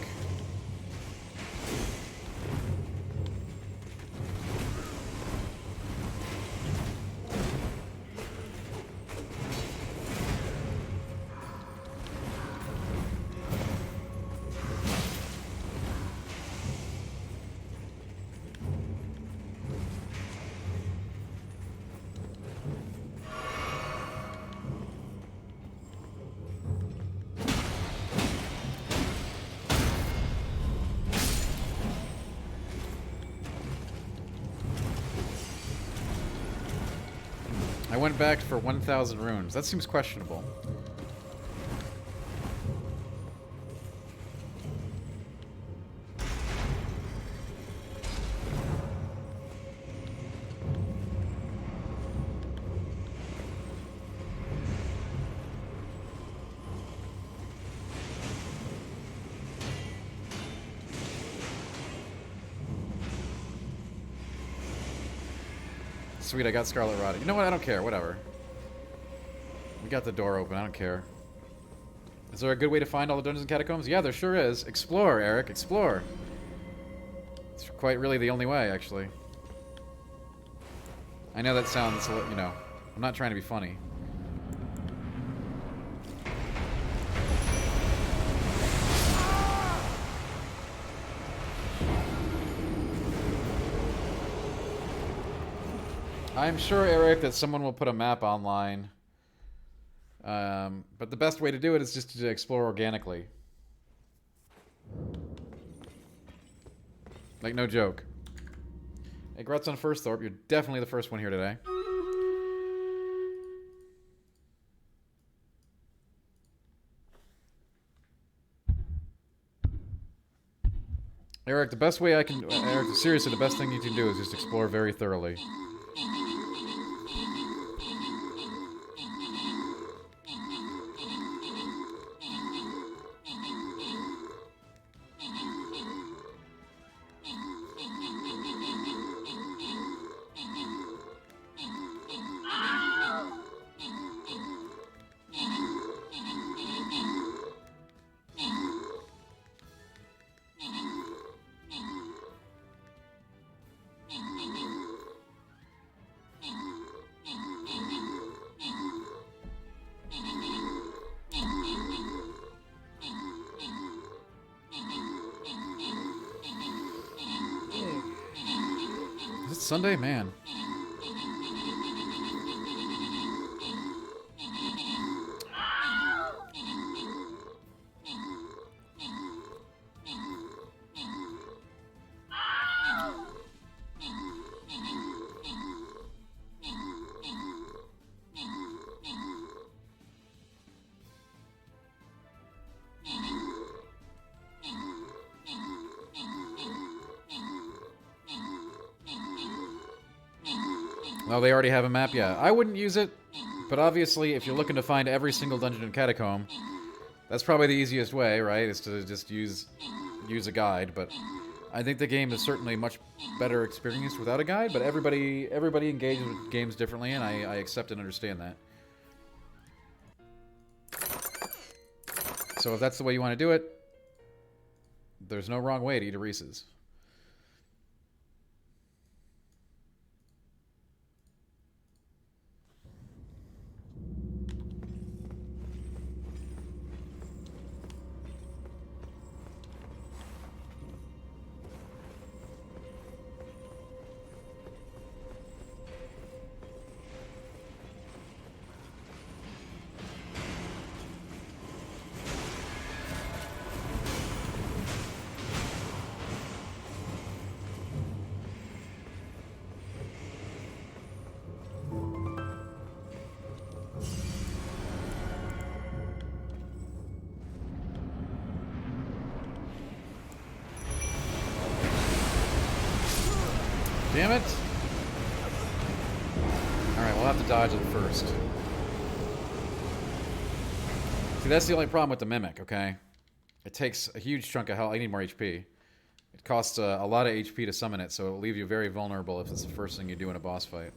went back for 1,000 runes. That seems questionable. Sweet, I got Scarlet Rotted. You know what? I don't care. Whatever. We got the door open. I don't care. Is there a good way to find all the dungeons and catacombs? Yeah, there sure is. Explore, Eric. Explore. It's quite really the only way, actually. I know that sounds, you know, I'm not trying to be funny. I'm sure, Eric, that someone will put a map online. But the best way to do it is just to explore organically. Like, no joke. Hey, Grutz on First Thorpe, you're definitely the first one here today. Eric, the best way I can... Eric, seriously, the best thing you can do is just explore very thoroughly. Sunday, man. Oh, they already have a map? Yeah. I wouldn't use it, but obviously, if you're looking to find every single dungeon and catacomb, that's probably the easiest way, right? Is to just use a guide, but I think the game is certainly much better experienced without a guide, but everybody engages with games differently, and I accept and understand that. So if that's the way you want to do it, there's no wrong way to eat a Reese's. Damn it! Alright, we'll have to dodge it first. See, that's the only problem with the Mimic, okay? It takes a huge chunk of health. I need more HP. It costs a lot of HP to summon it, so it'll leave you very vulnerable if it's the first thing you do in a boss fight.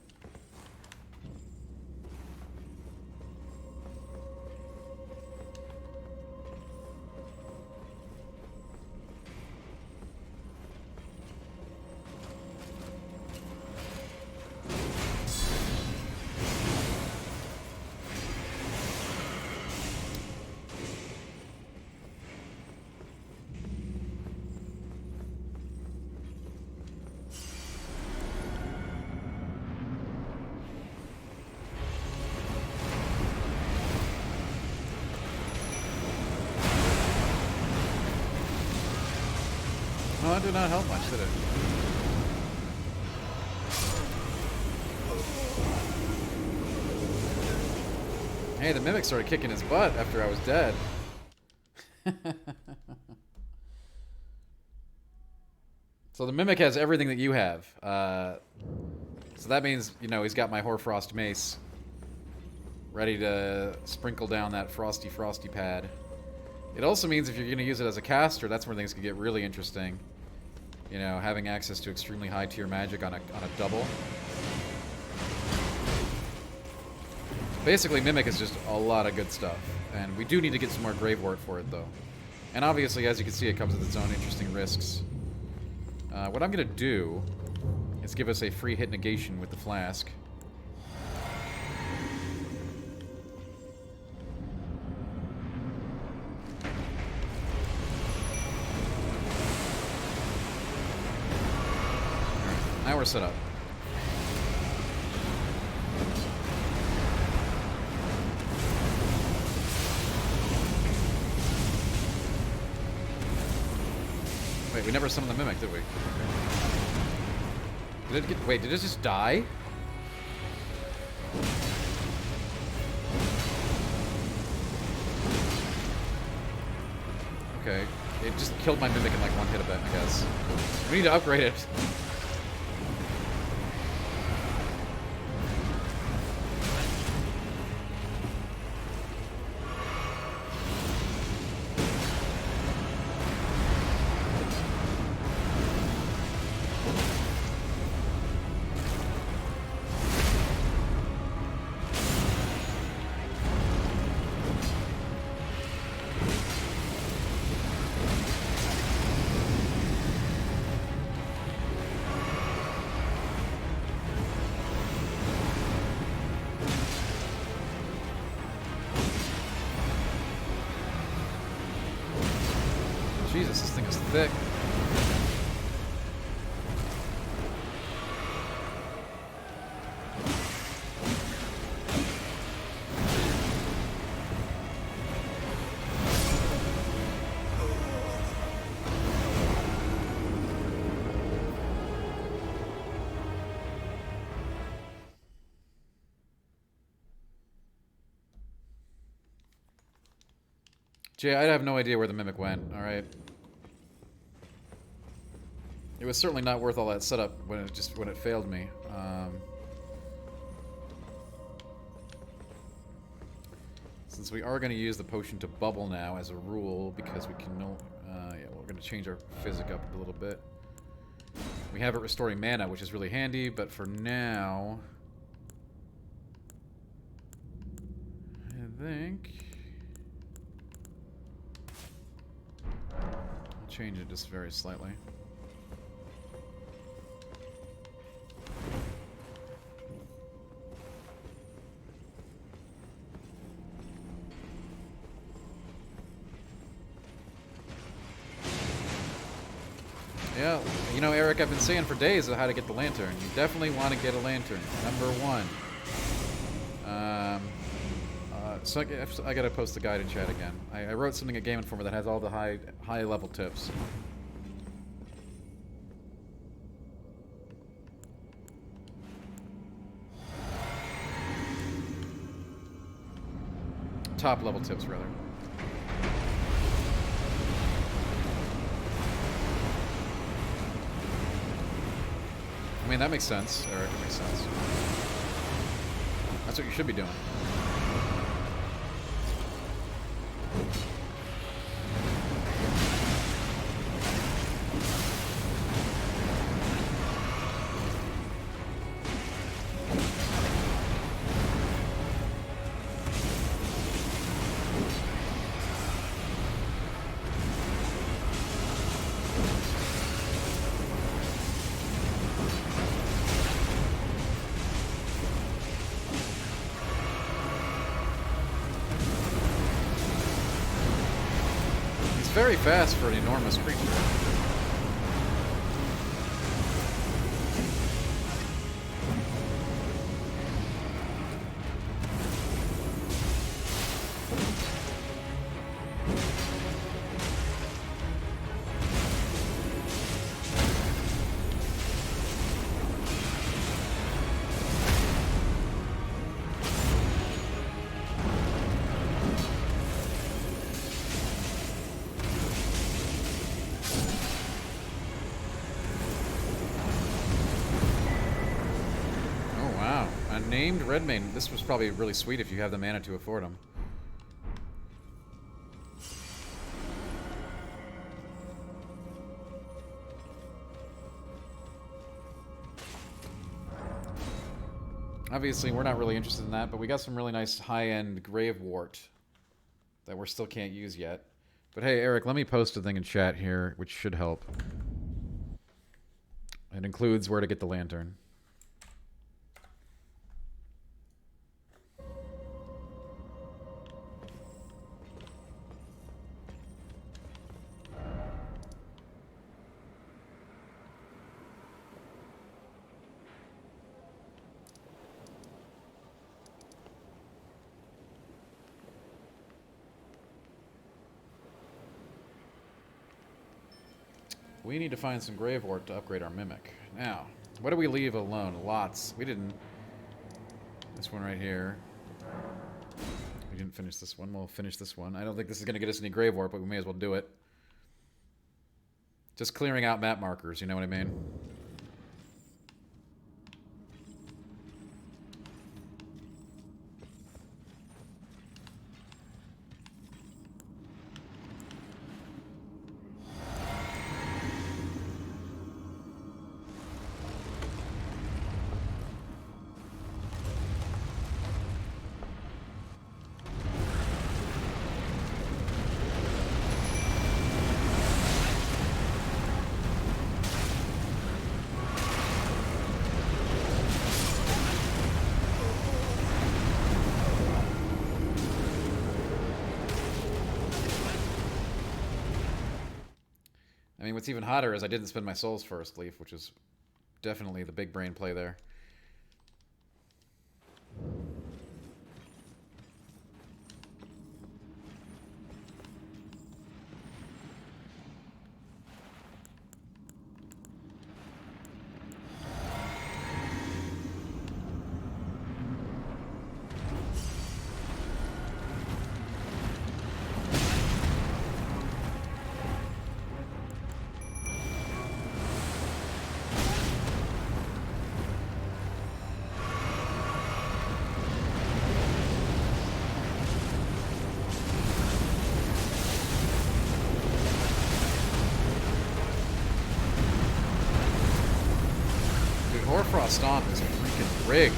No, that did not help much, did it? Hey, the mimic started kicking his butt after I was dead. So the mimic has everything that you have. So that means, you know, he's got my Hoarfrost mace ready to sprinkle down that frosty pad. It also means if you're going to use it as a caster, that's where things can get really interesting. You know, having access to extremely high tier magic on a double. Basically, Mimic is just a lot of good stuff. And we do need to get some more Gravewort for it, though. And obviously, as you can see, it comes with its own interesting risks. What I'm going to do is give us a free hit negation with the flask. Now we're set up. Wait, we never summoned the Mimic, did we? Did it get... Wait, did it just die? Okay. It just killed my Mimic in like one hit of it, I guess. We need to upgrade it. Jesus, this thing is thick. Jay, I have no idea where the Mimic went, alright? It was certainly not worth all that setup when it failed me. Since we are going to use the potion to bubble now as a rule, because we can no... yeah, we're going to change our physic up a little bit. We have it restoring mana, which is really handy, but for now... I think... I'll change it just very slightly. Yeah, you know, Eric, I've been saying for days how to get the lantern. You definitely want to get a lantern. Number one. So I gotta post the guide in chat again. I wrote something at Game Informer that has all the high level tips. Top level tips, rather. I mean, that makes sense, Eric. It makes sense. That's what you should be doing. Very fast for an enormous creature. Named Redmane. This was probably really sweet if you have the mana to afford them. Obviously, we're not really interested in that, but we got some really nice high-end Gravewort that we still can't use yet. But hey, Eric, let me post a thing in chat here, which should help. It includes where to get the lantern. We need to find some Gravewort to upgrade our Mimic. Now, what do we leave alone? Lots. We didn't. This one right here. We didn't finish this one. We'll finish this one. I don't think this is going to get us any Gravewort, but we may as well do it. Just clearing out map markers, you know what I mean? I mean, what's even hotter is I didn't spend my souls first, Leaf, which is definitely the big brain play there. Hoarfrost Stomp is freaking rigged.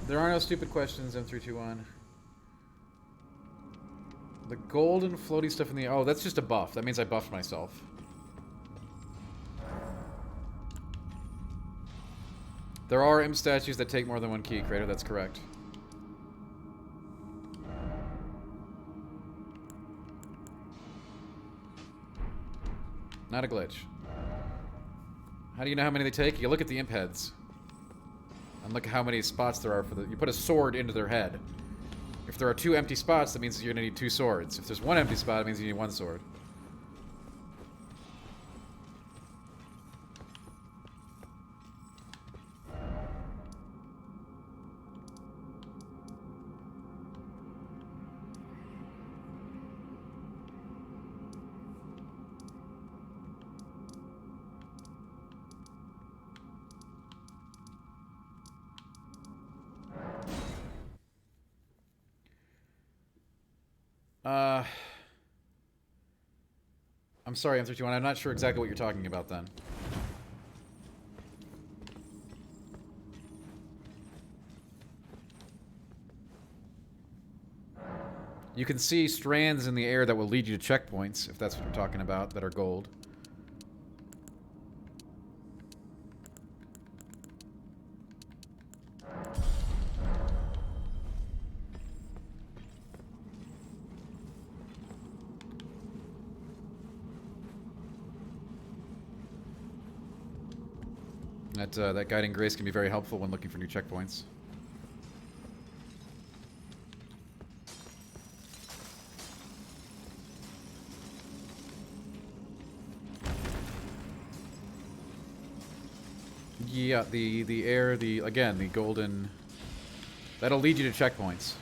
There are no stupid questions, M321. The golden floaty stuff in the... Oh, that's just a buff. That means I buffed myself. There are imp statues that take more than one key, Kratos, that's correct. Not a glitch. How do you know how many they take? You look at the imp heads. And look at how many spots there are for the... You put a sword into their head. If there are 2 empty spots, that means you're going to need 2 swords. If there's 1 empty spot, it means you need 1 sword. I'm sorry, M321. I'm not sure exactly what you're talking about then. You can see strands in the air that will lead you to checkpoints, if that's what you're talking about, that are gold. That guiding grace can be very helpful when looking for new checkpoints. Yeah, the golden That'll lead you to checkpoints.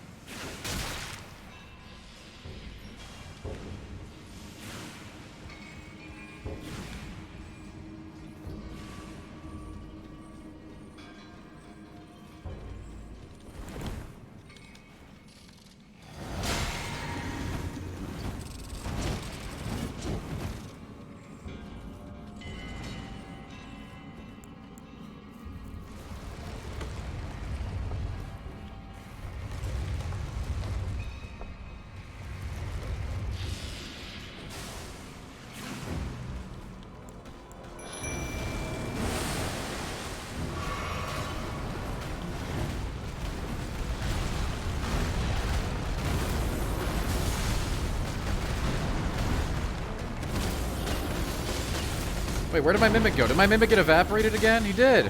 Wait, where did my Mimic go? Did my Mimic get evaporated again? He did.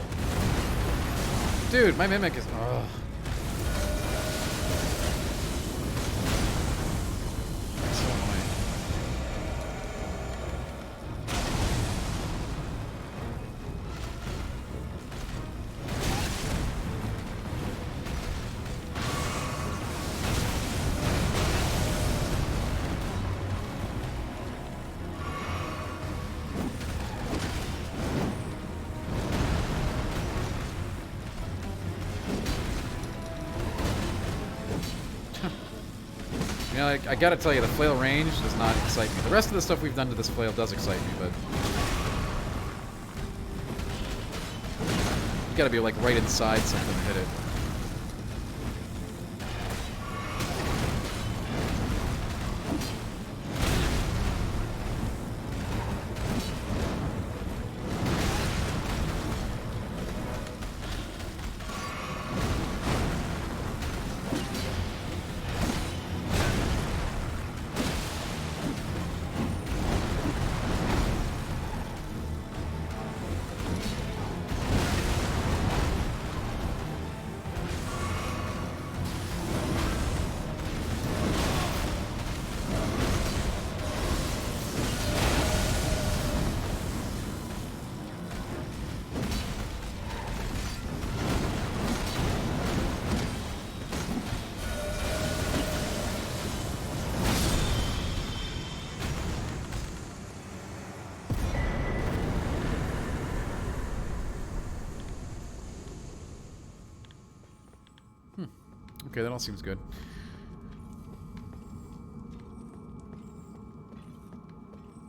Dude, my Mimic is... Ugh. So annoying. You know, I gotta tell you, the flail range does not excite me. The rest of the stuff we've done to this flail does excite me, but... You gotta be, like, right inside something to hit it. Okay, that all seems good.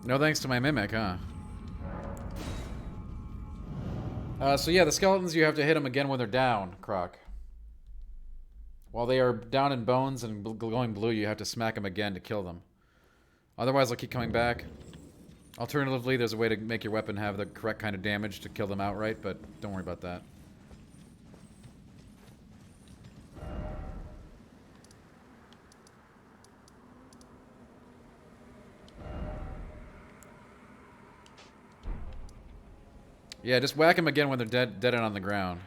No thanks to my Mimic, huh? So yeah, the skeletons, you have to hit them again when they're down, Croc. While they are down in bones and glowing blue, you have to smack them again to kill them. Otherwise, they'll keep coming back. Alternatively, there's a way to make your weapon have the correct kind of damage to kill them outright, but don't worry about that. Yeah, just whack them again when they're dead and on the ground.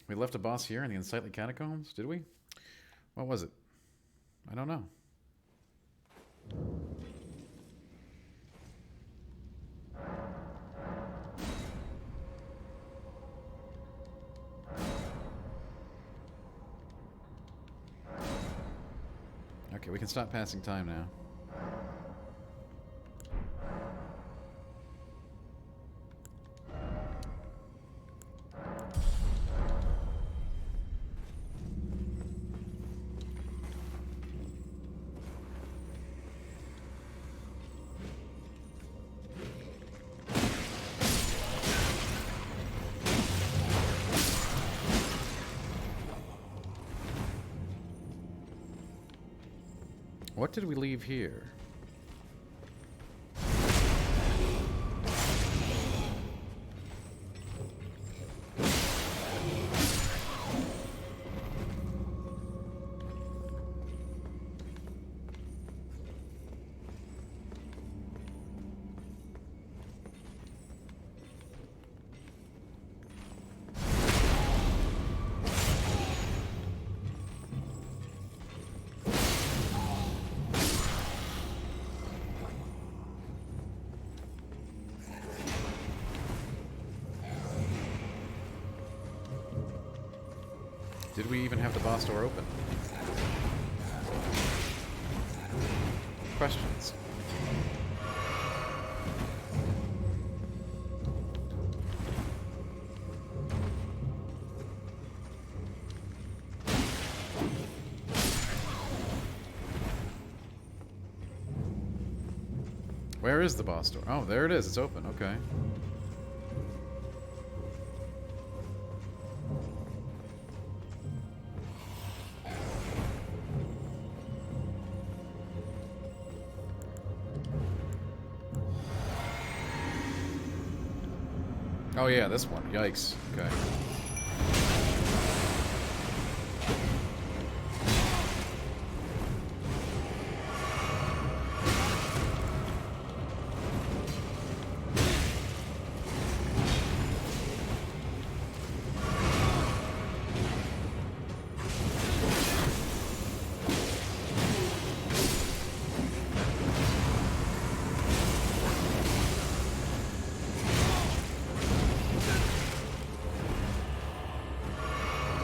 We left a boss here in the Unsightly Catacombs, did we? What was it? I don't know. Okay, we can stop passing time now. What did we leave here? Did we even have the boss door open? Questions. Where is the boss door? Oh, there it is. It's open. Okay. Oh yeah, this one. Yikes. Okay.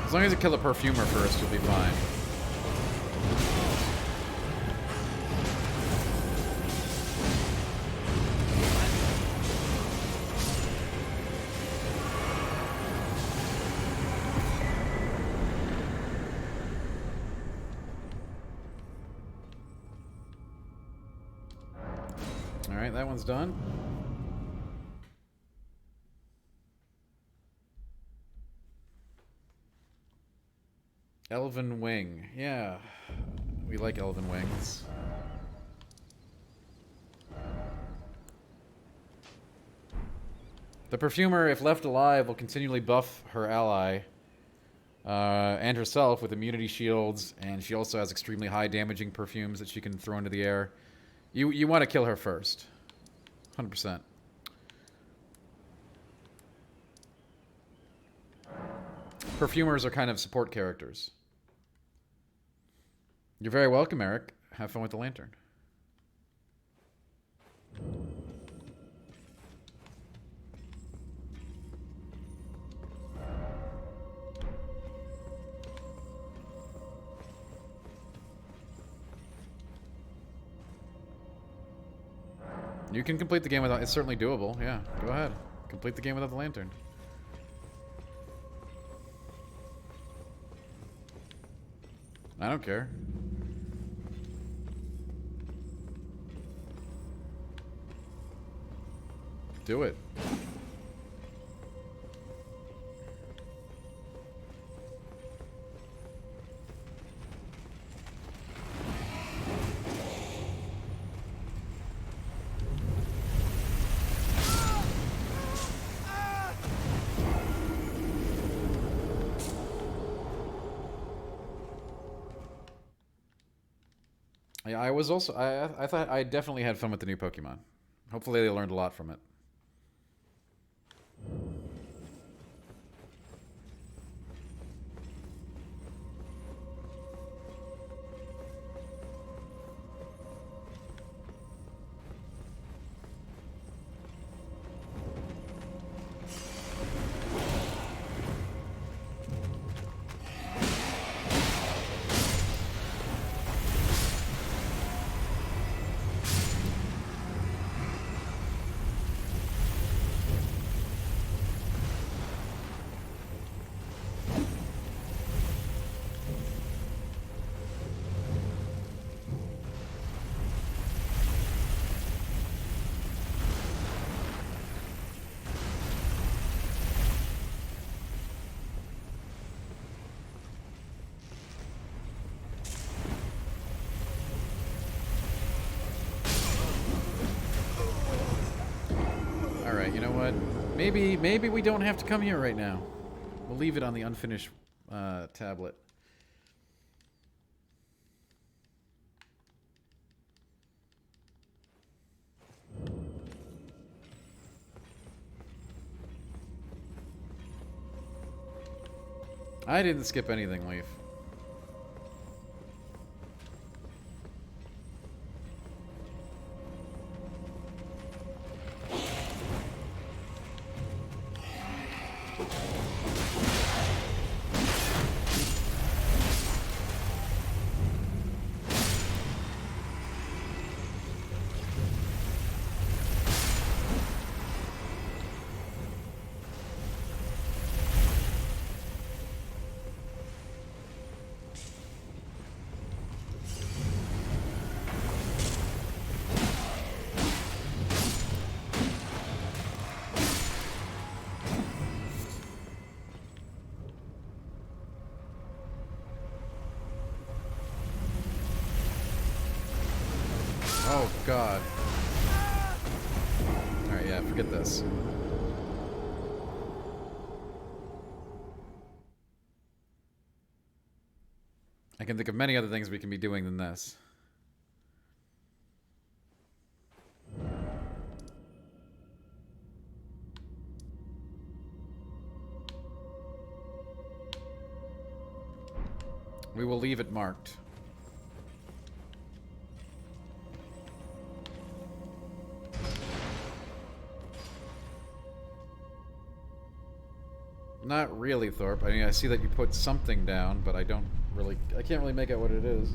As long as you kill the perfumer first, you'll be fine. Alright, that one's done. Elven Wing. Yeah. We like Elven Wings. The perfumer, if left alive, will continually buff her ally and herself with immunity shields, and she also has extremely high damaging perfumes that she can throw into the air. You want to kill her first. 100%. Perfumers are kind of support characters. You're very welcome, Eric. Have fun with the lantern. You can complete the game without... It's certainly doable. Yeah, go ahead. Complete the game without the lantern. I don't care. Do it. Yeah, I was also... I thought I definitely had fun with the new Pokemon. Hopefully they learned a lot from it. Alright, you know what? Maybe we don't have to come here right now. We'll leave it on the unfinished tablet. I didn't skip anything, Leaf. Oh, God. Alright, yeah, forget this. I can think of many other things we can be doing than this. We will leave it marked. Not really, Thorpe. I mean, I see that you put something down, but I can't really make out what it is.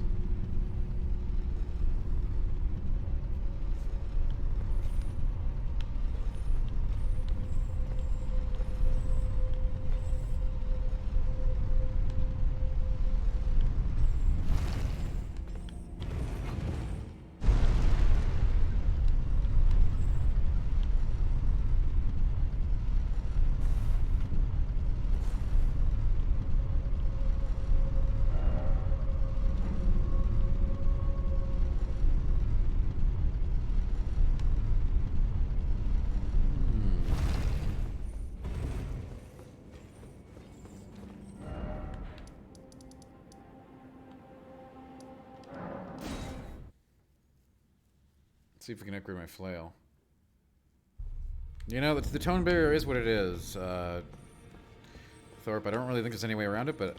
See if we can upgrade my flail. You know, the tone barrier is what it is, Thorpe. I don't really think there's any way around it, but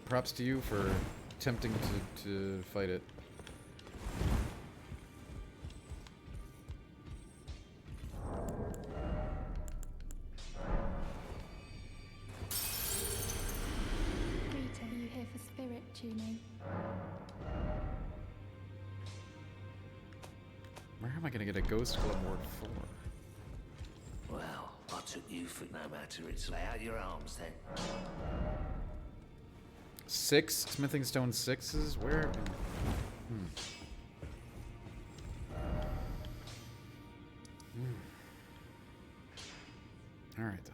props to you for attempting to fight it.
Rita, are you here for spirit tuning?
Where am I going to get a ghost glow ward for?
Well, I took you for no matter. It's lay out your arms then.
6 smithing stone 6s? Where? Alright then.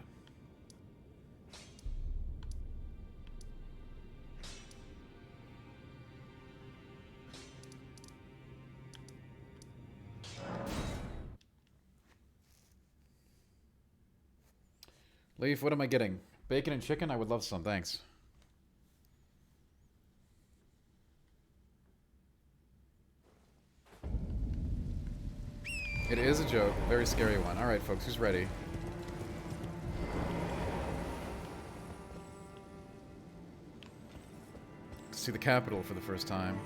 Leaf, what am I getting? Bacon and chicken? I would love some, thanks. It is a joke, a very scary one. Alright folks, who's ready? To see the capital for the first time.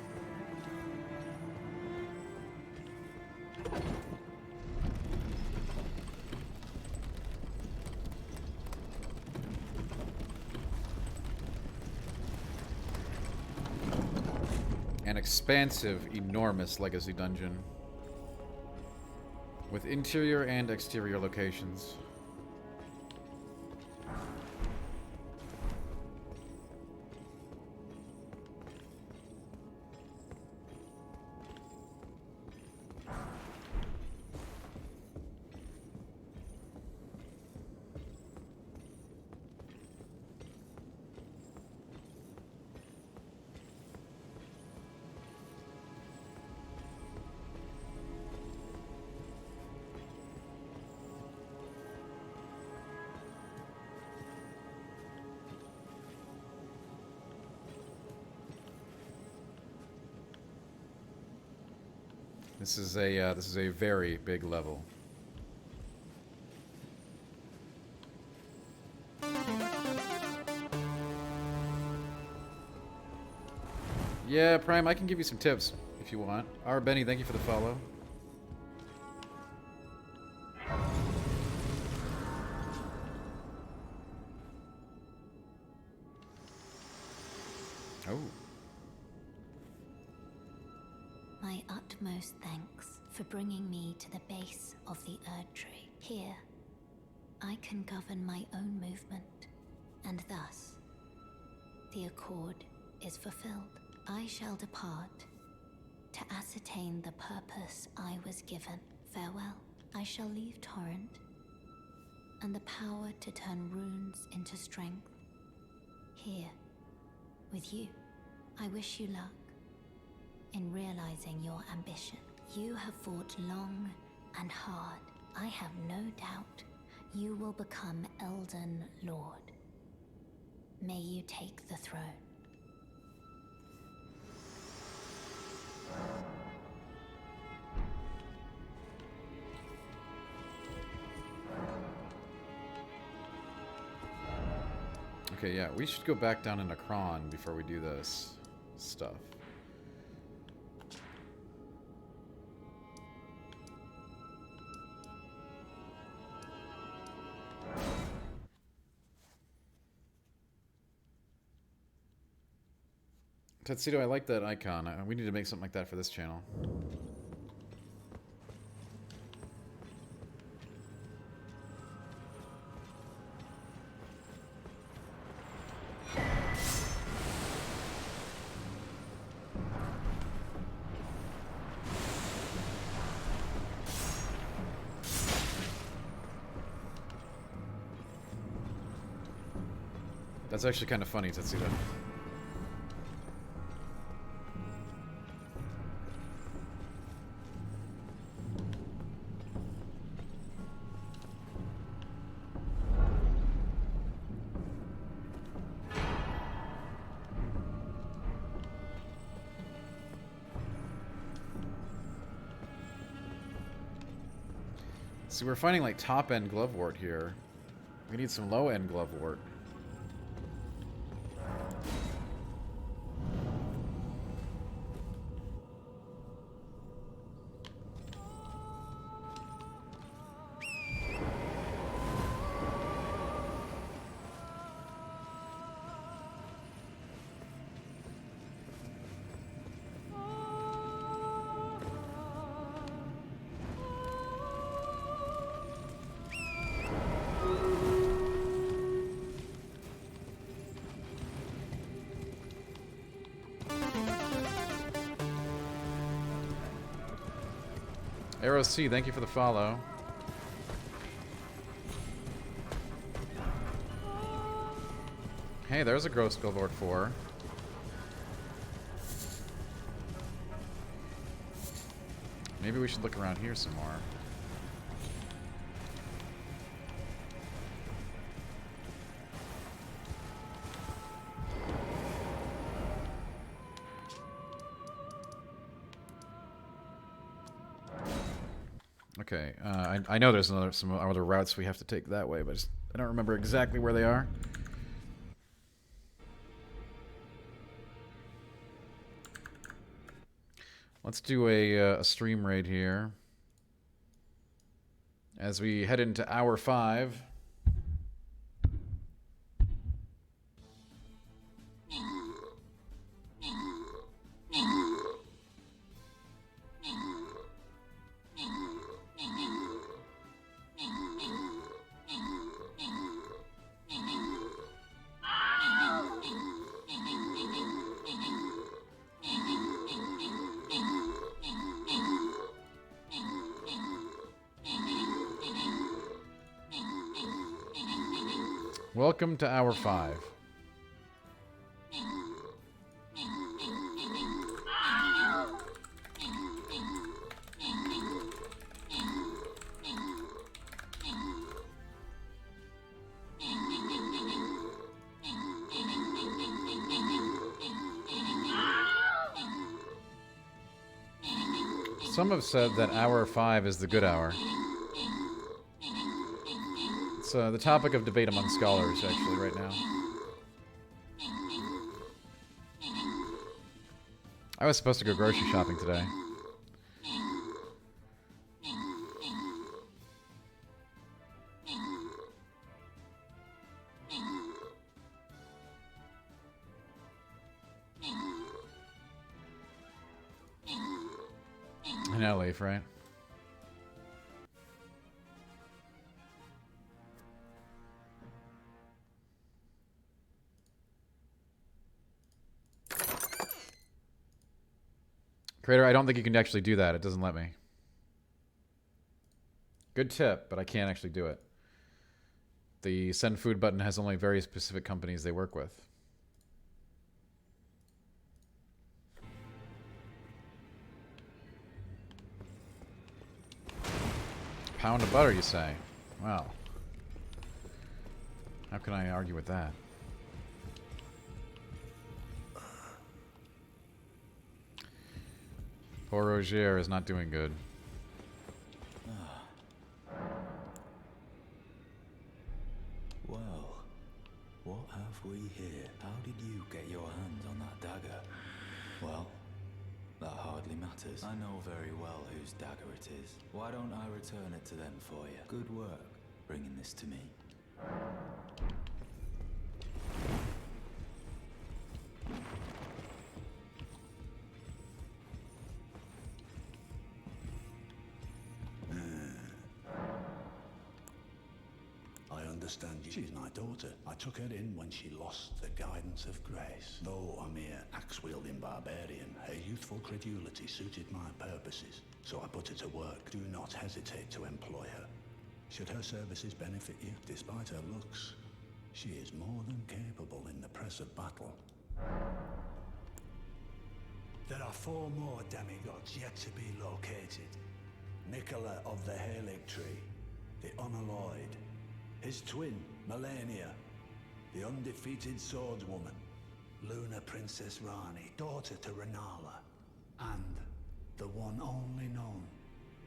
An expansive, enormous legacy dungeon. With interior and exterior locations. This is a very big level. Yeah, Prime, I can give you some tips if you want. R. Benny, thank you for the follow. Oh.
My utmost thanks for bringing me to the base of the Erd Tree. Here, I can govern my own movement, and thus, the accord is fulfilled. I shall depart to ascertain the purpose I was given. Farewell. I shall leave Torrent, and the power to turn runes into strength. Here, with you. I wish you luck in realizing your ambition.
You have fought long and hard. I have no doubt you will become Elden Lord. May you take the throne.
Okay, yeah, we should go back down into Kron before we do this stuff. Tuxedo, I like that icon. We need to make something like that for this channel. That's actually kind of funny, Tuxedo. See, we're finding like top-end glovewort here. We need some low-end glovewort. Arrow C, thank you for the follow. Hey, there's a Gross Billboard 4. Maybe we should look around here some more. Okay, I know there's some other routes we have to take that way, but I don't remember exactly where they are. Let's do a stream raid here as we head into hour 5. Welcome to hour 5. Some have said that hour 5 is the good hour. It's the topic of debate among scholars, actually, right now. I was supposed to go grocery shopping today. I know, Leaf, right? Creator, I don't think you can actually do that. It doesn't let me. Good tip, but I can't actually do it. The send food button has only very specific companies they work with. pound of butter, you say? Well, how can I argue with that? Poor Rogier is not doing good.
Well, what have we here? How did you get your hands on that dagger? Well, that hardly matters. I know very well whose dagger it is. Why don't I return it to them for you? Good work, bringing this to me.
I understand you. She's my daughter. I took her in when she lost the guidance of grace. Though a mere axe-wielding barbarian, her youthful credulity suited my purposes, so I put her to work. Do not hesitate to employ her. Should her services benefit you, despite her looks, she is more than capable in the press of battle. There are 4 more demigods yet to be located. Nicola of the Halig Tree, the Unalloyed, his twin, Melania, the undefeated swordswoman, Luna Princess Rani, daughter to Renala, and the one only known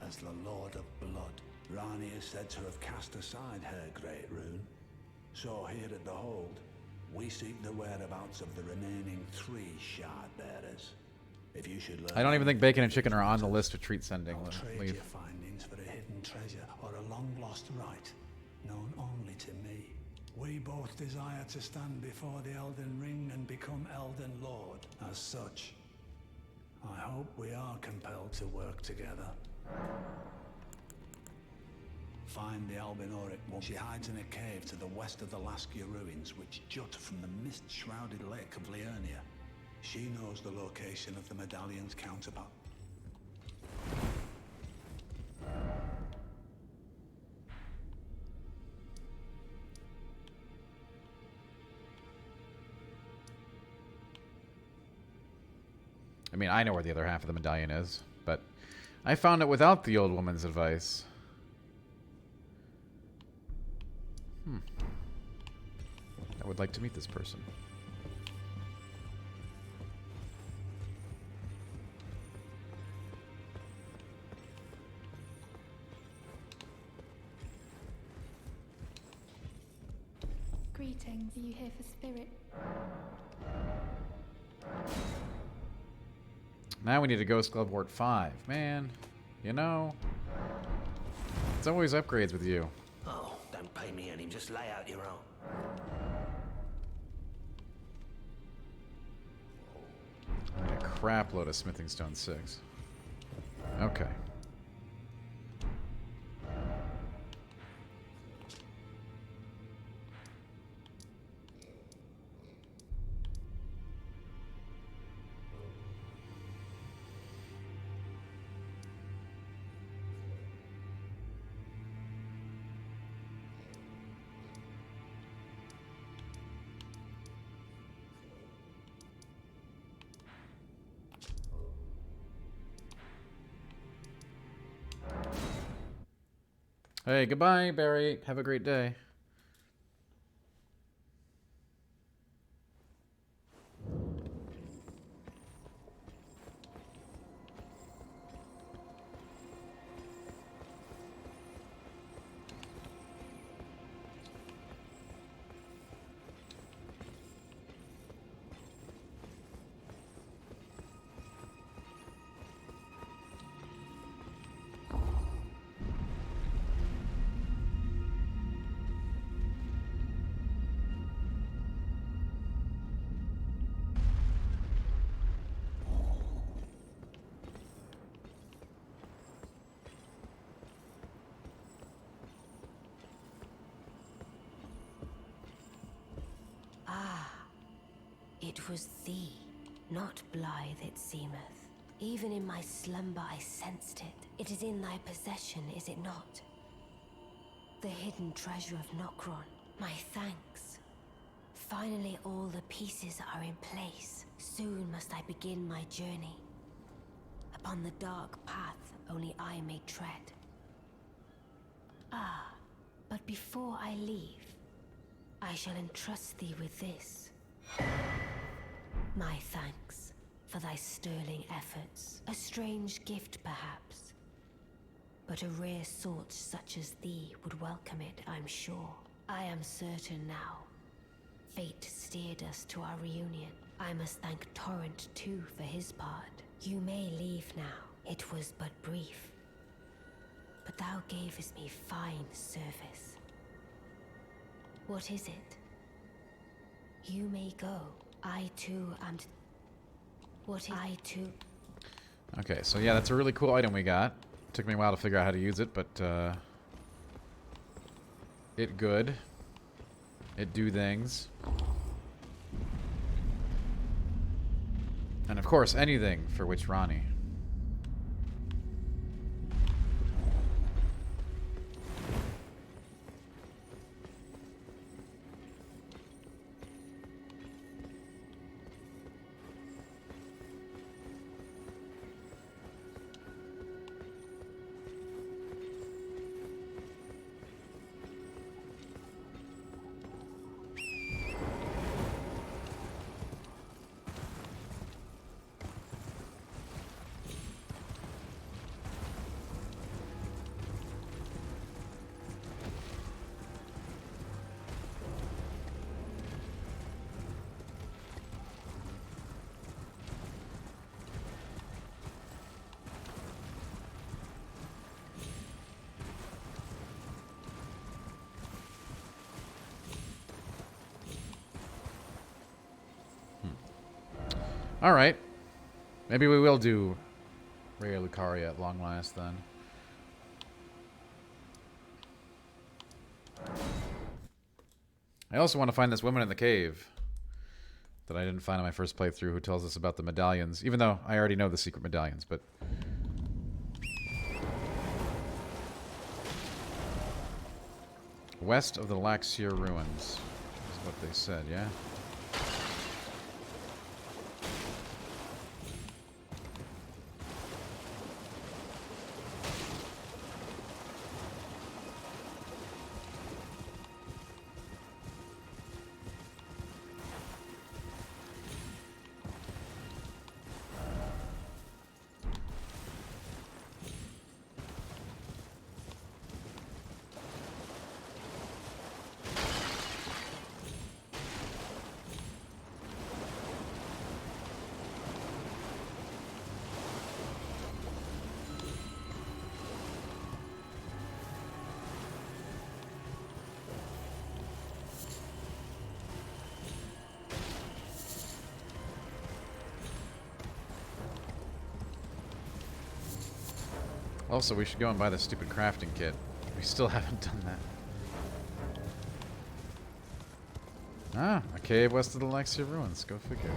as the Lord of Blood. Rani is said to have cast aside her great rune, so here at the Hold, we seek the whereabouts of the remaining 3 shard bearers. If you should learn,
I don't even think bacon and chicken are on the list of treat sending.
I'll trade
Leave.
your findings for a hidden treasure or a long-lost right, known only to me. We both desire to stand before the Elden Ring and become Elden Lord. As such, I hope we are compelled to work together. Find the Albinoric woman. She hides in a cave to the west of the Laskia ruins, which jut from the mist-shrouded lake of Liurnia. She knows the location of the medallion's counterpart.
I mean, I know where the other half of the medallion is, but I found it without the old woman's advice. I would like to meet this person.
Greetings. Are you here for spirit?
Now we need a Ghost Glove Wart 5. Man, you know, it's always upgrades with you.
Oh, don't pay me any, just lay out your own.
I need a crap load of Smithing Stone 6. Okay. Hey, goodbye, Barry. Have a great day.
It was thee, not blithe it seemeth. Even in my slumber I sensed it. It is in thy possession, is it not? The hidden treasure of Nokron. My thanks. Finally all the pieces are in place. Soon must I begin my journey. Upon the dark path only I may tread. Ah, but before I leave, I shall entrust thee with this. My thanks for thy sterling efforts. A strange gift, perhaps. But a rare sort such as thee would welcome it, I'm sure. I am certain now. Fate steered us to our reunion. I must thank Torrent, too, for his part. You may leave now. It was but brief. But thou gavest me fine service. What is it? You may go. I, too, am... What is... I, too...
Okay, so yeah, that's a really cool item we got. Took me a while to figure out how to use it, but, it good. It do things. And of course, anything for which Ronnie. Alright. Maybe we will do Raya Lucaria at long last then. I also want to find this woman in the cave that I didn't find on my first playthrough who tells us about the medallions. Even though I already know the secret medallions, but... West of the Laxir ruins is what they said, yeah? Also, we should go and buy the stupid crafting kit. We still haven't done that. Ah, a cave west of the Laxia ruins. Go figure.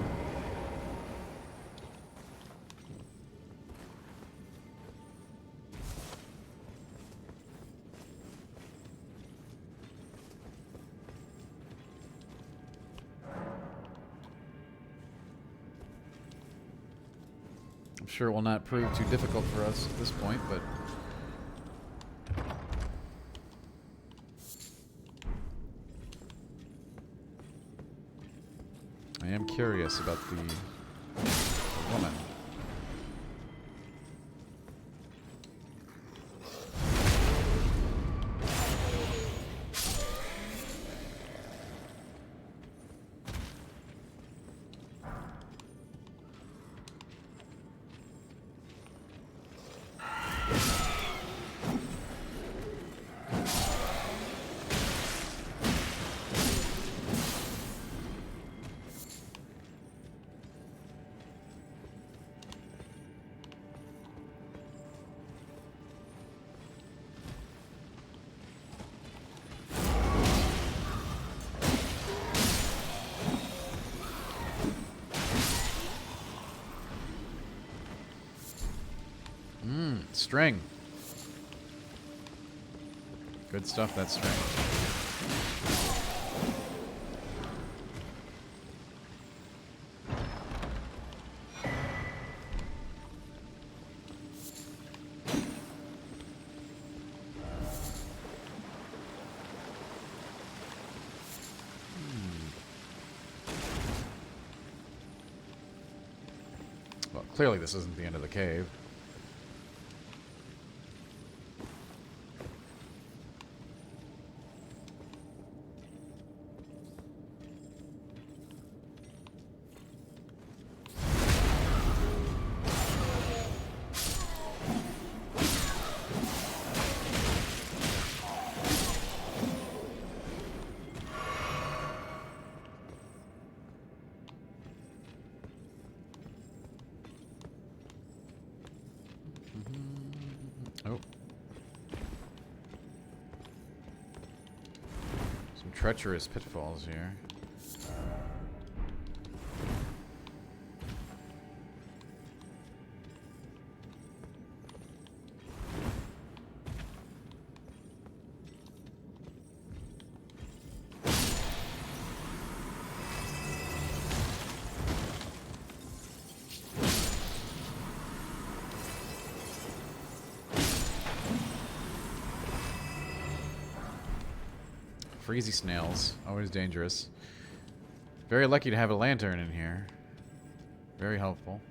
I'm sure it will not prove too difficult for us at this point, but... I am curious about the woman. String. Good stuff, that string. Clearly this isn't the end of the cave. Oh. Some treacherous pitfalls here. Freezy snails, always dangerous. Very lucky to have a lantern in here. Very helpful.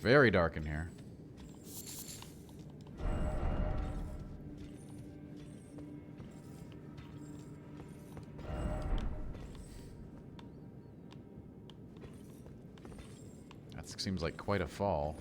Very dark in here. That seems like quite a fall.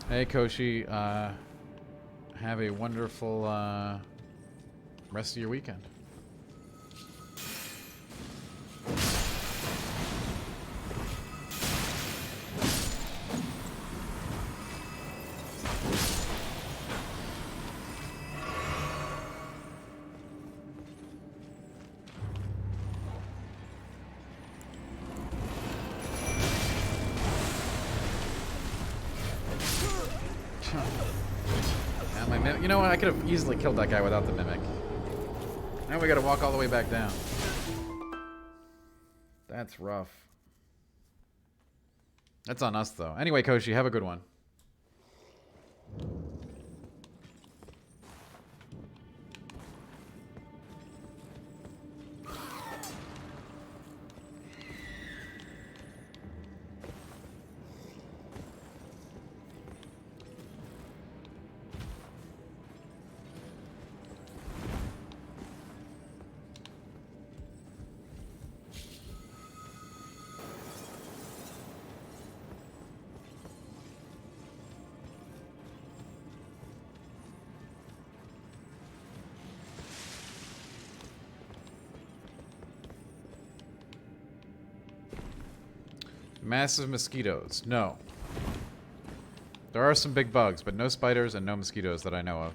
Hey Koshi, have a wonderful rest of your weekend. You know what? I could have easily killed that guy without the mimic. Now we gotta walk all the way back down. That's rough. That's on us, though. Anyway, Koshi, have a good one. Massive mosquitoes. No. There are some big bugs, but no spiders and no mosquitoes that I know of.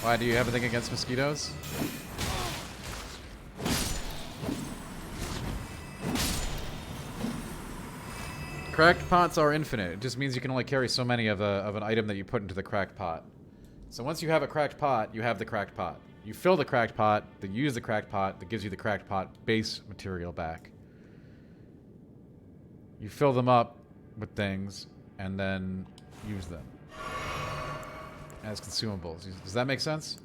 Why, do you have anything against mosquitoes? Cracked pots are infinite. It just means you can only carry so many of an item that you put into the cracked pot. So once you have a cracked pot, you have the cracked pot. You fill the cracked pot, then use the cracked pot, that gives you the cracked pot base material back. You fill them up with things, and then use them as consumables. Does that make sense?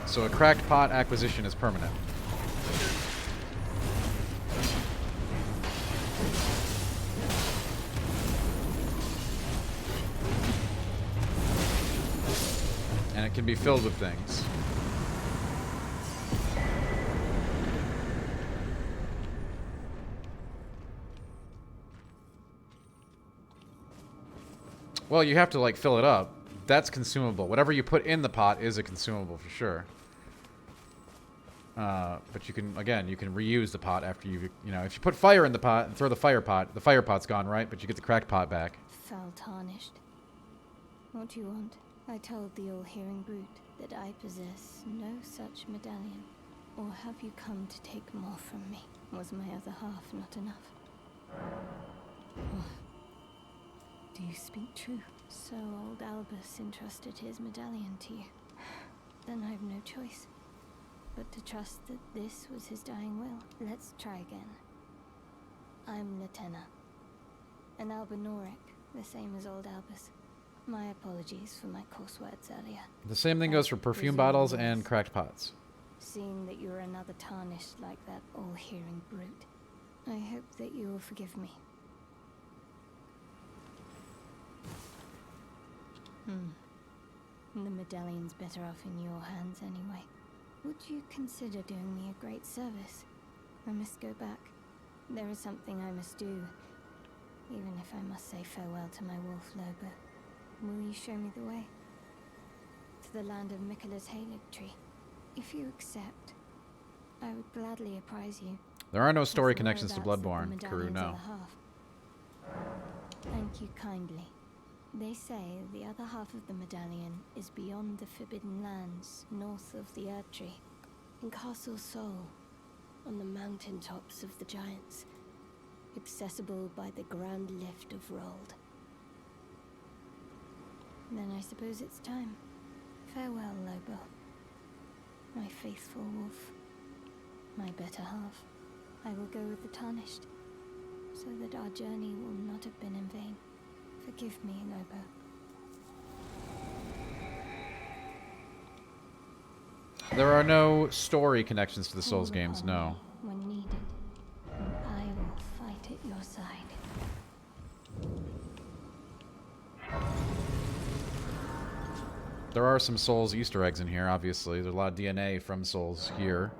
So a cracked pot acquisition is permanent. And it can be filled with things. Well, you have to, like, fill it up. That's consumable. Whatever you put in the pot is a consumable for sure. But you can, again, you can reuse the pot after you know, if you put fire in the pot and throw the fire pot's gone, right? But you get the cracked pot back.
Fell tarnished.
What do you want? I told the all-hearing brute that I possess no such medallion. Or have you come to take more from me? Was my other half not enough? Oh. Do you speak true? So old Albus entrusted his medallion to you. Then I've no choice but to trust that this was his dying will. Let's try again. I'm Latenna. An Albinoric, the same as old Albus. My apologies for my coarse words earlier.
The same thing goes for perfume bottles and cracked pots.
Seeing that you're another tarnished like that all-hearing brute, I hope that you will forgive me. The medallion's better off in your hands anyway. Would you consider doing me a great service? I must go back. There is something I must do, even if I must say farewell to my wolf Lobo. Will you show me the way? To the land of Miquella's Halig tree. If you accept, I would gladly apprise you.
There are no story connections to Bloodborne, Karoo, no.
Thank you kindly. They say the other half of the medallion is beyond the Forbidden Lands, north of the Erdtree, in Castle Sol, on the mountain tops of the Giants, accessible by the Grand Lift of Rold. Then I suppose it's time. Farewell, Lobo. My faithful wolf. My better half. I will go with the Tarnished, so that our journey will not have been in vain. Forgive me, Lobo.
There are no story connections to the Souls games, no.
When needed, and I will fight at your side.
There are some Souls Easter eggs in here, obviously. There's a lot of DNA from Souls here.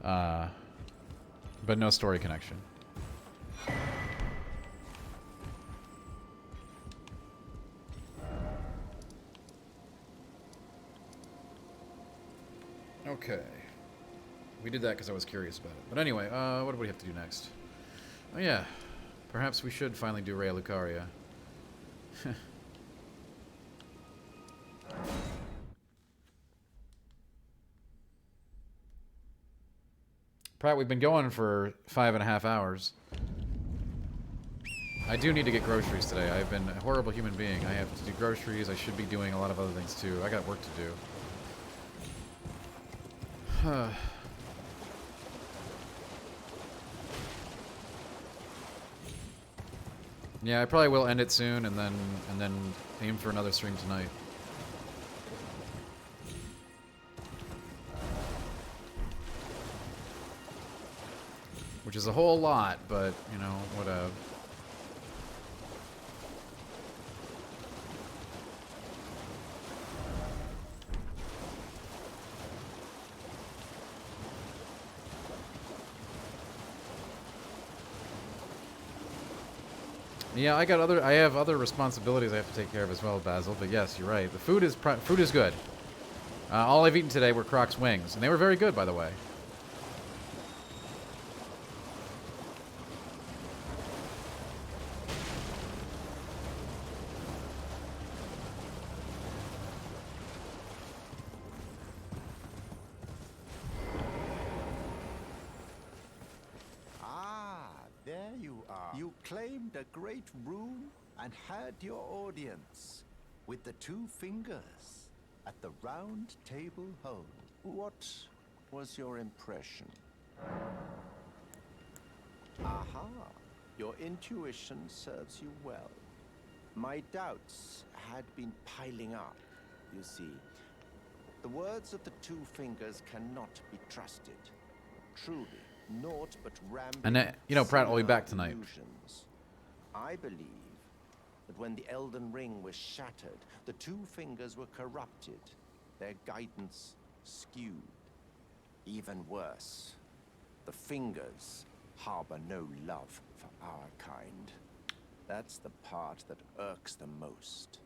But no story connection. Okay. We did that because I was curious about it. But anyway, what do we have to do next? Oh yeah. Perhaps we should finally do Rhea Lucaria. Pratt, we've been going for 5.5 hours. I do need to get groceries today. I've been a horrible human being. I have to do groceries. I should be doing a lot of other things too. I got work to do. Yeah, I probably will end it soon and then aim for another stream tonight. Which is a whole lot, but you know, whatever. Yeah, I have other responsibilities I have to take care of as well, Basil. But yes, you're right. The food is good. All I've eaten today were Croc's wings, and they were very good, by the way.
There you are. You claimed a great rune and had your audience with the two fingers at the round table home. What was your impression? Aha, your intuition serves you well. My doubts had been piling up, you see. The words of the two fingers cannot be trusted. Truly. Naught but rambling.
And you know, Pratt will be back tonight.
Illusions. I believe that when the Elden Ring was shattered, the two fingers were corrupted, their guidance skewed. Even worse, the fingers harbor no love for our kind. That's the part that irks them most.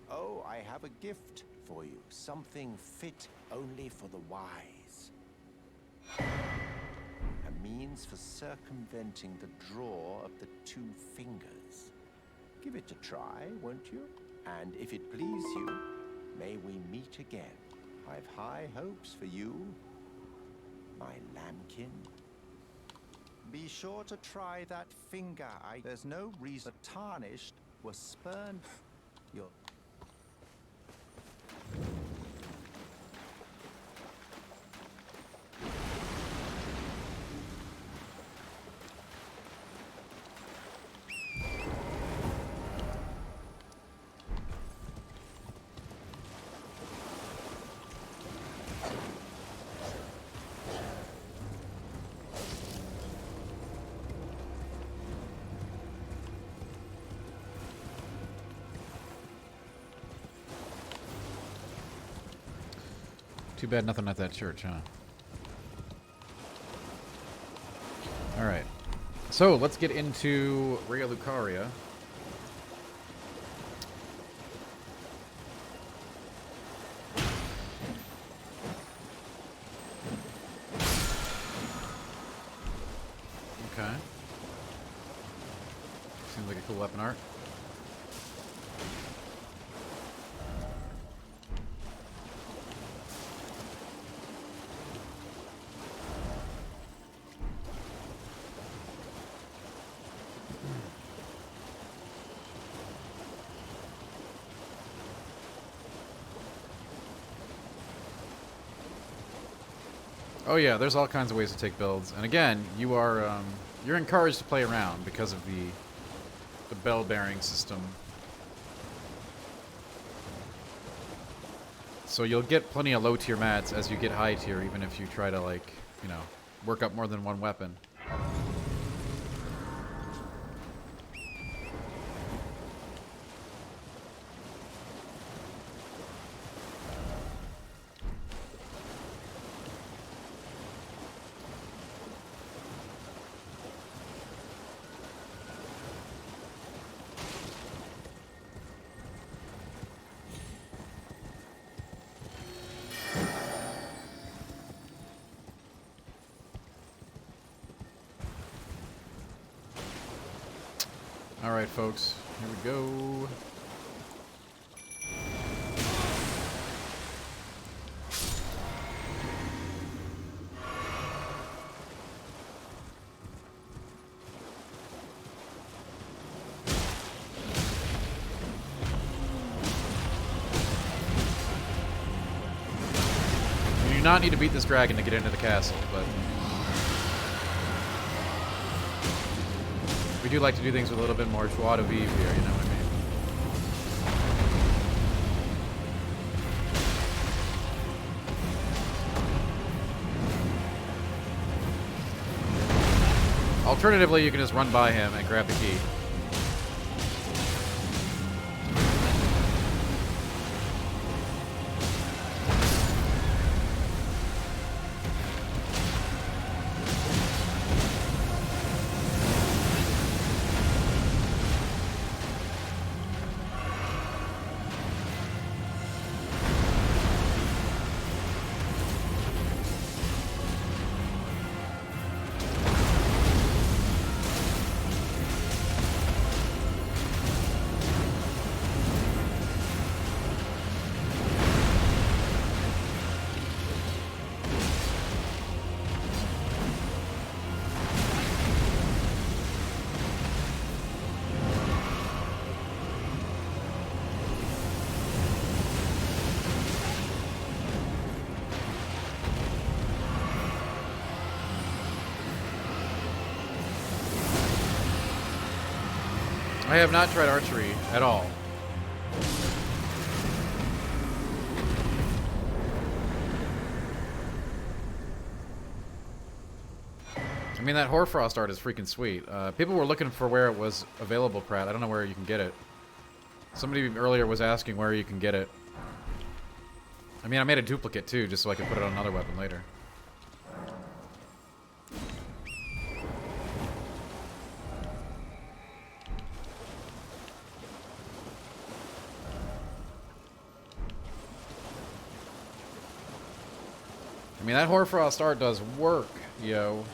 Oh, I have a gift for you, something fit only for the wise. A means for circumventing the draw of the two fingers. Give it a try, won't you? And if it please you, may we meet again. I've high hopes for you, my lambkin. Be sure to try that finger. There's no reason tarnished was spurned. Your
Too bad nothing at that church, huh? Alright. So, let's get into Rea Lucaria. Okay. Seems like a cool weapon art. Oh yeah, there's all kinds of ways to take builds, and again, you are you're encouraged to play around because of the bell bearing system. So you'll get plenty of low tier mats as you get high tier, even if you try to, like, you know, work up more than one weapon. Alright, folks, here we go. You do not need to beat this dragon to get into the castle, but we do like to do things with a little bit more joie de vivre here, you know what I mean? Alternatively, you can just run by him and grab the key. I have not tried archery at all. I mean, that Hoarfrost art is freaking sweet. People were looking for where it was available, Pratt. I don't know where you can get it. Somebody earlier was asking where you can get it. I mean, I made a duplicate too, just so I could put it on another weapon later. I mean, that Hoarfrost art does work, yo.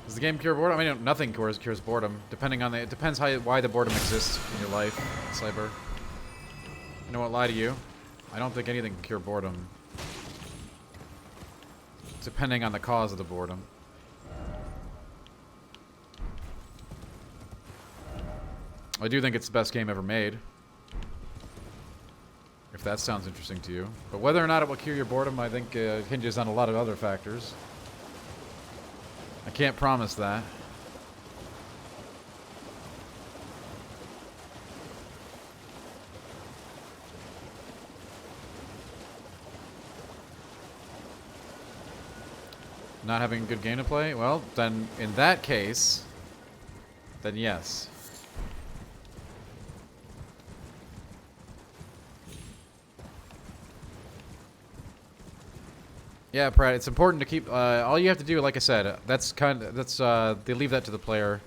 Does the game cure boredom? I mean, nothing cures boredom. Depending on it depends why the boredom exists in your life, Cyber. I know what lie to you. I don't think anything can cure boredom. Depending on the cause of the boredom. I do think it's the best game ever made. If that sounds interesting to you. But whether or not it will cure your boredom, I think hinges on a lot of other factors. I can't promise that. Not having a good game to play? Well, then in that case, then yes. Yeah, Pratt, it's important to keep all you have to do, like I said, they leave that to the player.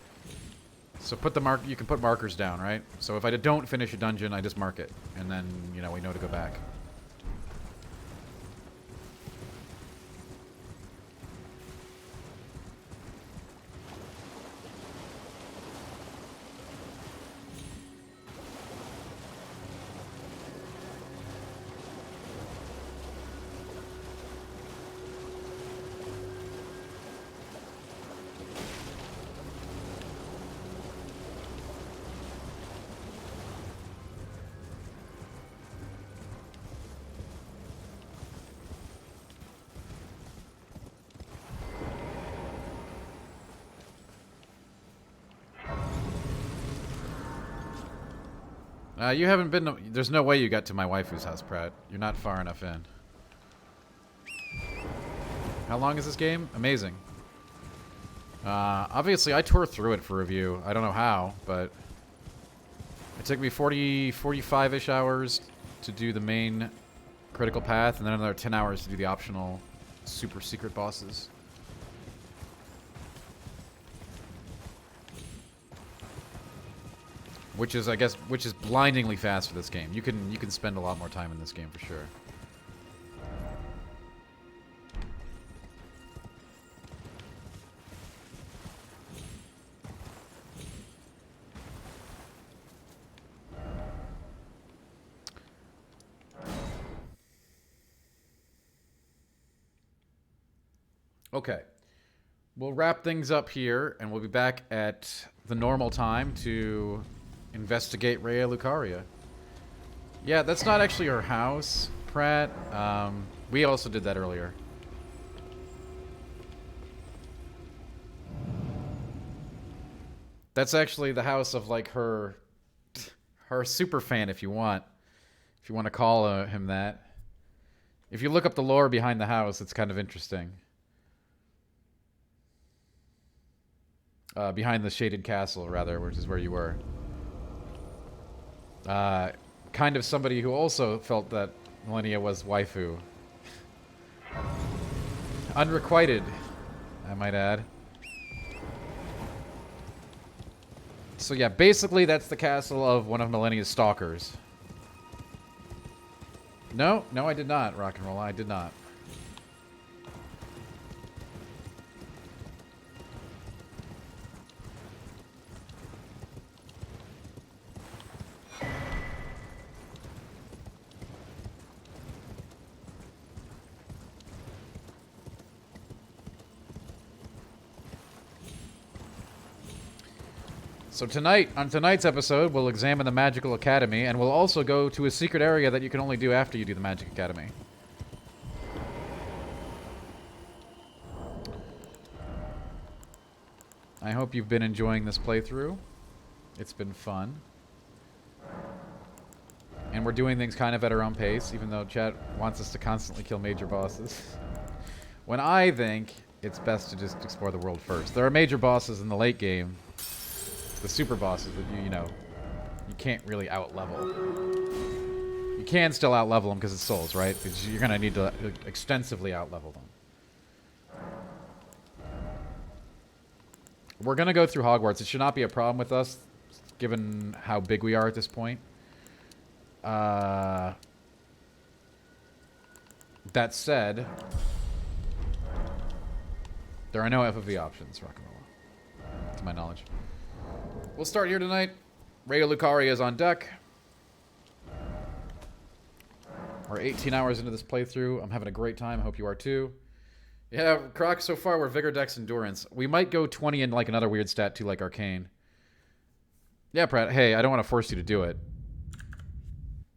So you can put markers down, right? So if I don't finish a dungeon, I just mark it and then, you know, we know to go back. You haven't been... There's no way you got to my waifu's house, Pratt. You're not far enough in. How long is this game? Amazing. Obviously, I tore through it for review. I don't know how, but... It took me 45-ish hours to do the main critical path, and then another 10 hours to do the optional super secret bosses. Which is, I guess, blindingly fast for this game. You can spend a lot more time in this game for sure. Okay. We'll wrap things up here, and we'll be back at the normal time to investigate Rhea Lucaria. Yeah, that's not actually her house, Pratt. We also did that earlier. That's actually the house of, like, her super fan, if you want to call him that. If you look up the lore behind the house, it's kind of interesting. Behind the shaded castle, rather, which is where you were. Kind of somebody who also felt that Millennia was waifu. Unrequited, I might add. So yeah, basically that's the castle of one of Millennia's stalkers. No, I did not, Rock and Roll. I did not. So on tonight's episode, we'll examine the Magical Academy, and we'll also go to a secret area that you can only do after you do the Magic Academy. I hope you've been enjoying this playthrough. It's been fun. And we're doing things kind of at our own pace, even though chat wants us to constantly kill major bosses. When I think it's best to just explore the world first. There are major bosses in the late game. The super bosses that you can't really out-level. You can still out-level them because it's souls, right? Because you're going to need to extensively out-level them. We're going to go through Hogwarts. It should not be a problem with us, given how big we are at this point. That said, there are no FFV options, Rock and Roll. to my knowledge. We'll start here tonight. Radio Lucaria is on deck. We're 18 hours into this playthrough. I'm having a great time. I hope you are too. Yeah, Croc, so far we're Vigor, Dex, Endurance. We might go 20 in like another weird stat too, like Arcane. Yeah, Pratt. Hey, I don't want to force you to do it.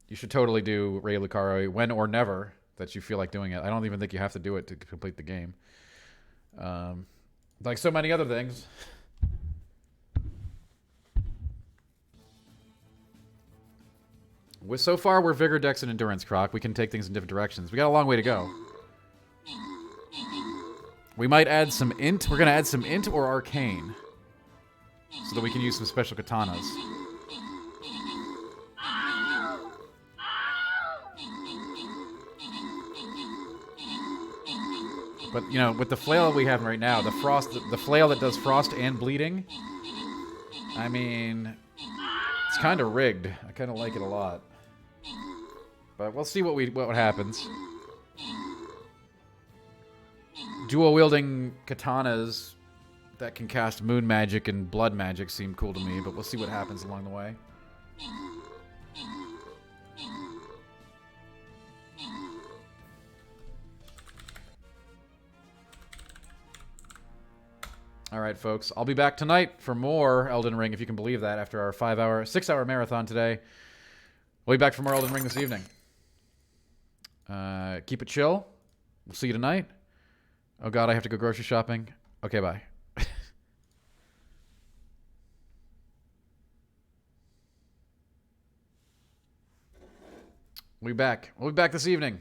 You should totally do Ray Lucario when or never that you feel like doing it. I don't even think you have to do it to complete the game. Like so many other things. So far, we're Vigor, Dex, and Endurance, Croc. We can take things in different directions. We got a long way to go. We might add some Int. We're going to add some Int or Arcane. So that we can use some special katanas. But, you know, with the flail we have right now, the flail that does frost and bleeding, I mean, it's kind of rigged. I kind of like it a lot. But we'll see what happens. Dual-wielding katanas that can cast moon magic and blood magic seem cool to me, but we'll see what happens along the way. All right, folks. I'll be back tonight for more Elden Ring, if you can believe that, after our 6-hour marathon today. We'll be back for more Elden Ring this evening. Keep it chill. We'll see you tonight. Oh, God, I have to go grocery shopping. Okay, bye. We'll be back. We'll be back this evening.